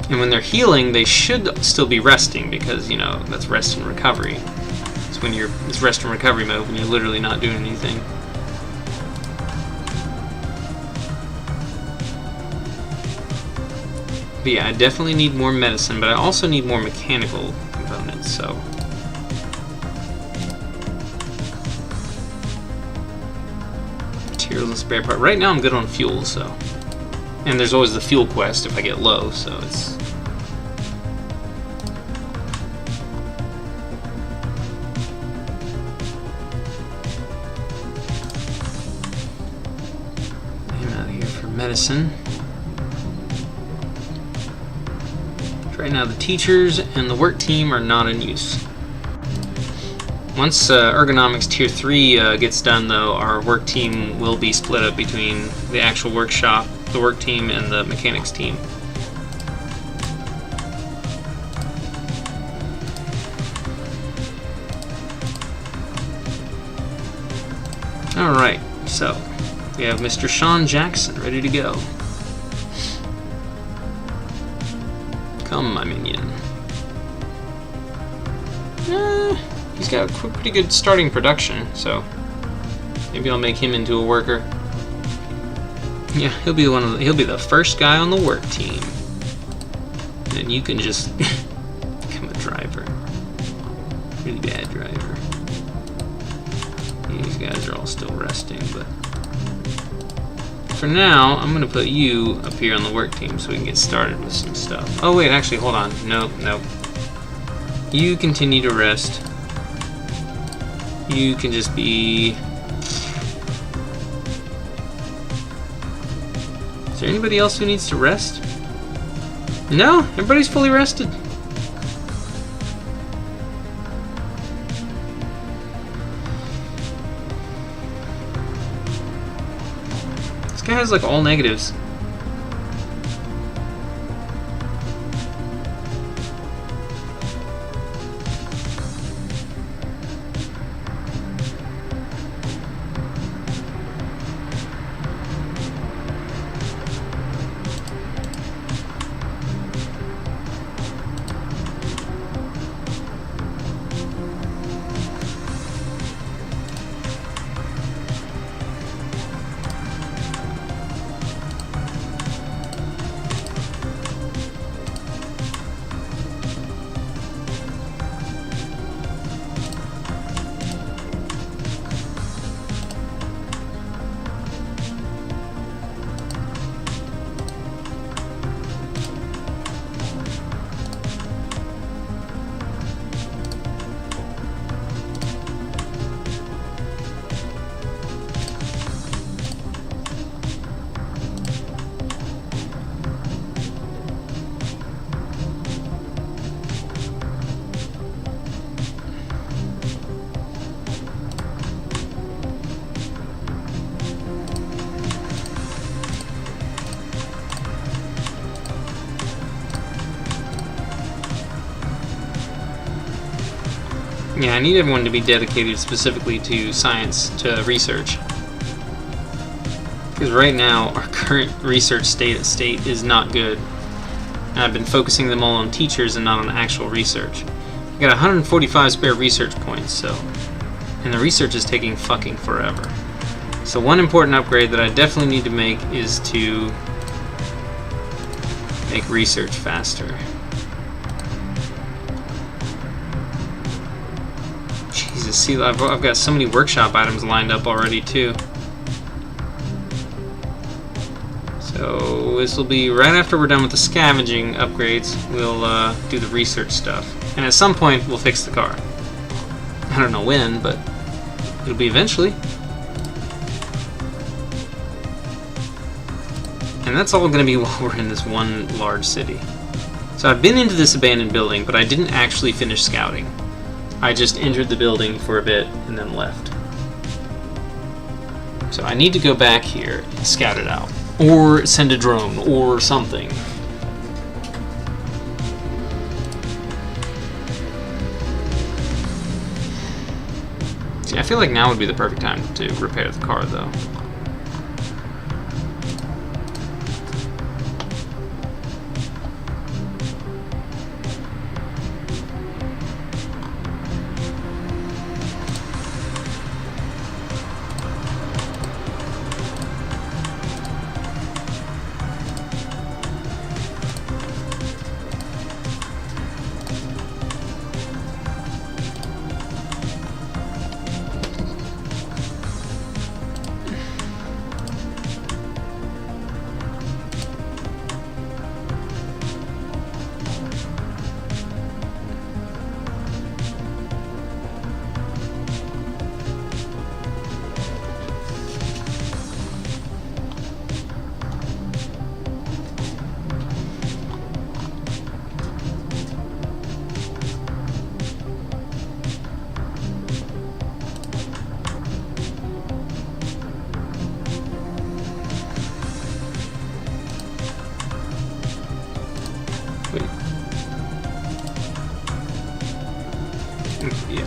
And when they're healing, they should still be resting because, you know, that's rest and recovery. When it's rest and recovery mode when you're literally not doing anything. But yeah, I definitely need more medicine, but I also need more mechanical components, so. Materials and spare part. Right now I'm good on fuel, so. And there's always the fuel quest if I get low, so it's. Medicine. Right now the teachers and the work team are not in use. Once ergonomics tier 3 gets done though, our work team will be split up between the actual workshop, the work team, and the mechanics team. Alright, so we have Mr. Sean Jackson ready to go. Come, my minion. He's got a pretty good starting production, so maybe I'll make him into a worker. Yeah, he'll be the first guy on the work team. And you can just become a driver. Really bad driver. These guys are all still resting, but for now, I'm going to put you up here on the work team so we can get started with some stuff. Oh wait, actually, hold on. Nope. You continue to rest. You can just be... Is there anybody else who needs to rest? No, everybody's fully rested. This guy has like all negatives. Yeah, I need everyone to be dedicated specifically to science, to research. Because right now, our current research state is not good. And I've been focusing them all on teachers and not on actual research. I got 145 spare research points, so... And the research is taking fucking forever. So one important upgrade that I definitely need to make is to make research faster. Jesus, see, I've got so many workshop items lined up already, too. So this will be right after we're done with the scavenging upgrades. We'll do the research stuff. And at some point, we'll fix the car. I don't know when, but it'll be eventually. And that's all going to be while we're in this one large city. So I've been into this abandoned building, but I didn't actually finish scouting. I just entered the building for a bit and then left. So I need to go back here and scout it out. Or send a drone, or something. See, I feel like now would be the perfect time to repair the car, though. Wait. Yeah.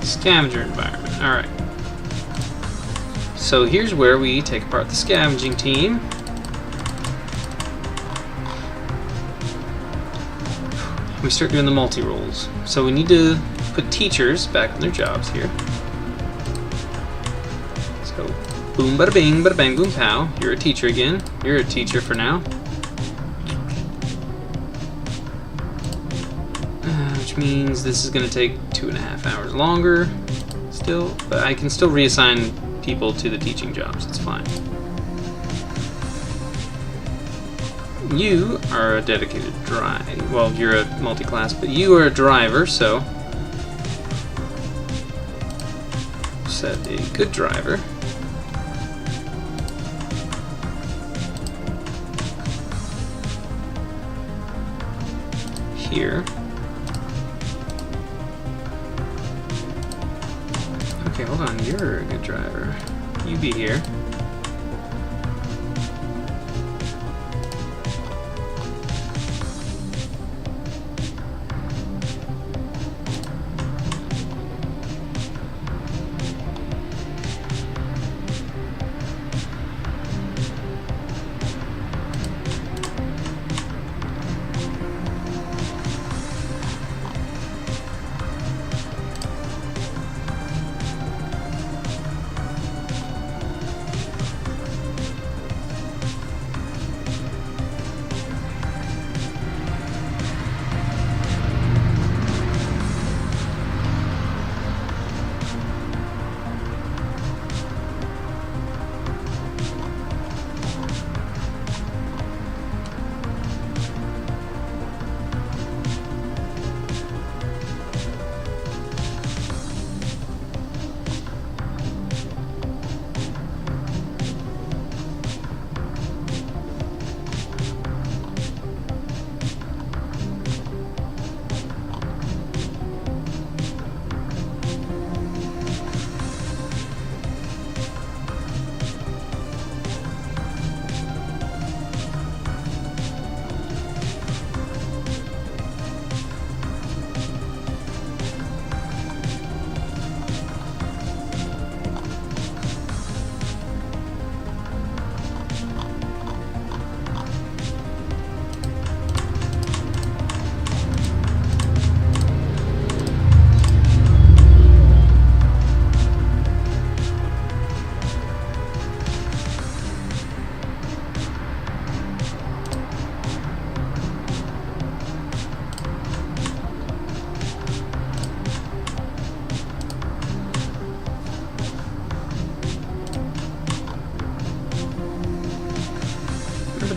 Scavenger environment. Alright. So here's where we take apart the scavenging team. We start doing the multi-roles. So we need to put teachers back on their jobs here. So, boom, bada bing, bada bang, boom, pow. You're a teacher again. You're a teacher for now. Which means this is going to take 2.5 hours longer still, but I can still reassign people to the teaching jobs. It's fine. You are a dedicated driver. Well, you're a multi-class, but you are a driver, so set a good driver. Here. Okay, hold on. You're a good driver. You be here.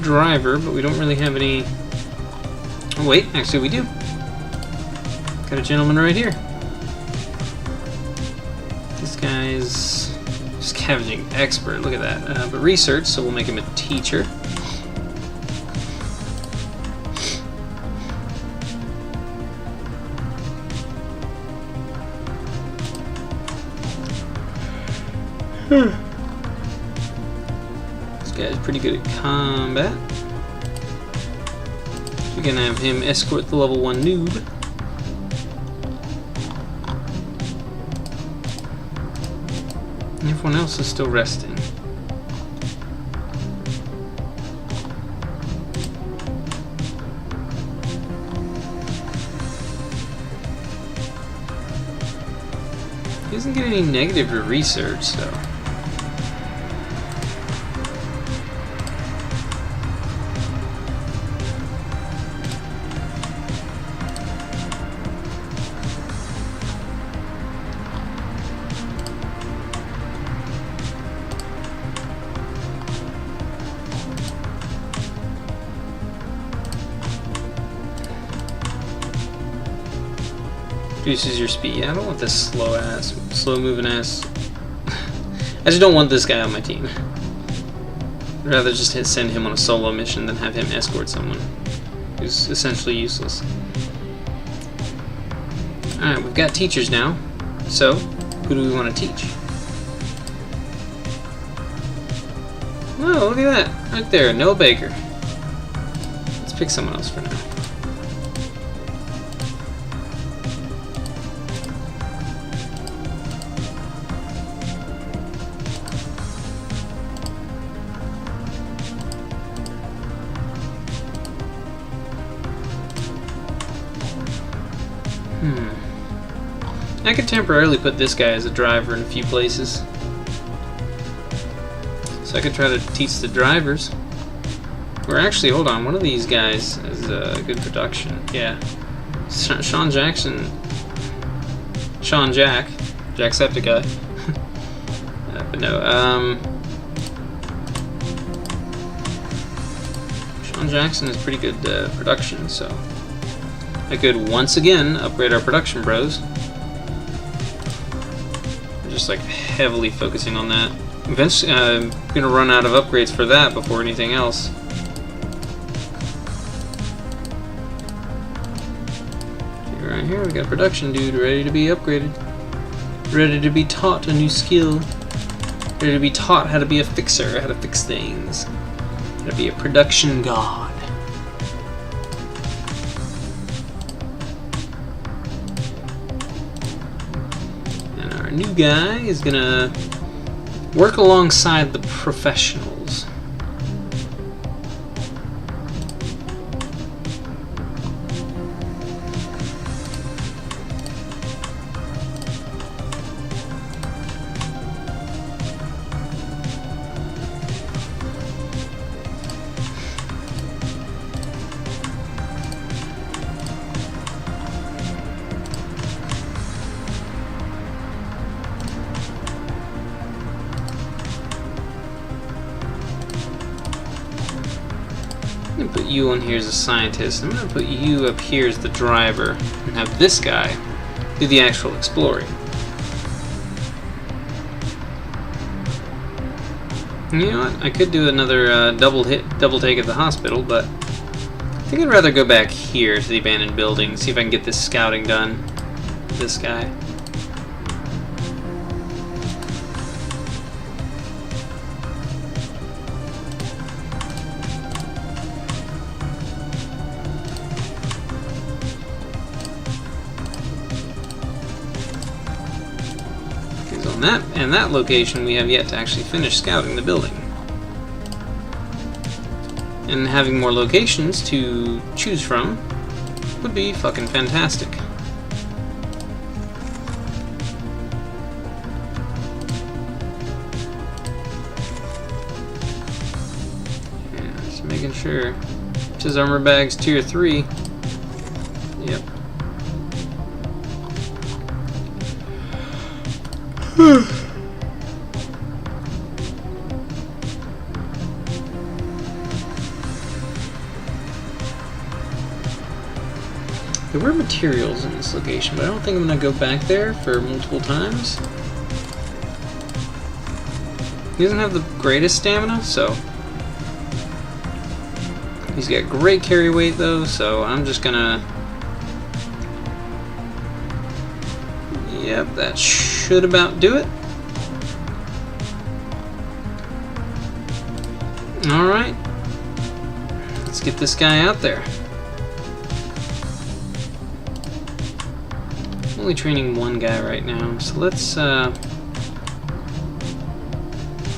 driver, but we don't really have any... Oh wait, actually we do. Got a gentleman right here. This guy's scavenging expert, look at that. But research, so we'll make him a teacher. This guy's pretty good at combat. We're gonna have him escort the level 1 noob. And everyone else is still resting. He doesn't get any negative to research, so. Reduces your speed. Yeah, I don't want this slow moving ass. I just don't want this guy on my team. I'd rather just send him on a solo mission than have him escort someone who's essentially useless. Alright, we've got teachers now. So, who do we want to teach? Oh, look at that. Right there, Noah Baker. Let's pick someone else for now. I could temporarily put this guy as a driver in a few places. So I could try to teach the drivers. Or actually, hold on, one of these guys is a good production. Yeah. Sean Jackson. Sean Jack. Jacksepticeye. But no, Sean Jackson is pretty good production, so I could once again upgrade our production bros. Just like heavily focusing on that. Eventually, I'm gonna run out of upgrades for that before anything else. Right here, we got a production dude ready to be upgraded, ready to be taught a new skill, ready to be taught how to be a fixer, how to fix things, how to be a production god. New guy is gonna work alongside the professionals. I'm going to put you on here as a scientist. I'm going to put you up here as the driver and have this guy do the actual exploring. You know what? I could do another double take at the hospital, but I think I'd rather go back here to the abandoned building, see if I can get this scouting done with this guy. And that location we have yet to actually finish scouting the building. And having more locations to choose from would be fucking fantastic. Yeah, just making sure. It says armor bags tier 3. Yep. There were materials in this location, but I don't think I'm going to go back there for multiple times. He doesn't have the greatest stamina, so... He's got great carry weight, though, so I'm just going to... Yep, that should about do it. Alright. Let's get this guy out there. I'm only training one guy right now, so let's part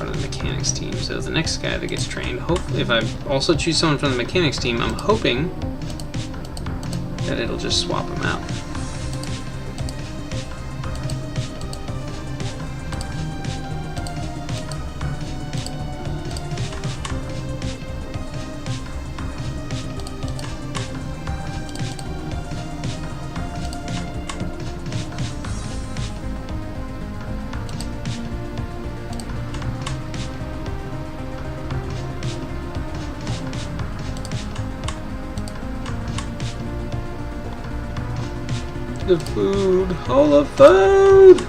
of the mechanics team. So the next guy that gets trained, hopefully, if I also choose someone from the mechanics team, I'm hoping that it'll just swap him out. The food, all the food.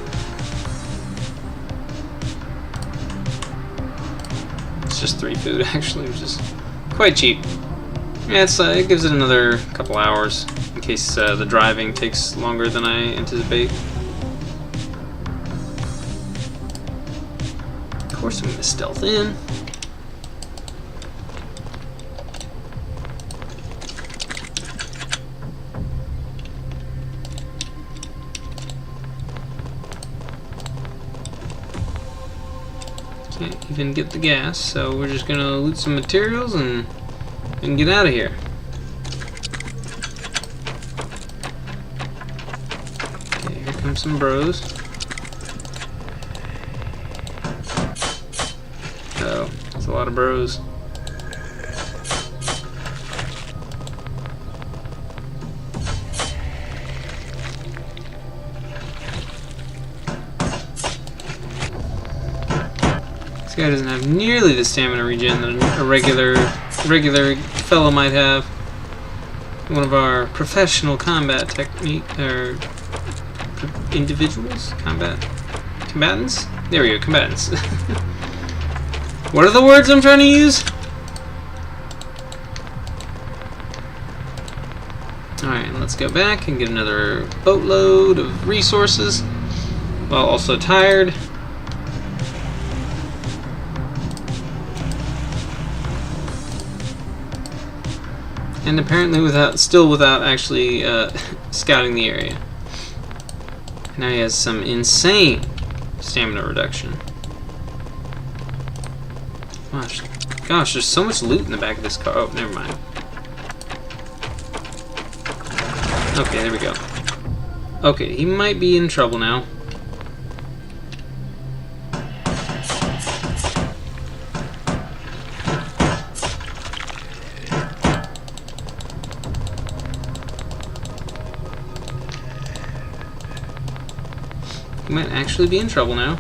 It's just 3 food actually, which is quite cheap. Yeah, it gives it another couple hours in case the driving takes longer than I anticipate. Of course, I'm gonna stealth in. Can't even get the gas, so we're just gonna loot some materials and get out of here. Okay, here come some bros. Oh, that's a lot of bros. This guy doesn't have nearly the stamina regen that a regular fellow might have. One of our professional combat individuals, combatants. There we go, combatants. What are the words I'm trying to use? All right, let's go back and get another boatload of resources. While also tired. And apparently still without actually scouting the area. Now he has some insane stamina reduction. Gosh, there's so much loot in the back of this car. Oh, never mind. Okay, there we go. Okay, he might be in trouble now. You might actually be in trouble now.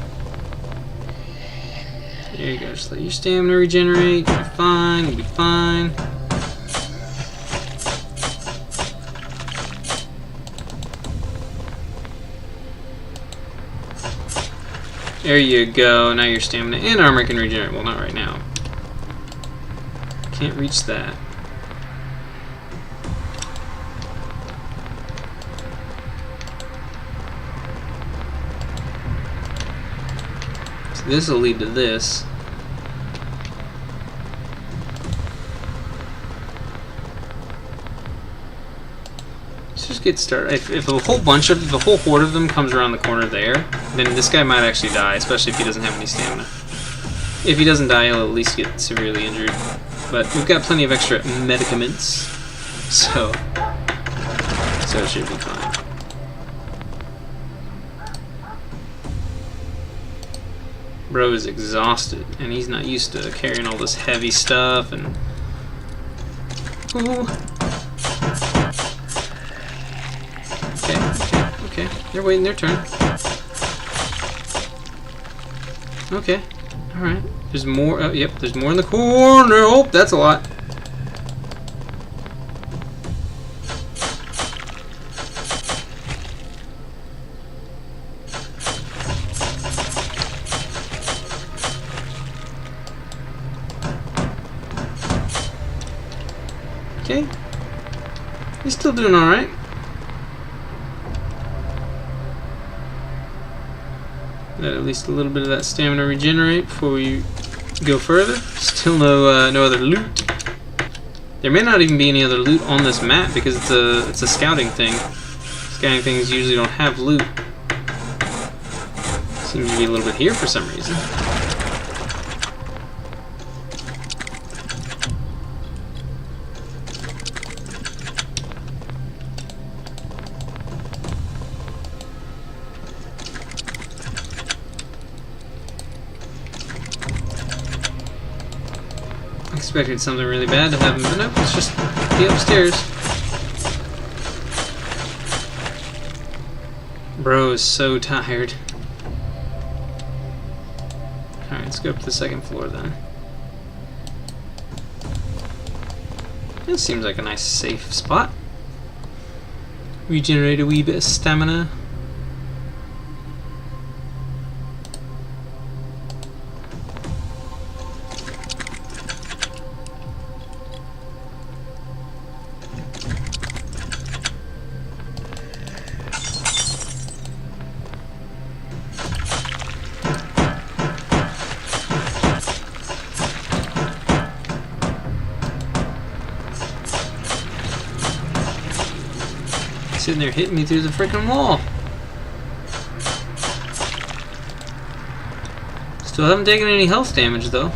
There you go, just let your stamina regenerate. You'll be fine, you'll be fine. There you go, now your stamina and armor can regenerate. Well, not right now. Can't reach that. This will lead to this. Let's just get started. If a whole bunch of the whole horde of them comes around the corner there, then this guy might actually die, especially if he doesn't have any stamina. If he doesn't die, he'll at least get severely injured. But we've got plenty of extra medicaments, so it should be fine. Bro is exhausted, and he's not used to carrying all this heavy stuff, and... Ooh. Okay. They're waiting their turn. Okay. Alright. There's more. Oh, yep, there's more in the corner. Oh, that's a lot. Okay. He's still doing alright. Let at least a little bit of that stamina regenerate before we go further. Still no other loot. There may not even be any other loot on this map because it's a scouting thing. Scouting things usually don't have loot. Seems to be a little bit here for some reason. Expected something really bad to happen, but nope, it's just the upstairs. Bro is so tired. Alright, let's go up to the second floor then. This seems like a nice safe spot. Regenerate a wee bit of stamina. Sitting there hitting me through the freaking wall. Still haven't taken any health damage though.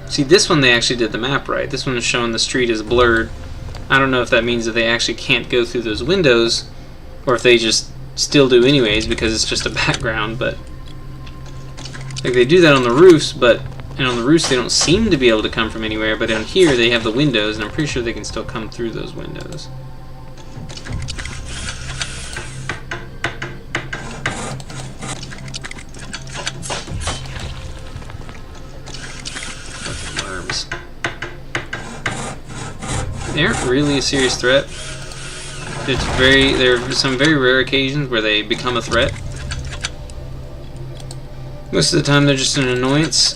See, this one they actually did the map right. This one is showing the street is blurred. I don't know if that means that they actually can't go through those windows, or if they just still do anyways because it's just a background. But like they do that on the roofs, and on the roofs they don't seem to be able to come from anywhere. But down here they have the windows, and I'm pretty sure they can still come through those windows. They aren't really a serious threat. There are some very rare occasions where they become a threat. Most of the time they're just an annoyance.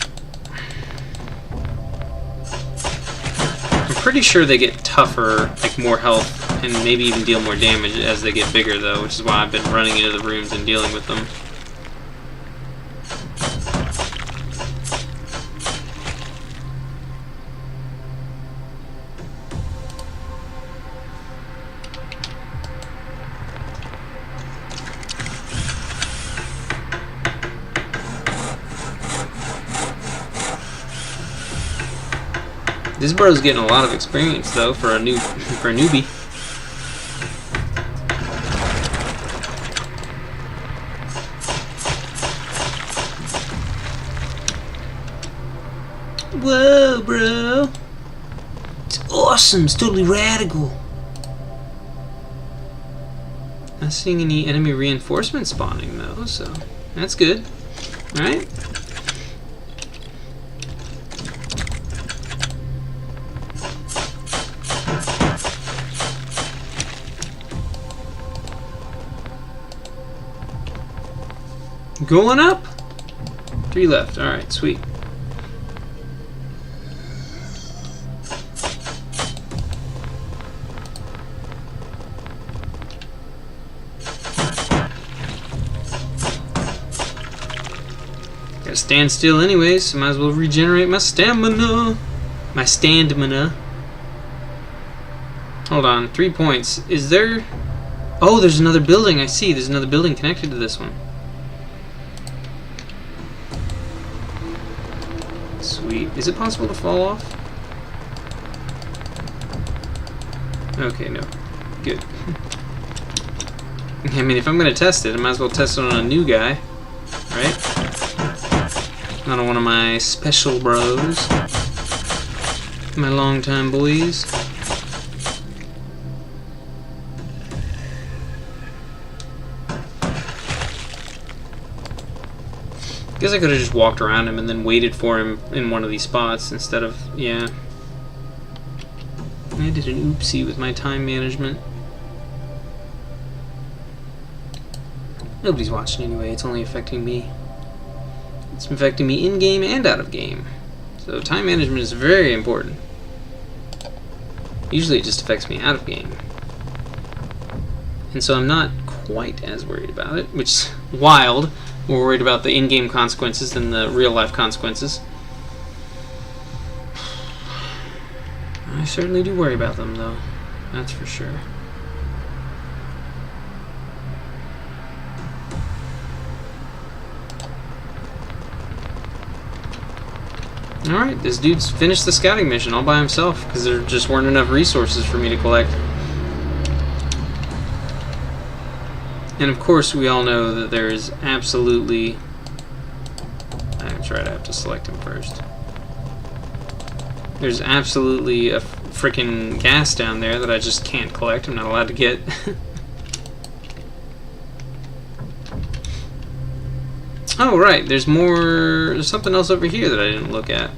I'm pretty sure they get tougher, like more health, and maybe even deal more damage as they get bigger though, which is why I've been running into the rooms and dealing with them. This bro's getting a lot of experience though for a newbie. Whoa, bro! It's awesome. It's totally radical. Not seeing any enemy reinforcement spawning though, so that's good. All right. Going up. 3 left. All right, sweet. Gotta stand still anyways, so might as well regenerate my stamina. My stamina. Hold on, 3 points. Is there... Oh, there's another building. I see. There's another building connected to this one. Sweet. Is it possible to fall off? Okay, no. Good. I mean, if I'm gonna test it, I might as well test it on a new guy. Right? Not on one of my special bros. My longtime boys. Guess I could have just walked around him and then waited for him in one of these spots instead of, yeah. I did an oopsie with my time management. Nobody's watching anyway, it's only affecting me. It's affecting me in-game and out of game. So time management is very important. Usually it just affects me out of game. And so I'm not quite as worried about it, which is wild. More worried about the in-game consequences than the real-life consequences. I certainly do worry about them, though. That's for sure. Alright, this dude's finished the scouting mission all by himself because there just weren't enough resources for me to collect. And of course, we all know that there is absolutely... That's right, I have to select him first. There's absolutely a frickin' gas down there that I just can't collect. I'm not allowed to get. Oh, right, there's something else over here that I didn't look at.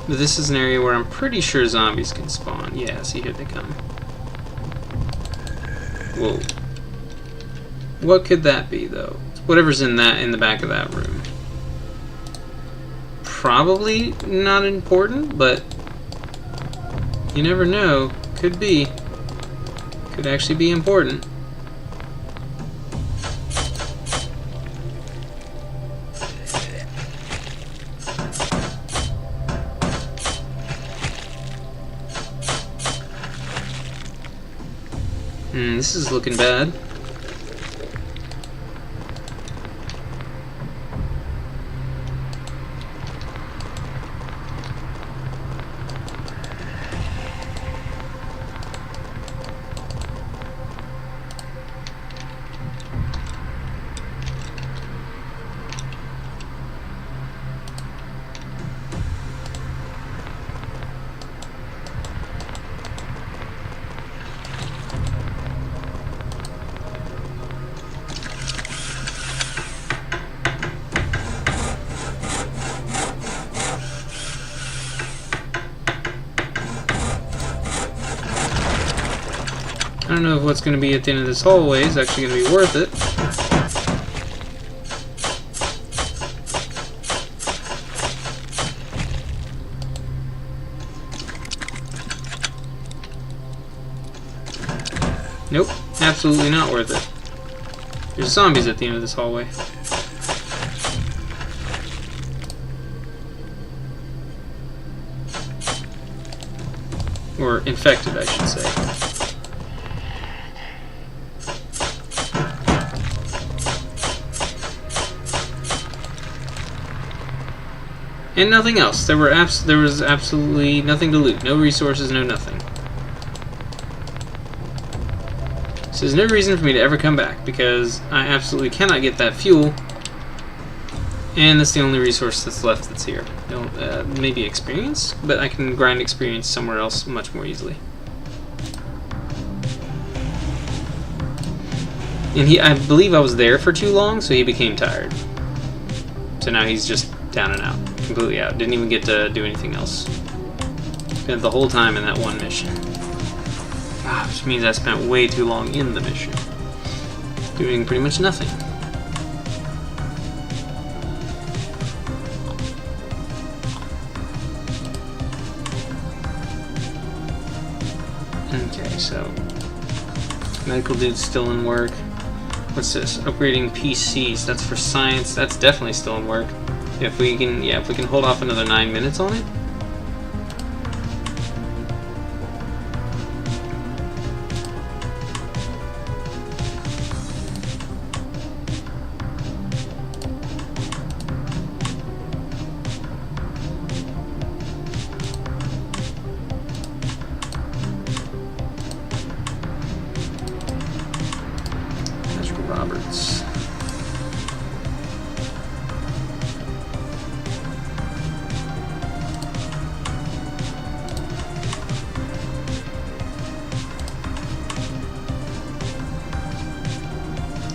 But this is an area where I'm pretty sure zombies can spawn. Yeah, see, here they come. Whoa. What could that be, though? Whatever's in the back of that room. Probably not important, but you never know. Could be. Could actually be important. This is looking bad. I don't know if what's going to be at the end of this hallway is actually going to be worth it. Nope, absolutely not worth it. There's zombies at the end of this hallway. Or infected, I should say. And nothing else. There was absolutely nothing to loot. No resources, no nothing. So there's no reason for me to ever come back, because I absolutely cannot get that fuel. And that's the only resource that's left that's here. Maybe experience, but I can grind experience somewhere else much more easily. And I believe I was there for too long, so he became tired. So now he's just down and out. Completely out. Didn't even get to do anything else. Spent the whole time in that one mission. Which means I spent way too long in the mission. Doing pretty much nothing. Okay, so medical dude's still in work. What's this? Upgrading PCs. That's for science. That's definitely still in work. If we can, yeah, if we can hold off another 9 minutes on it. That's Roberts.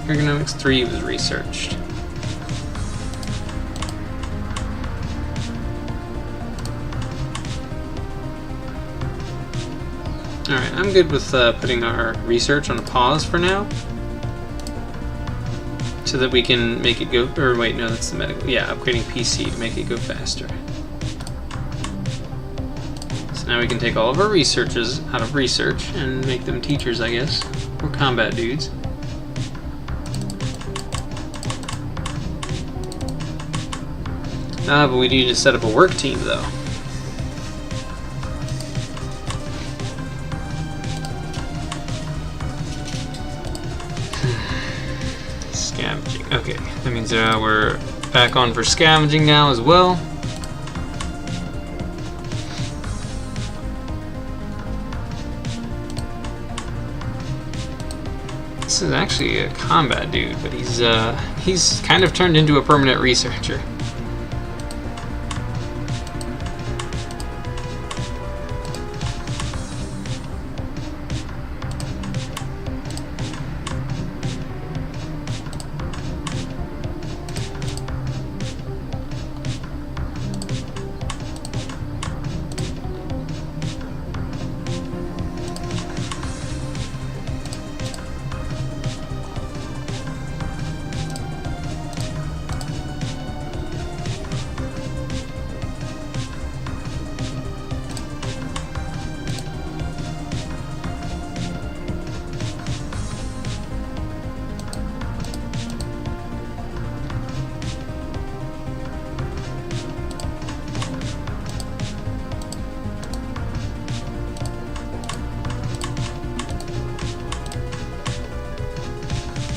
Ergonomics 3 was researched. Alright, I'm good with putting our research on a pause for now. So that we can make it go, or wait, no, that's the medical. Yeah, upgrading PC to make it go faster. So now we can take all of our researchers out of research and make them teachers, I guess, or combat dudes. But we need to set up a work team, though. Scavenging. Okay, that means we're back on for scavenging now as well. This is actually a combat dude, but he's kind of turned into a permanent researcher.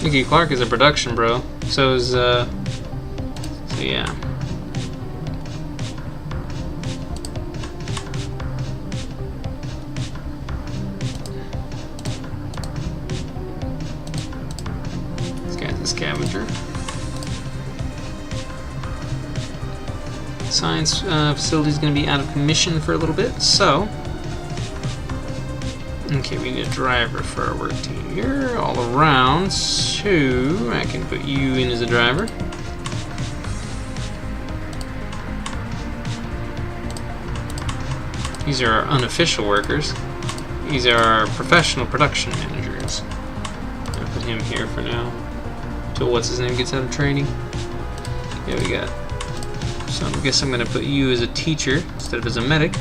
Nicky Clark is a production bro. So is so yeah. This guy's a scavenger. Science facility is going to be out of commission for a little bit, so. Okay, we need a driver for our work team. You're all around, so I can put you in as a driver. These are our unofficial workers. These are our professional production managers. I'll put him here for now. Till what's his name gets out of training. Yeah, we got. So I guess I'm going to put you as a teacher instead of as a medic.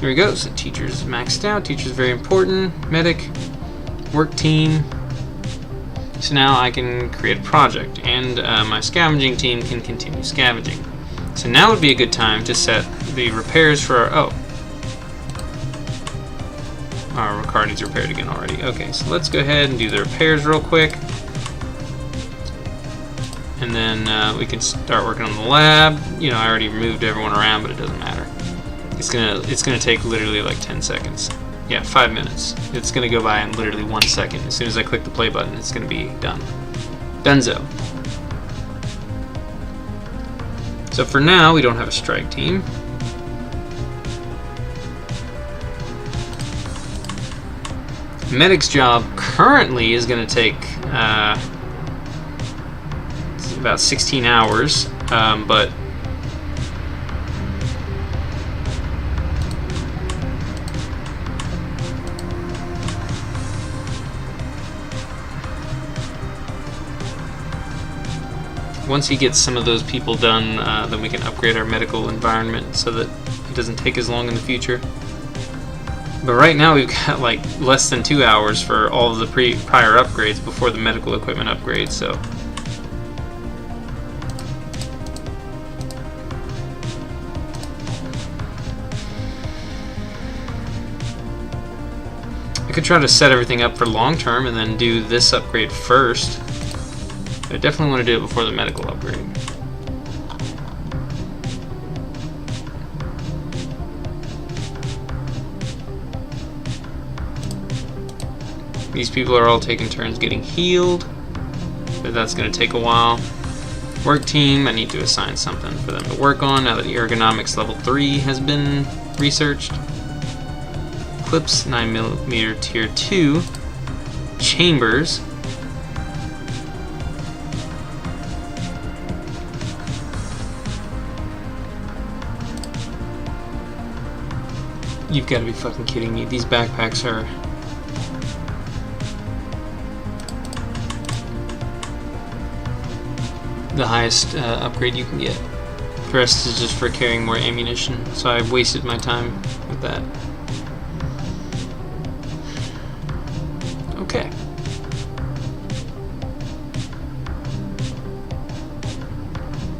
Here we go. So teacher's maxed out. Teacher's very important. Medic, work team. So now I can create a project, and my scavenging team can continue scavenging. So now would be a good time to set the repairs for our. Our car needs repaired again already. Okay, so let's go ahead and do the repairs real quick, and then we can start working on the lab. You know, I already moved everyone around, but it doesn't matter. It's gonna take literally like 10 seconds. Yeah, 5 minutes. It's gonna go by in literally 1 second. As soon as I click the play button, it's gonna be done. Dunzo. So for now, we don't have a strike team. Medic's job currently is gonna take about 16 hours, but once he gets some of those people done, then we can upgrade our medical environment so that it doesn't take as long in the future. But right now we've got like less than 2 hours for all of the prior upgrades before the medical equipment upgrade, so. I could try to set everything up for long term and then do this upgrade first. I definitely want to do it before the medical upgrade. These people are all taking turns getting healed, but that's going to take a while. Work team, I need to assign something for them to work on now that ergonomics level 3 has been researched. Clips 9mm tier 2. Chambers. You've got to be fucking kidding me. These backpacks are... the highest upgrade you can get. The rest is just for carrying more ammunition, so I've wasted my time with that. Okay.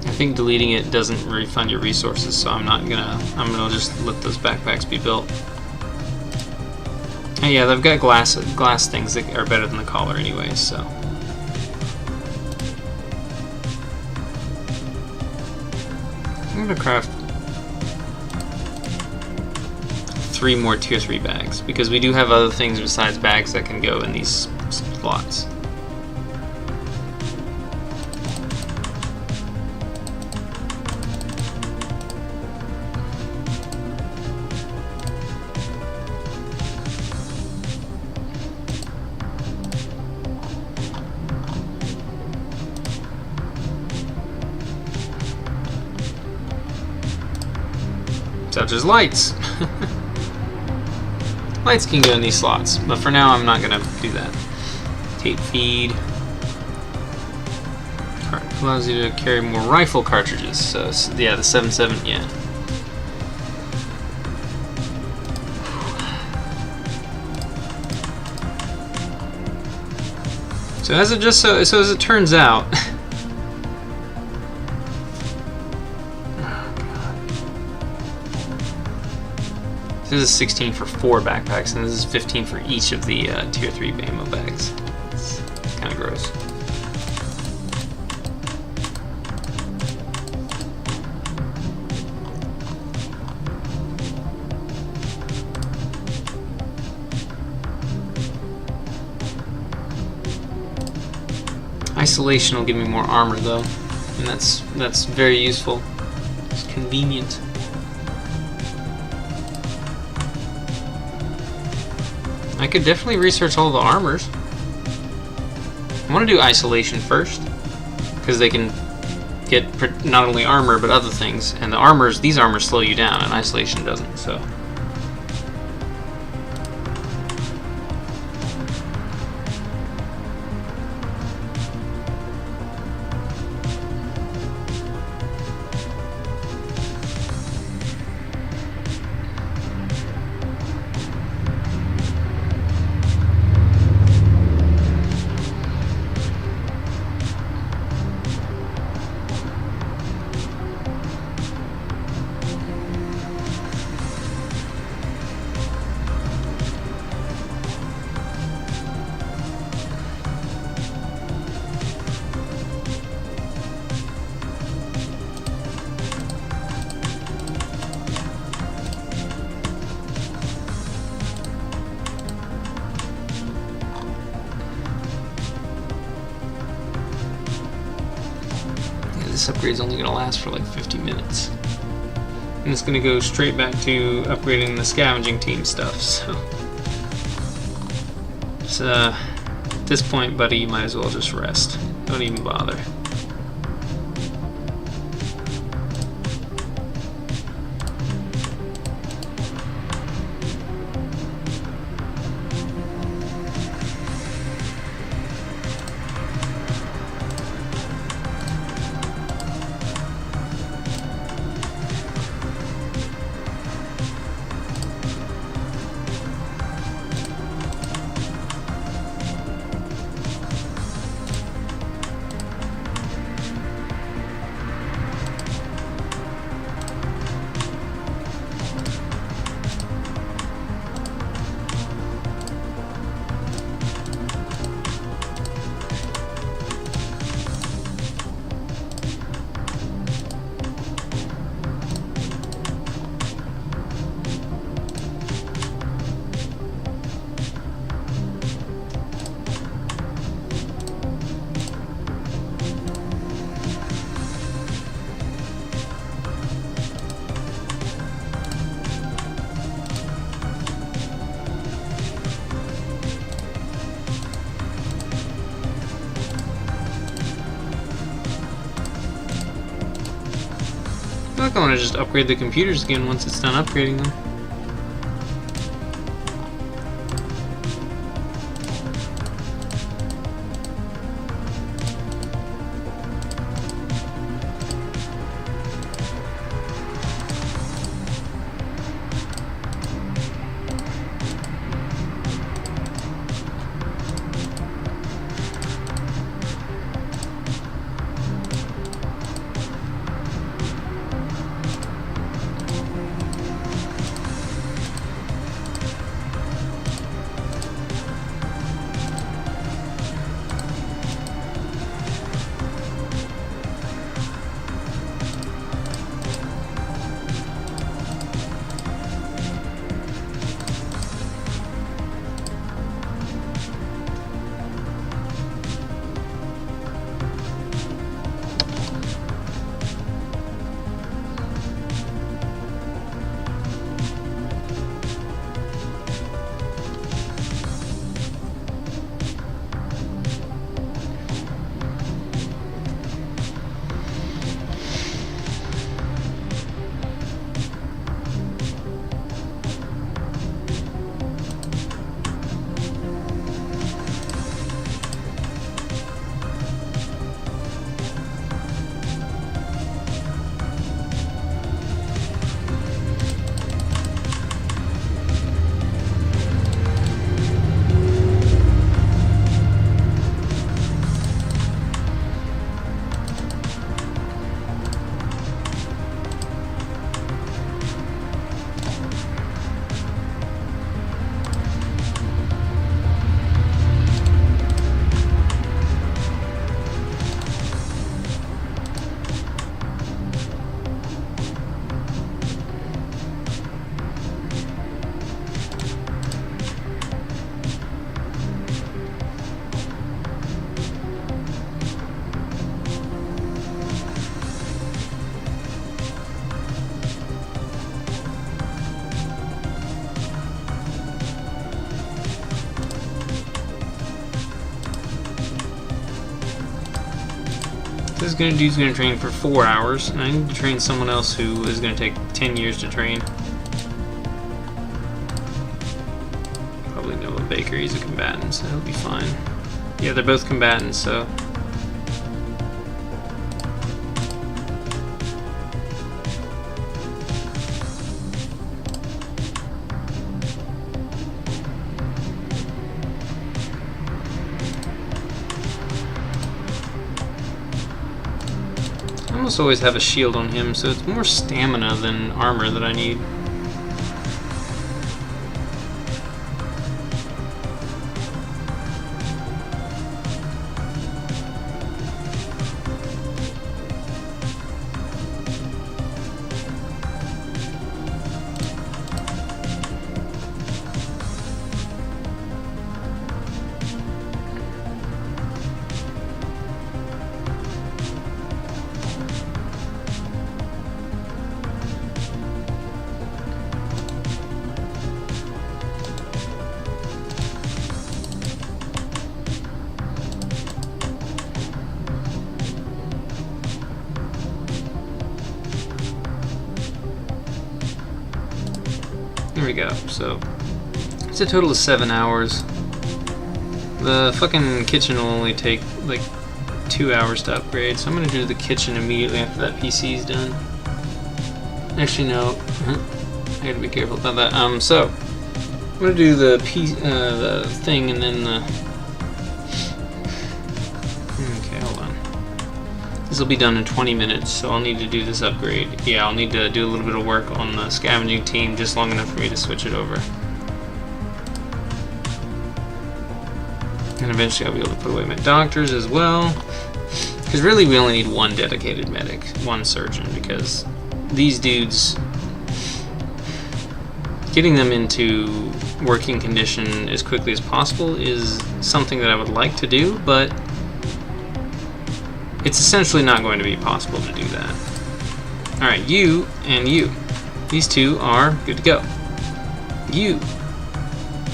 I think deleting it doesn't refund your resources, so I'm gonna just let those backpacks be built. And yeah, they've got glass things that are better than the collar anyway, so. I'm gonna craft 3 more tier 3 bags, because we do have other things besides bags that can go in these slots. Such as lights. Lights can go in these slots, but for now I'm not going to do that. Tape feed. Allows you to carry more rifle cartridges. So yeah, the 7.7, yeah. So as it turns out, this is 16 for 4 backpacks, and this is 15 for each of the tier 3 ammo bags. It's kind of gross. Isolation will give me more armor though, and that's very useful. It's convenient. I could definitely research all the armors. I want to do isolation first, because they can get not only armor but other things, and these armors slow you down, and isolation doesn't. So. This upgrade's only going to last for like 50 minutes. And it's going to go straight back to upgrading the scavenging team stuff, so. At this point, buddy, you might as well just rest. Don't even bother. I feel like I want to just upgrade the computers again once it's done upgrading them. This dude's gonna train for 4 hours, and I need to train someone else who is gonna take 10 years to train. Probably Noah Baker, he's a combatant, so he'll be fine. Yeah, they're both combatants, so... I almost always have a shield on him, so it's more stamina than armor that I need. There we go. So it's a total of 7 hours. The fucking kitchen will only take like 2 hours to upgrade, so I'm gonna do the kitchen immediately after that PC's done. Actually, no. I gotta be careful about that. So I'm gonna do the thing and then the. Okay, hold on. This will be done in 20 minutes, so I'll need to do this upgrade. Yeah, I'll need to do a little bit of work on the scavenging team, just long enough for me to switch it over. And eventually I'll be able to put away my doctors as well. Because really we only need one dedicated medic, one surgeon, because these dudes, getting them into working condition as quickly as possible is something that I would like to do, but it's essentially not going to be possible to do that. Alright, you and you. These two are good to go. You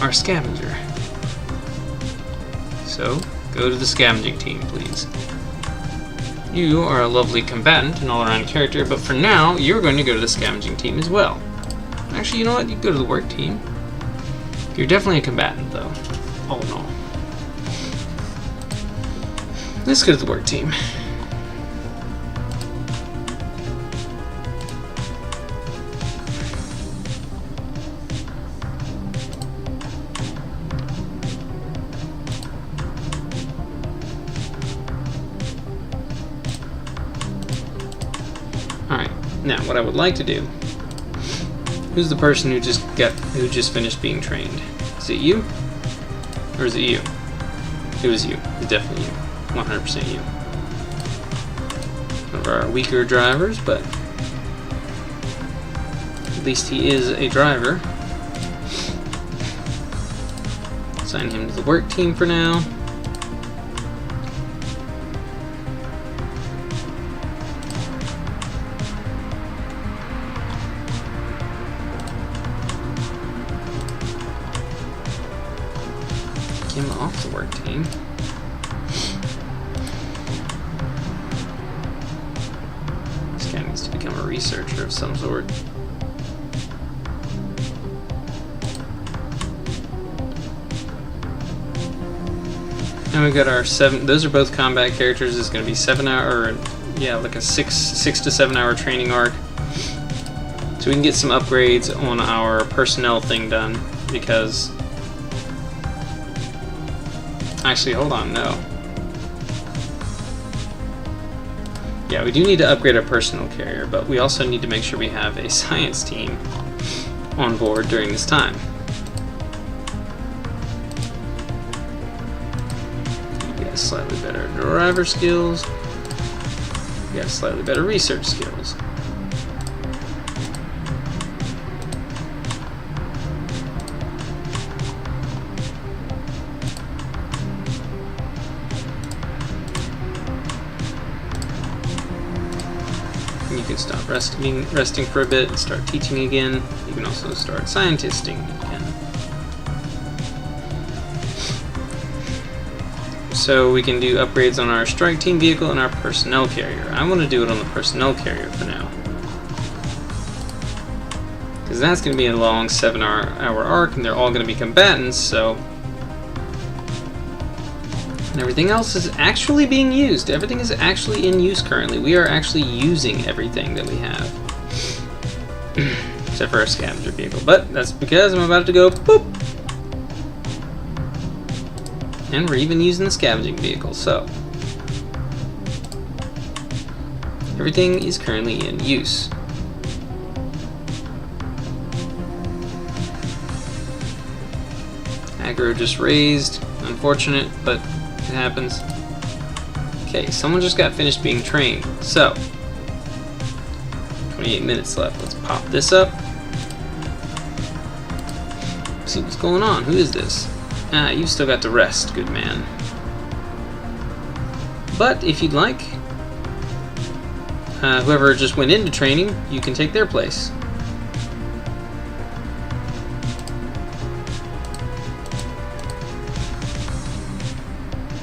are a scavenger. So, go to the scavenging team, please. You are a lovely combatant and all-around character, but for now, you're going to go to the scavenging team as well. Actually, you know what? You can go to the work team. You're definitely a combatant, though. All in all. Let's go to the work team. Alright, now what I would like to do, who's the person who just finished being trained? Is it you? Or is it you? It was you. It's definitely you. 100% you. One of our weaker drivers, but at least he is a driver. Assign him to the work team for now. Him off the work team. This guy needs to become a researcher of some sort. And we got our 7. Those are both combat characters. It's going to be 7 hour, or yeah, like a 6 to 7 hour training arc. So we can get some upgrades on our personnel thing done because. Actually, hold on, no. Yeah, we do need to upgrade our personal carrier, but we also need to make sure we have a science team on board during this time. We got slightly better driver skills. We got slightly better research skills. You can stop resting for a bit and start teaching again. You can also start scientisting again. So we can do upgrades on our strike team vehicle and our personnel carrier. I want to do it on the personnel carrier for now, because that's going to be a long 7-hour arc, and they're all going to be combatants, so... And everything else is actually being used. Everything is actually in use currently. We are actually using everything that we have. Except for our scavenger vehicle. But that's because I'm about to go boop! And we're even using the scavenging vehicle, so... Everything is currently in use. Aggro just raised. Unfortunate, but it happens. Okay, someone just got finished being trained. So, 28 minutes left. Let's pop this up. See what's going on. Who is this? Ah, you've still got to rest, good man. But if you'd like, whoever just went into training, you can take their place.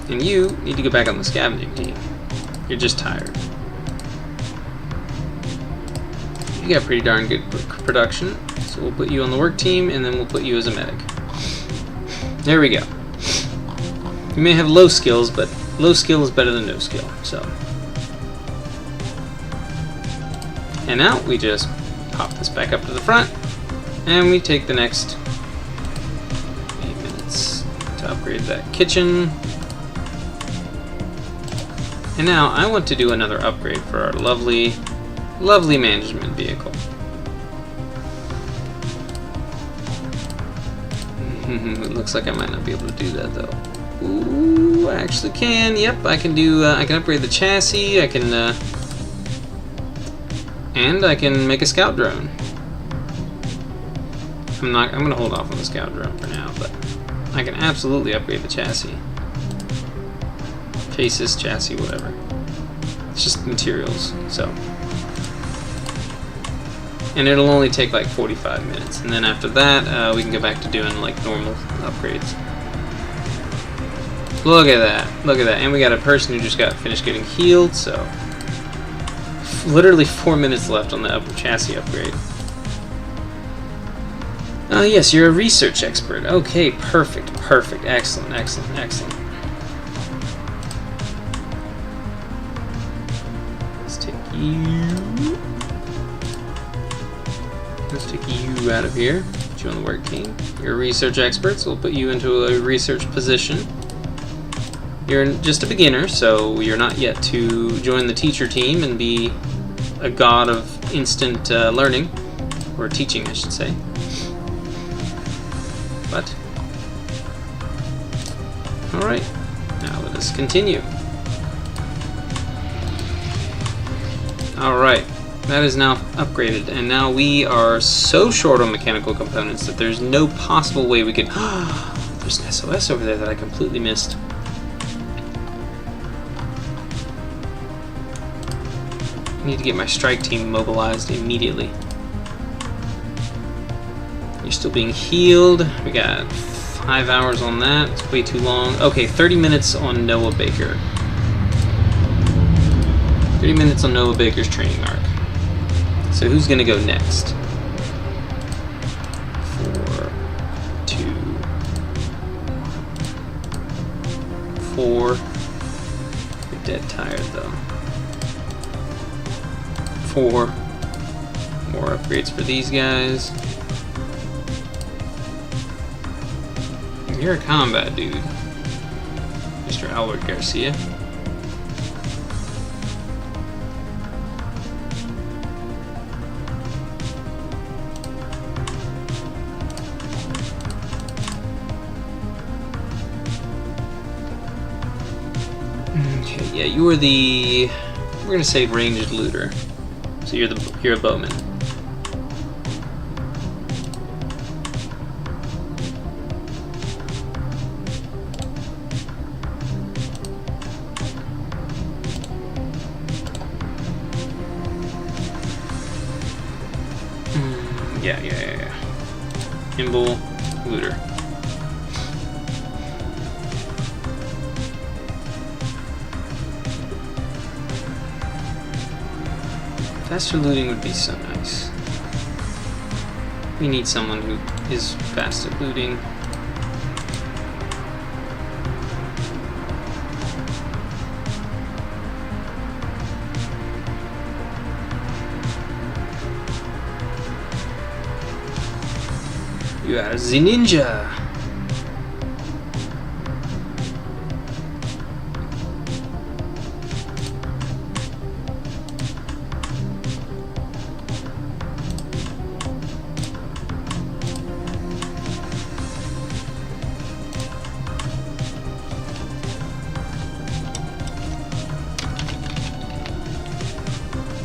And you need to go back on the scavenging team. You're just tired. You got pretty darn good production, so we'll put you on the work team, and then we'll put you as a medic. There we go. You may have low skills, but low skill is better than no skill, so. And now we just pop this back up to the front, and we take the next 8 minutes to upgrade that kitchen. And now I want to do another upgrade for our lovely, lovely management vehicle. It looks like I might not be able to do that though. Ooh, I actually can. Yep, I can do. I can upgrade the chassis. I can, and I can make a scout drone. I'm gonna hold off on the scout drone for now, but I can absolutely upgrade the chassis. Faces, chassis, whatever. It's just materials, so. And it'll only take like 45 minutes, and then after that, we can go back to doing like normal upgrades. Look at that, look at that. And we got a person who just got finished getting healed, so. Literally 4 minutes left on the chassis upgrade. Yes, you're a research expert. Okay, perfect, perfect, excellent, excellent, excellent. Let's take you out of here. Put you on the work team. You're a research expert, so we'll put you into a research position. You're just a beginner, so you're not yet to join the teacher team and be a god of instant learning, or teaching, I should say. But, alright, now let us continue. Alright, that is now upgraded, and now we are so short on mechanical components that there's no possible way we could... There's an SOS over there that I completely missed. I need to get my strike team mobilized immediately. You're still being healed. We got 5 hours on that. It's way too long. Okay, 30 minutes on Noah Baker. 30 minutes on Noah Baker's training arc. So who's going to go next? 4, 2, 4. You're dead tired though. 4. More upgrades for these guys. You're a combat dude, Mr. Albert Garcia. Okay, yeah, you are the, we're gonna say ranged looter. So you're a bowman. Yeah. Nimble looter. Faster looting would be so nice. We need someone who is fast at looting. You are the ninja.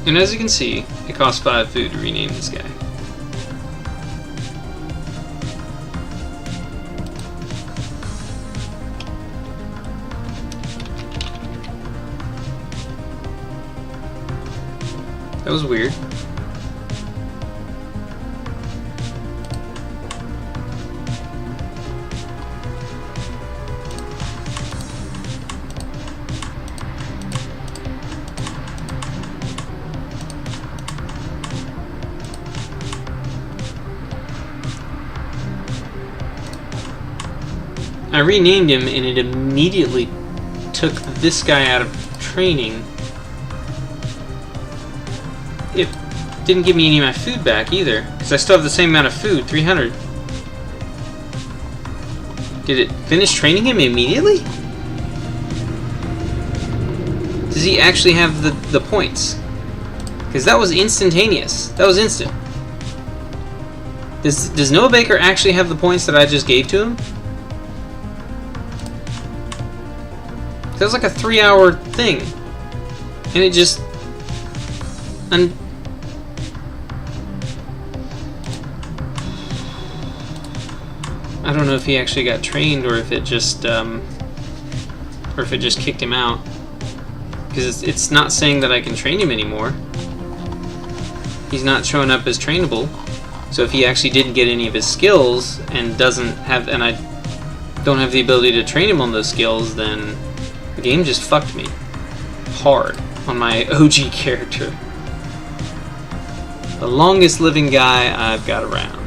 And as you can see, it costs 5 food to rename this guy. That was weird. I renamed him and it immediately took this guy out of training. It didn't give me any of my food back either, because I still have the same amount of food, 300. Did it finish training him immediately? Does he actually have the points? Because that was instantaneous. That was instant. Does Noah Baker actually have the points that I just gave to him? That was like a 3-hour thing. And it just... I don't know if he actually got trained or if it just kicked him out, because it's not saying that I can train him anymore. He's not showing up as trainable. So if he actually didn't get any of his skills and doesn't have, and I don't have the ability to train him on those skills, then the game just fucked me hard on my OG character. The longest living guy I've got around.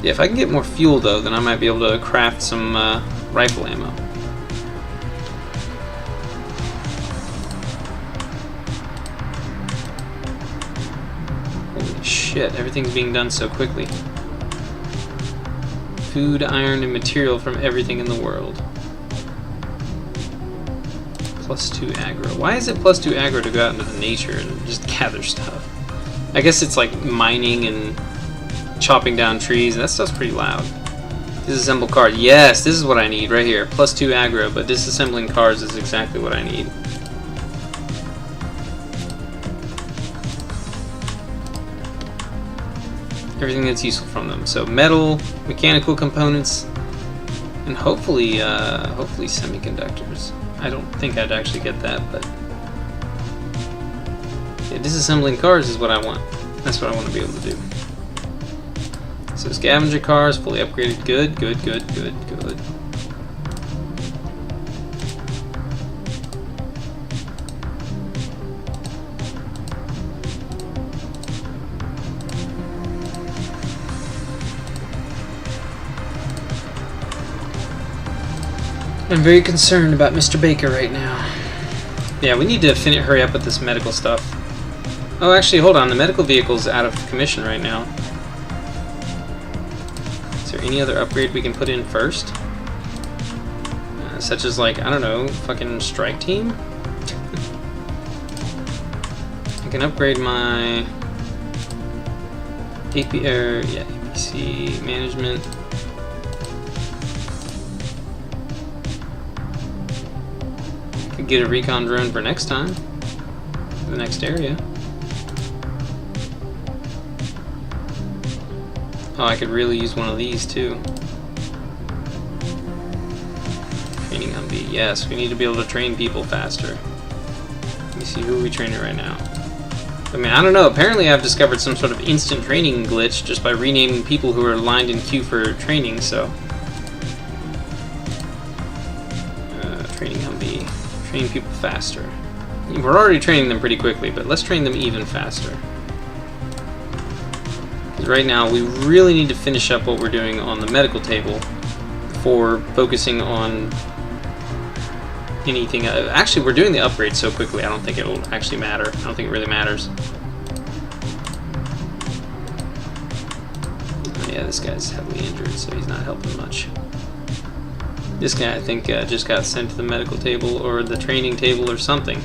Yeah, if I can get more fuel though, then I might be able to craft some rifle ammo. Holy shit, everything's being done so quickly. Food, iron, and material from everything in the world. +2 aggro. Why is it +2 aggro to go out into the nature and just gather stuff? I guess it's like mining and chopping down trees, and that stuff's pretty loud. Disassemble card. Yes, this is what I need right here. +2 aggro, but disassembling cards is exactly what I need. Everything that's useful from them. So metal, mechanical components, and hopefully semiconductors. I don't think I'd actually get that, but yeah, disassembling cars is what I want. That's what I want to be able to do. So scavenger cars, fully upgraded. Good, good, good, good, good. I'm very concerned about Mr. Baker right now. Yeah, we need to hurry up with this medical stuff. Oh, actually, hold on. The medical vehicle's out of commission right now. Is there any other upgrade we can put in first? Such as, like, I don't know, fucking strike team? I can upgrade my APC management. Could get a recon drone for next time. For the next area. Oh, I could really use one of these too. Training Humvee. Yes, we need to be able to train people faster. Let me see, who are we training right now? I mean, I don't know. Apparently I've discovered some sort of instant training glitch just by renaming people who are lined in queue for training, so Train people faster. We're already training them pretty quickly, but let's train them even faster. Because right now, we really need to finish up what we're doing on the medical table before focusing on anything. Actually, we're doing the upgrades so quickly, I don't think it will actually matter. I don't think it really matters. Oh, yeah, this guy's heavily injured, so he's not helping much. This guy, I think, just got sent to the medical table or the training table or something.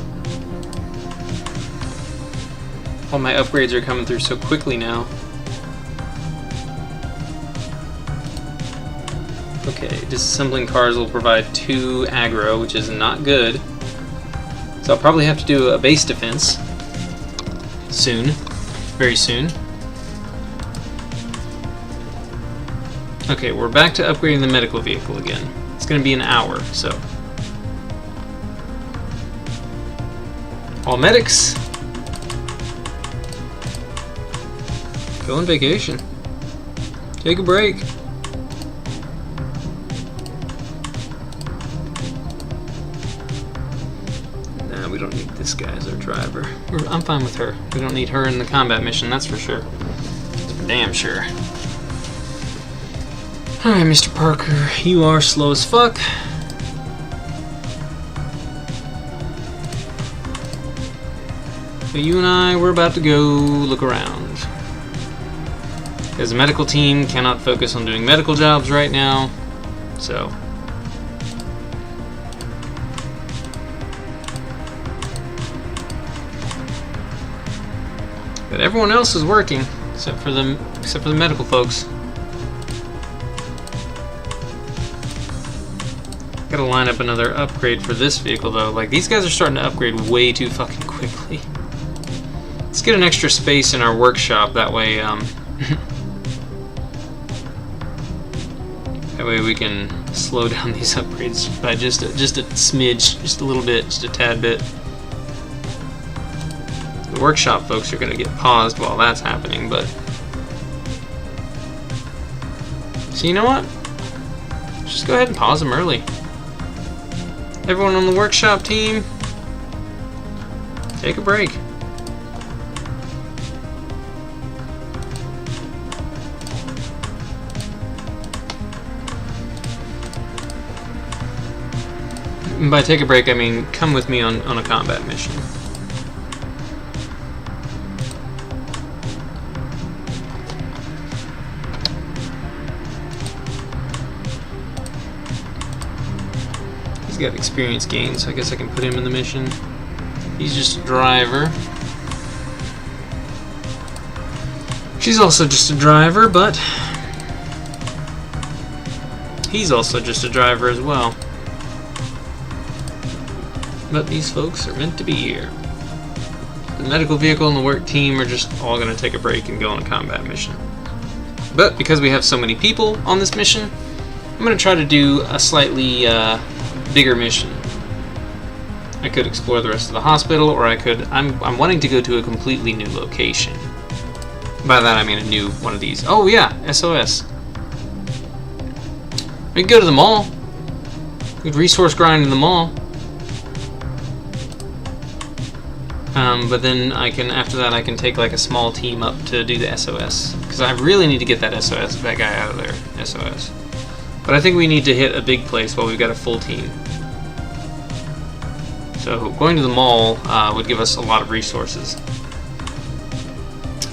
All my upgrades are coming through so quickly now. Okay, disassembling cars will provide 2 aggro, which is not good. So I'll probably have to do a base defense soon, very soon. Okay, we're back to upgrading the medical vehicle again. It's going to be an hour, so. All medics, go on vacation. Take a break. Nah, we don't need this guy as our driver. I'm fine with her. We don't need her in the combat mission, that's for sure. That's for damn sure. Alright, Mr. Parker, you are slow as fuck. But you and I, we're about to go look around. Because the medical team cannot focus on doing medical jobs right now, so. But everyone else is working, except for the medical folks. Gotta line up another upgrade for this vehicle though. Like, these guys are starting to upgrade way too fucking quickly. Let's get an extra space in our workshop, that way, that way we can slow down these upgrades by just a smidge, just a little bit, just a tad bit. The workshop folks are gonna get paused while that's happening, but... So you know what? Just go ahead and pause them early. Everyone on the workshop team, take a break. And by take a break, I mean come with me on a combat mission. He's got experience gains, so I guess I can put him in the mission. He's just a driver. She's also just a driver, but he's also just a driver as well. But these folks are meant to be here. The medical vehicle and the work team are just all going to take a break and go on a combat mission. But because we have so many people on this mission, I'm going to try to do a slightly bigger mission. I could explore the rest of the hospital, or I could... I'm wanting to go to a completely new location. By that I mean a new one of these. Oh yeah, SOS. We could go to the mall. We could resource grind in the mall. But then I can, after that, I can take like a small team up to do the SOS. Because I really need to get that that guy out of there, SOS. But I think we need to hit a big place while we've got a full team. So going to the mall would give us a lot of resources.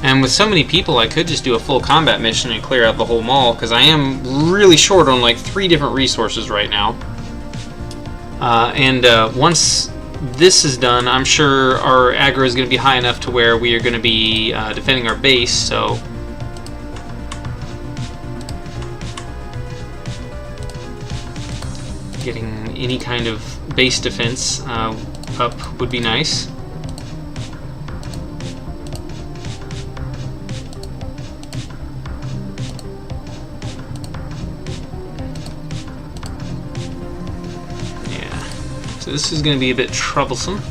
And with so many people, I could just do a full combat mission and clear out the whole mall, because I am really short on like 3 different resources right now. Once this is done, I'm sure our aggro is going to be high enough to where we are going to be defending our base, so... Getting any kind of base defense up would be nice. So this is going to be a bit troublesome.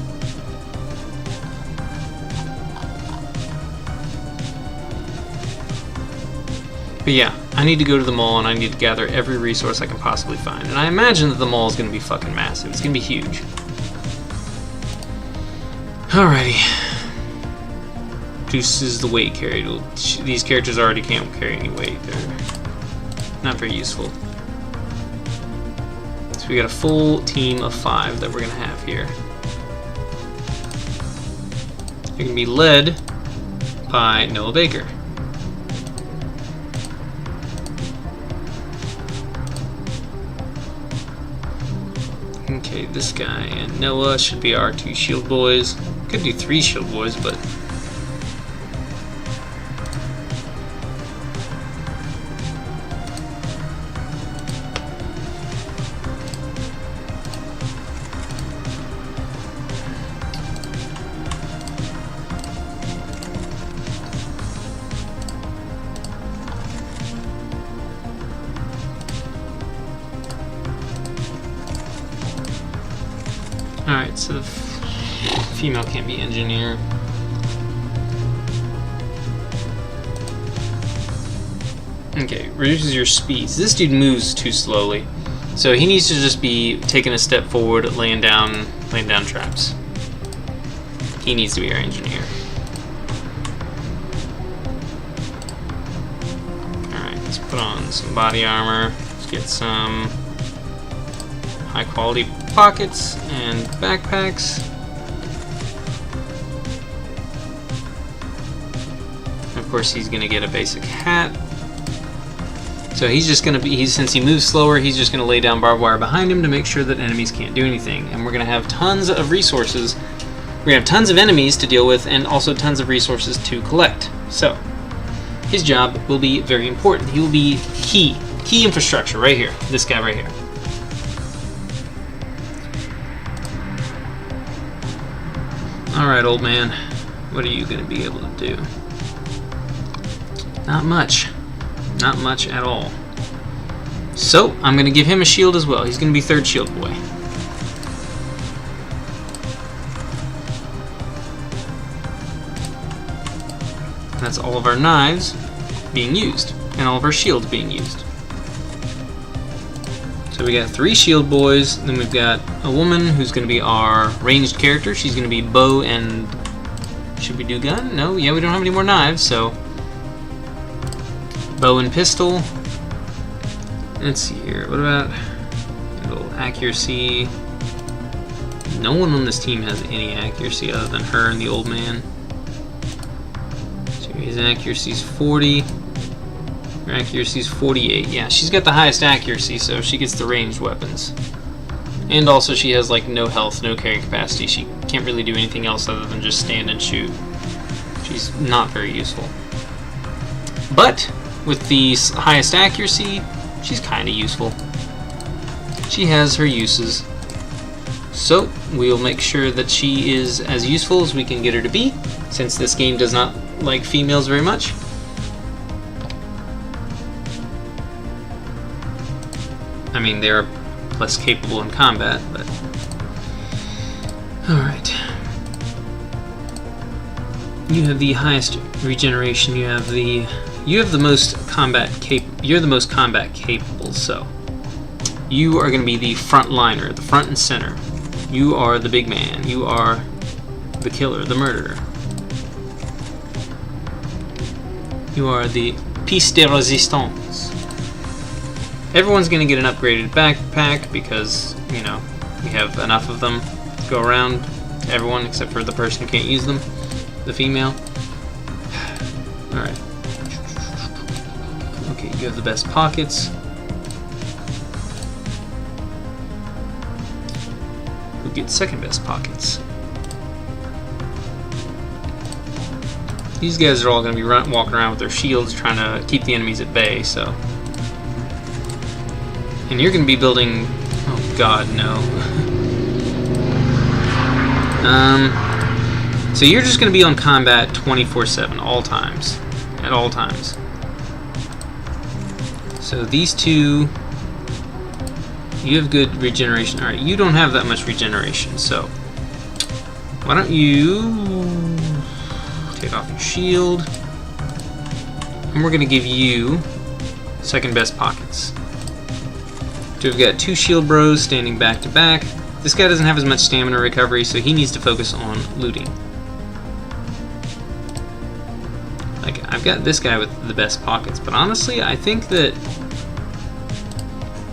But yeah, I need to go to the mall and I need to gather every resource I can possibly find. And I imagine that the mall is going to be fucking massive. It's going to be huge. Alrighty. Reduces the weight carried. Well, these characters already can't carry any weight. They're not very useful. So we got a full team of 5 that we're going to have here. They're going to be led by Noah Baker. Okay, this guy and Noah should be our 2 shield boys. Could do 3 shield boys, but alright, so the female can't be engineer. Okay, reduces your speed. So this dude moves too slowly. So he needs to just be taking a step forward, laying down traps. He needs to be our engineer. Alright, let's put on some body armor. Let's get some high quality pockets and backpacks. Of course, he's gonna get a basic hat. So he's just gonna be, since he moves slower, he's just gonna lay down barbed wire behind him to make sure that enemies can't do anything. And we're gonna have tons of resources. We're gonna have tons of enemies to deal with and also tons of resources to collect. So his job will be very important. He will be key infrastructure right here. This guy right here. Alright, old man, what are you going to be able to do? Not much. Not much at all. So, I'm going to give him a shield as well. He's going to be 3rd shield boy. That's all of our knives being used, and all of our shields being used. So we got 3 shield boys, then we've got a woman who's going to be our ranged character. She's going to be bow and... should we do gun? No, yeah, we don't have any more knives, so... bow and pistol. Let's see here, what about a little accuracy? No one on this team has any accuracy other than her and the old man. So his accuracy's 40. Her accuracy's 48. Yeah, she's got the highest accuracy, so she gets the ranged weapons. And also she has like no health, no carrying capacity. She can't really do anything else other than just stand and shoot. She's not very useful. But with the highest accuracy, she's kind of useful. She has her uses. So we'll make sure that she is as useful as we can get her to be, since this game does not like females very much. I mean, they're less capable in combat, but... Alright. You have the highest regeneration, you have the most combat you're the most combat capable, so you are going to be the front liner, the front and center. You are the big man, you are the killer, the murderer. You are the piece de resistance. Everyone's going to get an upgraded backpack because, you know, we have enough of them to go around. Everyone except for the person who can't use them, the female. Alright. Okay, you have the best pockets. Who gets second best pockets? These guys are all going to be walking around with their shields trying to keep the enemies at bay, so... And you're going to be building... Oh god, no. So you're just going to be on combat 24/7, all times. At all times. So these two... You have good regeneration. Alright, you don't have that much regeneration, so... Why don't you... Take off your shield. And we're going to give you second best pockets. So we've got 2 shield bros standing back to back. This guy doesn't have as much stamina recovery, so he needs to focus on looting. Like, I've got this guy with the best pockets, but honestly, I think that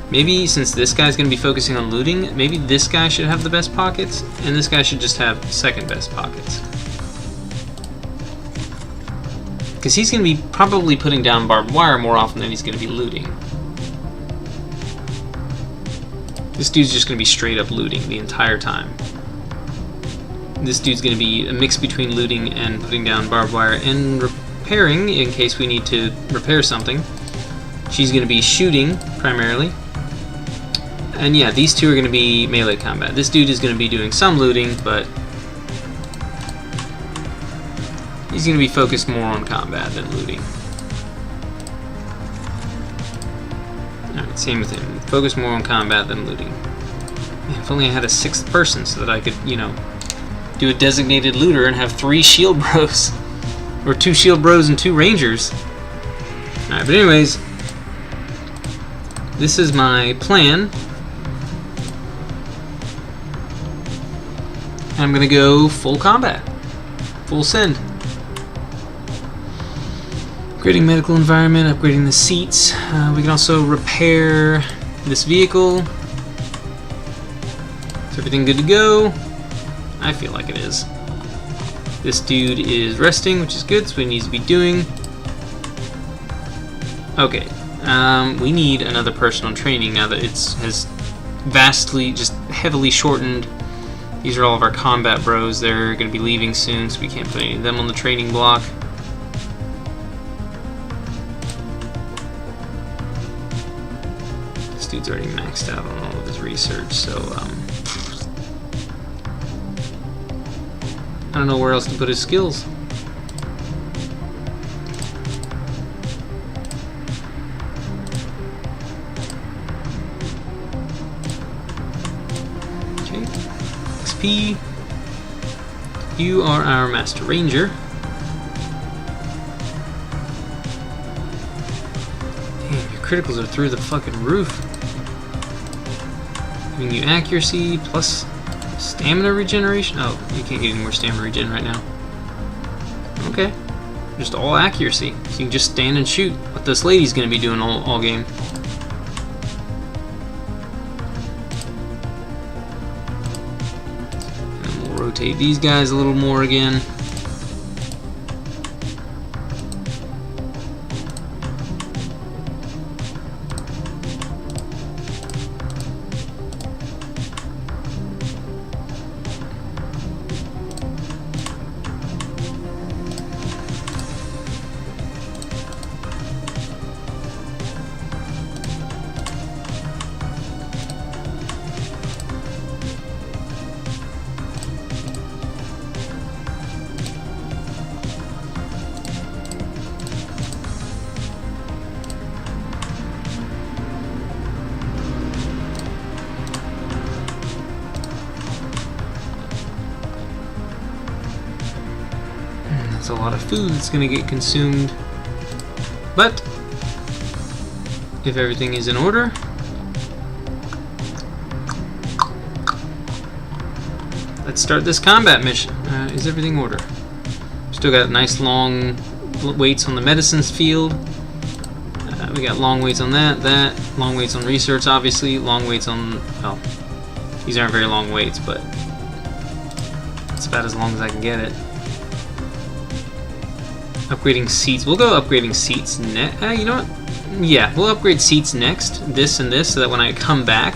maybe since this guy's going to be focusing on looting, maybe this guy should have the best pockets, and this guy should just have second best pockets. Because he's going to be probably putting down barbed wire more often than he's going to be looting. This dude's just going to be straight up looting the entire time. This dude's going to be a mix between looting and putting down barbed wire and repairing in case we need to repair something. She's going to be shooting primarily. And yeah, these two are going to be melee combat. This dude is going to be doing some looting, but he's going to be focused more on combat than looting. Alright, same with him. Focus more on combat than looting. Man, if only I had a sixth person so that I could, you know, do a designated looter and have 3 shield bros. Or 2 shield bros and 2 rangers. Alright, but anyways, this is my plan. I'm gonna go full combat. Full send. Upgrading medical environment, upgrading the seats. We can also repair this vehicle. Is everything good to go? I feel like it is. This dude is resting, which is good, so he needs to be doing. Okay, we need another person on training now that it has vastly, just heavily shortened. These are all of our combat bros. They're going to be leaving soon, so we can't put any of them on the training block. This dude's already maxed out on all of his research, so I don't know where else to put his skills. Okay. XP. You are our Master Ranger. Damn, your criticals are through the fucking roof. Giving you accuracy plus stamina regeneration? Oh, you can't get any more stamina regen right now. Okay. Just all accuracy. So you can just stand and shoot. What this lady's gonna be doing all game. And we'll rotate these guys a little more again. That's a lot of food that's going to get consumed. But if everything is in order, let's start this combat mission. Is everything in order? Still got nice long waits on the medicines field. We got long waits on that, long waits on research, obviously, long waits on, well, these aren't very long waits, but it's about as long as I can get it. Upgrading seats. We'll go upgrading seats next. You know what? Yeah, we'll upgrade seats next. This and this, so that when I come back,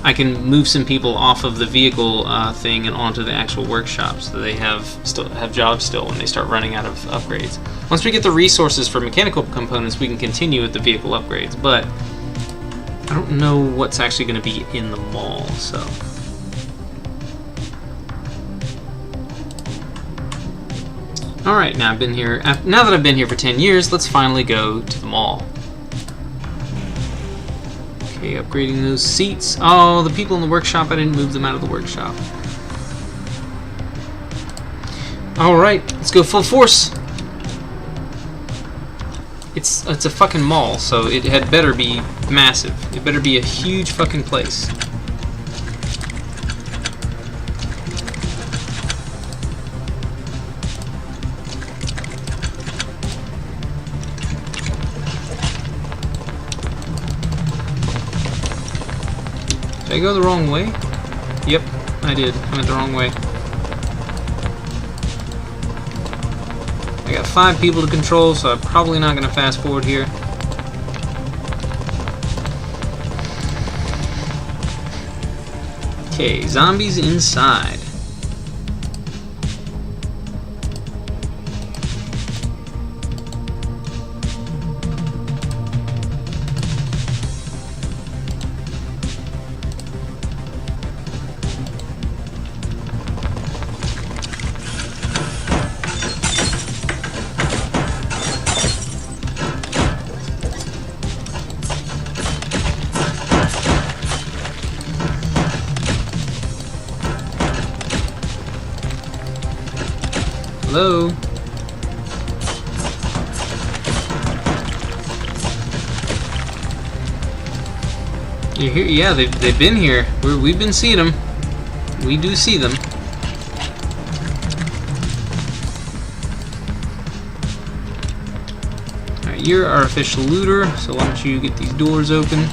I can move some people off of the vehicle thing and onto the actual workshop, so they still have jobs still when they start running out of upgrades. Once we get the resources for mechanical components, we can continue with the vehicle upgrades. But I don't know what's actually going to be in the mall, so. Alright, now that I've been here for 10 years, let's finally go to the mall. Okay, upgrading those seats. Oh, the people in the workshop, I didn't move them out of the workshop. Alright, let's go full force. It's a fucking mall, so it had better be massive. It better be a huge fucking place. Did I go the wrong way? Yep, I did. I went the wrong way. I got 5 people to control, so I'm probably not going to fast forward here. Okay, zombies inside. Hello? You're here? Yeah, they've been here. We've been seeing them. We do see them. Alright, you're our official looter, so why don't you get these doors open?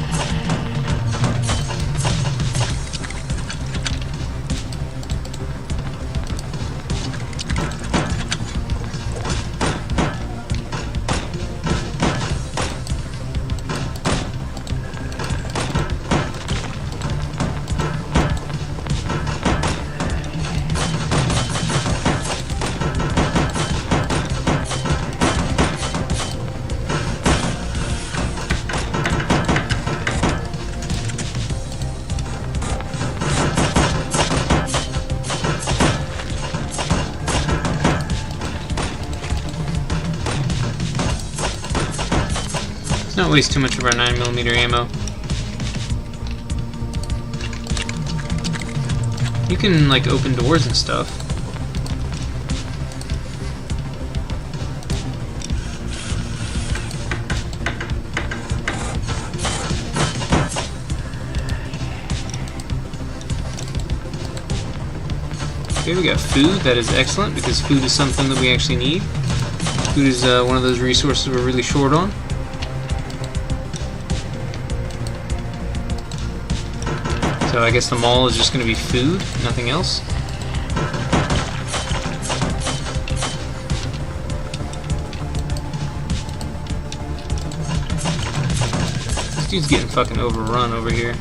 Not waste too much of our 9mm ammo. You can like open doors and stuff. Okay, we got food. That is excellent because food is something that we actually need. Food is one of those resources we're really short on. So I guess the mall is just going to be food, nothing else. This dude's getting fucking overrun over here.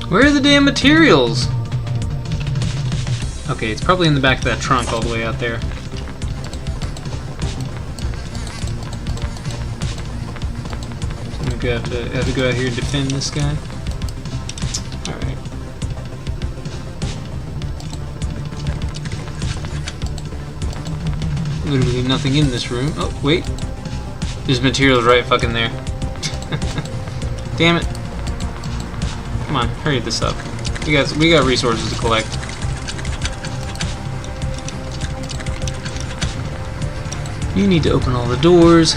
Where are the damn materials? Okay, it's probably in the back of that trunk all the way out there. So I'm gonna have to go out here and defend this guy. Alright. Literally nothing in this room. Oh, wait. There's materials right fucking there. Damn it. Come on, hurry this up. We got resources to collect. You need to open all the doors.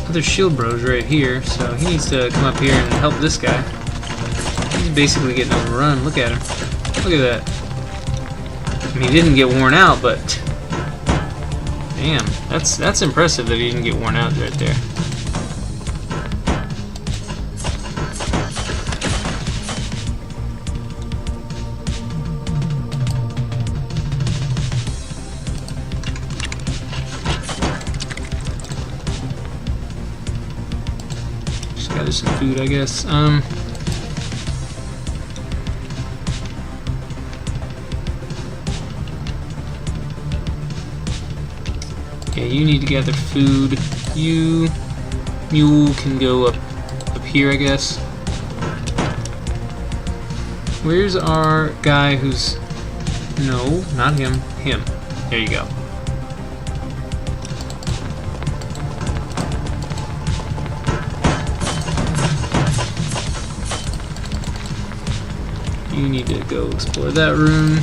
Other shield bro's right here, so he needs to come up here and help this guy. He's basically getting overrun. Look at him. Look at that. I mean, he didn't get worn out, but damn, that's impressive that he didn't get worn out right there. Got some food, I guess. Yeah, you need to gather food. You can go up here, I guess. Where's our guy who's... No, not him. Him. There you go. You need to go explore that room.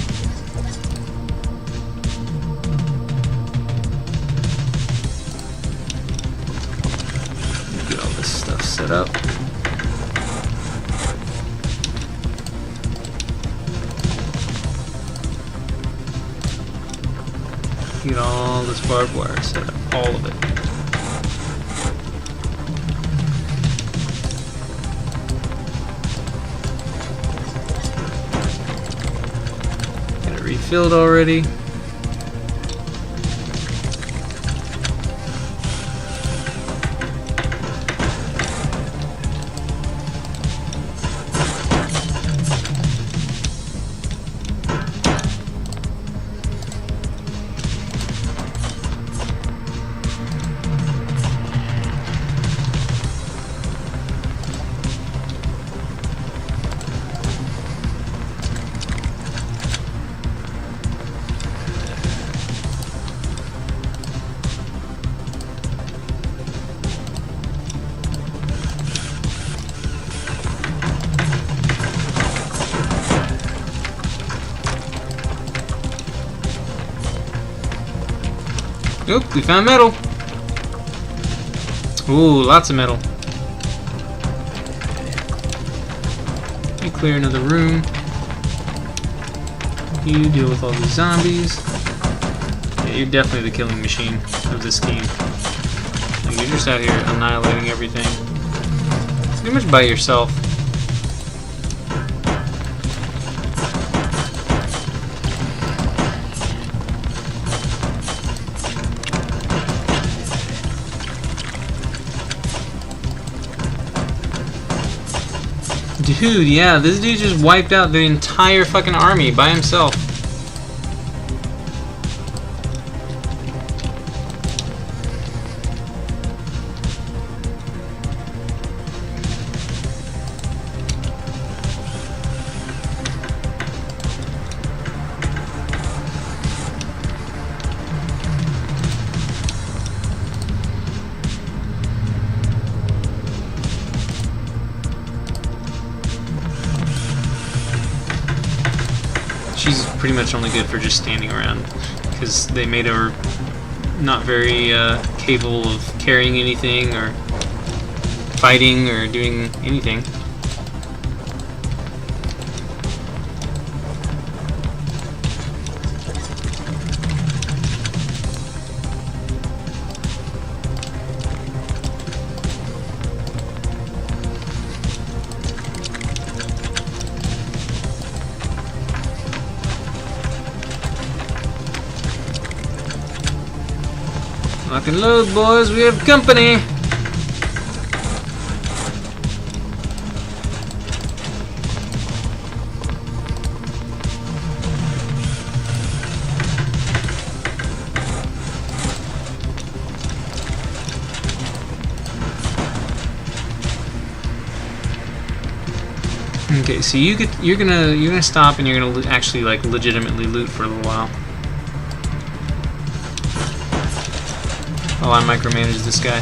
Get all this stuff set up. Get all this barbed wire set up, all of it. Refilled already. Nope, we found metal. Ooh, lots of metal. You clear another room. You deal with all these zombies. Yeah, you're definitely the killing machine of this game. Like, you're just out here annihilating everything. Pretty much by yourself. Dude, yeah, this dude just wiped out the entire fucking army by himself. She's pretty much only good for just standing around, because they made her not very capable of carrying anything or fighting or doing anything. Lock and load, boys, we have company! Okay, so you're gonna stop and you're gonna actually like legitimately loot for a little while. While I micromanage this guy.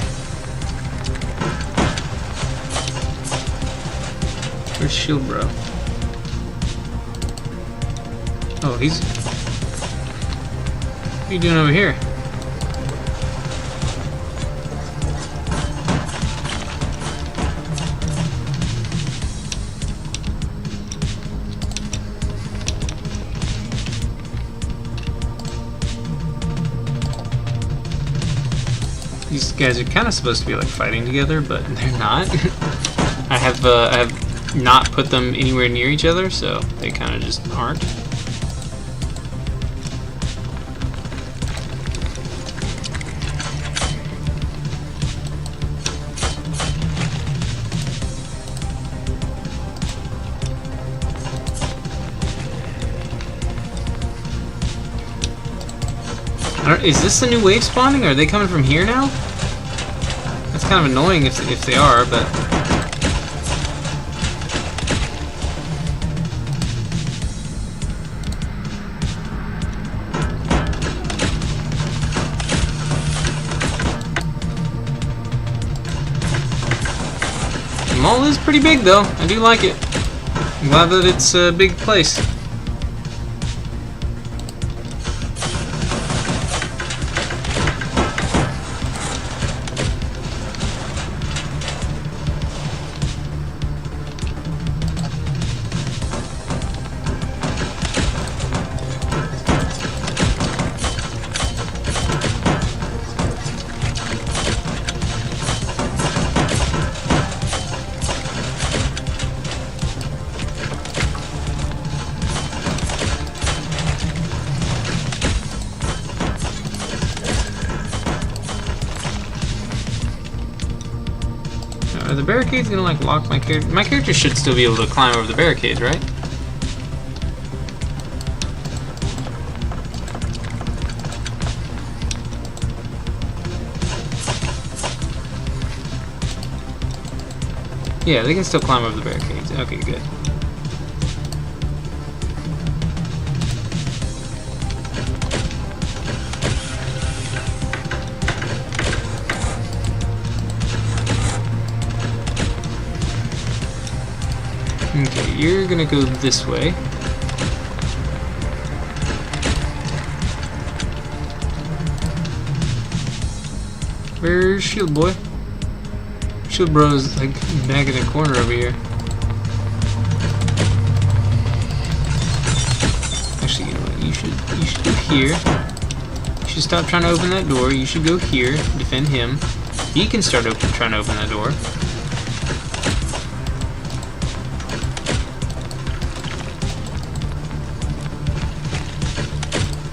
Where's Shield Bro? Oh, he's... What are you doing over here? These guys are kind of supposed to be like fighting together, but they're not. I have not put them anywhere near each other, so they kind of just aren't. Is this the new wave spawning? Are they coming from here now? That's kind of annoying if they are, but... The mall is pretty big though. I do like it. I'm glad that it's a big place. Are the barricades gonna like lock my character? My character should still be able to climb over the barricades, right? Yeah, they can still climb over the barricades. Okay, good. Okay, you're gonna go this way. Where's Shield Boy? Shield Bro's like back in the corner over here. Actually, you know what? You should go here. You should stop trying to open that door. You should go here, defend him. He can start trying to open that door.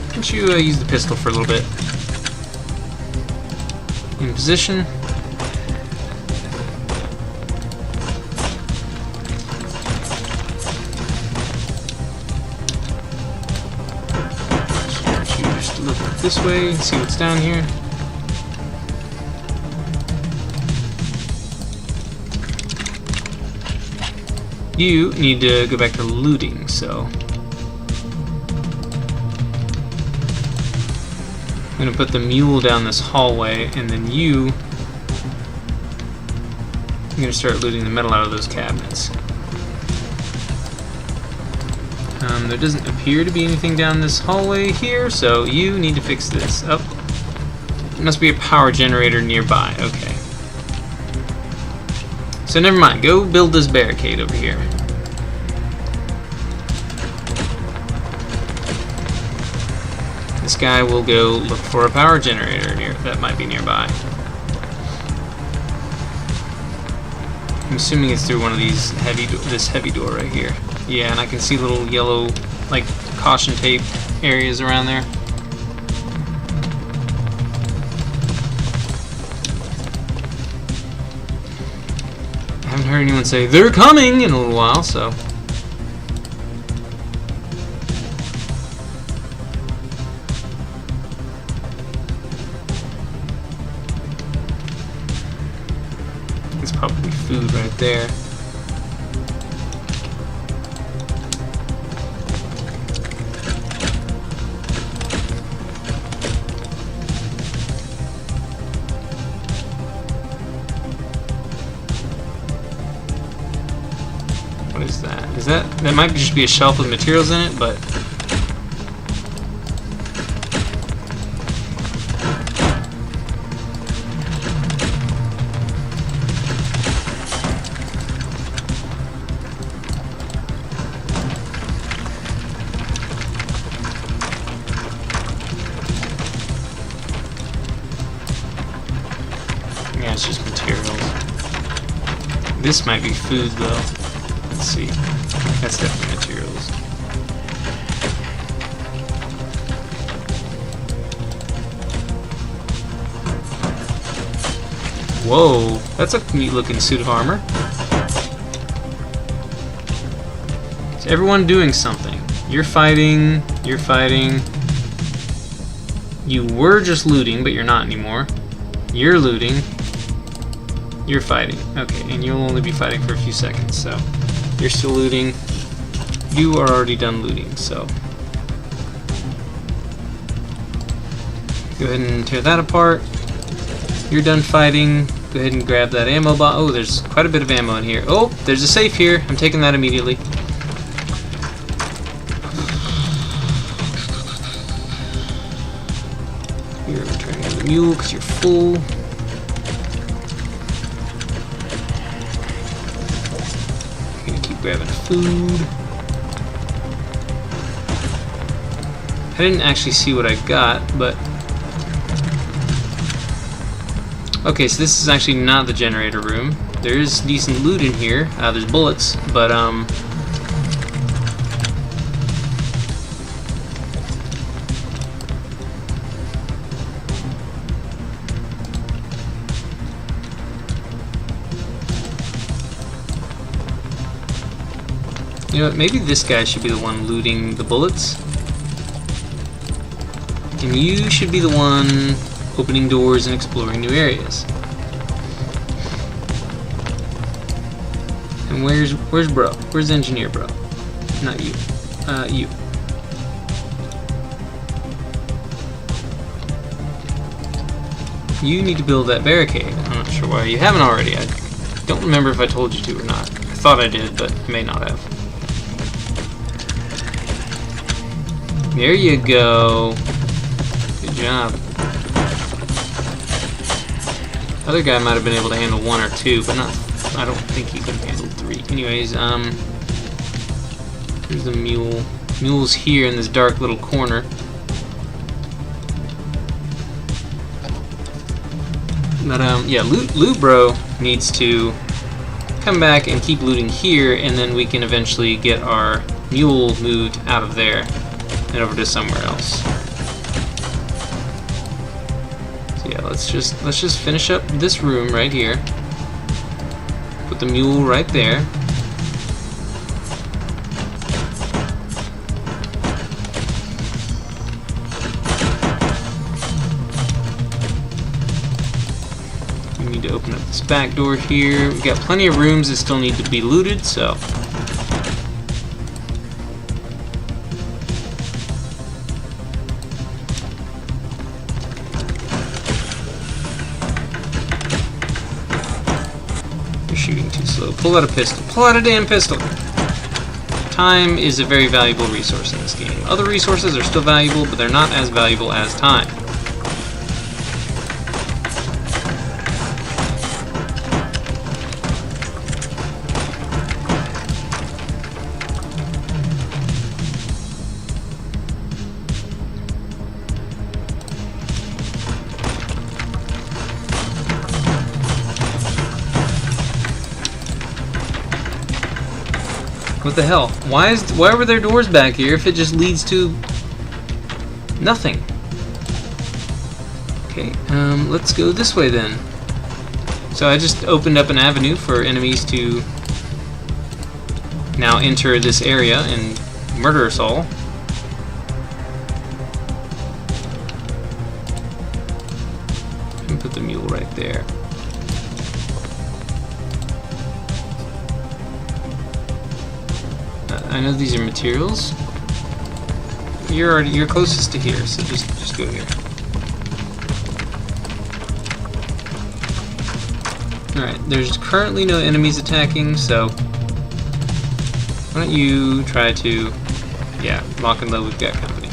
Why don't you use the pistol for a little bit? In position. Just look this way and see what's down here. You need to go back to looting, so I'm gonna put the mule down this hallway, and then I'm gonna start looting the metal out of those cabinets. There doesn't appear to be anything down this hallway here, so you need to fix this. Oh, there must be a power generator nearby. Okay. So never mind. Go build this barricade over here. This guy will go look for a power generator that might be nearby. I'm assuming it's through one of these this heavy door right here. Yeah, and I can see little yellow, like, caution tape areas around there. I haven't heard anyone say, "They're coming!" in a little while, so... It's probably food right there. Is that might just be a shelf with materials in it, but yeah, it's just materials. This might be food though. Let's see. That's definitely materials. Whoa, that's a neat looking suit of armor. Is everyone doing something? You're fighting, you're fighting. You were just looting, but you're not anymore. You're looting. You're fighting. Okay, and you'll only be fighting for a few seconds, so you're still looting. You are already done looting, so go ahead and tear that apart. You're done fighting. Go ahead and grab that ammo box. Oh, there's quite a bit of ammo in here. Oh, there's a safe here. I'm taking that immediately. You're returning to the mule because you're full. I'm gonna keep grabbing food. I didn't actually see what I got, but okay, so this is actually not the generator room. There is decent loot in here. There's bullets, but you know what, maybe this guy should be the one looting the bullets. And you should be the one opening doors and exploring new areas. And where's bro? Where's engineer bro? Not you. You. You need to build that barricade. I'm not sure why you haven't already. I don't remember if I told you to or not. I thought I did, but I may not have. There you go. Good job. Other guy might have been able to handle one or two, but not. I don't think he could have handled three. Anyways, here's the mule. Mule's here in this dark little corner. But yeah, loot bro needs to come back and keep looting here, and then we can eventually get our mule moved out of there and over to somewhere else. So yeah, let's just finish up this room right here. Put the mule right there. We need to open up this back door here. We've got plenty of rooms that still need to be looted, so shooting too slow. Pull out a pistol. Pull out a damn pistol! Time is a very valuable resource in this game. Other resources are still valuable, but they're not as valuable as time. What the hell? Why were there doors back here if it just leads to nothing? Okay, let's go this way then. So I just opened up an avenue for enemies to now enter this area and murder us all. And put the mule right there. I know these are materials. You're closest to here, so just go here. Alright, there's currently no enemies attacking, so Why don't you try to... Yeah, lock and load, we've got company.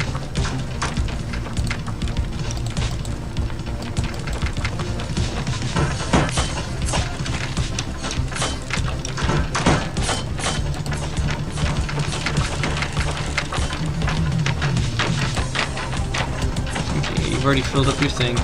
Okay, you've already filled up your thing.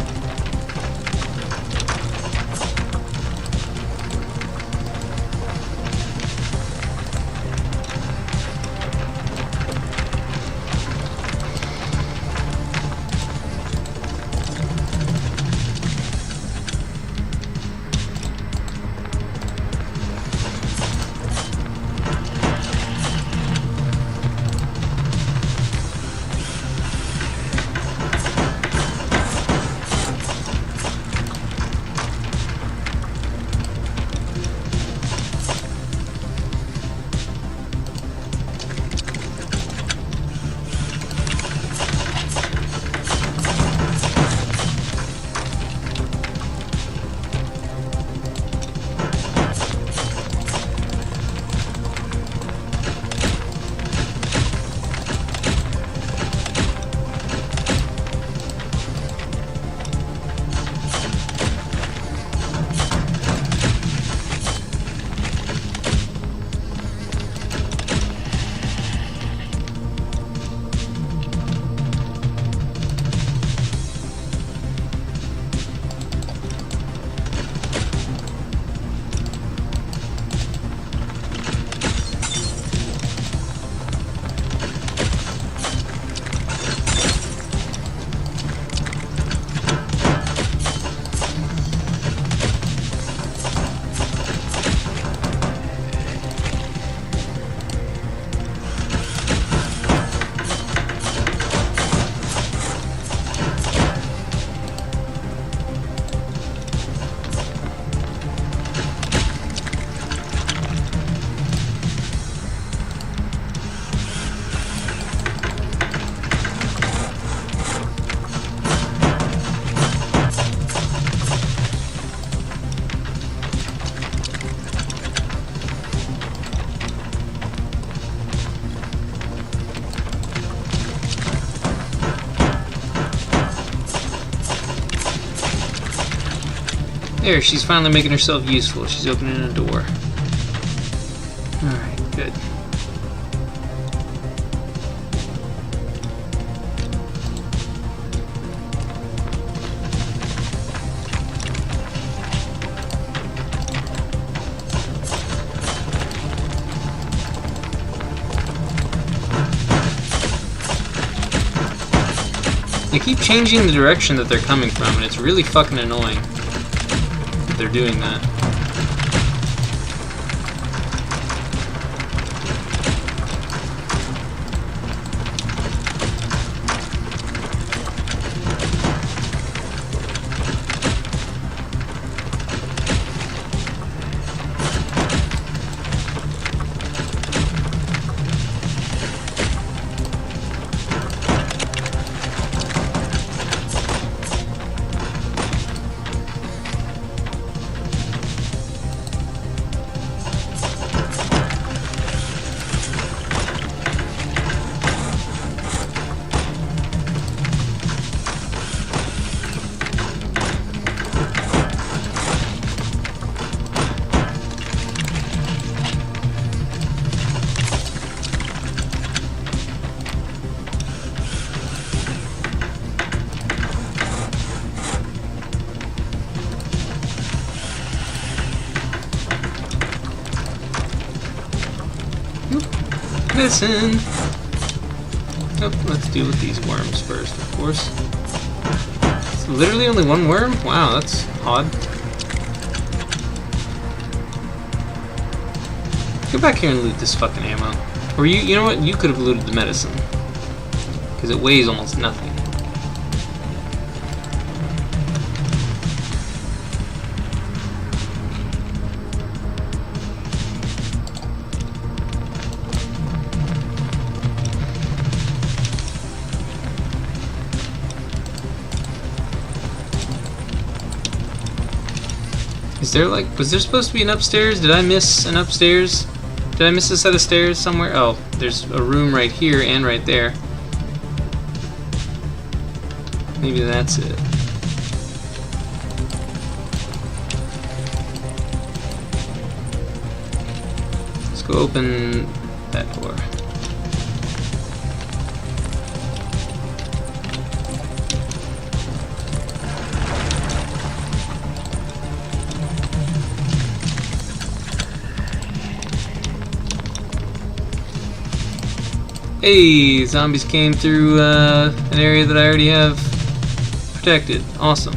There, she's finally making herself useful. She's opening a door. Alright, good. They keep changing the direction that they're coming from, and it's really fucking annoying that they're doing that. Listen. Oh, let's deal with these worms first, of course. It's literally only one worm? Wow, that's odd. Go back here and loot this fucking ammo. Or you know what? You could have looted the medicine. Because it weighs almost nothing. Is there like, was there supposed to be an upstairs? Did I miss an upstairs? Did I miss a set of stairs somewhere? Oh, there's a room right here and right there. Maybe that's it. Let's go open that door. Hey, zombies came through an area that I already have protected. Awesome.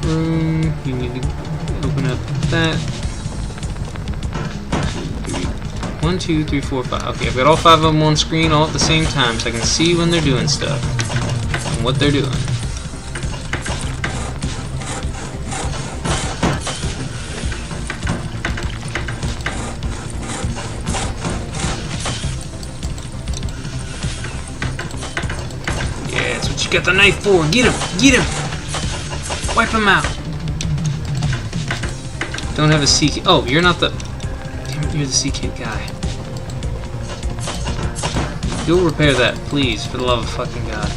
Room. You need to open up that. 1, 2, 3, 4, 5. Okay, I've got all 5 of them on screen all at the same time, so I can see when they're doing stuff and what they're doing. Yeah, that's what you got the knife for. Get him! Get him! Wipe him out. Don't have a C-kit. Oh, you're not the... Damn it, you're the C-kit guy. Go repair that, please, for the love of fucking God.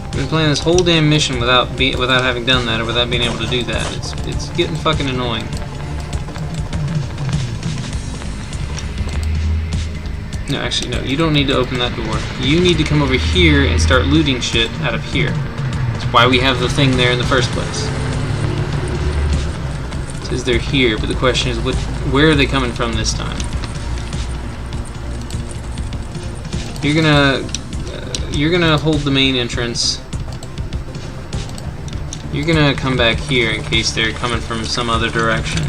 I've been playing this whole damn mission without having done that or without being able to do that. It's getting fucking annoying. No, actually, no. You don't need to open that door. You need to come over here and start looting shit out of here. Why we have the thing there in the first place. It says they're here, but the question is, where are they coming from this time? You're gonna hold the main entrance. You're gonna come back here in case they're coming from some other direction.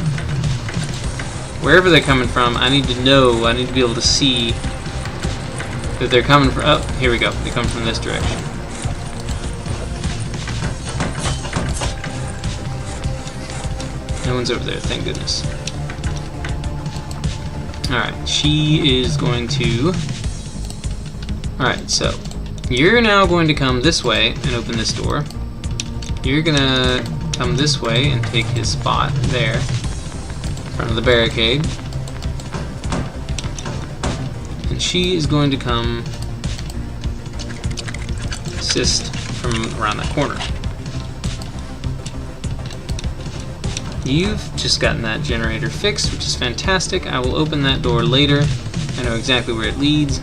Wherever they're coming from, I need to know. I need to be able to see that they're coming from. Oh, here we go. They come from this direction. No one's over there, thank goodness. Alright, she is going to... Alright, so you're now going to come this way and open this door. You're gonna come this way and take his spot there, in front of the barricade. And she is going to come assist from around that corner. You've just gotten that generator fixed, which is fantastic. I will open that door later. I know exactly where it leads.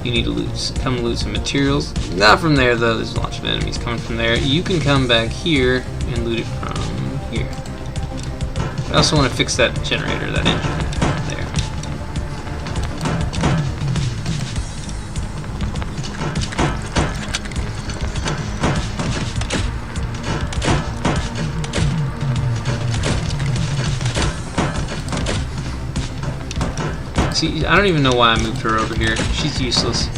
You need to come loot some materials. Not from there, though. There's a lot of enemies coming from there. You can come back here and loot it from here. I also want to fix that generator, that engine there. See, I don't even know why I moved her over here. She's useless.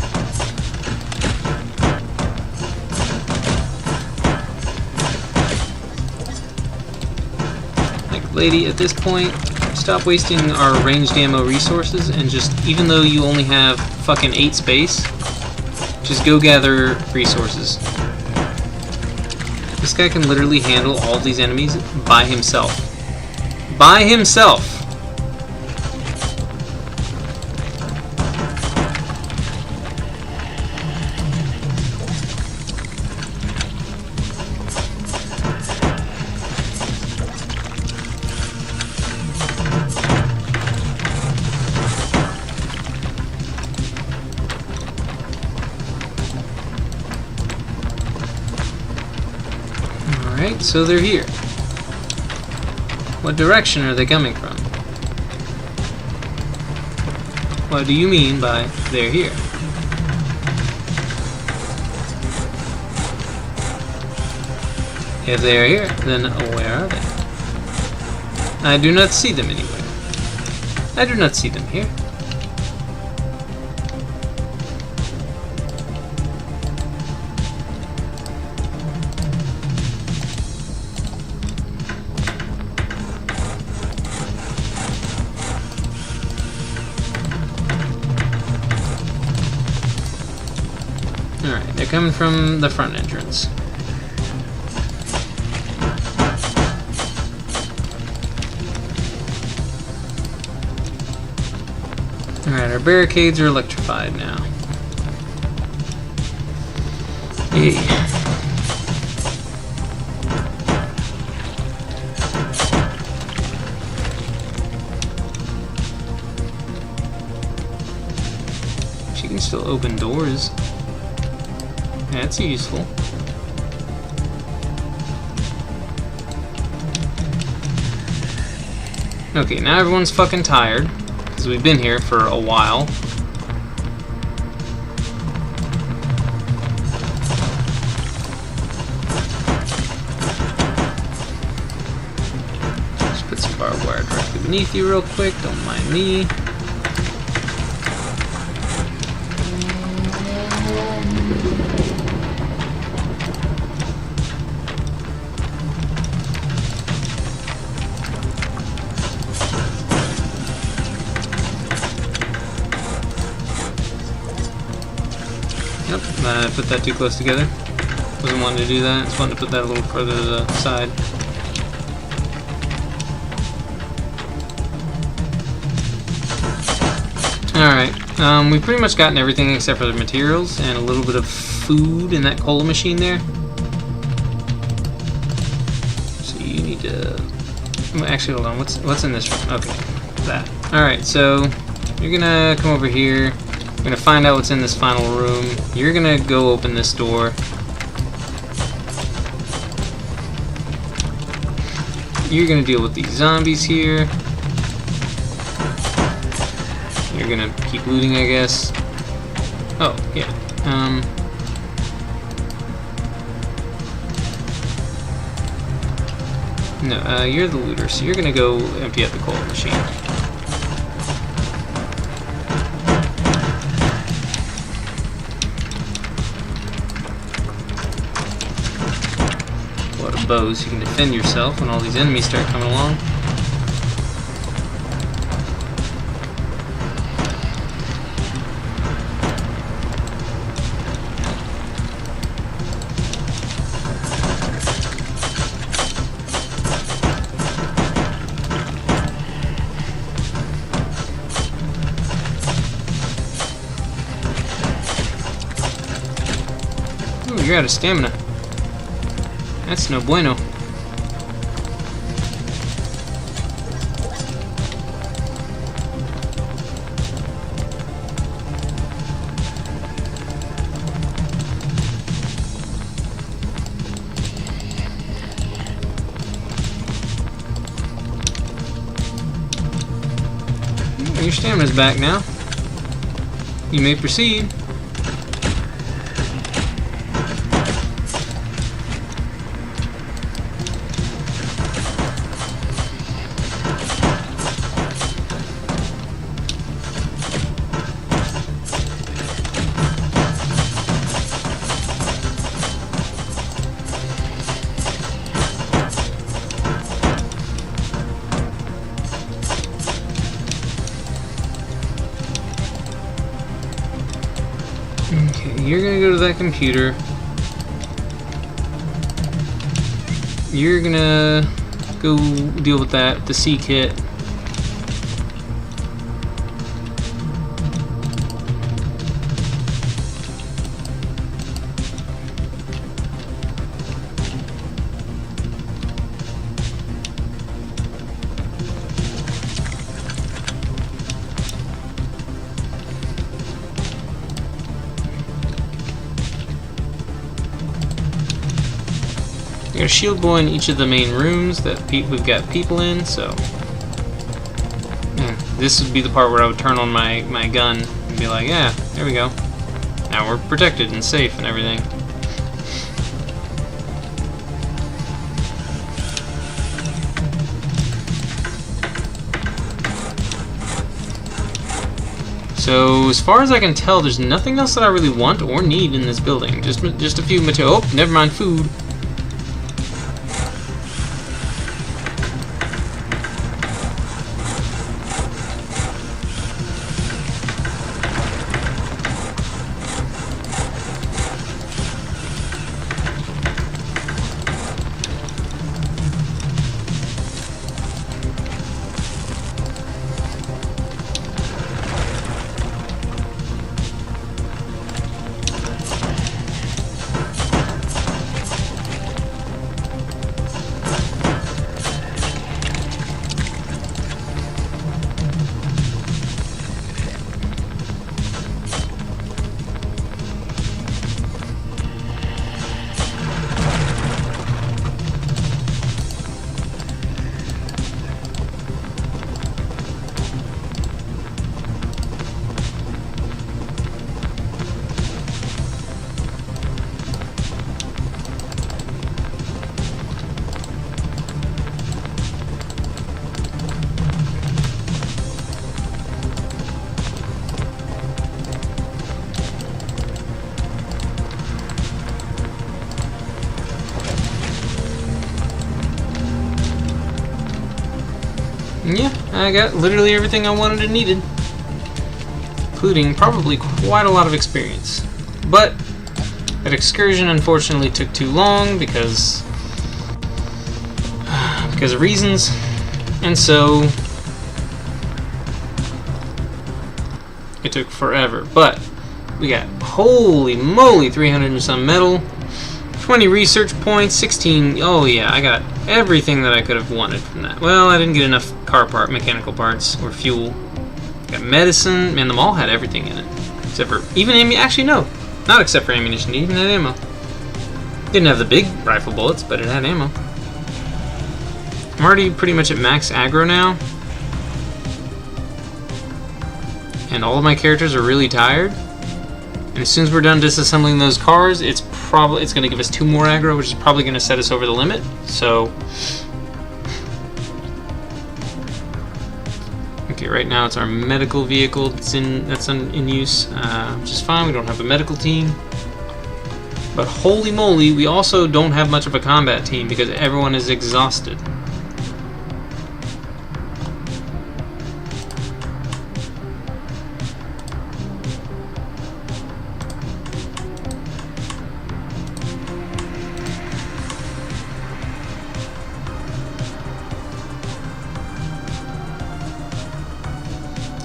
Like, lady, at this point, stop wasting our ranged ammo resources and just, even though you only have fucking 8 space, just go gather resources. This guy can literally handle all of these enemies by himself. By himself! Alright, so they're here. What direction are they coming from? What do you mean by they're here? If they are here, then where are they? I do not see them anywhere. I do not see them here. Alright, they're coming from the front entrance. Alright, our barricades are electrified now. Yay. She can still open doors. That's useful. Okay, now everyone's fucking tired. Because we've been here for a while. Just put some barbed wire directly beneath you real quick, don't mind me. Nope, I put that too close together. Wasn't wanting to do that, just wanted to put that a little further to the side. Alright, we've pretty much gotten everything except for the materials and a little bit of food in that cola machine there. So you need to... Actually, hold on, what's in this room? Okay, that. Alright, so you're gonna come over here. We're gonna find out what's in this final room. You're gonna go open this door. You're gonna deal with these zombies here. You're gonna keep looting, I guess. Oh, yeah. No, you're the looter, so you're gonna go empty out the coal machine. Bows, you can defend yourself when all these enemies start coming along. Ooh, you're out of stamina. That's no bueno. Your stamina's back now. You may proceed. Okay, you're gonna go to that computer. You're gonna go deal with that, the C kit. We got a shield boy in each of the main rooms that we've got people in, so this would be the part where I would turn on my gun and be like, yeah, there we go. Now we're protected and safe and everything. So as far as I can tell, there's nothing else that I really want or need in this building. Just a few material. Oh, never mind, food. Yeah, I got literally everything I wanted and needed, including probably quite a lot of experience. But that excursion unfortunately took too long because of reasons, and so it took forever. But we got, holy moly, 300 and some metal, 20 research points, 16. Oh yeah, I got everything that I could have wanted from that. Well, I didn't get enough mechanical parts or fuel. Got medicine. Man, them all had everything in it, except for even actually no, not except for ammunition. It even had ammo. Didn't have the big rifle bullets, but it had ammo. I'm already pretty much at max aggro now, and all of my characters are really tired. And as soon as we're done disassembling those cars, it's going to give us 2 more aggro, which is probably going to set us over the limit. So, okay, right now it's our medical vehicle that's in use, which is fine. We don't have a medical team, but holy moly, we also don't have much of a combat team because everyone is exhausted.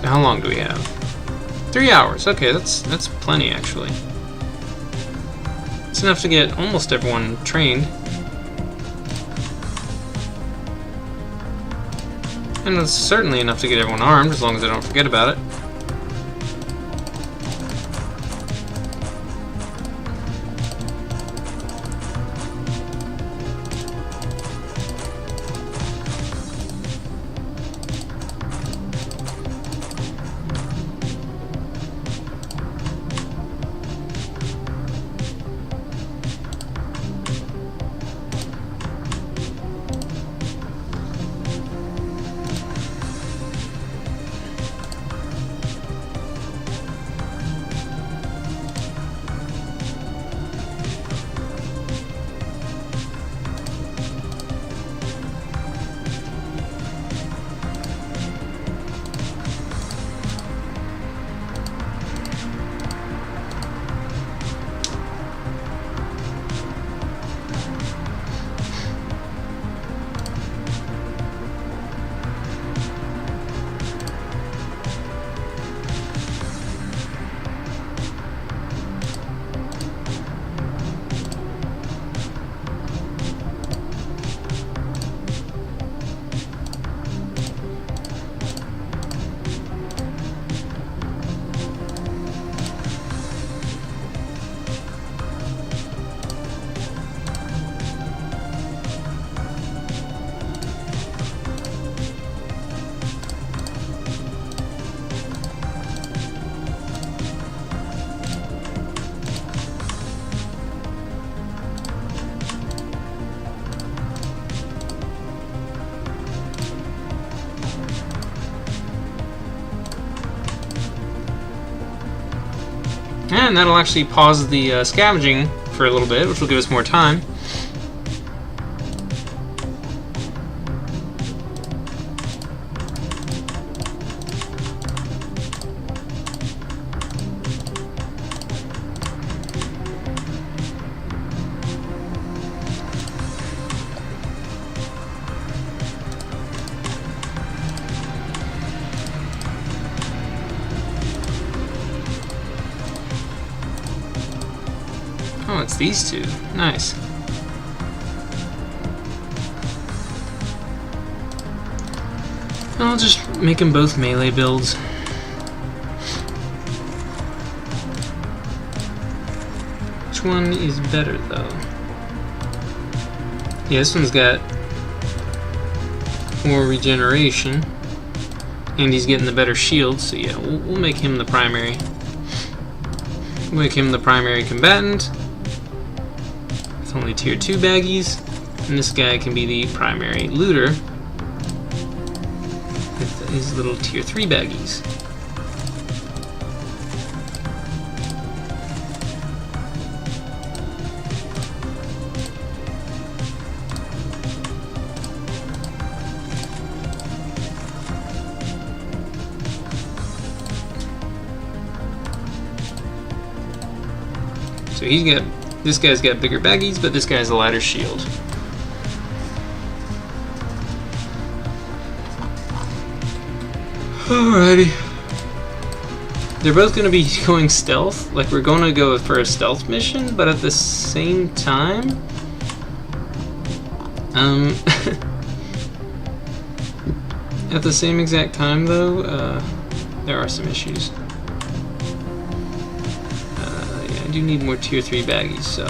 How long do we have? 3 hours. Okay, that's plenty actually. It's enough to get almost everyone trained. And it's certainly enough to get everyone armed, as long as I don't forget about it. And that'll actually pause the scavenging for a little bit, which will give us more time. Oh, it's these two. Nice. I'll just make them both melee builds. Which one is better, though? Yeah, this one's got more regeneration. And he's getting the better shield, so yeah, we'll make him the primary. We'll make him the primary combatant. With only tier 2 baggies. And this guy can be the primary looter with his little tier 3 baggies. So this guy's got bigger baggies, but this guy's a lighter shield. Alrighty. They're both going to be going stealth. Like, we're going to go for a stealth mission, but at the same time... at the same exact time, though, there are some issues. I do need more tier 3 baggies, so...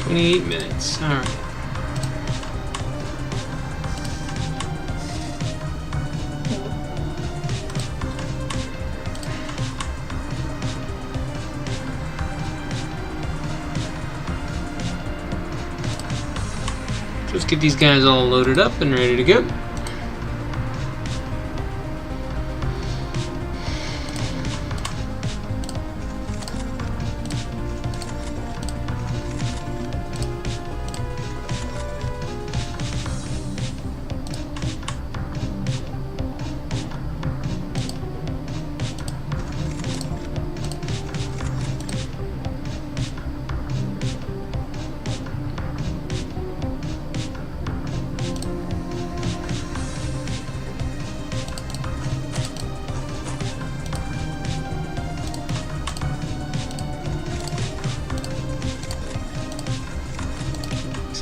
...28 minutes. Alright. Let's get these guys all loaded up and ready to go.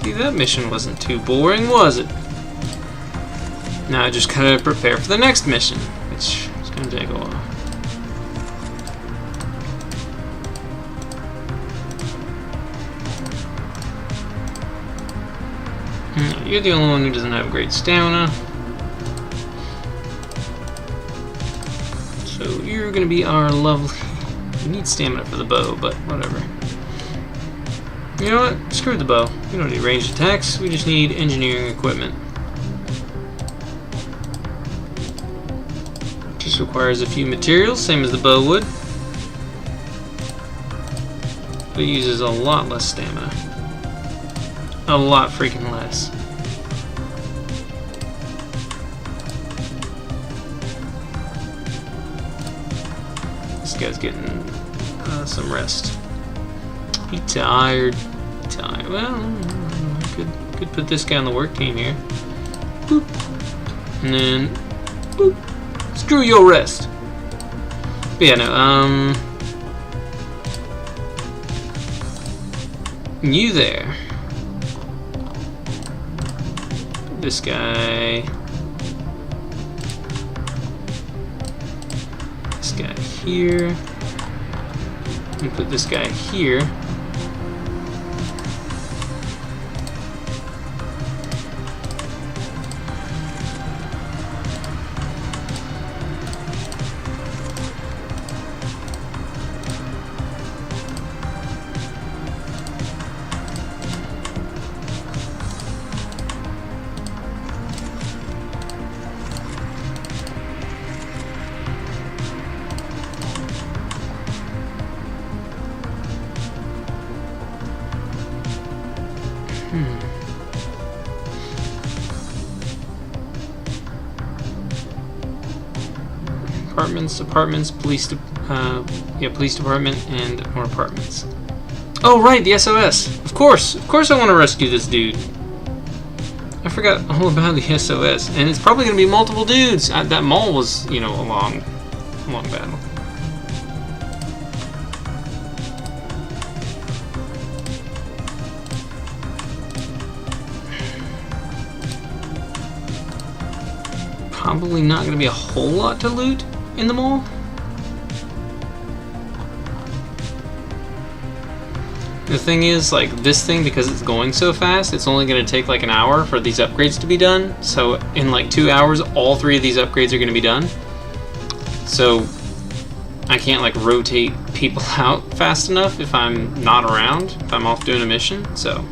See, that mission wasn't too boring, was it? Now I just gotta prepare for the next mission, which is gonna take a while. You're the only one who doesn't have great stamina. So you're gonna be our lovely... We need stamina for the bow, but whatever. You know what? Screw the bow. We don't need ranged attacks. We just need engineering equipment. Just requires a few materials, same as the bow would. But it uses a lot less stamina. A lot freaking less. This guy's getting some rest. He tired. Well, could put this guy on the work team here. Boop. And then, boop. Screw your rest. But yeah, no, you there. This guy. This guy here. And put this guy here. Apartments, police department, and more apartments. Oh right, the SOS. Of course I want to rescue this dude. I forgot all about the SOS, and it's probably going to be multiple dudes. That mall was, you know, a long battle. Probably not going to be a whole lot to loot in the mall. The thing is, like, this thing, because it's going so fast, it's only going to take like an hour for these upgrades to be done. So in like 2 hours, all 3 of these upgrades are going to be done. So I can't like rotate people out fast enough if I'm not around, if I'm off doing a mission. So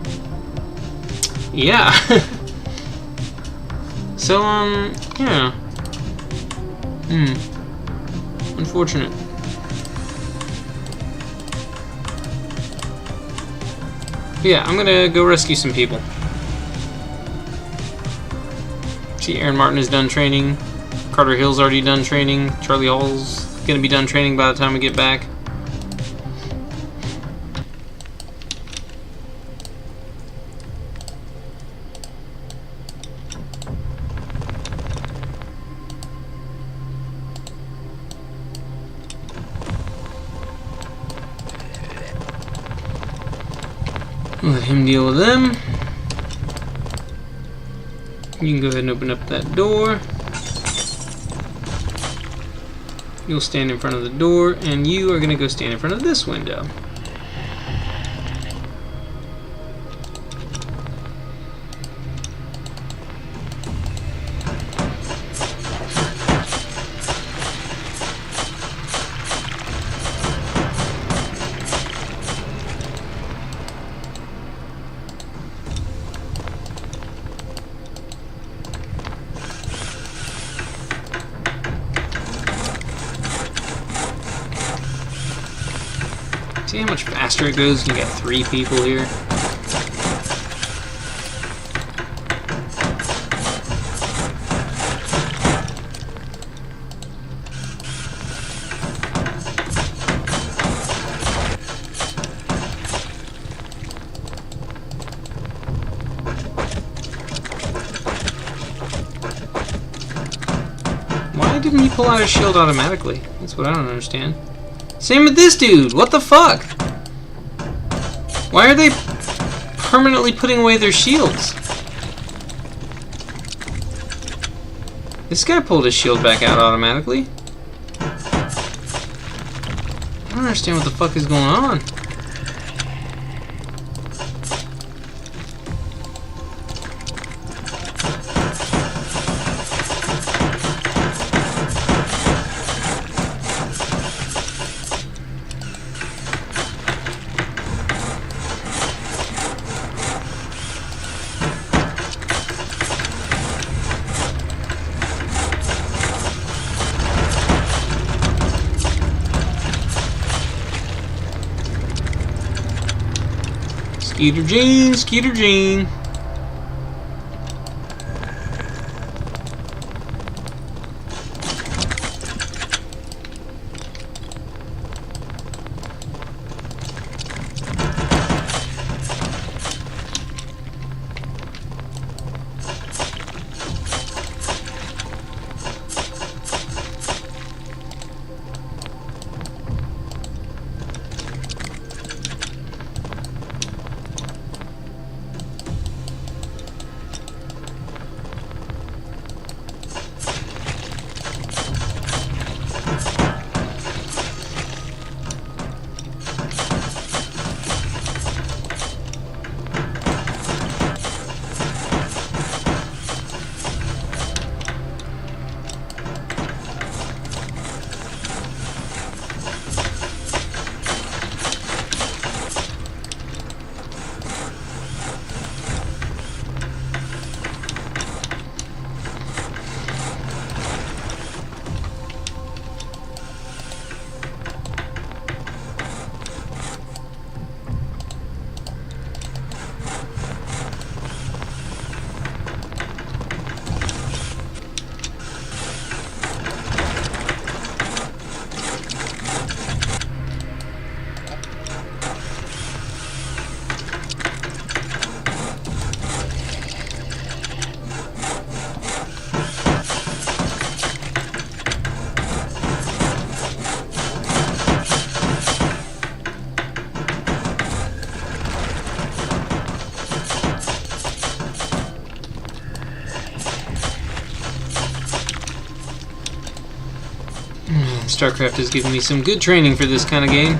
yeah. So yeah. Unfortunate. But yeah, I'm gonna go rescue some people. See, Aaron Martin is done training. Carter Hill's already done training. Charlie Hall's gonna be done training by the time we get back. Let him deal with them. You can go ahead and open up that door. You'll stand in front of the door, and you are going to go stand in front of this window. See how much faster it goes when you got 3 people here? Why didn't he pull out his shield automatically? That's what I don't understand. Same with this dude. What the fuck? Why are they... permanently putting away their shields. This guy pulled his shield back out automatically. I don't understand what the fuck is going on. Skeeter Jean, Skeeter Jean. StarCraft has given me some good training for this kind of game.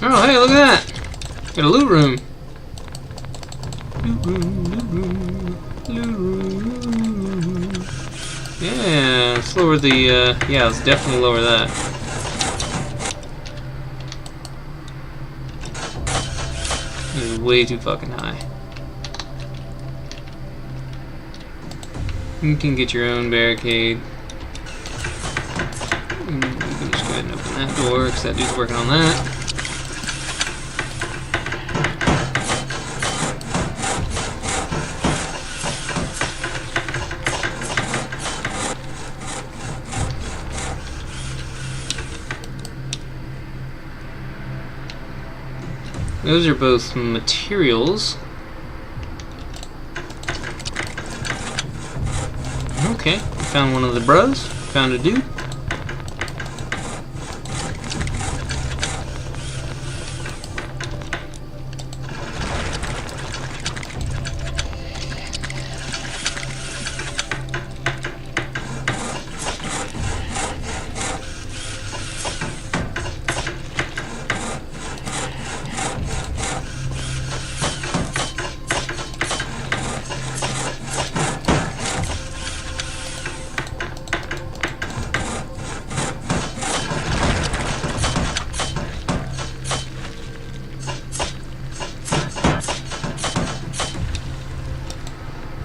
Oh, hey, look at that! Got a loot room. Loot room, loot room, loot room. Yeah, let's lower the, yeah, let's definitely lower that. This is way too fucking high. You can get your own barricade. You can just go ahead and open that door, because that dude's working on that. Those are both materials. Okay, found one of the bros. Found a dude.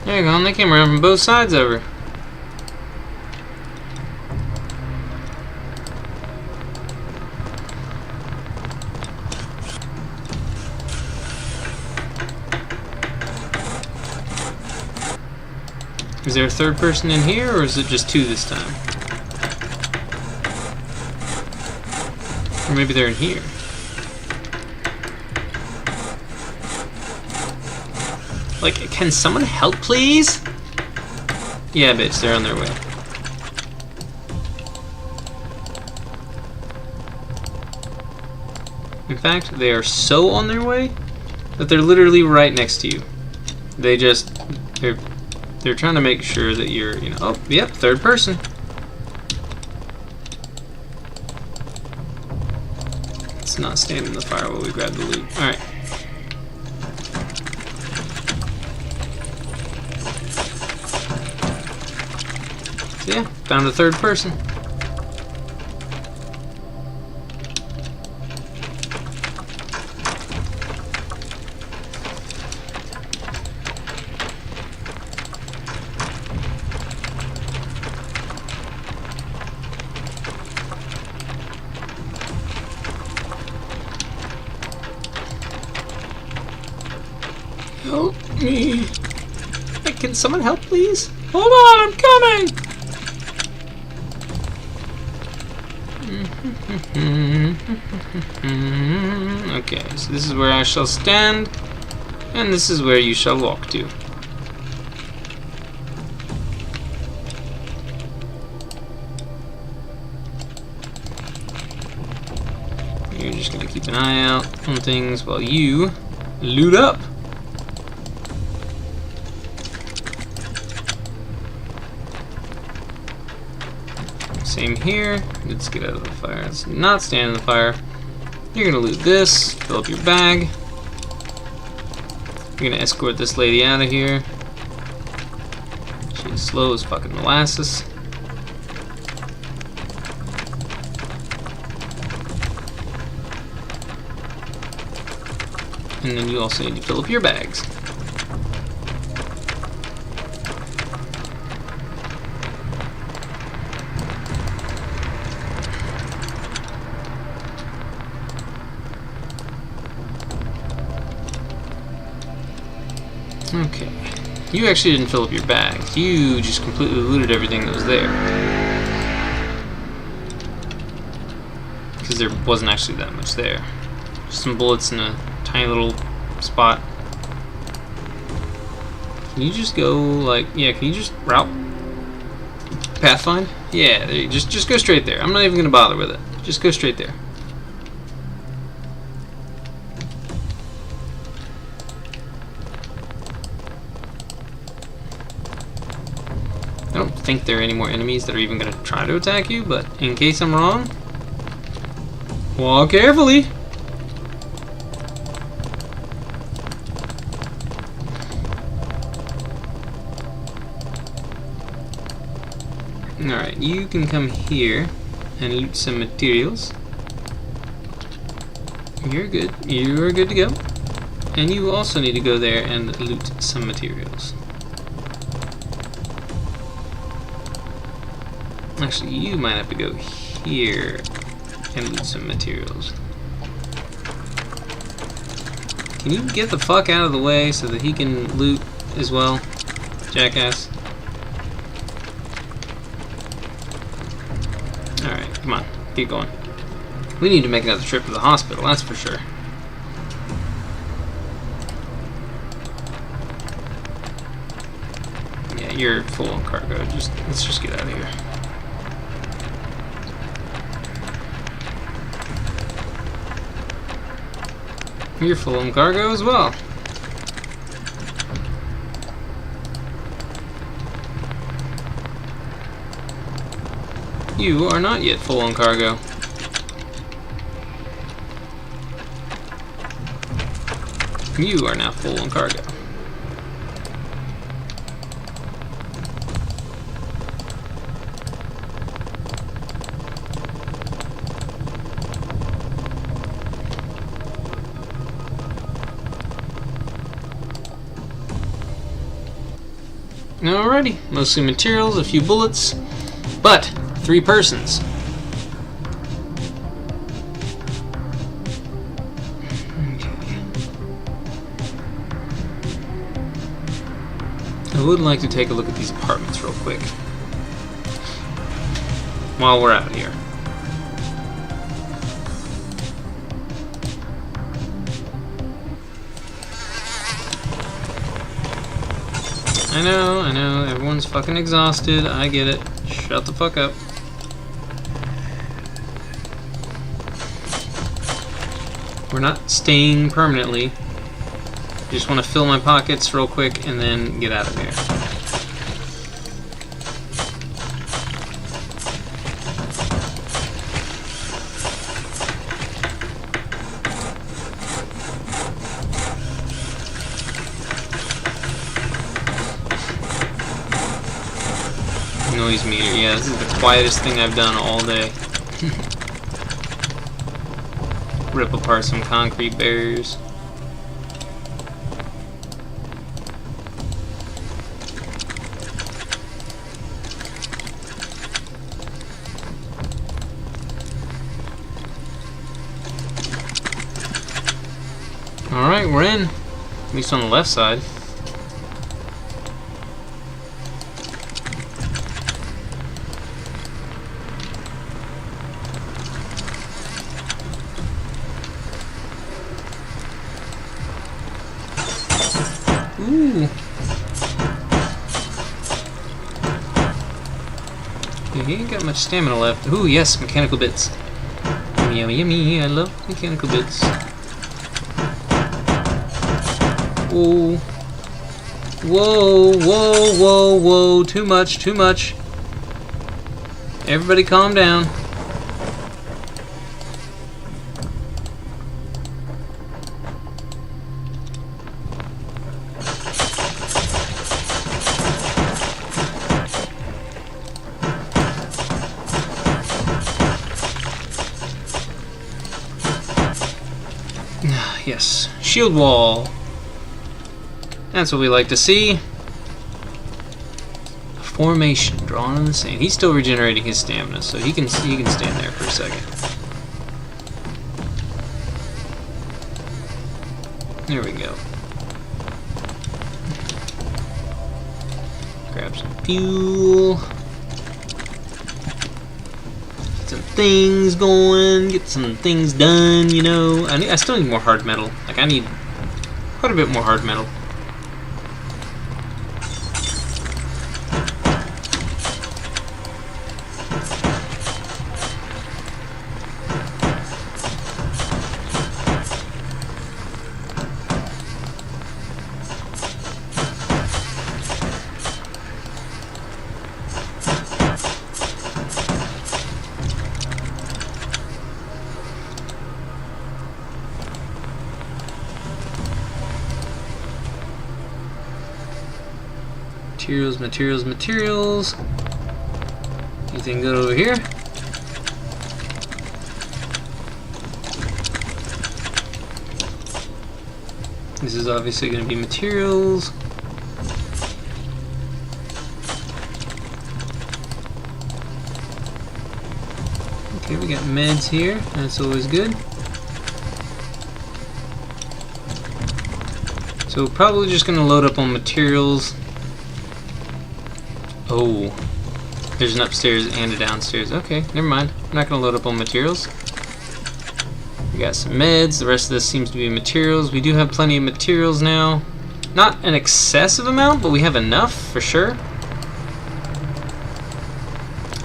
There you go, they came around from both sides over. Is there a third person in here, or is it just two this time? Or maybe they're in here. Like, can someone help, please? Yeah, bitch, they're on their way. In fact, they are so on their way that they're literally right next to you. They're trying to make sure that you're, you know, oh, yep, third person. Let's not stand in the fire while we grab the loot. Alright. So yeah, found a third person. Help me. Can someone help, please? Hold on, I'm coming! Okay, so this is where I shall stand, and this is where you shall walk to. You're just gonna keep an eye out on things while you loot up. Same here. Let's get out of the fire. Let's not stand in the fire. You're gonna loot this, fill up your bag. You're gonna escort this lady out of here. She's slow as fucking molasses. And then you also need to fill up your bags. Okay. You actually didn't fill up your bags. You just completely looted everything that was there. Because there wasn't actually that much there. Just some bullets in a tiny little spot. Can you just go, like, yeah, can you just route? Pathfind? Yeah, there you, just go straight there. I'm not even going to bother with it. Just go straight there. I don't think there are any more enemies that are even going to try to attack you, but in case I'm wrong, walk carefully. Alright, you can come here and loot some materials. You're good. You are good to go. And you also need to go there and loot some materials. Actually, you might have to go here and loot some materials. Can you get the fuck out of the way so that he can loot as well, jackass? Alright, come on, keep going. We need to make another trip to the hospital, that's for sure. Yeah, you're full on cargo. Let's just get out of here. You're full on cargo as well. You are not yet full on cargo. You are now full on cargo. Alrighty, mostly materials, a few bullets, but 3 persons. Okay. I would like to take a look at these apartments real quick while we're out here. I know, everyone's fucking exhausted. I get it. Shut the fuck up. We're not staying permanently. Just want to fill my pockets real quick and then get out of here. Noise meter, yeah, this is the quietest thing I've done all day. Rip apart some concrete barriers. Alright, we're in. At least on the left side. Ooh. Yeah, he ain't got much stamina left. Ooh, yes, mechanical bits. Yummy, yummy, yummy. I love mechanical bits. Whoa. Whoa, whoa, whoa, whoa. Too much, too much. Everybody calm down. Yes, shield wall. That's what we like to see. Formation drawn in the sand. He's still regenerating his stamina, so he can stand there for a second. There we go. Grab some fuel. Get some things going. Get some things done. You know, I still need more hard metal. Like I need quite a bit more hard metal. Materials, materials, materials. Anything good over here? This is obviously going to be materials. Okay, we got meds here. That's always good. So probably just going to load up on materials. Oh, there's an upstairs and a downstairs. Okay, never mind. I'm not going to load up on materials. We got some meds. The rest of this seems to be materials. We do have plenty of materials now. Not an excessive amount, but we have enough for sure.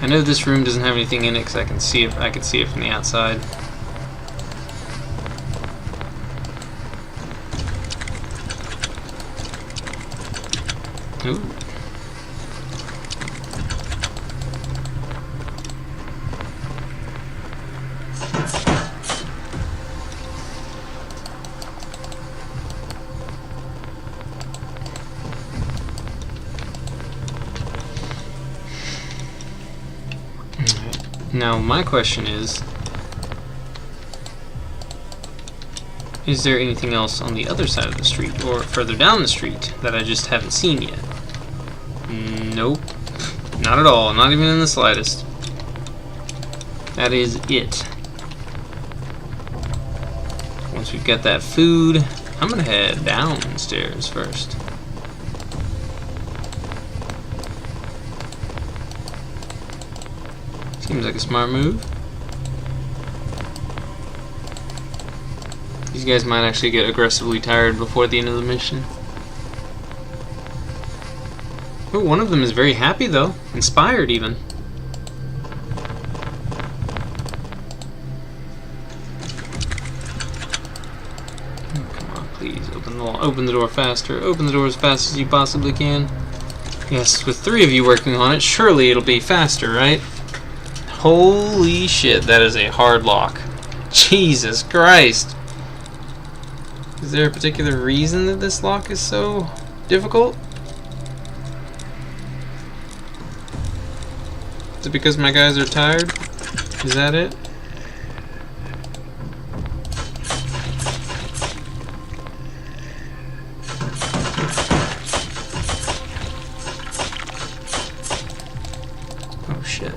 I know this room doesn't have anything in it because I can see it from the outside. Ooh. Now my question is there anything else on the other side of the street or further down the street that I just haven't seen yet? Nope. Not at all. Not even in the slightest. That is it. Once we've got that food, I'm gonna head downstairs first. Seems like a smart move. These guys might actually get aggressively tired before the end of the mission. Oh, one of them is very happy though. Inspired even. Oh, come on, please. Open the door faster. Open the door as fast as you possibly can. Yes, with 3 of you working on it, surely it'll be faster, right? Holy shit, that is a hard lock. Jesus Christ. Is there a particular reason that this lock is so difficult? Is it because my guys are tired? Is that it? Oh shit.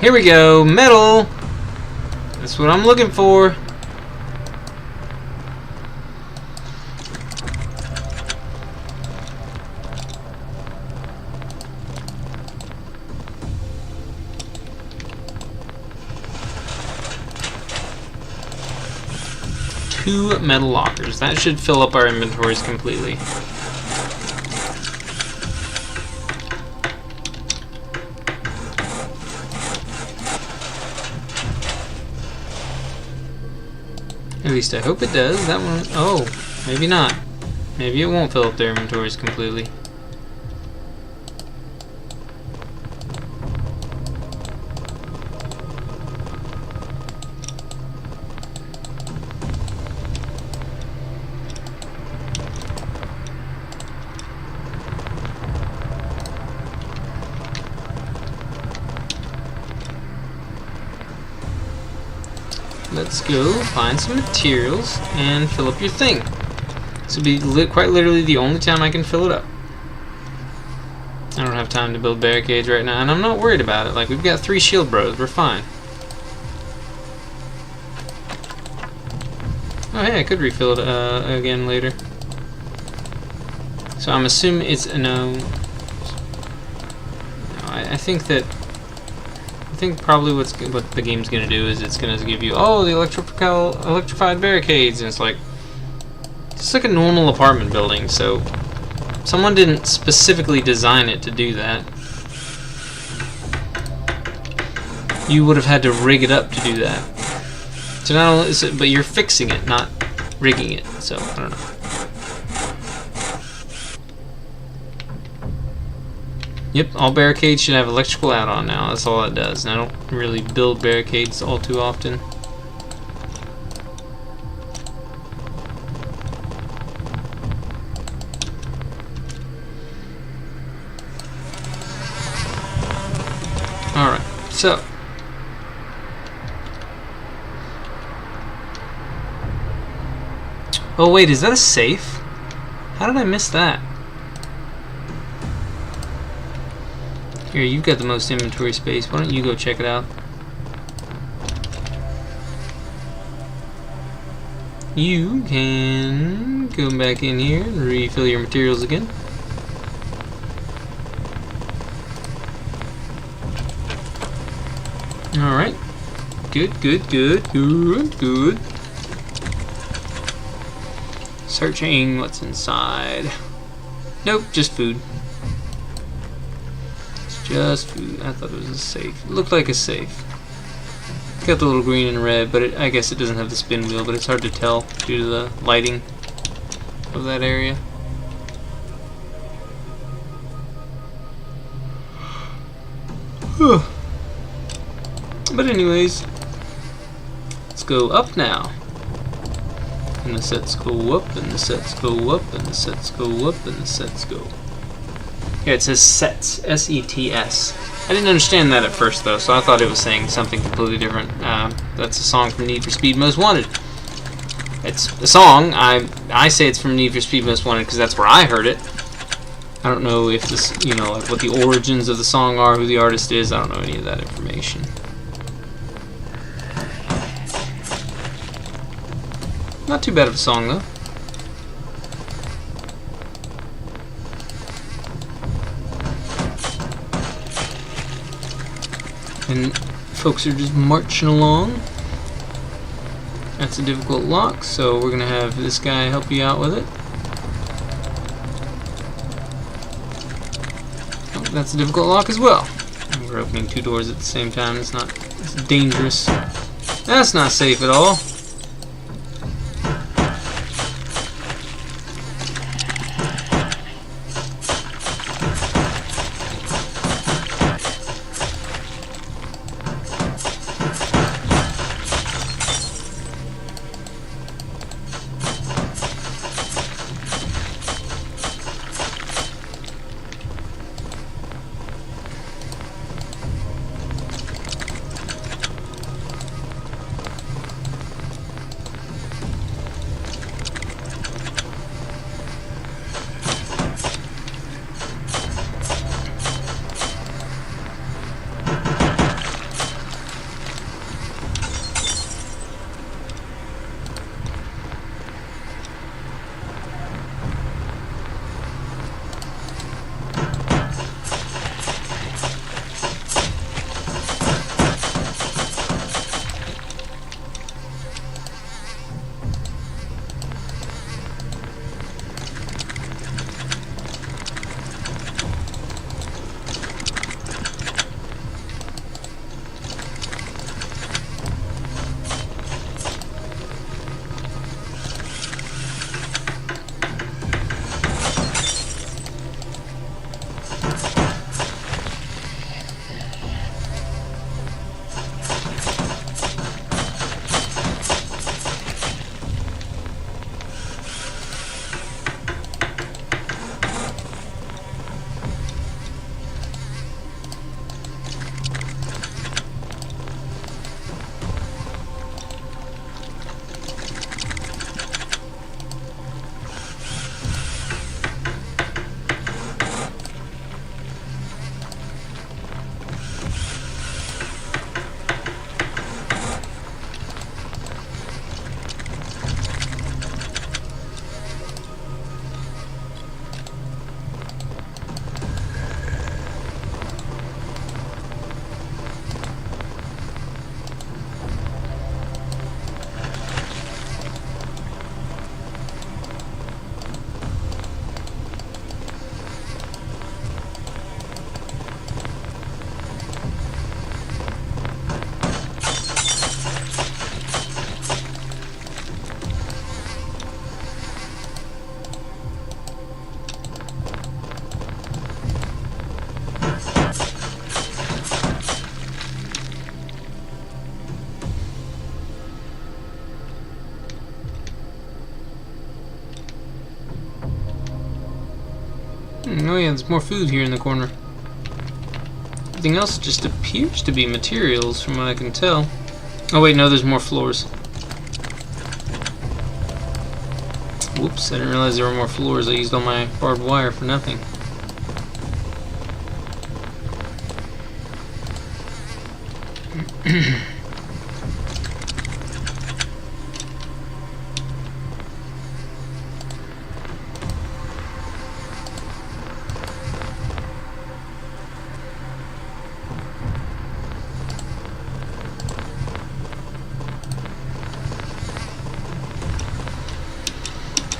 Here we go, metal! That's what I'm looking for. Two metal lockers. That should fill up our inventories completely. At least I hope it does. That one... Oh, maybe not. Maybe it won't fill up their inventories completely. Let's go find some materials and fill up your thing. This will be quite literally the only time I can fill it up. I don't have time to build barricades right now, and I'm not worried about it. Like, we've got 3 shield bros, we're fine. Oh hey, I could refill it again later. So I'm assuming it's a no. I think that... I think probably what the game's gonna do is it's gonna give you, oh, the electrified barricades, and it's like a normal apartment building. So someone didn't specifically design it to do that. You would have had to rig it up to do that. So not only is it, but you're fixing it, not rigging it. So I don't know. Yep, all barricades should have electrical add-on now. That's all it does. And I don't really build barricades all too often. Alright, so. Oh wait, is that a safe? How did I miss that? Here, you've got the most inventory space. Why don't you go check it out? You can go back in here and refill your materials again. Alright. Good, good, good, good, good. Searching what's inside. Nope, just food. Just food. I thought it was a safe. It looked like a safe. Got the little green and red, but I guess it doesn't have the spin wheel, but it's hard to tell due to the lighting of that area. But anyways, let's go up now. And the sets go up, and the sets go up, and the sets go up, and the sets go. Yeah, it says sets, S-E-T-S. I didn't understand that at first, though, so I thought it was saying something completely different. That's a song from Need for Speed Most Wanted. It's a song. I say it's from Need for Speed Most Wanted because that's where I heard it. I don't know if this, you know, like what the origins of the song are, who the artist is. I don't know any of that information. Not too bad of a song, though. And folks are just marching along. That's a difficult lock, so we're going to have this guy help you out with it. Oh, that's a difficult lock as well. We're opening two doors at the same time. It's dangerous. That's not safe at all. Oh yeah, there's more food here in the corner. Everything else just appears to be materials from what I can tell. Oh wait, no, there's more floors. Whoops, I didn't realize there were more floors. I used all my barbed wire for nothing.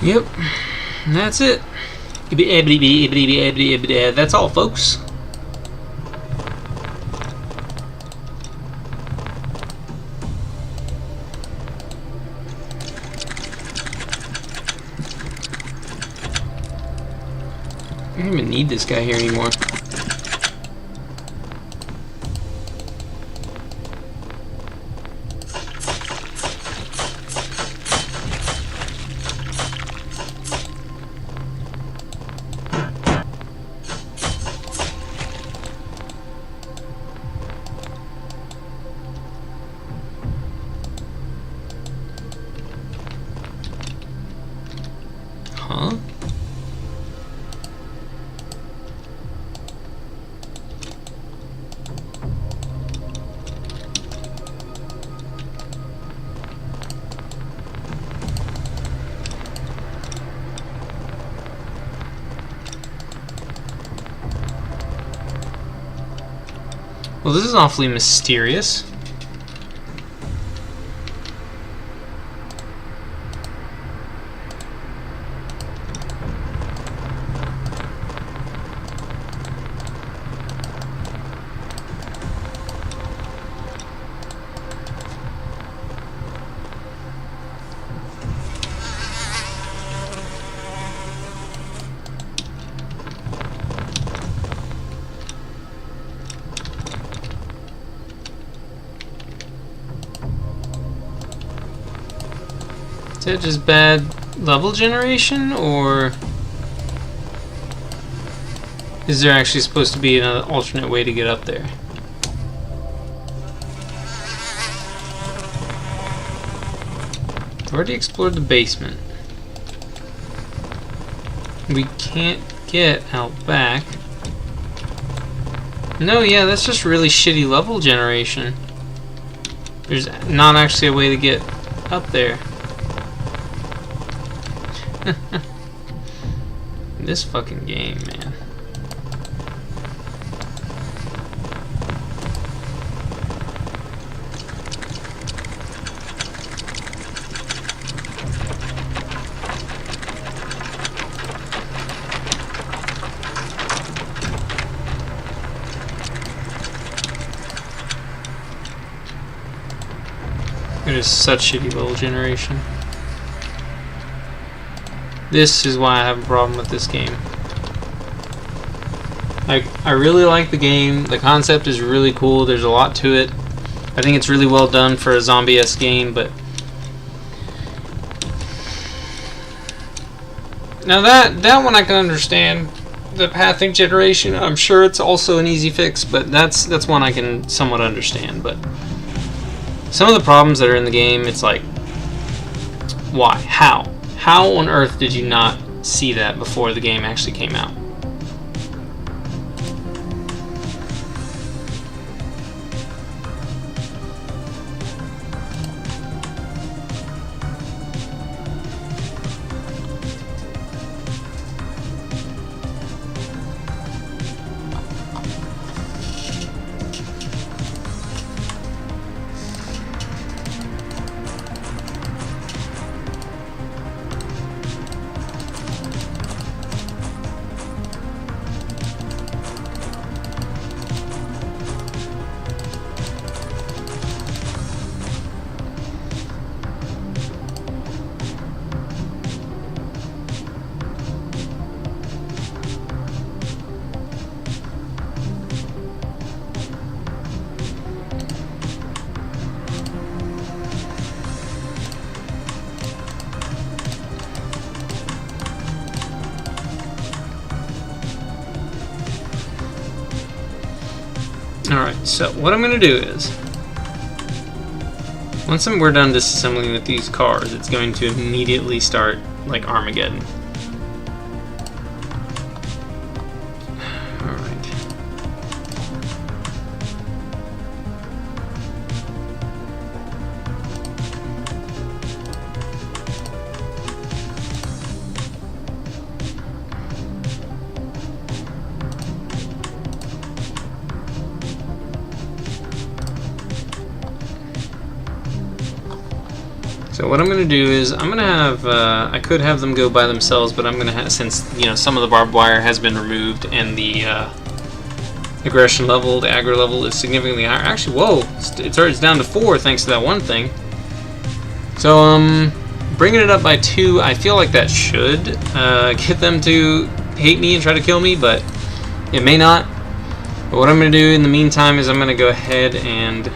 Yep, and that's it. That's all, folks. don't even need this guy here anymore. Huh? Well, this is awfully mysterious. Is that just bad level generation, or is there actually supposed to be an alternate way to get up there? I've already explored the basement. We can't get out back. No, yeah, that's just really shitty level generation. There's not actually a way to get up there. This fucking game, man. It is such shitty level generation. This is why I have a problem with this game. I really like the game. The concept is really cool. There's a lot to it. I think it's really well done for a zombie-esque game, but now that one I can understand. The pathing generation, I'm sure it's also an easy fix, but that's one I can somewhat understand. But some of the problems that are in the game, it's like, why? How? How on earth did you not see that before the game actually came out? Alright, so what I'm going to do is, once we're done disassembling with these cars, it's going to immediately start like Armageddon. Alright. So what I'm going to do is, I'm going to have, I could have them go by themselves, but I'm going to have, since, you know, some of the barbed wire has been removed and the aggression level, the aggro level is significantly higher. Actually, whoa, it's down to 4 thanks to that one thing. So, bringing it up by 2, I feel like that should get them to hate me and try to kill me, but it may not. But what I'm going to do in the meantime is I'm going to go ahead and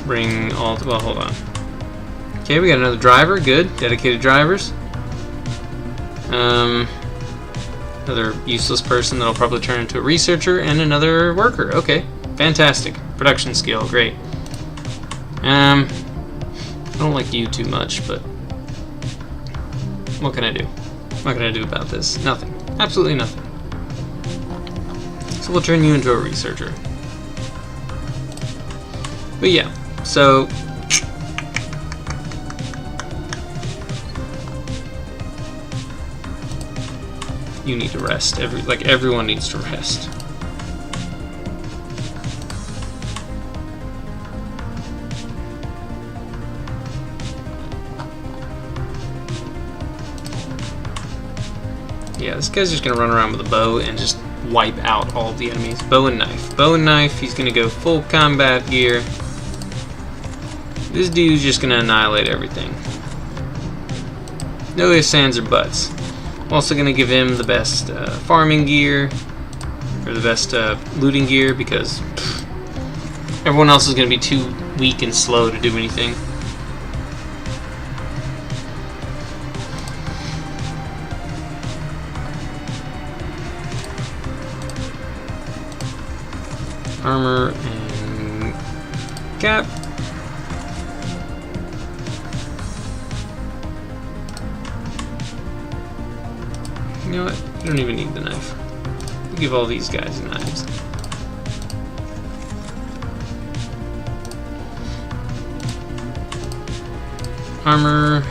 bring all... Well, hold on. Okay, we got another driver. Good. Dedicated drivers. Another useless person that'll probably turn into a researcher, and another worker. Okay. Fantastic. Production skill. Great. I don't like you too much, but what can I do? What can I do about this? Nothing. Absolutely nothing. So we'll turn you into a researcher. But yeah, so you need to rest. Everyone needs to rest. Yeah, this guy's just gonna run around with a bow and just wipe out all of the enemies. Bow and knife. Bow and knife, he's gonna go full combat gear. This dude's just gonna annihilate everything. No ifs, ands, or buts. I'm also gonna give him the best farming gear, or the best looting gear, because everyone else is gonna be too weak and slow to do anything. Armor and cap. You know what? You don't even need the knife. We'll give all these guys knives. Armor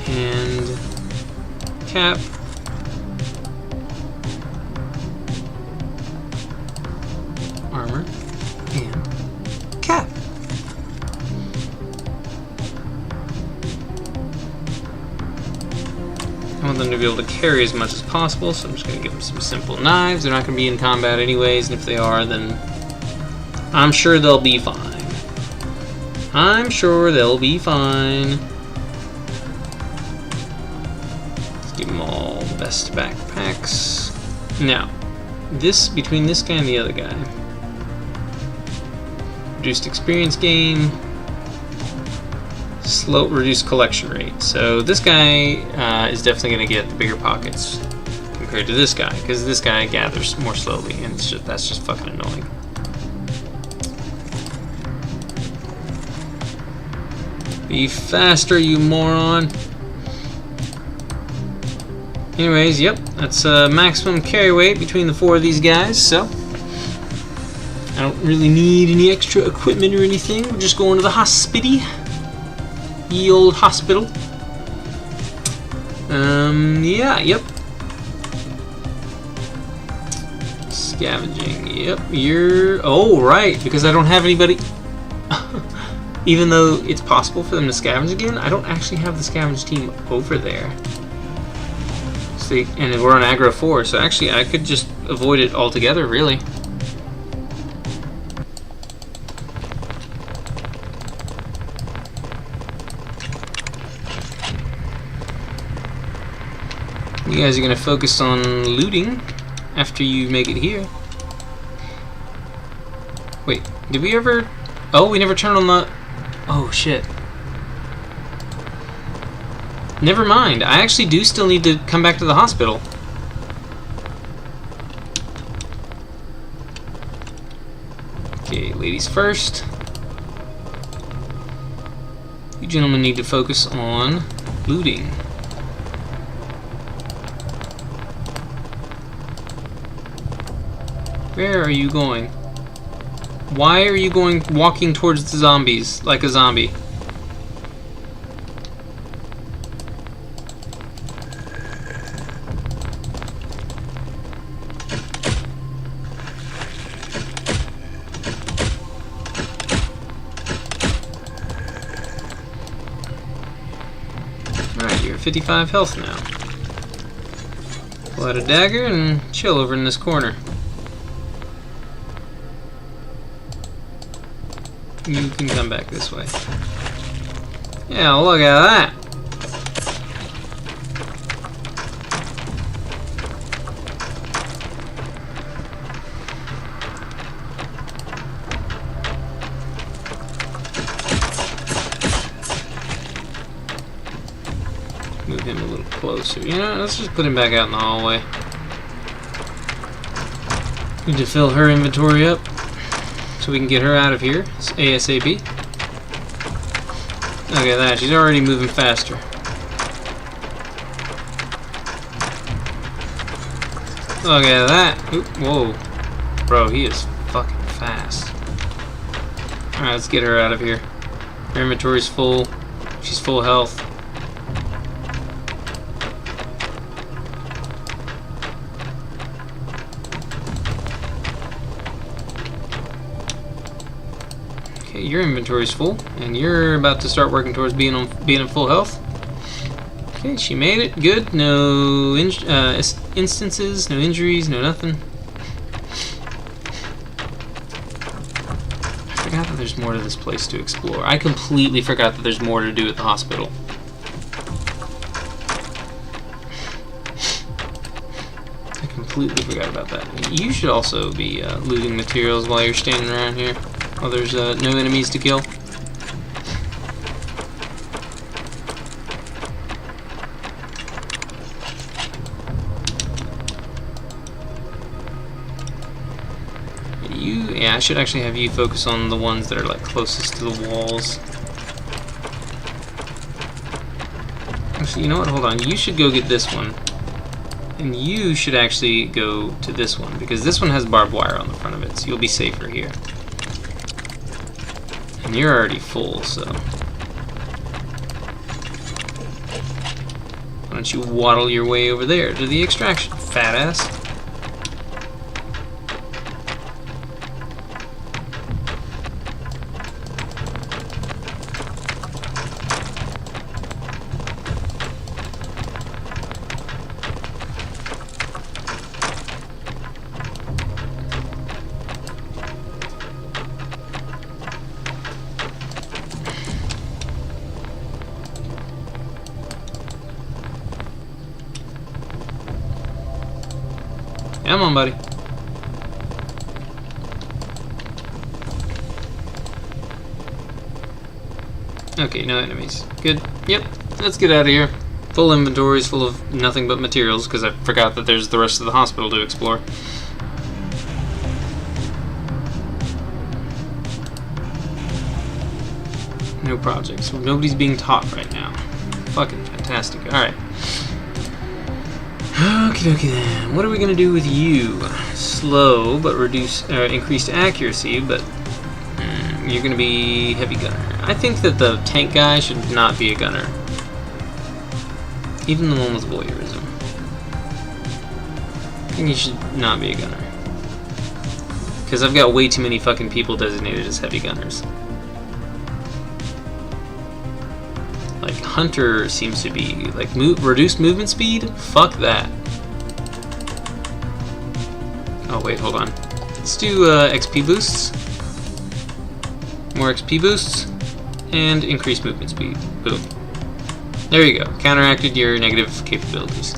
and cap. Armor and cap. I want them to be able to carry as much as possible, so I'm just going to give them some simple knives. They're not going to be in combat anyways, and if they are, then I'm sure they'll be fine. I'm sure they'll be fine. Let's give them all the best backpacks. Now, between this guy and the other guy, reduced experience gain, reduced collection rate. So this guy is definitely going to get the bigger pockets compared to this guy, because this guy gathers more slowly, and that's just fucking annoying. Be faster, you moron. Anyways, yep, that's maximum carry weight between the 4 of these guys, so I don't really need any extra equipment or anything. We're just going to the hospital. Ye old hospital. Yeah, yep. Scavenging, yep, oh, right, because I don't have anybody. Even though it's possible for them to scavenge again, I don't actually have the scavenge team over there. See, and we're on aggro 4, so actually I could just avoid it altogether, really. You guys are going to focus on looting after you make it here. Wait, did we ever... Oh, we never turned on the... Oh, shit. Never mind. I actually do still need to come back to the hospital. Okay, ladies first. You gentlemen need to focus on looting. Where are you going? Why are you walking towards the zombies like a zombie? Alright, you're at 55 health now. Pull out a dagger and chill over in this corner. You can come back this way. Yeah, look at that. him a little closer. You know, let's just put him back out in the hallway. Need to fill her inventory up so we can get her out of here ASAP. Look at that, she's already moving faster. Look at that. Oop, whoa. Bro, he is fucking fast. Alright, let's get her out of here. Her inventory's full. She's full health. Okay, your inventory's full, and you're about to start working towards being in full health. Okay, she made it. Good. No instances, no injuries, no nothing. I forgot that there's more to this place to explore. I completely forgot that there's more to do at the hospital. I completely forgot about that. You should also be looting materials while you're standing around here. While there's no enemies to kill. Yeah, I should actually have you focus on the ones that are like closest to the walls. Actually, you know what? Hold on. You should go get this one. And you should actually go to this one, because this one has barbed wire on the front of it, so you'll be safer here. And you're already full, so why don't you waddle your way over there to the extraction, fat ass. Come on, buddy. Okay, no enemies. Good. Yep. Let's get out of here. Full inventories full of nothing but materials, because I forgot that there's the rest of the hospital to explore. No projects. Well, nobody's being taught right now. Fucking fantastic. Alright. Okie dokie then. What are we gonna do with you? Slow, but increased accuracy, but you're gonna be heavy gunner. I think that the tank guy should not be a gunner. Even the one with voyeurism. I think he should not be a gunner. Because I've got way too many fucking people designated as heavy gunners. Like, Hunter seems to be, like, reduced movement speed? Fuck that. Oh, wait, hold on. Let's do XP boosts. More XP boosts. And increased movement speed. Boom. There you go. Counteracted your negative capabilities.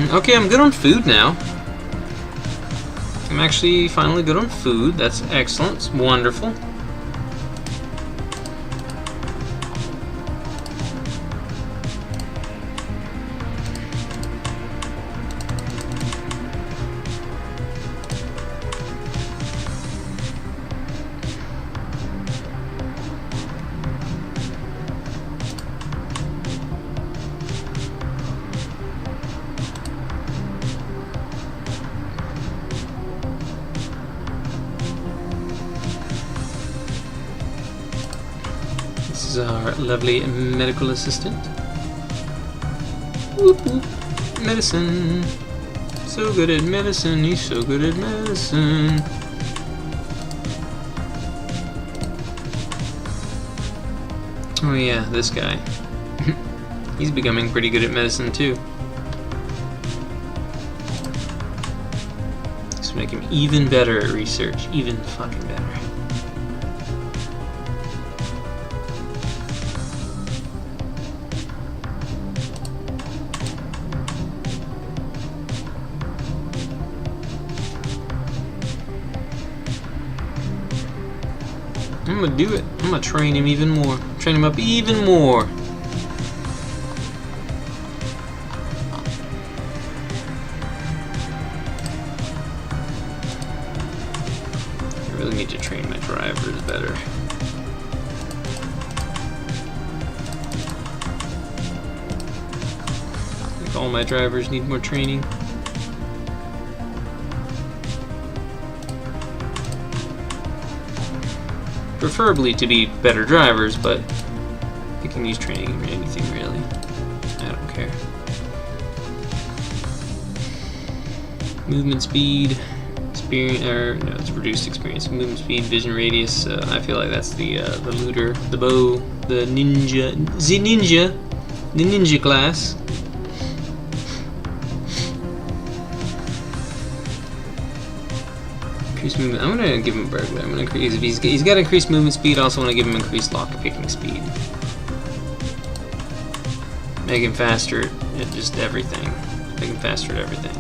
Okay, I'm good on food now. I'm actually finally good on food. That's excellent. It's wonderful. This is our lovely medical assistant. Whoop whoop. Medicine. So good at medicine. He's so good at medicine. Oh yeah, this guy. He's becoming pretty good at medicine too. This will make him even better at research. Even fucking better. I'm gonna do it. I'm gonna train him even more. Train him up even more. I really need to train my drivers better. I think all my drivers need more training. Preferably to be better drivers, but you can use training in anything really. I don't care. Movement speed, experience, or no, it's reduced experience. Movement speed, vision radius. I feel like that's the looter, the bow, the ninja class. Movement. I'm gonna give him a burglar. I'm gonna increase. If he's got increased movement speed, I also want to give him increased lock picking speed. Make him faster at just everything. Make him faster at everything.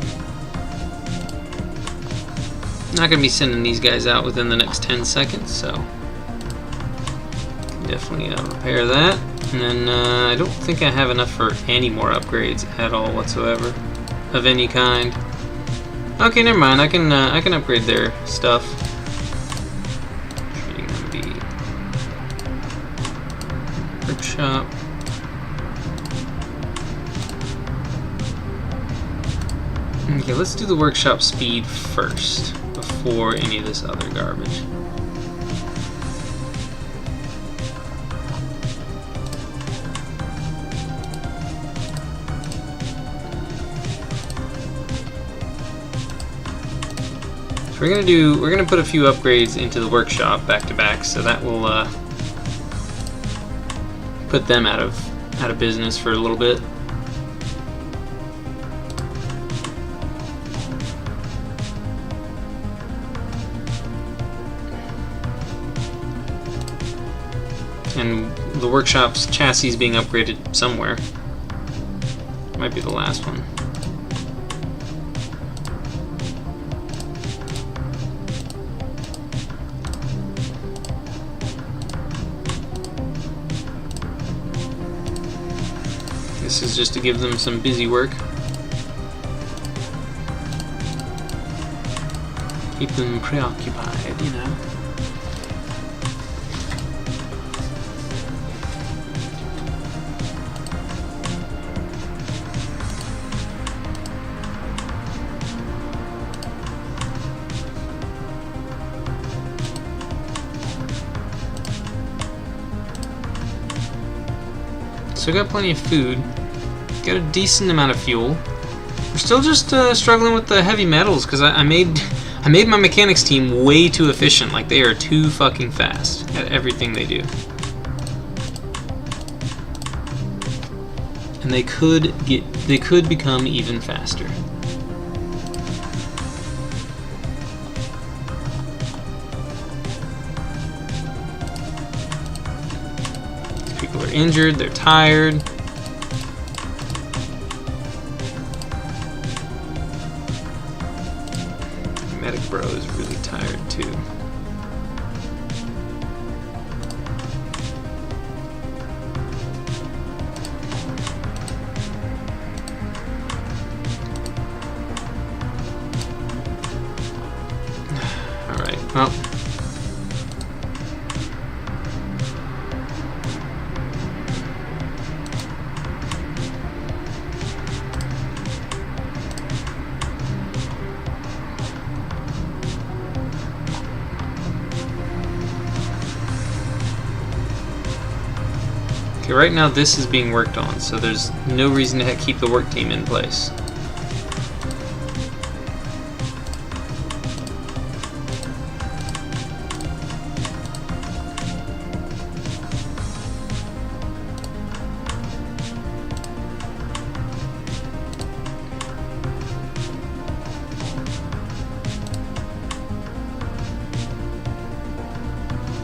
I'm not gonna be sending these guys out within the next 10 seconds, so definitely repair that. And then I don't think I have enough for any more upgrades at all whatsoever, of any kind. Okay, never mind. I can upgrade their stuff. Training on the workshop. Okay, let's do the workshop speed first before any of this other garbage. So we're gonna put a few upgrades into the workshop back to back, so that will put them out of business for a little bit. And the workshop's chassis is being upgraded somewhere. Might be the last one. This is just to give them some busy work. Keep them preoccupied, you know. So got plenty of food, got a decent amount of fuel. We're still just struggling with the heavy metals because I made my mechanics team way too efficient. Like, they are too fucking fast at everything they do, and they could become even faster. People are injured, they're tired. Medic bro is really tired too. Alright, well. Okay, right now this is being worked on, so there's no reason to keep the work team in place.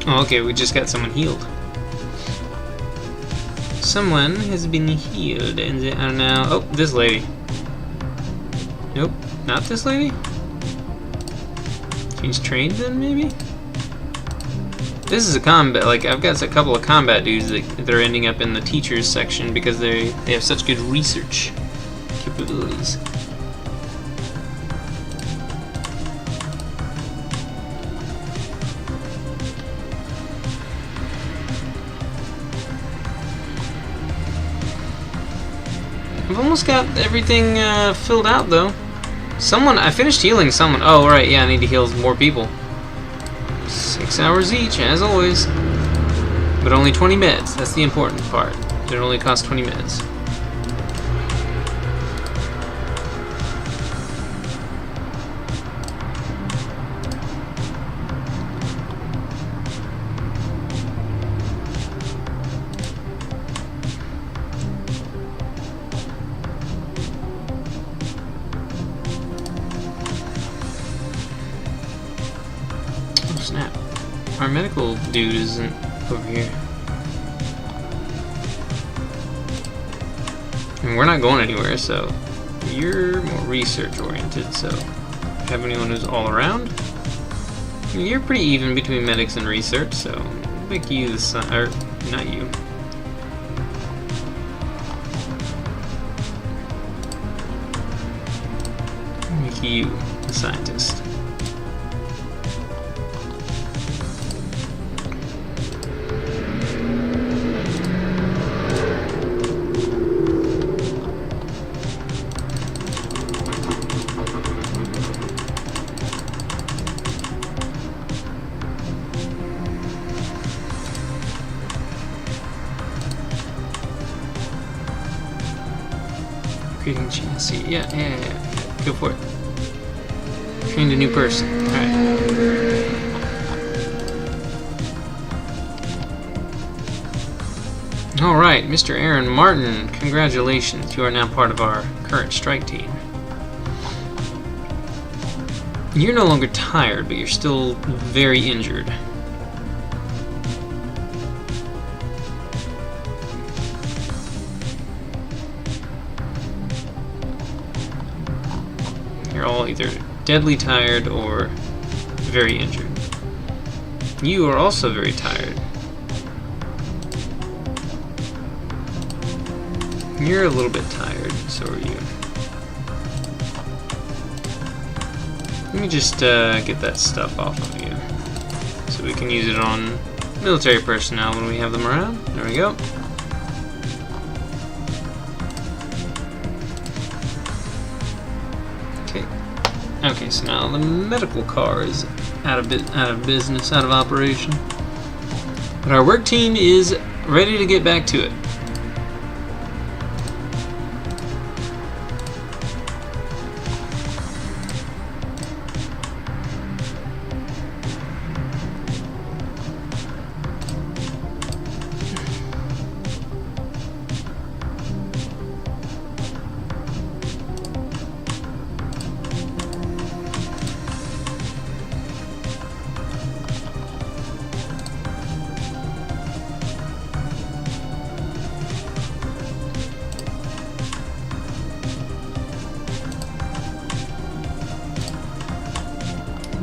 Oh, okay, we just got someone healed. Someone has been healed, and they are now... Oh, this lady. Nope, not this lady? She's trained then, maybe? this is a combat, like, I've got a couple of combat dudes that are ending up in the teachers section because they have such good research capabilities. I've almost got everything filled out, though. I finished healing someone. Oh, right, yeah, I need to heal more people. 6 hours each, as always. But only 20 meds. That's the important part. It only costs 20 meds. Snap. Our medical dude isn't over here. I mean, we're not going anywhere, so you're more research oriented, so have anyone who's all around? I mean, you're pretty even between medics and research, so make you the or not you. Make you the scientist. Creating chassis. Yeah. Go for it. Trained a new person. Alright. Alright, Mr. Aaron Martin, congratulations. You are now part of our current strike team. You're no longer tired, but you're still very injured. You're all either deadly tired or very injured. You are also very tired. You're a little bit tired, so are you. Let me just get that stuff off of you so we can use it on military personnel when we have them around. There we go. Okay, so now the medical car is out of business, out of operation. But our work team is ready to get back to it.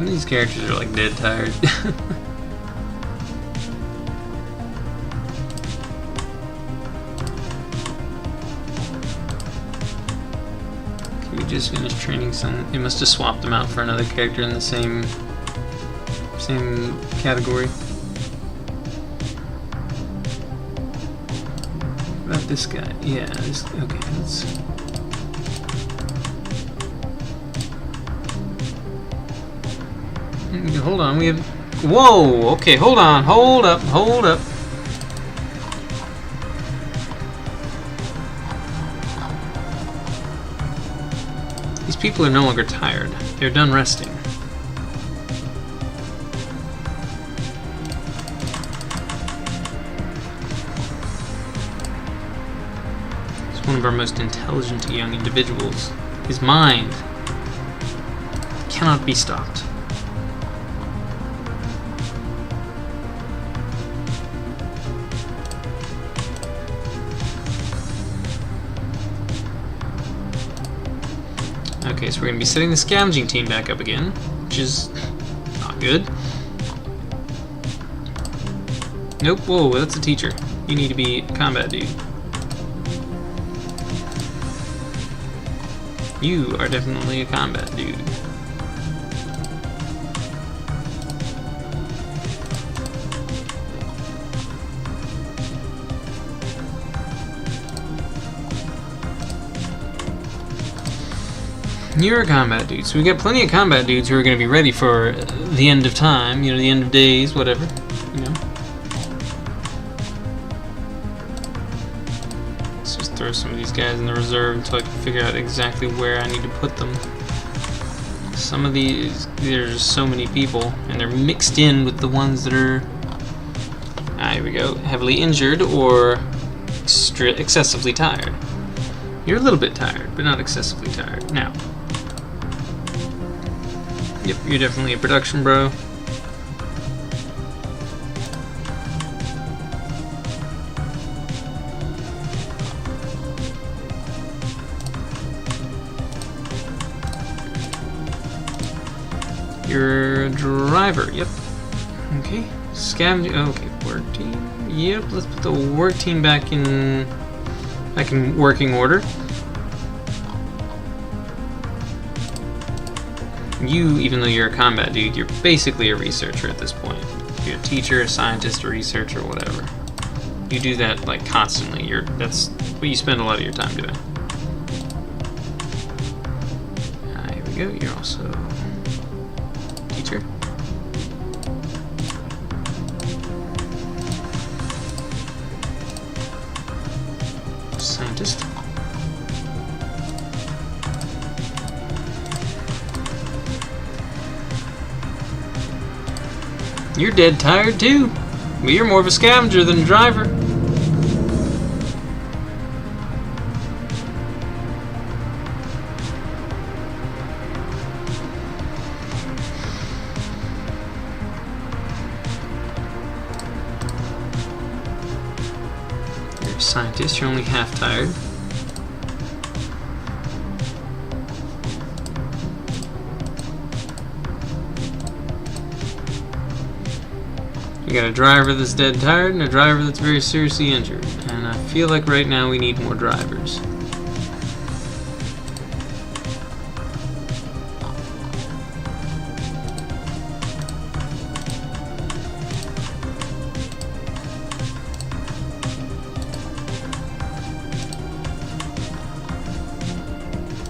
These characters are like dead tired. Okay, we just finished training some. They must have swapped them out for another character in the same category. What about this guy? Yeah, okay, let's. Hold on, we have... Whoa! Okay, hold on, hold up. These people are no longer tired. They're done resting. He's one of our most intelligent young individuals. His mind cannot be stopped. Okay, so we're going to be setting the scavenging team back up again, which is not good. Nope. Whoa, that's a teacher. You need to be a combat dude. You are definitely a combat dude. You're a combat dude. So we got plenty of combat dudes who are going to be ready for the end of time, you know, the end of days, whatever, you know. Let's just throw some of these guys in the reserve until I can figure out exactly where I need to put them. Some of these, there's so many people, and they're mixed in with the ones that are, here we go, heavily injured or excessively tired. You're a little bit tired, but not excessively tired. Now, yep, you're definitely a production bro. You're a driver, yep. Okay, scavenger, okay, work team, yep, let's put the work team back in working order. You, even though you're a combat dude, you're basically a researcher at this point. You're a teacher, a scientist, a researcher, whatever. You do that like constantly. That's what you spend a lot of your time doing. Here we go. You're also teacher. Scientist. You're dead tired too, but you're more of a scavenger than a driver. You're a scientist, you're only half tired. You got a driver that's dead tired and a driver that's very seriously injured. And I feel like right now we need more drivers.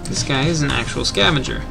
This guy is an actual scavenger.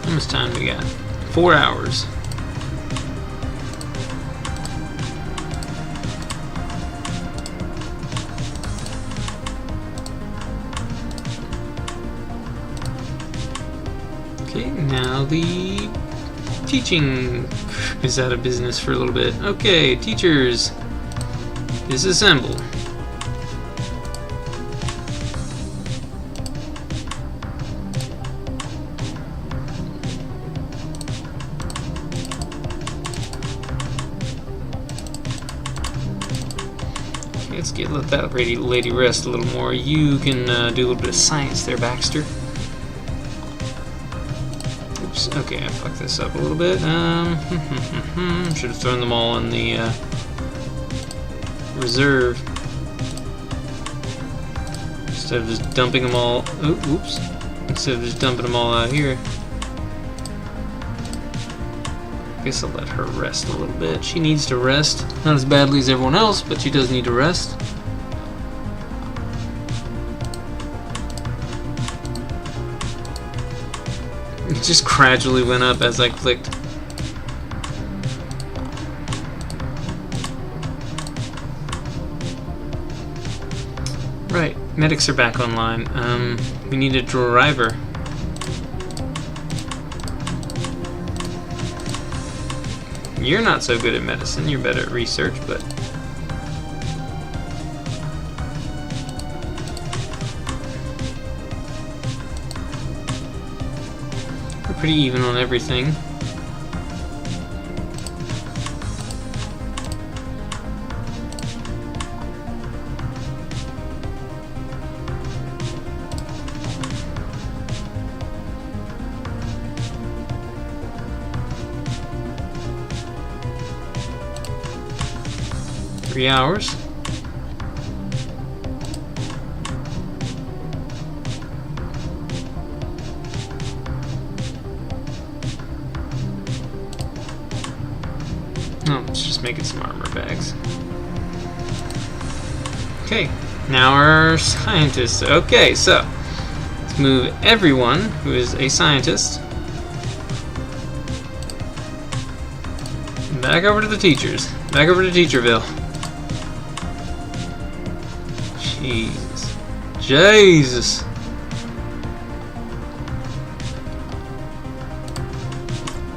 How much time we got? 4 hours. Okay, now the teaching is out of business for a little bit. Okay, teachers, disassemble. Let that lady rest a little more. You can do a little bit of science there, Baxter. Oops, okay, I fucked this up a little bit. Should have thrown them all in the reserve. Instead of just dumping them all... oops. Instead of just dumping them all out here. I guess I'll let her rest a little bit. She needs to rest. Not as badly as everyone else, but she does need to rest. It just gradually went up as I clicked. Right. Medics are back online. We need a driver. You're not so good at medicine. You're better at research, but... we're pretty even on everything. Hours. Oh, let's just making some armor bags. Okay, now our scientists. Okay, so let's move everyone who is a scientist back over to the teachers. Back over to Teacherville. Jesus. Jesus.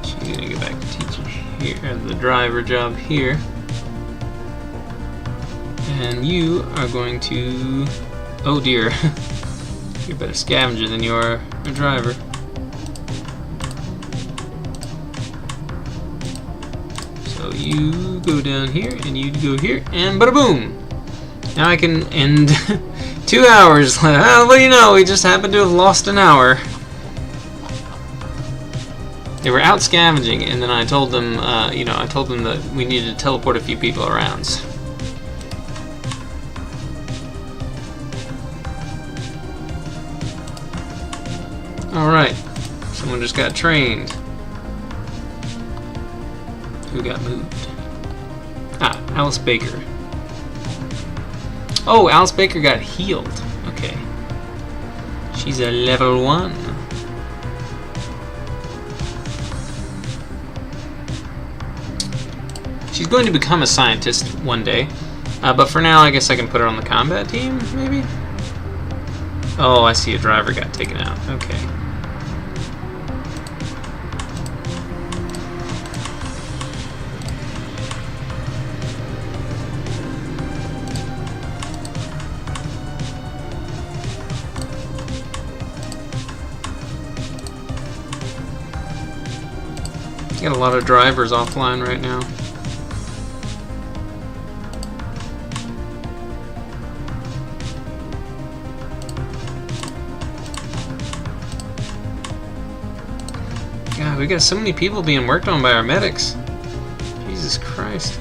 She's gonna go back to teaching here, the driver job here. And you are going to... oh dear. You're a better scavenger than you are a driver. So you go down here, and you go here, and bada boom! Now I can end 2 hours. What do you know? We just happened to have lost an hour. They were out scavenging, and then I told them, I told them that we needed to teleport a few people around. Alright. Someone just got trained. Who got moved? Ah, Alice Baker. Oh, Alice Baker got healed. Okay. She's a level 1. She's going to become a scientist one day. But for now, I guess I can put her on the combat team, maybe? Oh, I see a driver got taken out. Okay. Got a lot of drivers offline right now. God, we got so many people being worked on by our medics. Jesus Christ.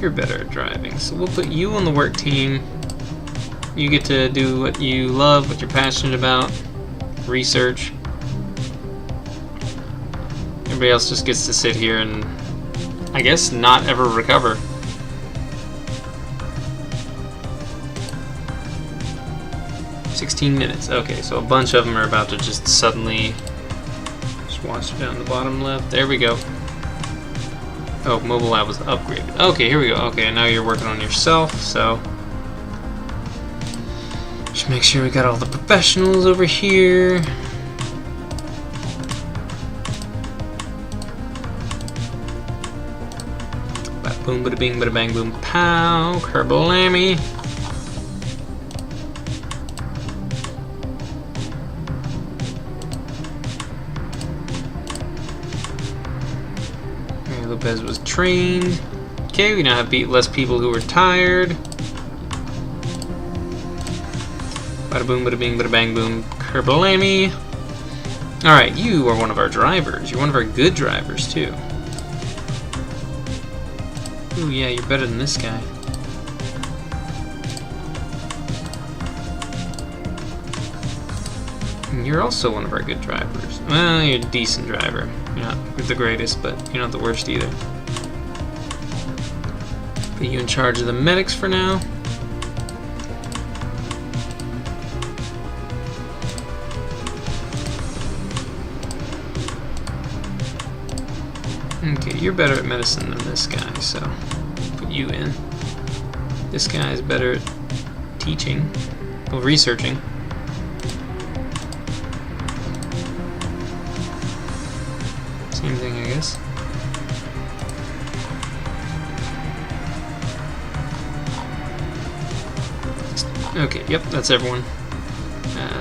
You're better at driving, so we'll put you on the work team. You get to do what you love, what you're passionate about. Research. Everybody else just gets to sit here and, I guess, not ever recover. $16 Okay, so a bunch of them are about to just suddenly just watch down the bottom left. There we go. Oh, mobile lab was upgraded. Okay, here we go. Okay, now you're working on yourself, so just make sure we got all the professionals over here. Boom, bada bing, bada bang, boom, pow, kerbalami. Okay, Lopez was trained. Okay, we now have less people who were tired. Bada boom, bada bing, bada bang, boom, kerbalami. Alright, you are one of our drivers. You're one of our good drivers, too. Ooh, yeah, you're better than this guy. And you're also one of our good drivers. Well, you're a decent driver. You're not the greatest, but you're not the worst either. Put you in charge of the medics for now. Okay, you're better at medicine than this guy, so put you in. This guy's better at teaching, well, researching. Same thing, I guess. Okay, yep, that's everyone.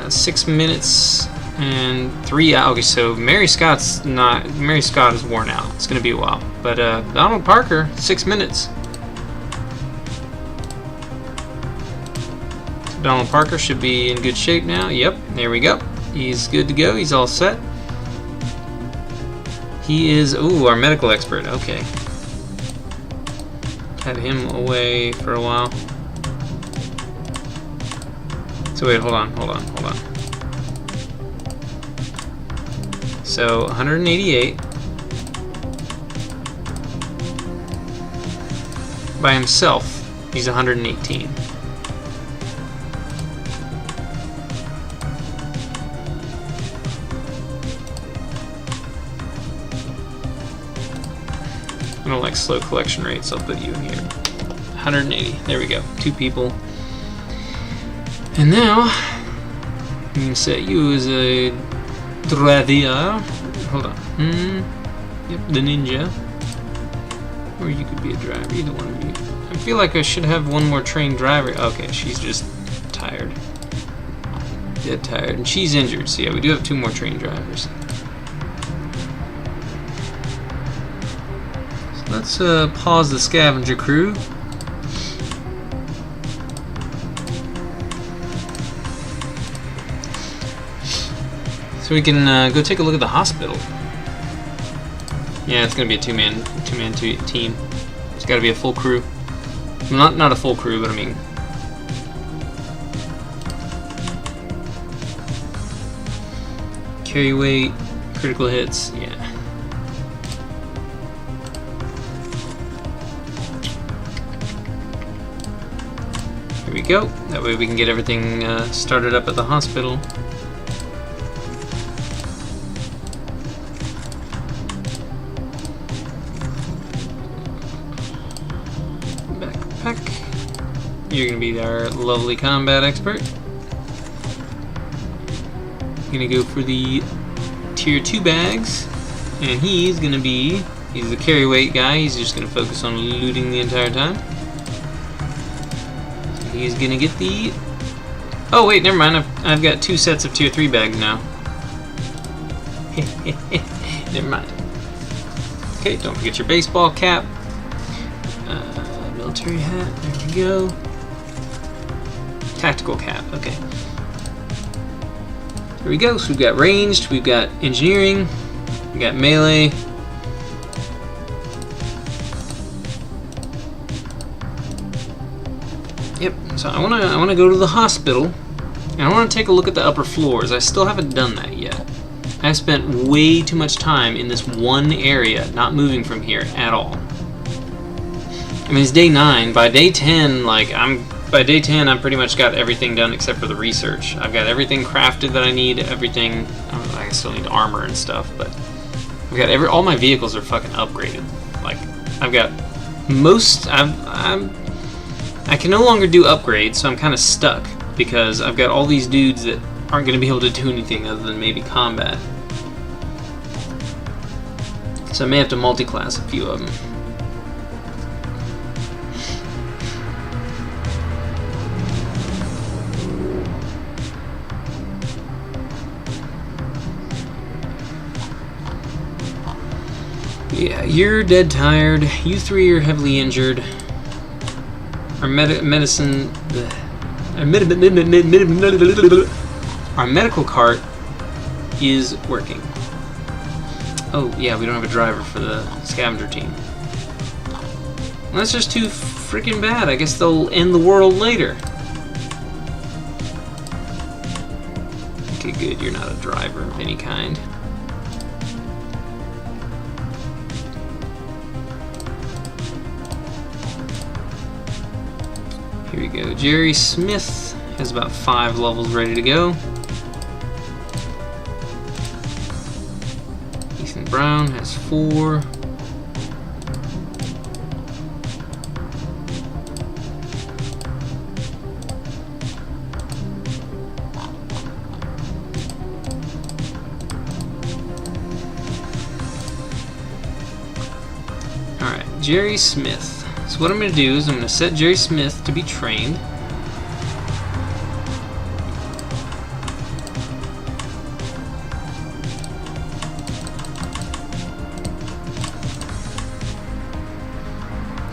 6 minutes and 3 hours. Okay, so Mary Scott is worn out. It's gonna be a while. But Donald Parker, 6 minutes. Donald Parker should be in good shape now. Yep, there we go. He's good to go. He's all set. He is, ooh, our medical expert. Okay. Had him away for a while. So wait, hold on. So 188 by himself. He's 118. I don't like slow collection rates. I'll put you in here. 180. There we go. 2 people. And now, I'm going to set you as a driver. Hold on. Yep, the ninja. Or you could be a driver, either one of you. I feel like I should have one more trained driver. Okay, she's just tired. Dead tired. And she's injured, so yeah, we do have 2 more trained drivers. So let's pause the scavenger crew. So we can go take a look at the hospital. Yeah, it's gonna be a two-man team. It's got to be a full crew. Well, not a full crew, but I mean. Carry weight, critical hits, yeah. Here we go. That way we can get everything started up at the hospital. You're going to be our lovely combat expert. Going to go for the tier 2 bags. And he's going to be, he's the carry weight guy. He's just going to focus on looting the entire time. So he's going to get the, oh wait, never mind. I've got 2 sets of tier 3 bags now. Never mind. Okay, don't forget your baseball cap. Military hat, there we go. Tactical cap, okay. There we go, so we've got ranged, we've got engineering, we got melee. Yep, so I wanna go to the hospital, and I wanna take a look at the upper floors. I still haven't done that yet. I've spent way too much time in this one area, not moving from here at all. I mean, it's day 9. By day 10, by day 10, I've pretty much got everything done except for the research. I've got everything crafted that I need. Everything. I still need armor and stuff, but I've got all my vehicles are fucking upgraded. Like, I've got most. I can no longer do upgrades, so I'm kind of stuck because I've got all these dudes that aren't going to be able to do anything other than maybe combat. So I may have to multi-class a few of them. Yeah, you're dead tired. You 3 are heavily injured. Our our medical cart is working. Oh yeah, we don't have a driver for the scavenger team. Well, that's just too freaking bad. I guess they'll end the world later. Okay, good. You're not a driver of any kind. Here we go. Jerry Smith has about 5 levels ready to go. Ethan Brown has 4. Jerry Smith. So what I'm going to do is I'm going to set Jerry Smith to be trained.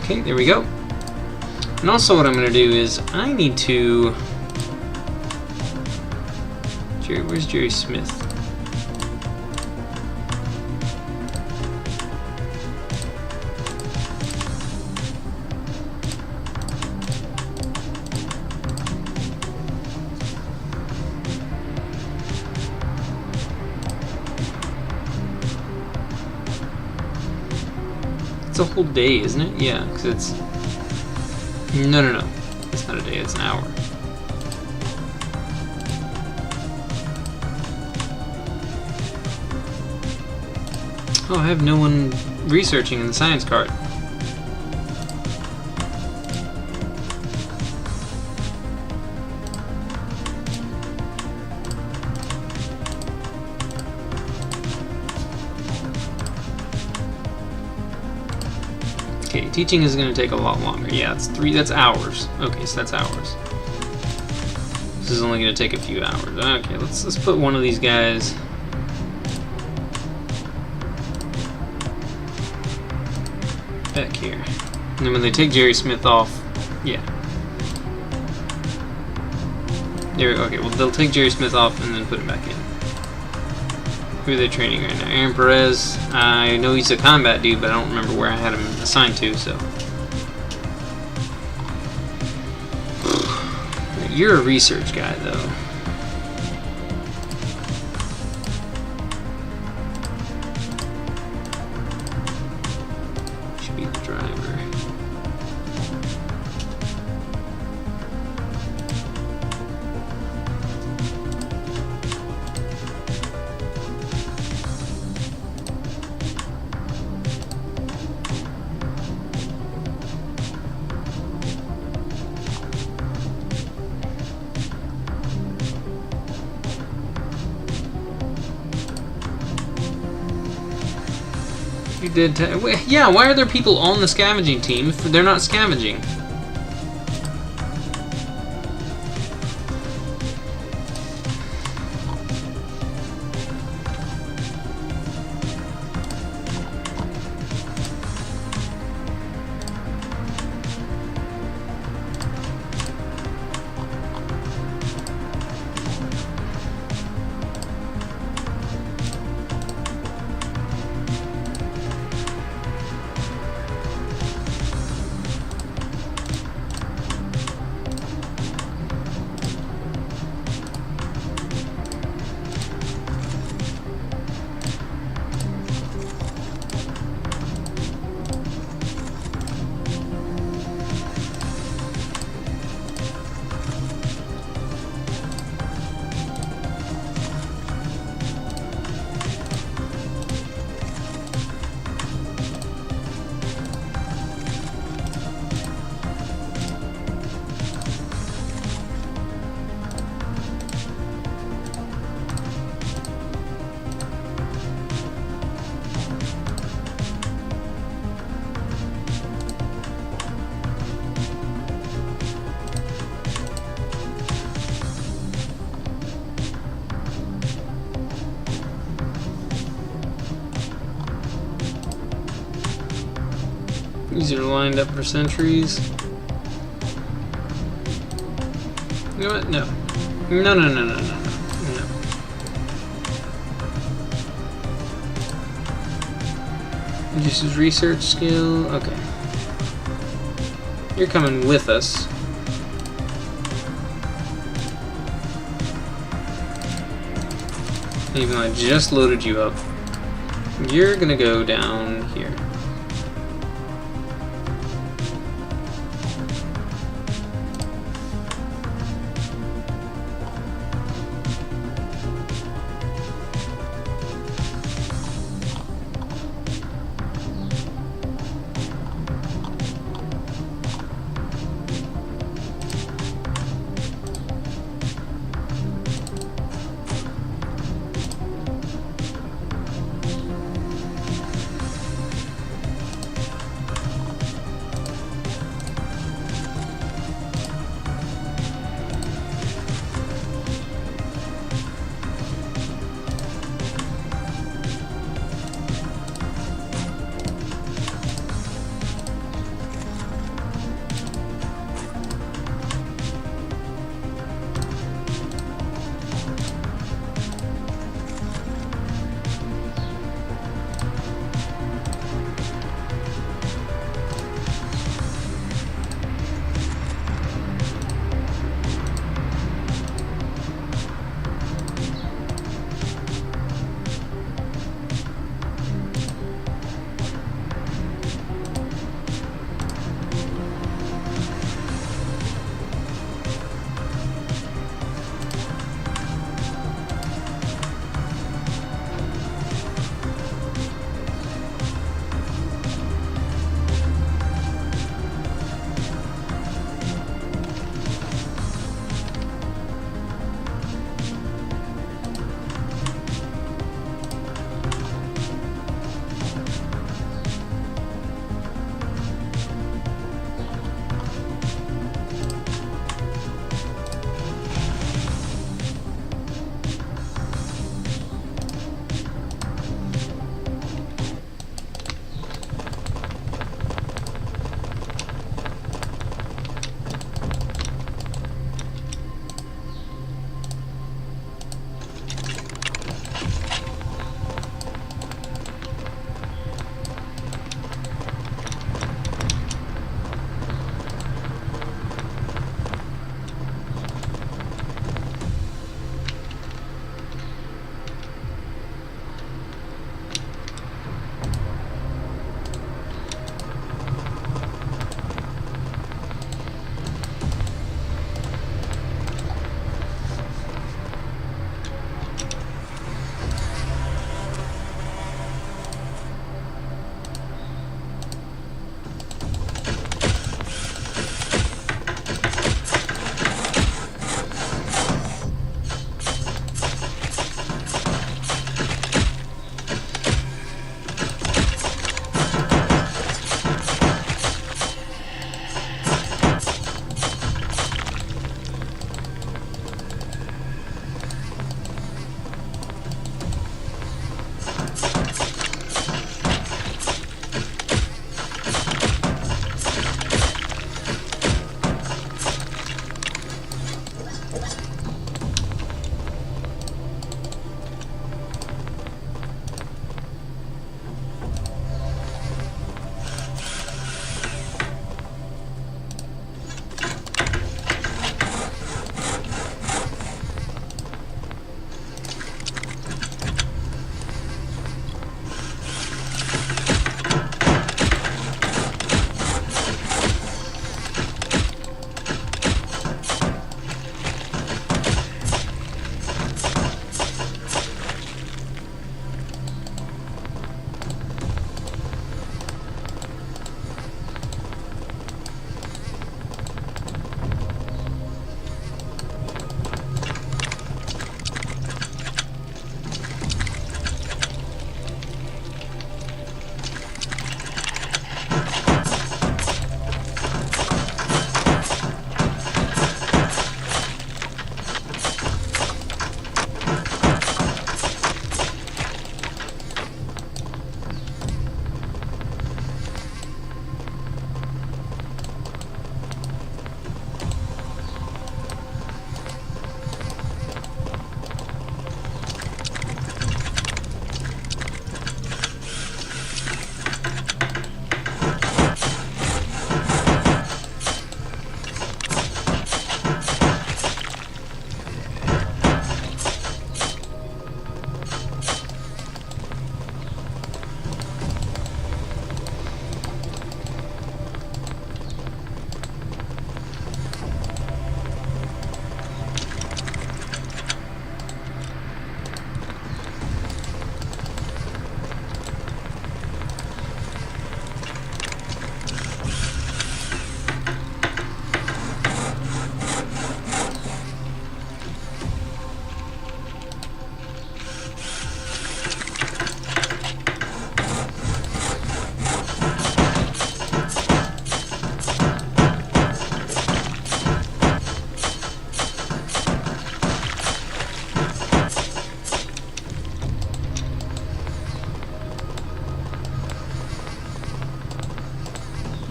Okay, there we go. And also what I'm going to do is I need to... where's Jerry Smith? It's a whole day, isn't it? Yeah, because it's... No. It's not a day, it's an hour. Oh, I have no one researching in the science card. Okay, teaching is going to take a lot longer. Yeah, that's hours. Okay, so that's hours. This is only going to take a few hours. Okay, let's put one of these guys. Back here. And then when they take Jerry Smith off, yeah. There we go. Okay, well, they'll take Jerry Smith off and then put him back in. Who are they training right now? Aaron Perez. I know he's a combat dude, but I don't remember where I had him assigned to, so. You're a research guy, though. Should be the driver. You did. Yeah, why are there people on the scavenging team if they're not scavenging? These are lined up for sentries. You know what? No. No. Just his research skill. Okay. You're coming with us. Even though I just loaded you up. You're gonna go down here.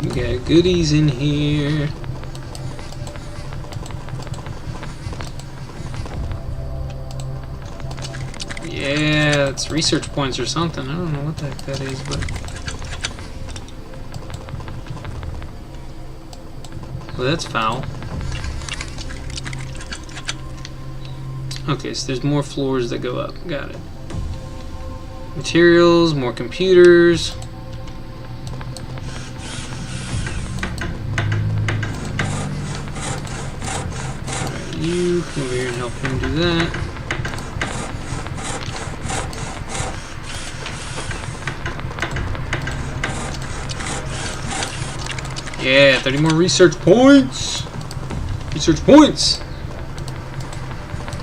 We got goodies in here. Yeah, it's research points or something. I don't know what the heck that is, but... Well, that's foul. Okay, so there's more floors that go up. Got it. Materials, more computers. Alright, you come over here and help him do that. Yeah, 30 more research points! Research points!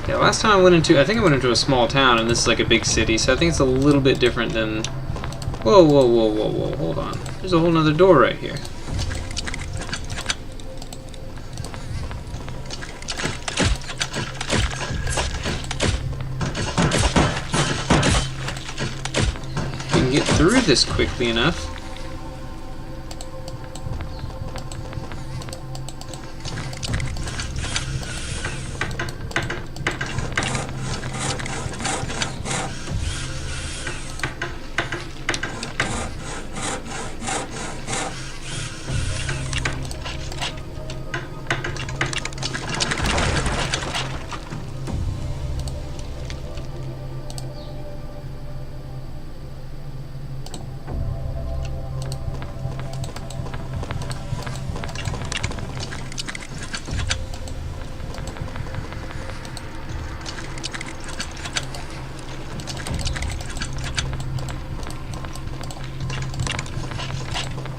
Yeah, last time I went into... I think I went into a small town, and this is like a big city, so I think it's a little bit different than... Whoa, whoa, whoa, whoa, whoa, hold on. There's a whole nother door right here. If we can get through this quickly enough...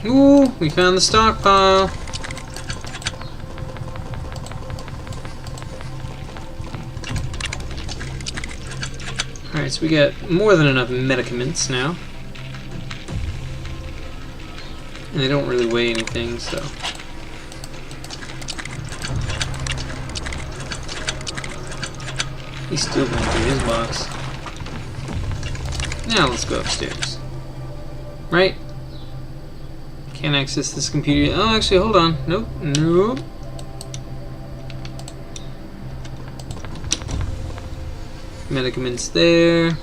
Ooh, we found the stockpile. Alright, so we got more than enough medicaments now. And they don't really weigh anything, so... He's still going through his box. Now let's go upstairs. Right? Can't access this computer. Oh, actually, hold on. Nope. Nope. Medicaments there.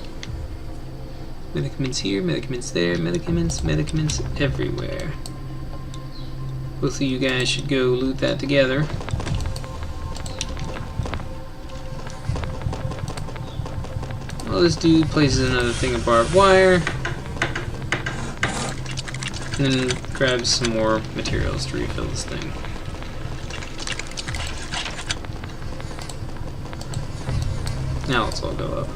Medicaments here. Medicaments there. Medicaments everywhere. Both of you guys should go loot that together. Well, this dude places another thing of barbed wire. And then grabs some more materials to refill this thing. Now let's all go up.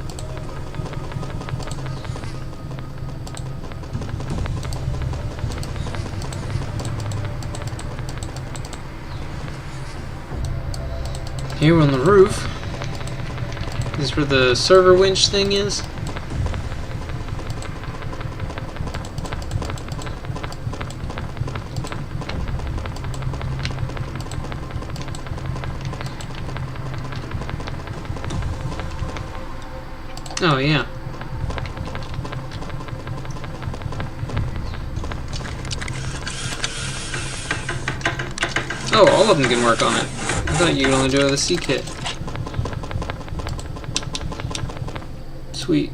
Here we're on the roof. This is where the server winch thing is. Oh, yeah. Oh, all of them can work on it. I thought you could only do it with a C kit. Sweet.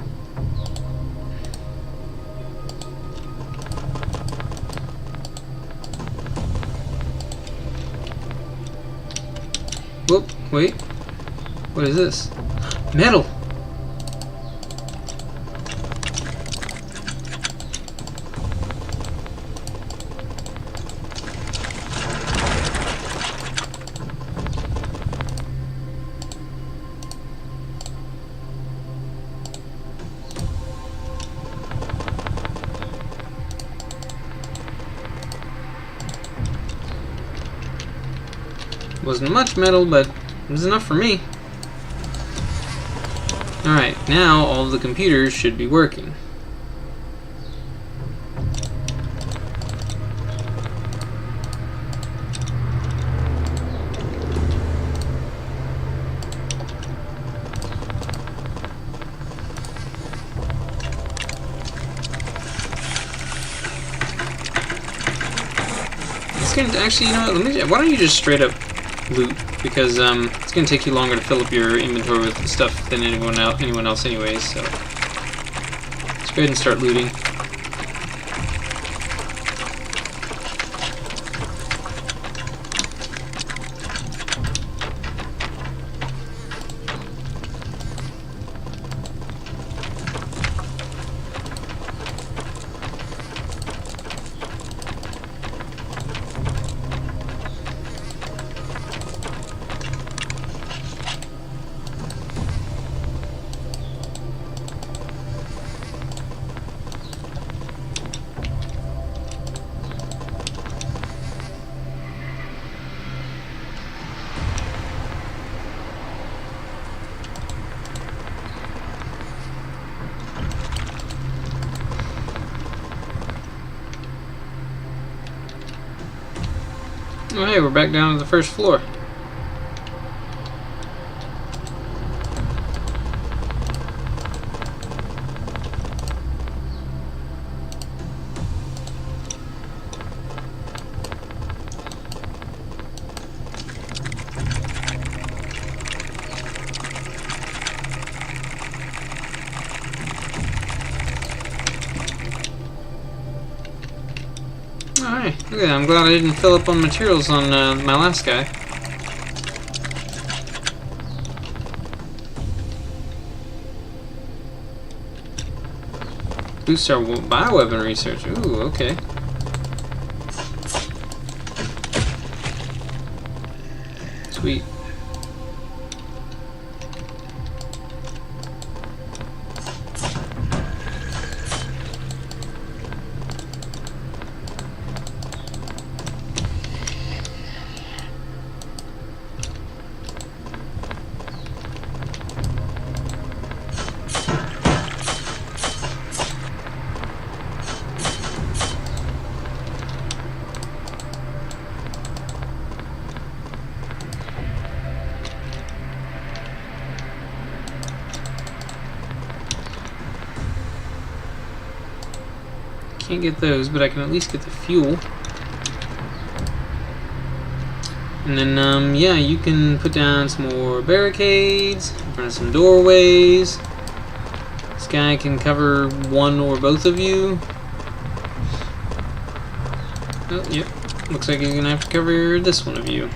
Whoop, wait. What is this? Metal! Wasn't much metal, but it was enough for me. Alright, now all of the computers should be working. it's gonna actually, you know what? Why don't you just straight up loot, because it's gonna take you longer to fill up your inventory with stuff than anyone else anyways. So let's go ahead and start looting. Oh hey, we're back down to the first floor. Alright, look at that. I'm glad I didn't fill up on materials on my last guy. Boost our bioweapon research. Ooh, okay. Sweet. Can't get those, but I can at least get the fuel. And then, yeah, you can put down some more barricades, in front of some doorways. This guy can cover one or both of you. Oh, yep. Looks like he's gonna have to cover this one of you.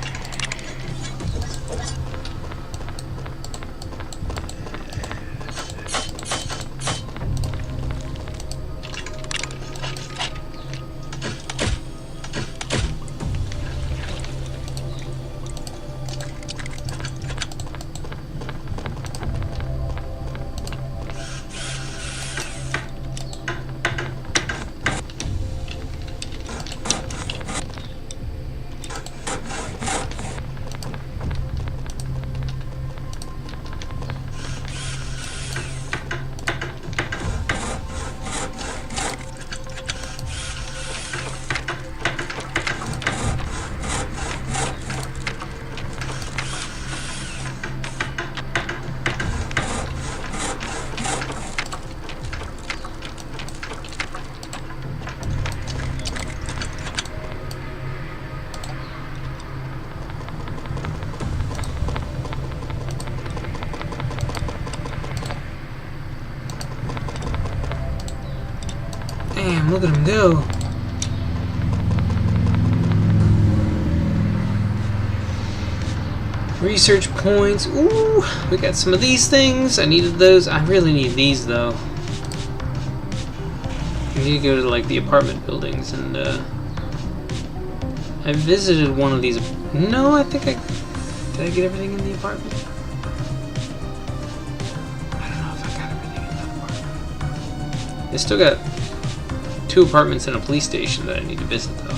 Damn, look at him go. Research points. Ooh, we got some of these things. I needed those. I really need these though. I need to go to like the apartment buildings and I visited one of these. No, I think did I get everything in the apartment? I don't know if I got everything in the apartment. They still got 2 apartments and a police station that I need to visit though.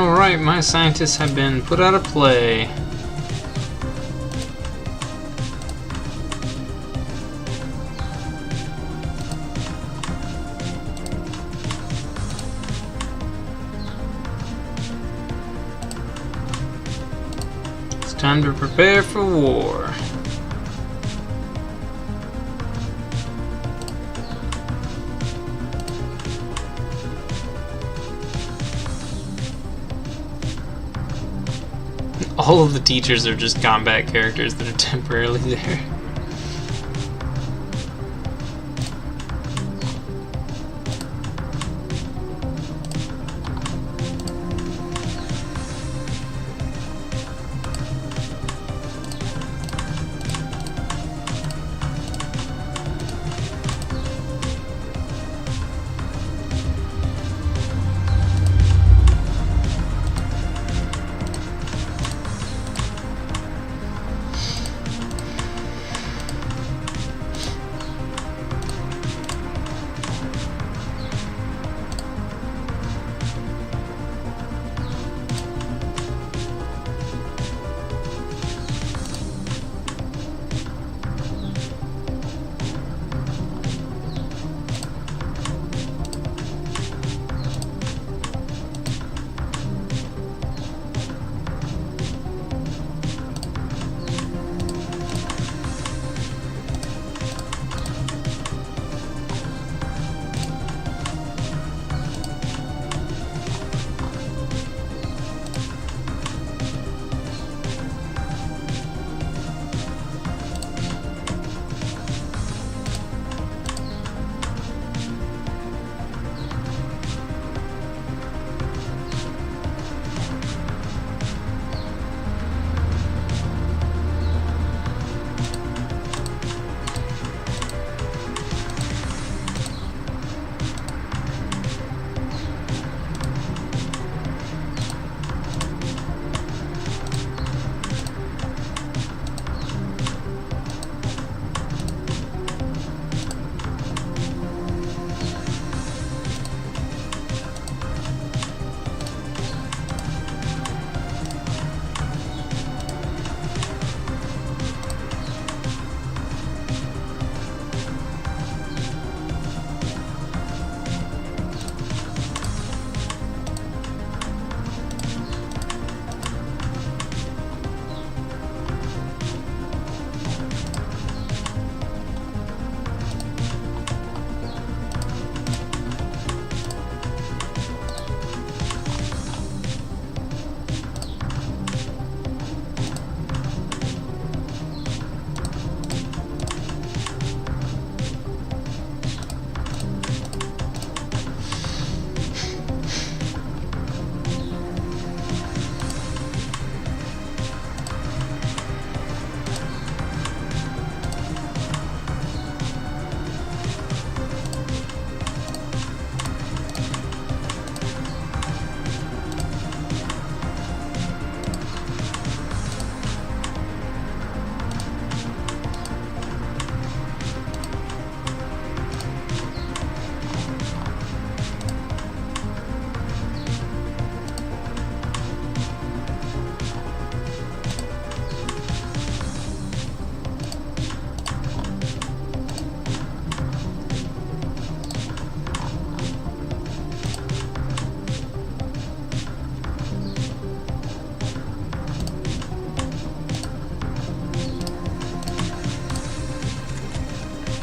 Alright, my scientists have been put out of play. It's time to prepare for war. All of the teachers are just combat characters that are temporarily there.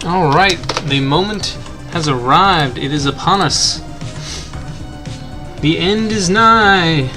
Alright, the moment has arrived. It is upon us. The end is nigh.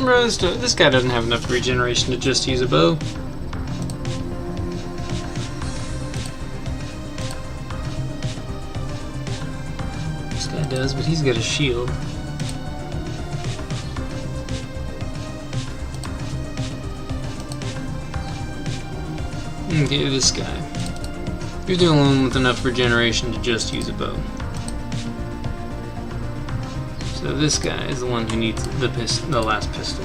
This guy doesn't have enough regeneration to just use a bow. This guy does, but he's got a shield. Okay, this guy. You're the only one with enough regeneration to just use a bow. So this guy is the one who needs the last pistol.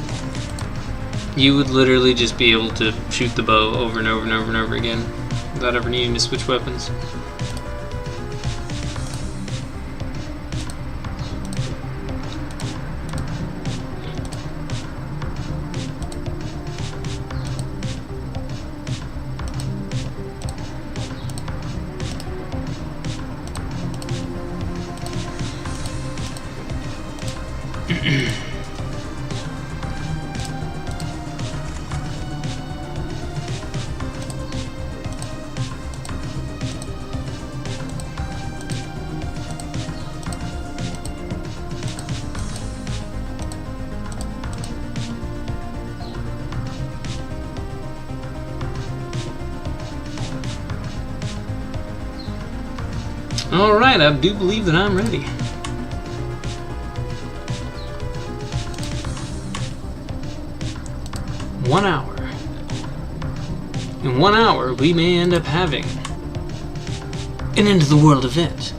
You would literally just be able to shoot the bow over and over and over and over again without ever needing to switch weapons. Alright, I do believe that I'm ready. One hour. In 1 hour, we may end up having an end of the world event.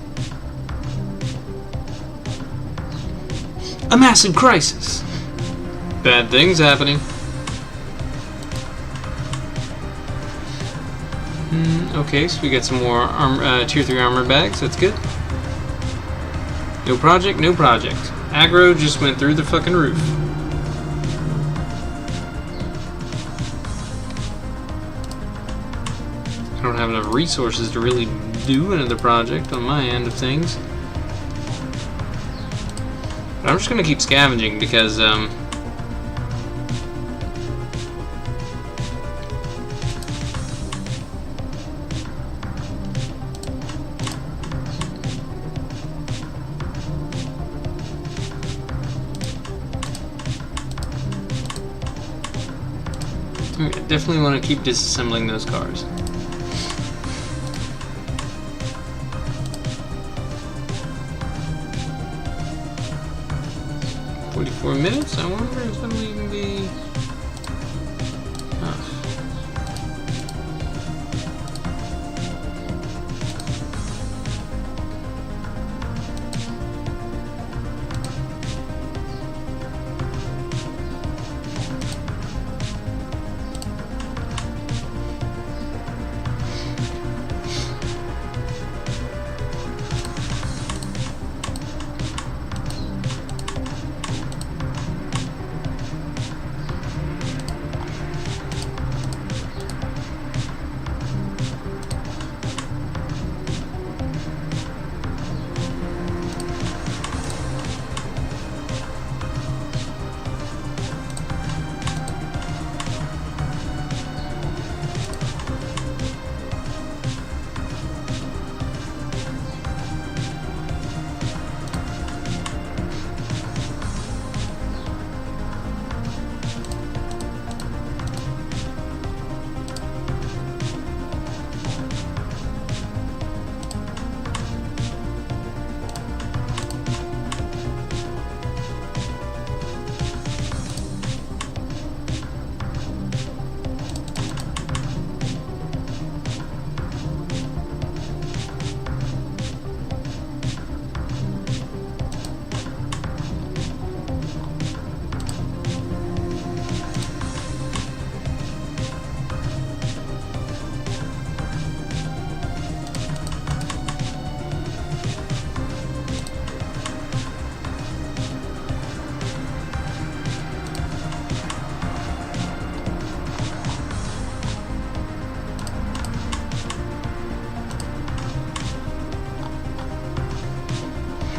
A massive crisis. Bad things happening. Okay, so we got some more tier 3 armor bags. That's good. No project, no project. Aggro just went through the fucking roof. I don't have enough resources to really do another project on my end of things. But I'm just gonna keep scavenging because I definitely want to keep disassembling those cars. $44 I wonder if that'll even be enough.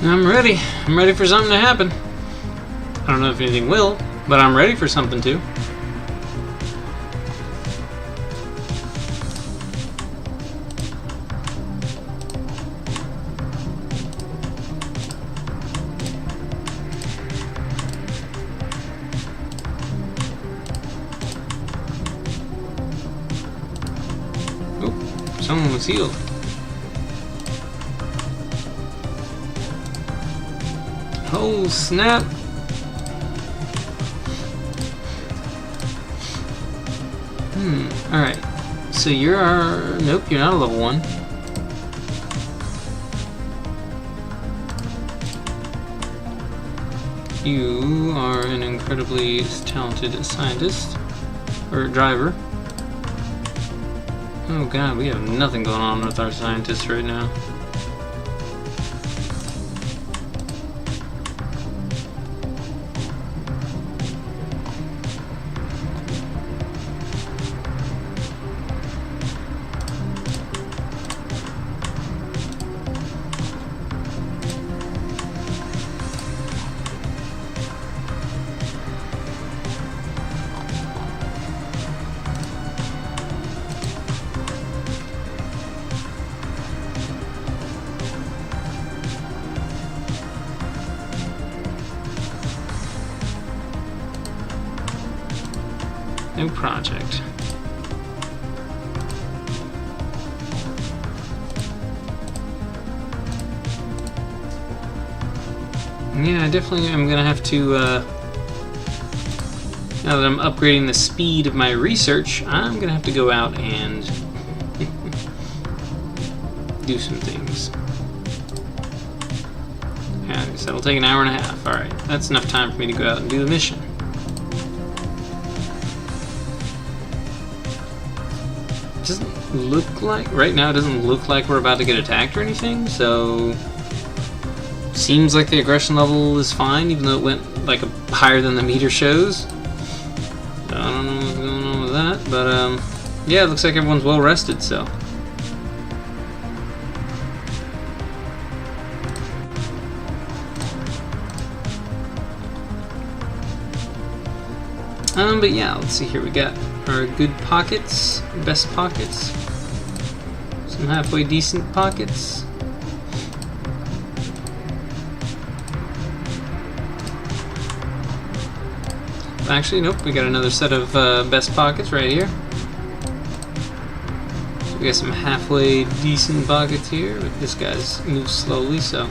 I'm ready. I'm ready for something to happen. I don't know if anything will, but I'm ready for something to. Looks healed. Oh, snap! Alright. So you're... Nope, you're not a level 1. You are an incredibly talented scientist. Or driver. Oh god, we have nothing going on with our scientists right now. New project. Yeah, I definitely am gonna have to, now that I'm upgrading the speed of my research, I'm gonna have to go out and do some things. Yeah, I guess that'll take an hour and a half. Alright, that's enough time for me to go out and do the mission. Doesn't look like, right now it doesn't look like we're about to get attacked or anything, so seems like the aggression level is fine, even though it went like higher than the meter shows. I don't know what's going on with that, but yeah, it looks like everyone's well rested, so. But yeah, let's see here, we got our good pockets, best pockets, some halfway decent pockets. Actually, nope, we got another set of best pockets right here. So we got some halfway decent pockets here, but this guy's moves slowly, so.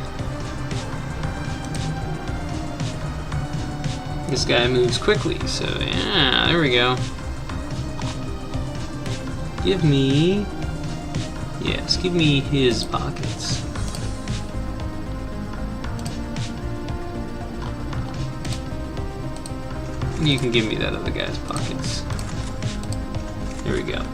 This guy moves quickly, so yeah, there we go. Give me... Yes, give me his pockets. You can give me that other guy's pockets. There we go.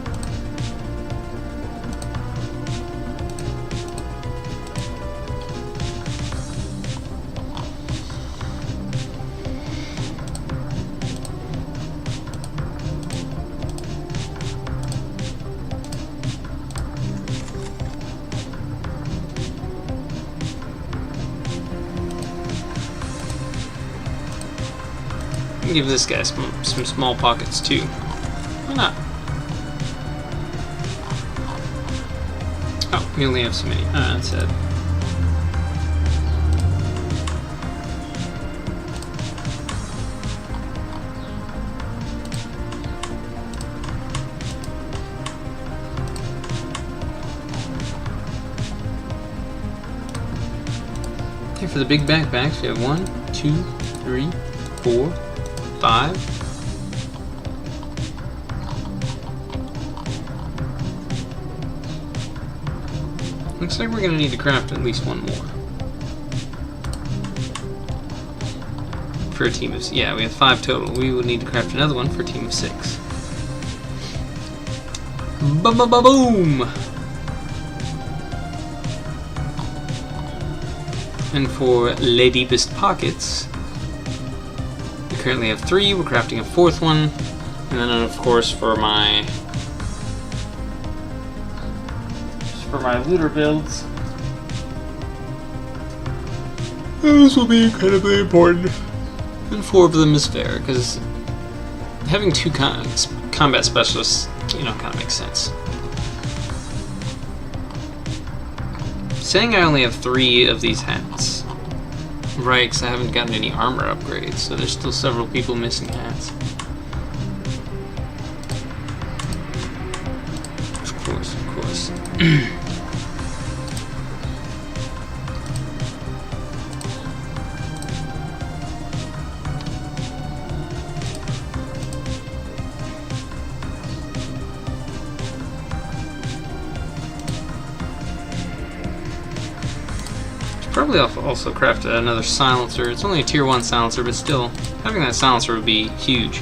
Give this guy some small pockets too. Why not? Oh, we only have so many. That's sad. Okay, for the big backpacks, we have 1, 2, 3, 4, 5. Looks like we're gonna need to craft at least one more. For a team of... Yeah, we have 5 total. We would need to craft another one for a team of 6. Boom! And for Les Deepest Pockets, we currently have 3. We're crafting a 4th one. And then, of course, for my looter builds, this will be incredibly important. And 4 of them is fair, because having 2 combat specialists, you know, kind of makes sense. Saying I only have 3 of these hats. Right, because I haven't gotten any armor upgrades, so there's still several people missing hats. Of course, of course. Probably also craft another silencer. It's only a tier 1 silencer, but still, having that silencer would be huge.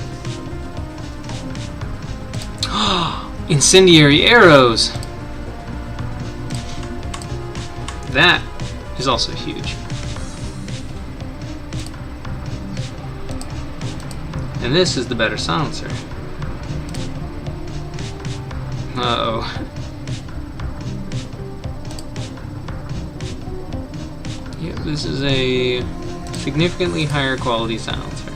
Incendiary arrows! That is also huge. And this is the better silencer. Uh-oh. Yeah, this is a significantly higher quality silencer.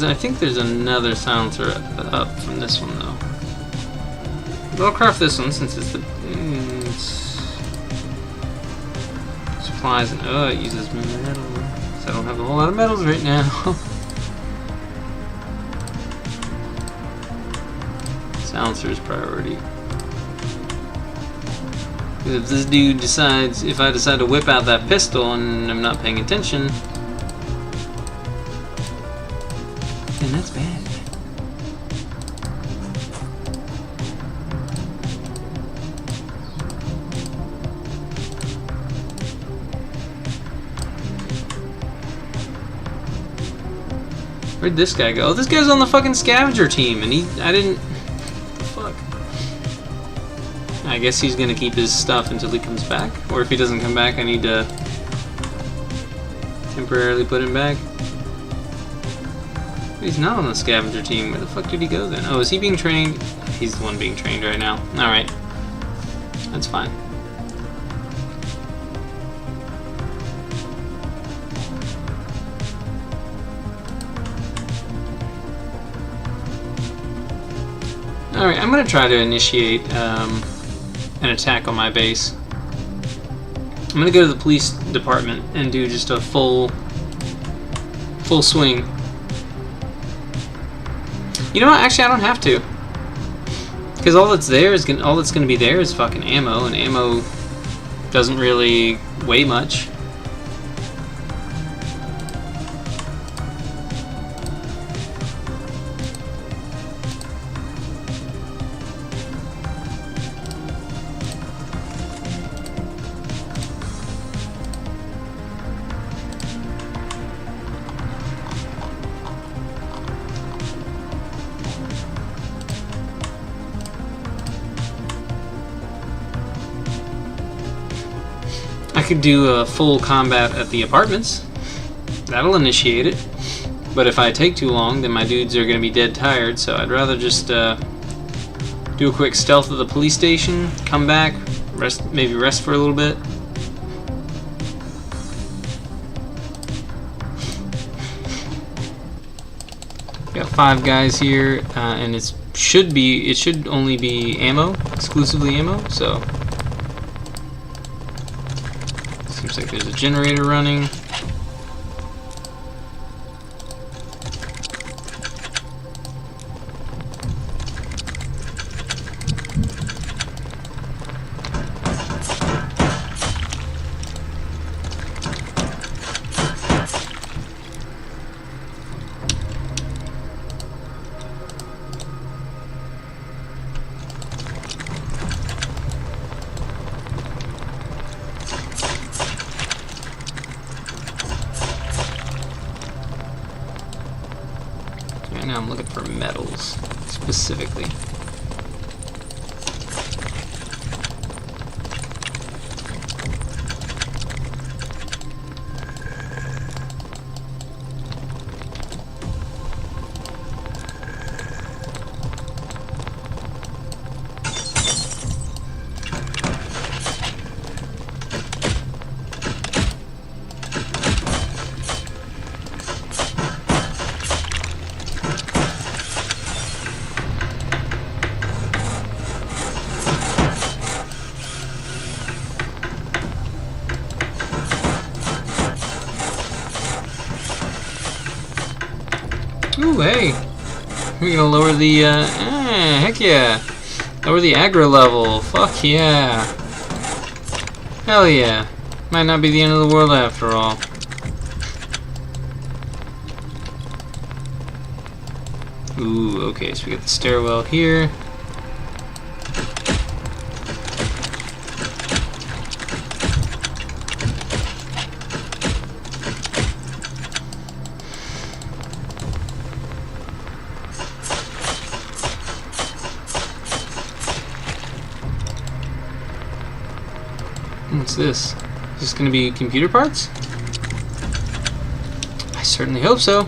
I think there's another silencer up from this one though. But I'll craft this one since it's the supplies and it uses metal. So I don't have a whole lot of metals right now. Silencer is priority. If this dude decides, if I decide to whip out that pistol and I'm not paying attention, then that's bad. Where'd this guy go? Oh, this guy's on the fucking scavenger team, and I didn't. Fuck. I guess he's gonna keep his stuff until he comes back. Or if he doesn't come back, I need to temporarily put him back. He's not on the scavenger team. Where the fuck did he go then? Oh, is he being trained? He's the one being trained right now. Alright. That's fine. Alright, I'm gonna try to initiate an attack on my base. I'm gonna go to the police department and do just a full swing. You know what? Actually, I don't have to, because all that's gonna be there is fucking ammo, and ammo doesn't really weigh much. I could do a full combat at the apartments. That'll initiate it. But if I take too long, then my dudes are going to be dead tired, so I'd rather just do a quick stealth of the police station, come back, maybe rest for a little bit. Got 5 guys here, and it should only be ammo, exclusively ammo, so seems like there's a generator running. Right now I'm looking for metals, specifically. Ooh, hey! We're gonna lower the, heck yeah! Lower the aggro level. Fuck yeah. Hell yeah. Might not be the end of the world after all. Ooh, okay, so we got the stairwell here. What's this? Is this going to be computer parts? I certainly hope so.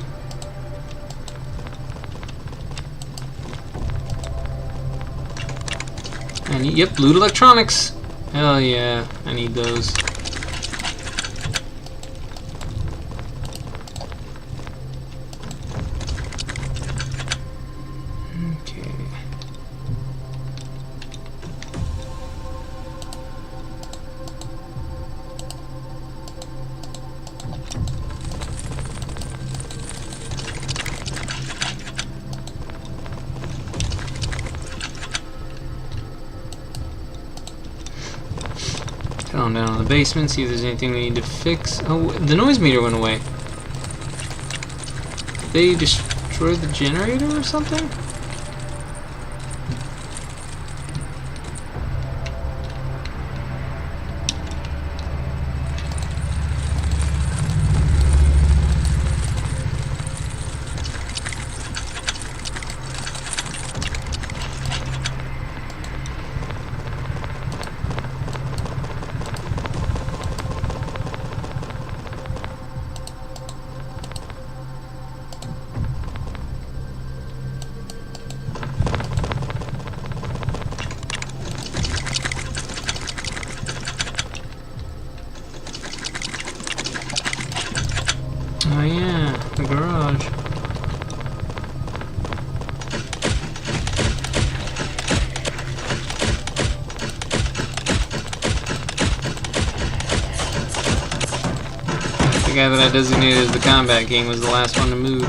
And yep, loot electronics. Hell yeah, I need those. Okay. Down to the basement, see if there's anything we need to fix. Oh, the noise meter went away. Did they destroy the generator or something? Oh yeah, the garage. The guy that I designated as the combat king was the last one to move.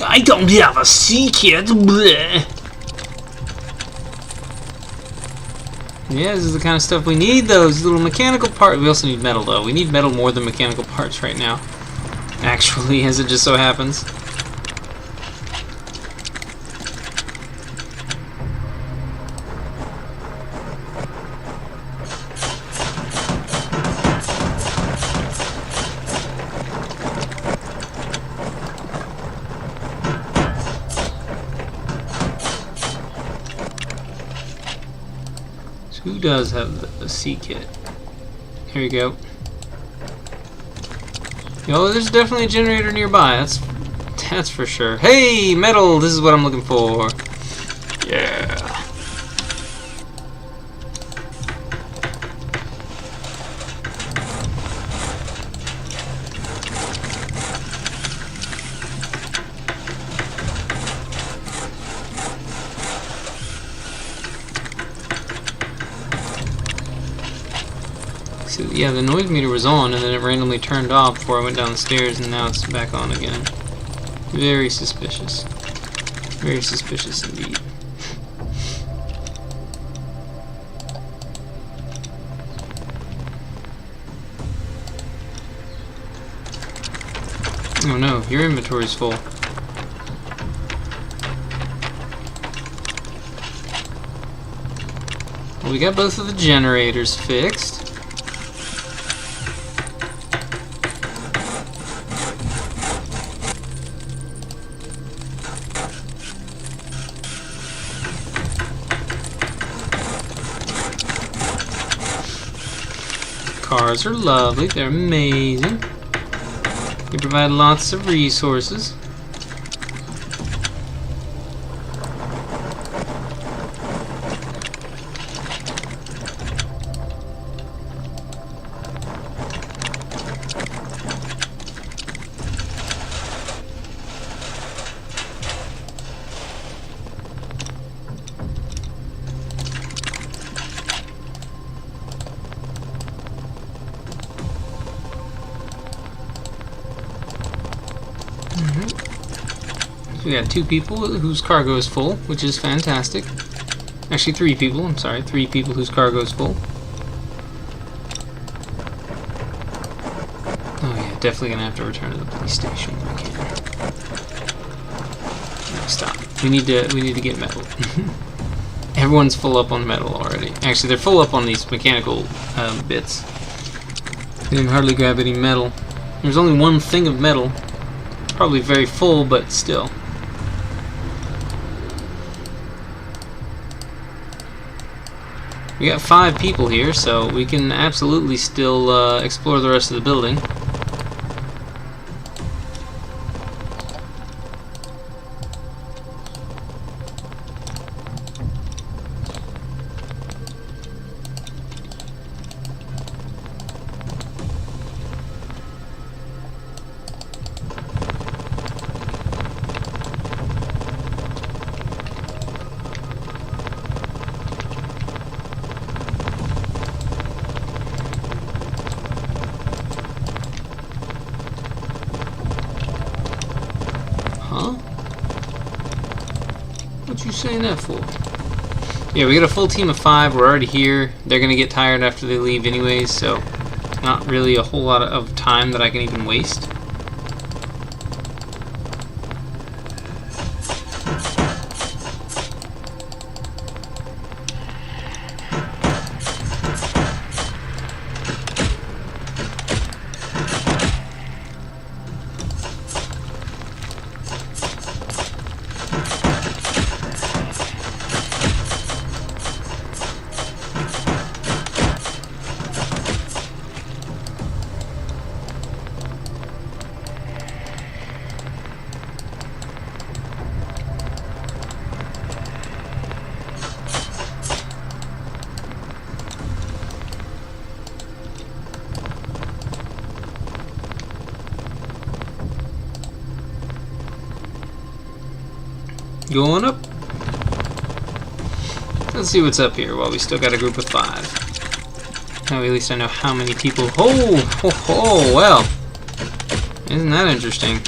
I don't have a secret. Bleh. Yeah, this is the kind of stuff we need, though. These little mechanical parts. We also need metal, though. We need metal more than mechanical parts right now. Actually, as it just so happens. Who does have the C kit? Here we go. Oh, there's definitely a generator nearby. That's for sure. Hey, metal! This is what I'm looking for. Yeah. So, yeah, the noise meter was on and then it randomly turned off before I went down the stairs and now it's back on again. Very suspicious. Very suspicious indeed. Oh no, your inventory's full. Well, we got both of the generators fixed. Cars are lovely, they're amazing. They provide lots of resources. We got 2 people whose cargo is full, which is fantastic. Actually, 3 people. I'm sorry, 3 people whose cargo is full. Oh yeah, definitely gonna have to return to the police station if I can. No, stop. We need to get metal. Everyone's full up on metal already. Actually, they're full up on these mechanical bits. They didn't hardly grab any metal. There's only one thing of metal. Probably very full, but still. We got 5 people here, so we can absolutely still explore the rest of the building. Huh? What you saying that for? Yeah, we got a full team of 5. We're already here. They're gonna get tired after they leave anyways, so not really a whole lot of time that I can even waste. Going up. Let's see what's up here while we still got a group of 5. Now at least I know how many people. Oh, well. Isn't that interesting?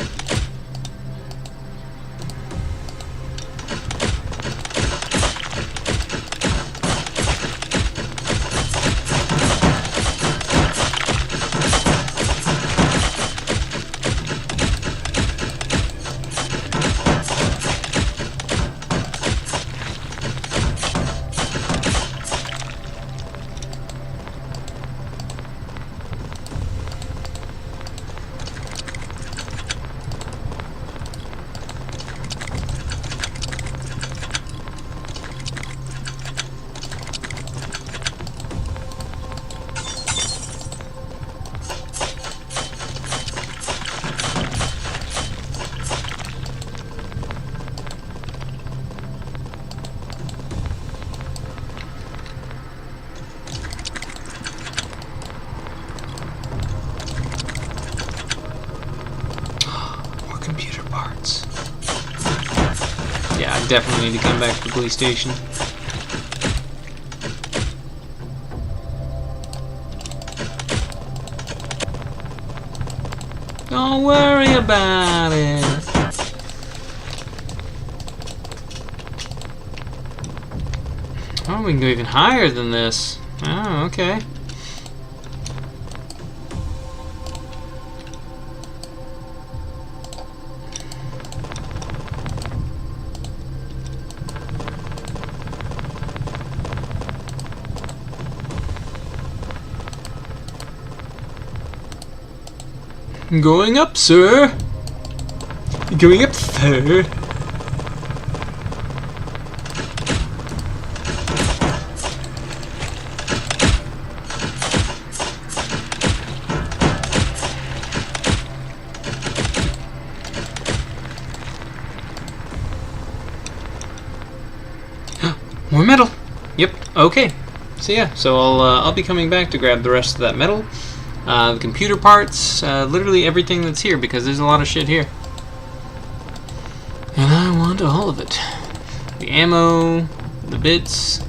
Computer parts. Yeah, I definitely need to come back to the police station. Don't worry about it. Oh, we can go even higher than this. Oh, okay. Going up, sir. Going up, sir. More metal. Yep. Okay. So yeah. So I'll be coming back to grab the rest of that metal. The computer parts, literally everything that's here, because there's a lot of shit here. And I want all of it. The ammo, the bits.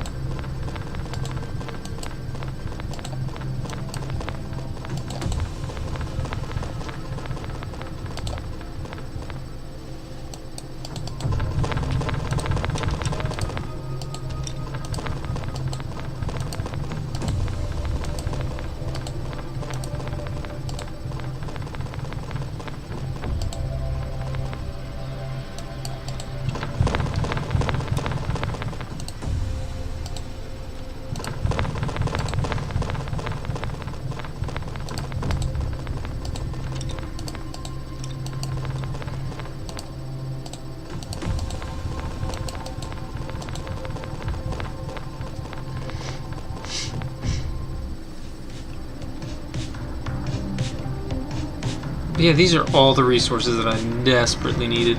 Yeah, these are all the resources that I desperately needed.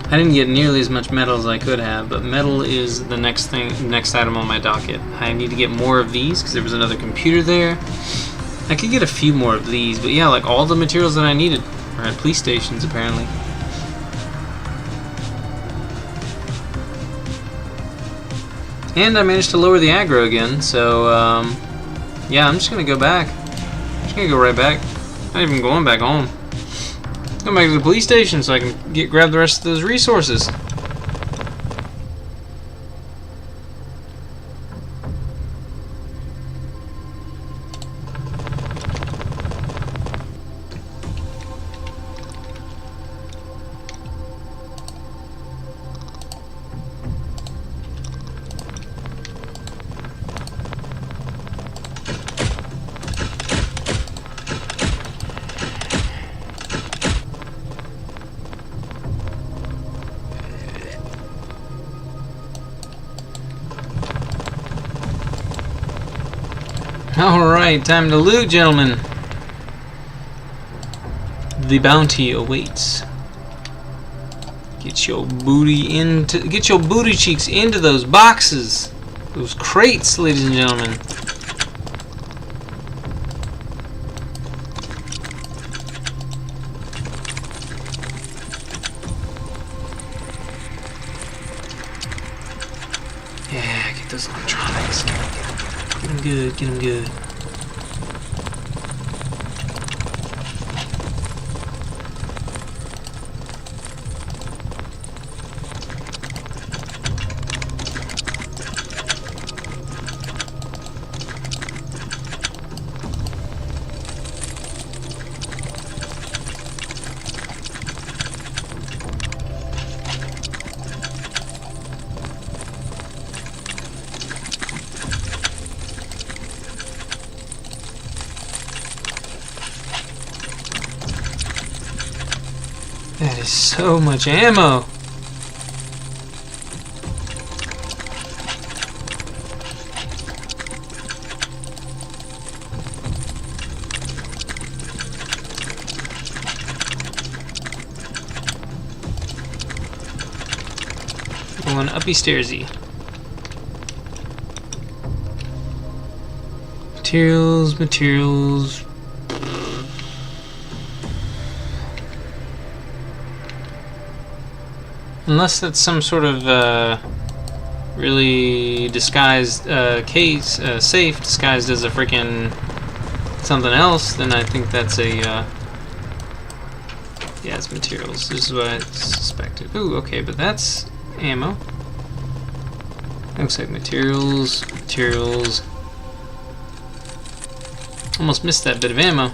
I didn't get nearly as much metal as I could have, but metal is the next item on my docket. I need to get more of these because there was another computer there. I could get a few more of these, but yeah, like all the materials that I needed are at police stations apparently. And I managed to lower the aggro again, so yeah, I'm just gonna go back. I'm just gonna go right back. Not even going back home. Go back to the police station so I can grab the rest of those resources. Alright, time to loot, gentlemen. The bounty awaits. Get your booty cheeks into those boxes. Those crates, ladies and gentlemen. Yeah, get those electronics. Get them good, get them good. That is so much ammo. Going uppy stairsy. Materials. Unless that's some sort of really disguised safe disguised as a freaking something else, then I think that's a yeah, it's materials. This is what I suspected. Ooh, okay, but that's ammo. Looks like materials. Almost missed that bit of ammo.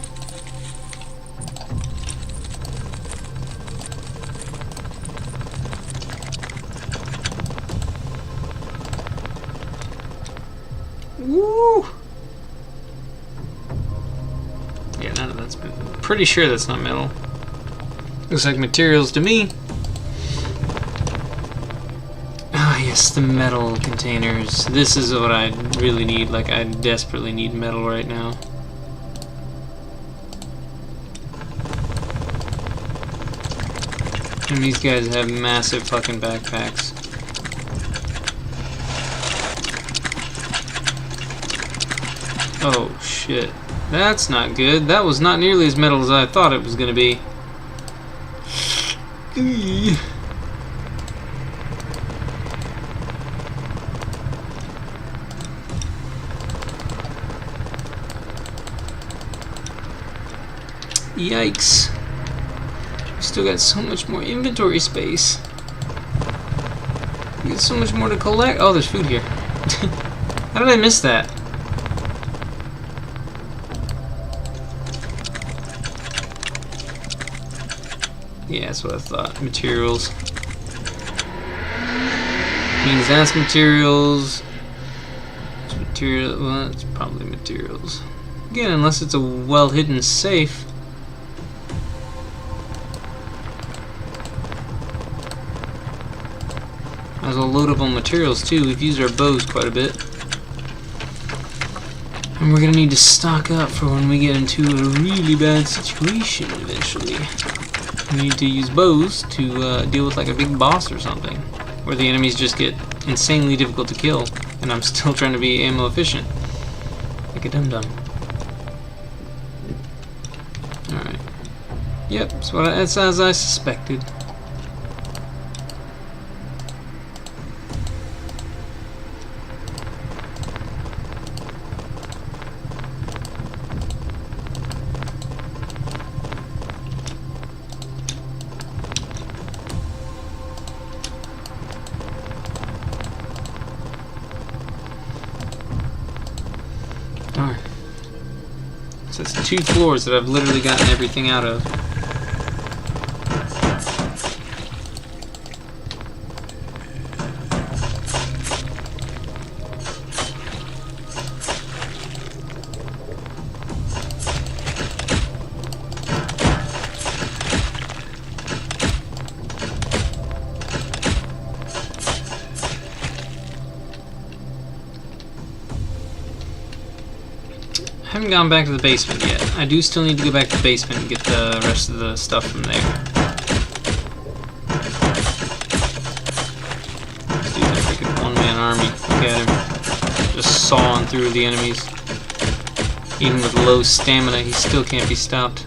Woo! Yeah, none of that's been. Pretty sure that's not metal. Looks like materials to me. Ah, yes, the metal containers. This is what I really need. Like, I desperately need metal right now. And these guys have massive fucking backpacks. Oh shit. That's not good. That was not nearly as metal as I thought it was gonna be. Yikes. We still got so much more inventory space. We got so much more to collect. Oh, there's food here. How did I miss that? Yeah, that's what I thought. Materials. Means that's materials. It's material. Well, it's probably materials. Again, unless it's a well-hidden safe. Might as well load up on materials too. We've used our bows quite a bit. And we're gonna need to stock up for when we get into a really bad situation eventually. We need to use bows to deal with like a big boss or something, where the enemies just get insanely difficult to kill, and I'm still trying to be ammo efficient, like a dum-dum. All right. Yep, that's as I suspected. Alright. So it's 2 floors that I've literally gotten everything out of. I haven't gone back to the basement yet. I do still need to go back to the basement and get the rest of the stuff from there. This dude's a freaking one-man army. Look at him. Just sawing through the enemies. Even with low stamina, he still can't be stopped.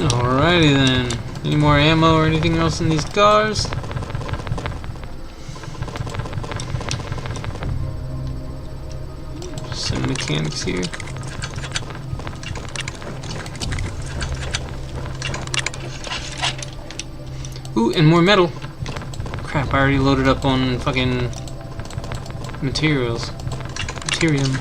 Alrighty then. Any more ammo or anything else in these cars? Some mechanics here. Ooh, and more metal. Crap, I already loaded up on fucking materials. Materium.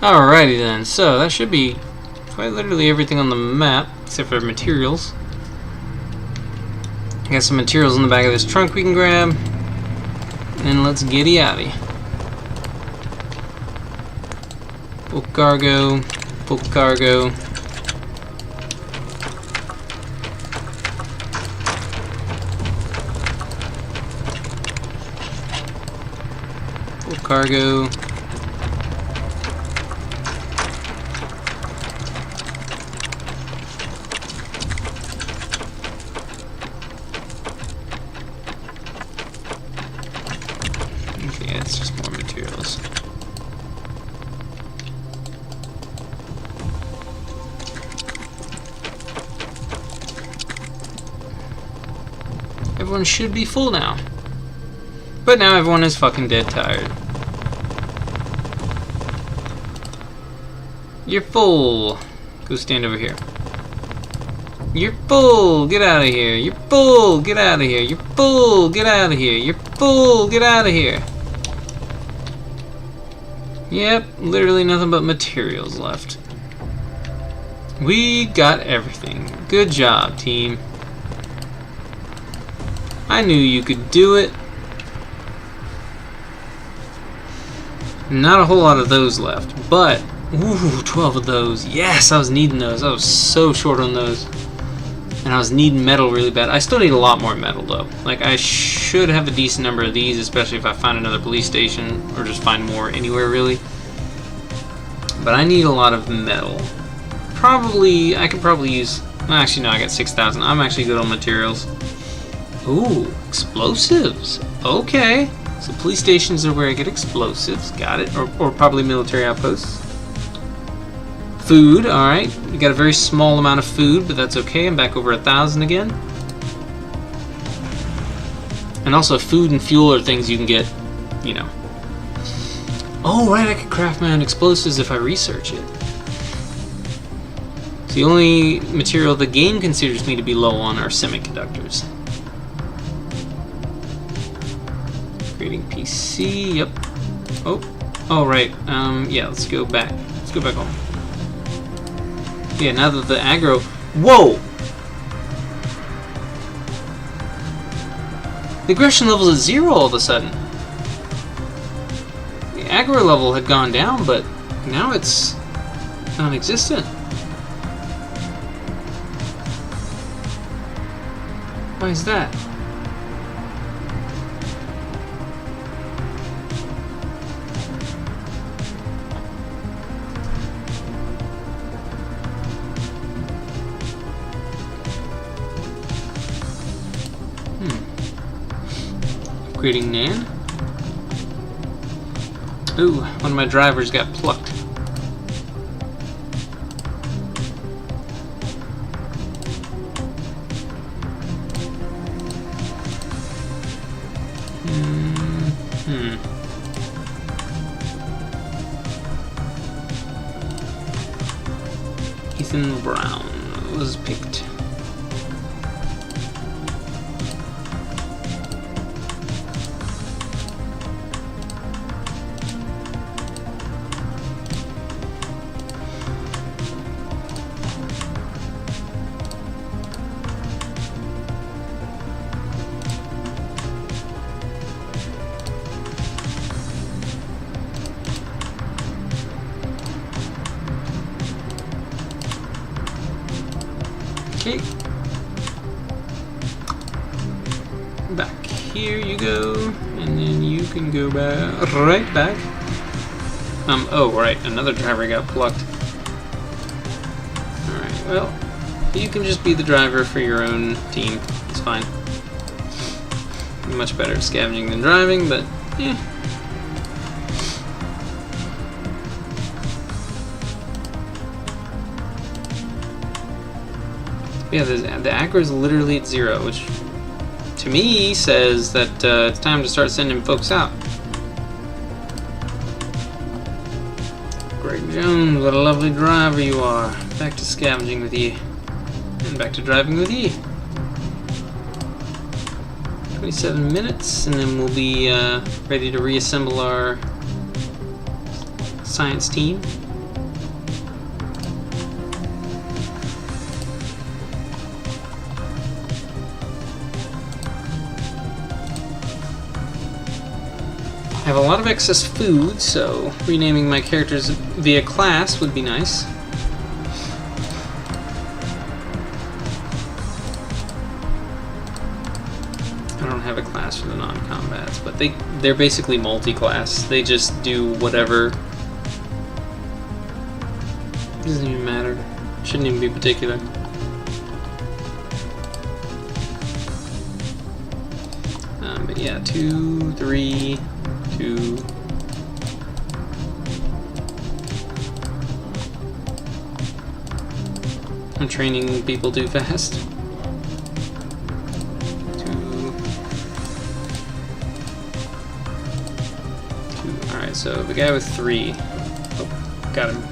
Alrighty then, so that should be quite literally everything on the map, except for materials. Got some materials in the back of this trunk we can grab, and let's giddy outy. Full cargo, full cargo. Cargo. Okay, it's just more materials. Everyone should be full now. But now everyone is fucking dead tired. You're full. Go stand over here. You're full. Get out of here. You're full. Get out of here. You're full. Get out of here. You're full. Get out of here. Yep, literally nothing but materials left. We got everything. Good job, team. I knew you could do it. Not a whole lot of those left, but ooh, 12 of those. Yes, I was needing those. I was so short on those. And I was needing metal really bad. I still need a lot more metal, though. Like, I should have a decent number of these, especially if I find another police station, or just find more anywhere, really. But I need a lot of metal. I could probably use... Actually, no, I got 6,000. I'm actually good on materials. Ooh, explosives. Okay. So police stations are where I get explosives. Got it. Or probably military outposts. Food. Alright. We got a very small amount of food, but that's okay. I'm back over 1,000 again. And also food and fuel are things you can get, you know. Oh, right. I can craft my own explosives if I research it. So the only material the game considers me to be low on are semiconductors. Creating PC, yep. Oh, right. Yeah, let's go back. Let's go back home. Yeah, now that the aggro... Whoa! The aggression level is 0 all of a sudden. The aggro level had gone down, but now it's non-existent. Why is that? Upgrading Nan. Ooh, one of my drivers got plucked. Ethan Brown was picked. Okay. Back here you go, and then you can go back, right back. Oh, right, another driver got plucked. Alright, well, you can just be the driver for your own team. It's fine. Much better at scavenging than driving, but, eh. Yeah, the aggro is literally at 0, which to me says that it's time to start sending folks out. Greg Jones, what a lovely driver you are. Back to scavenging with you. And back to driving with you. 27 minutes, and then we'll be ready to reassemble our science team. I have a lot of excess food, so renaming my characters via class would be nice. I don't have a class for the non-combats, but they're basically multi-class. They just do whatever. Doesn't even matter. Shouldn't even be particular. But yeah, 2, 3, 2. I'm training people too fast. 2. Alright, so the guy with 3. Oh, got him.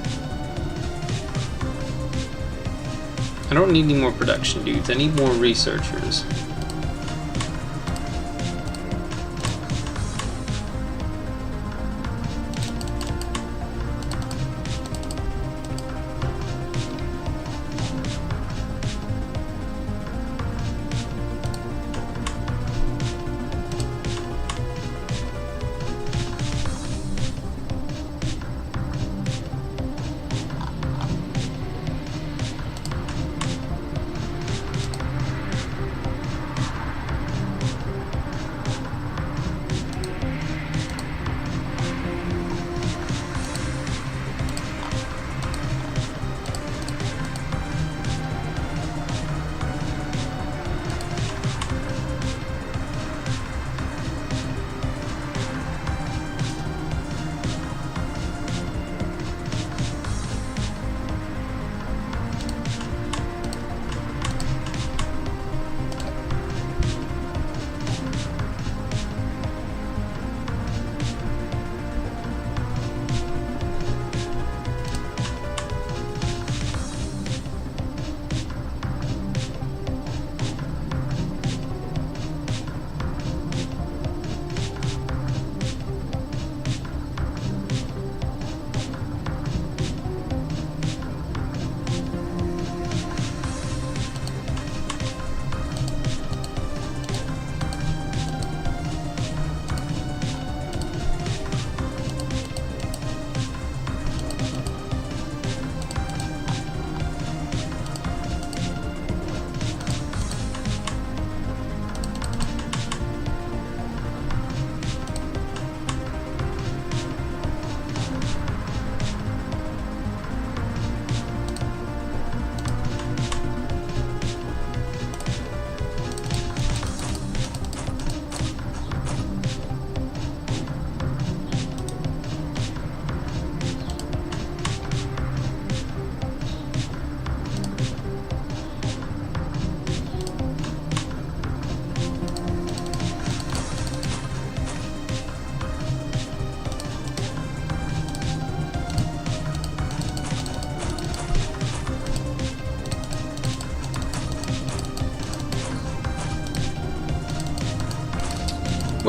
I don't need any more production dudes. I need more researchers.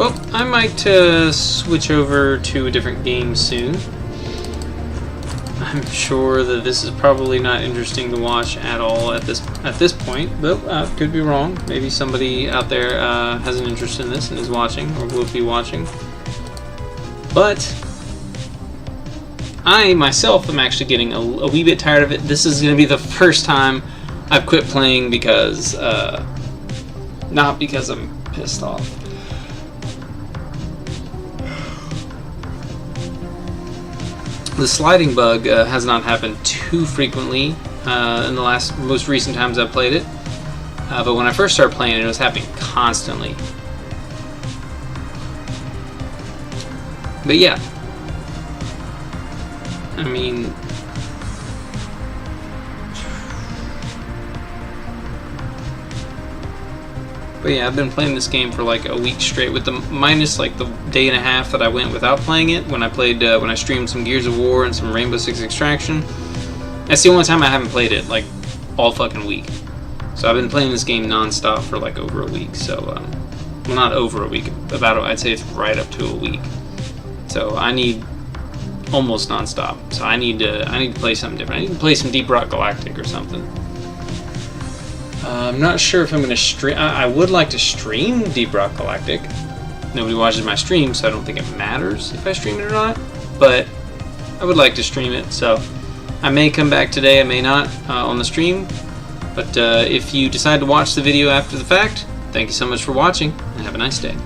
Well, I might switch over to a different game soon. I'm sure that this is probably not interesting to watch at all at this point, but could be wrong. Maybe somebody out there has an interest in this and is watching or will be watching. But I myself am actually getting a wee bit tired of it. This is going to be the first time I've quit playing because not because I'm pissed off. The sliding bug has not happened too frequently in the most recent times I've played it, but when I first started playing it was happening constantly. But yeah, I mean, I've been playing this game for like a week straight, with the minus like the day and a half that I went without playing it when I streamed some Gears of War and some Rainbow Six Extraction. That's the only time I haven't played it, like all fucking week. So I've been playing this game non-stop for like over a week. So well, not over a week, I'd say it's right up to a week. So I need almost non-stop. So I need to play something different. I need to play some Deep Rock Galactic or something. I'm not sure if I'm going to stream. I would like to stream Deep Rock Galactic. Nobody watches my stream, so I don't think it matters if I stream it or not. But I would like to stream it, so I may come back today, I may not, on the stream. But if you decide to watch the video after the fact, thank you so much for watching, and have a nice day.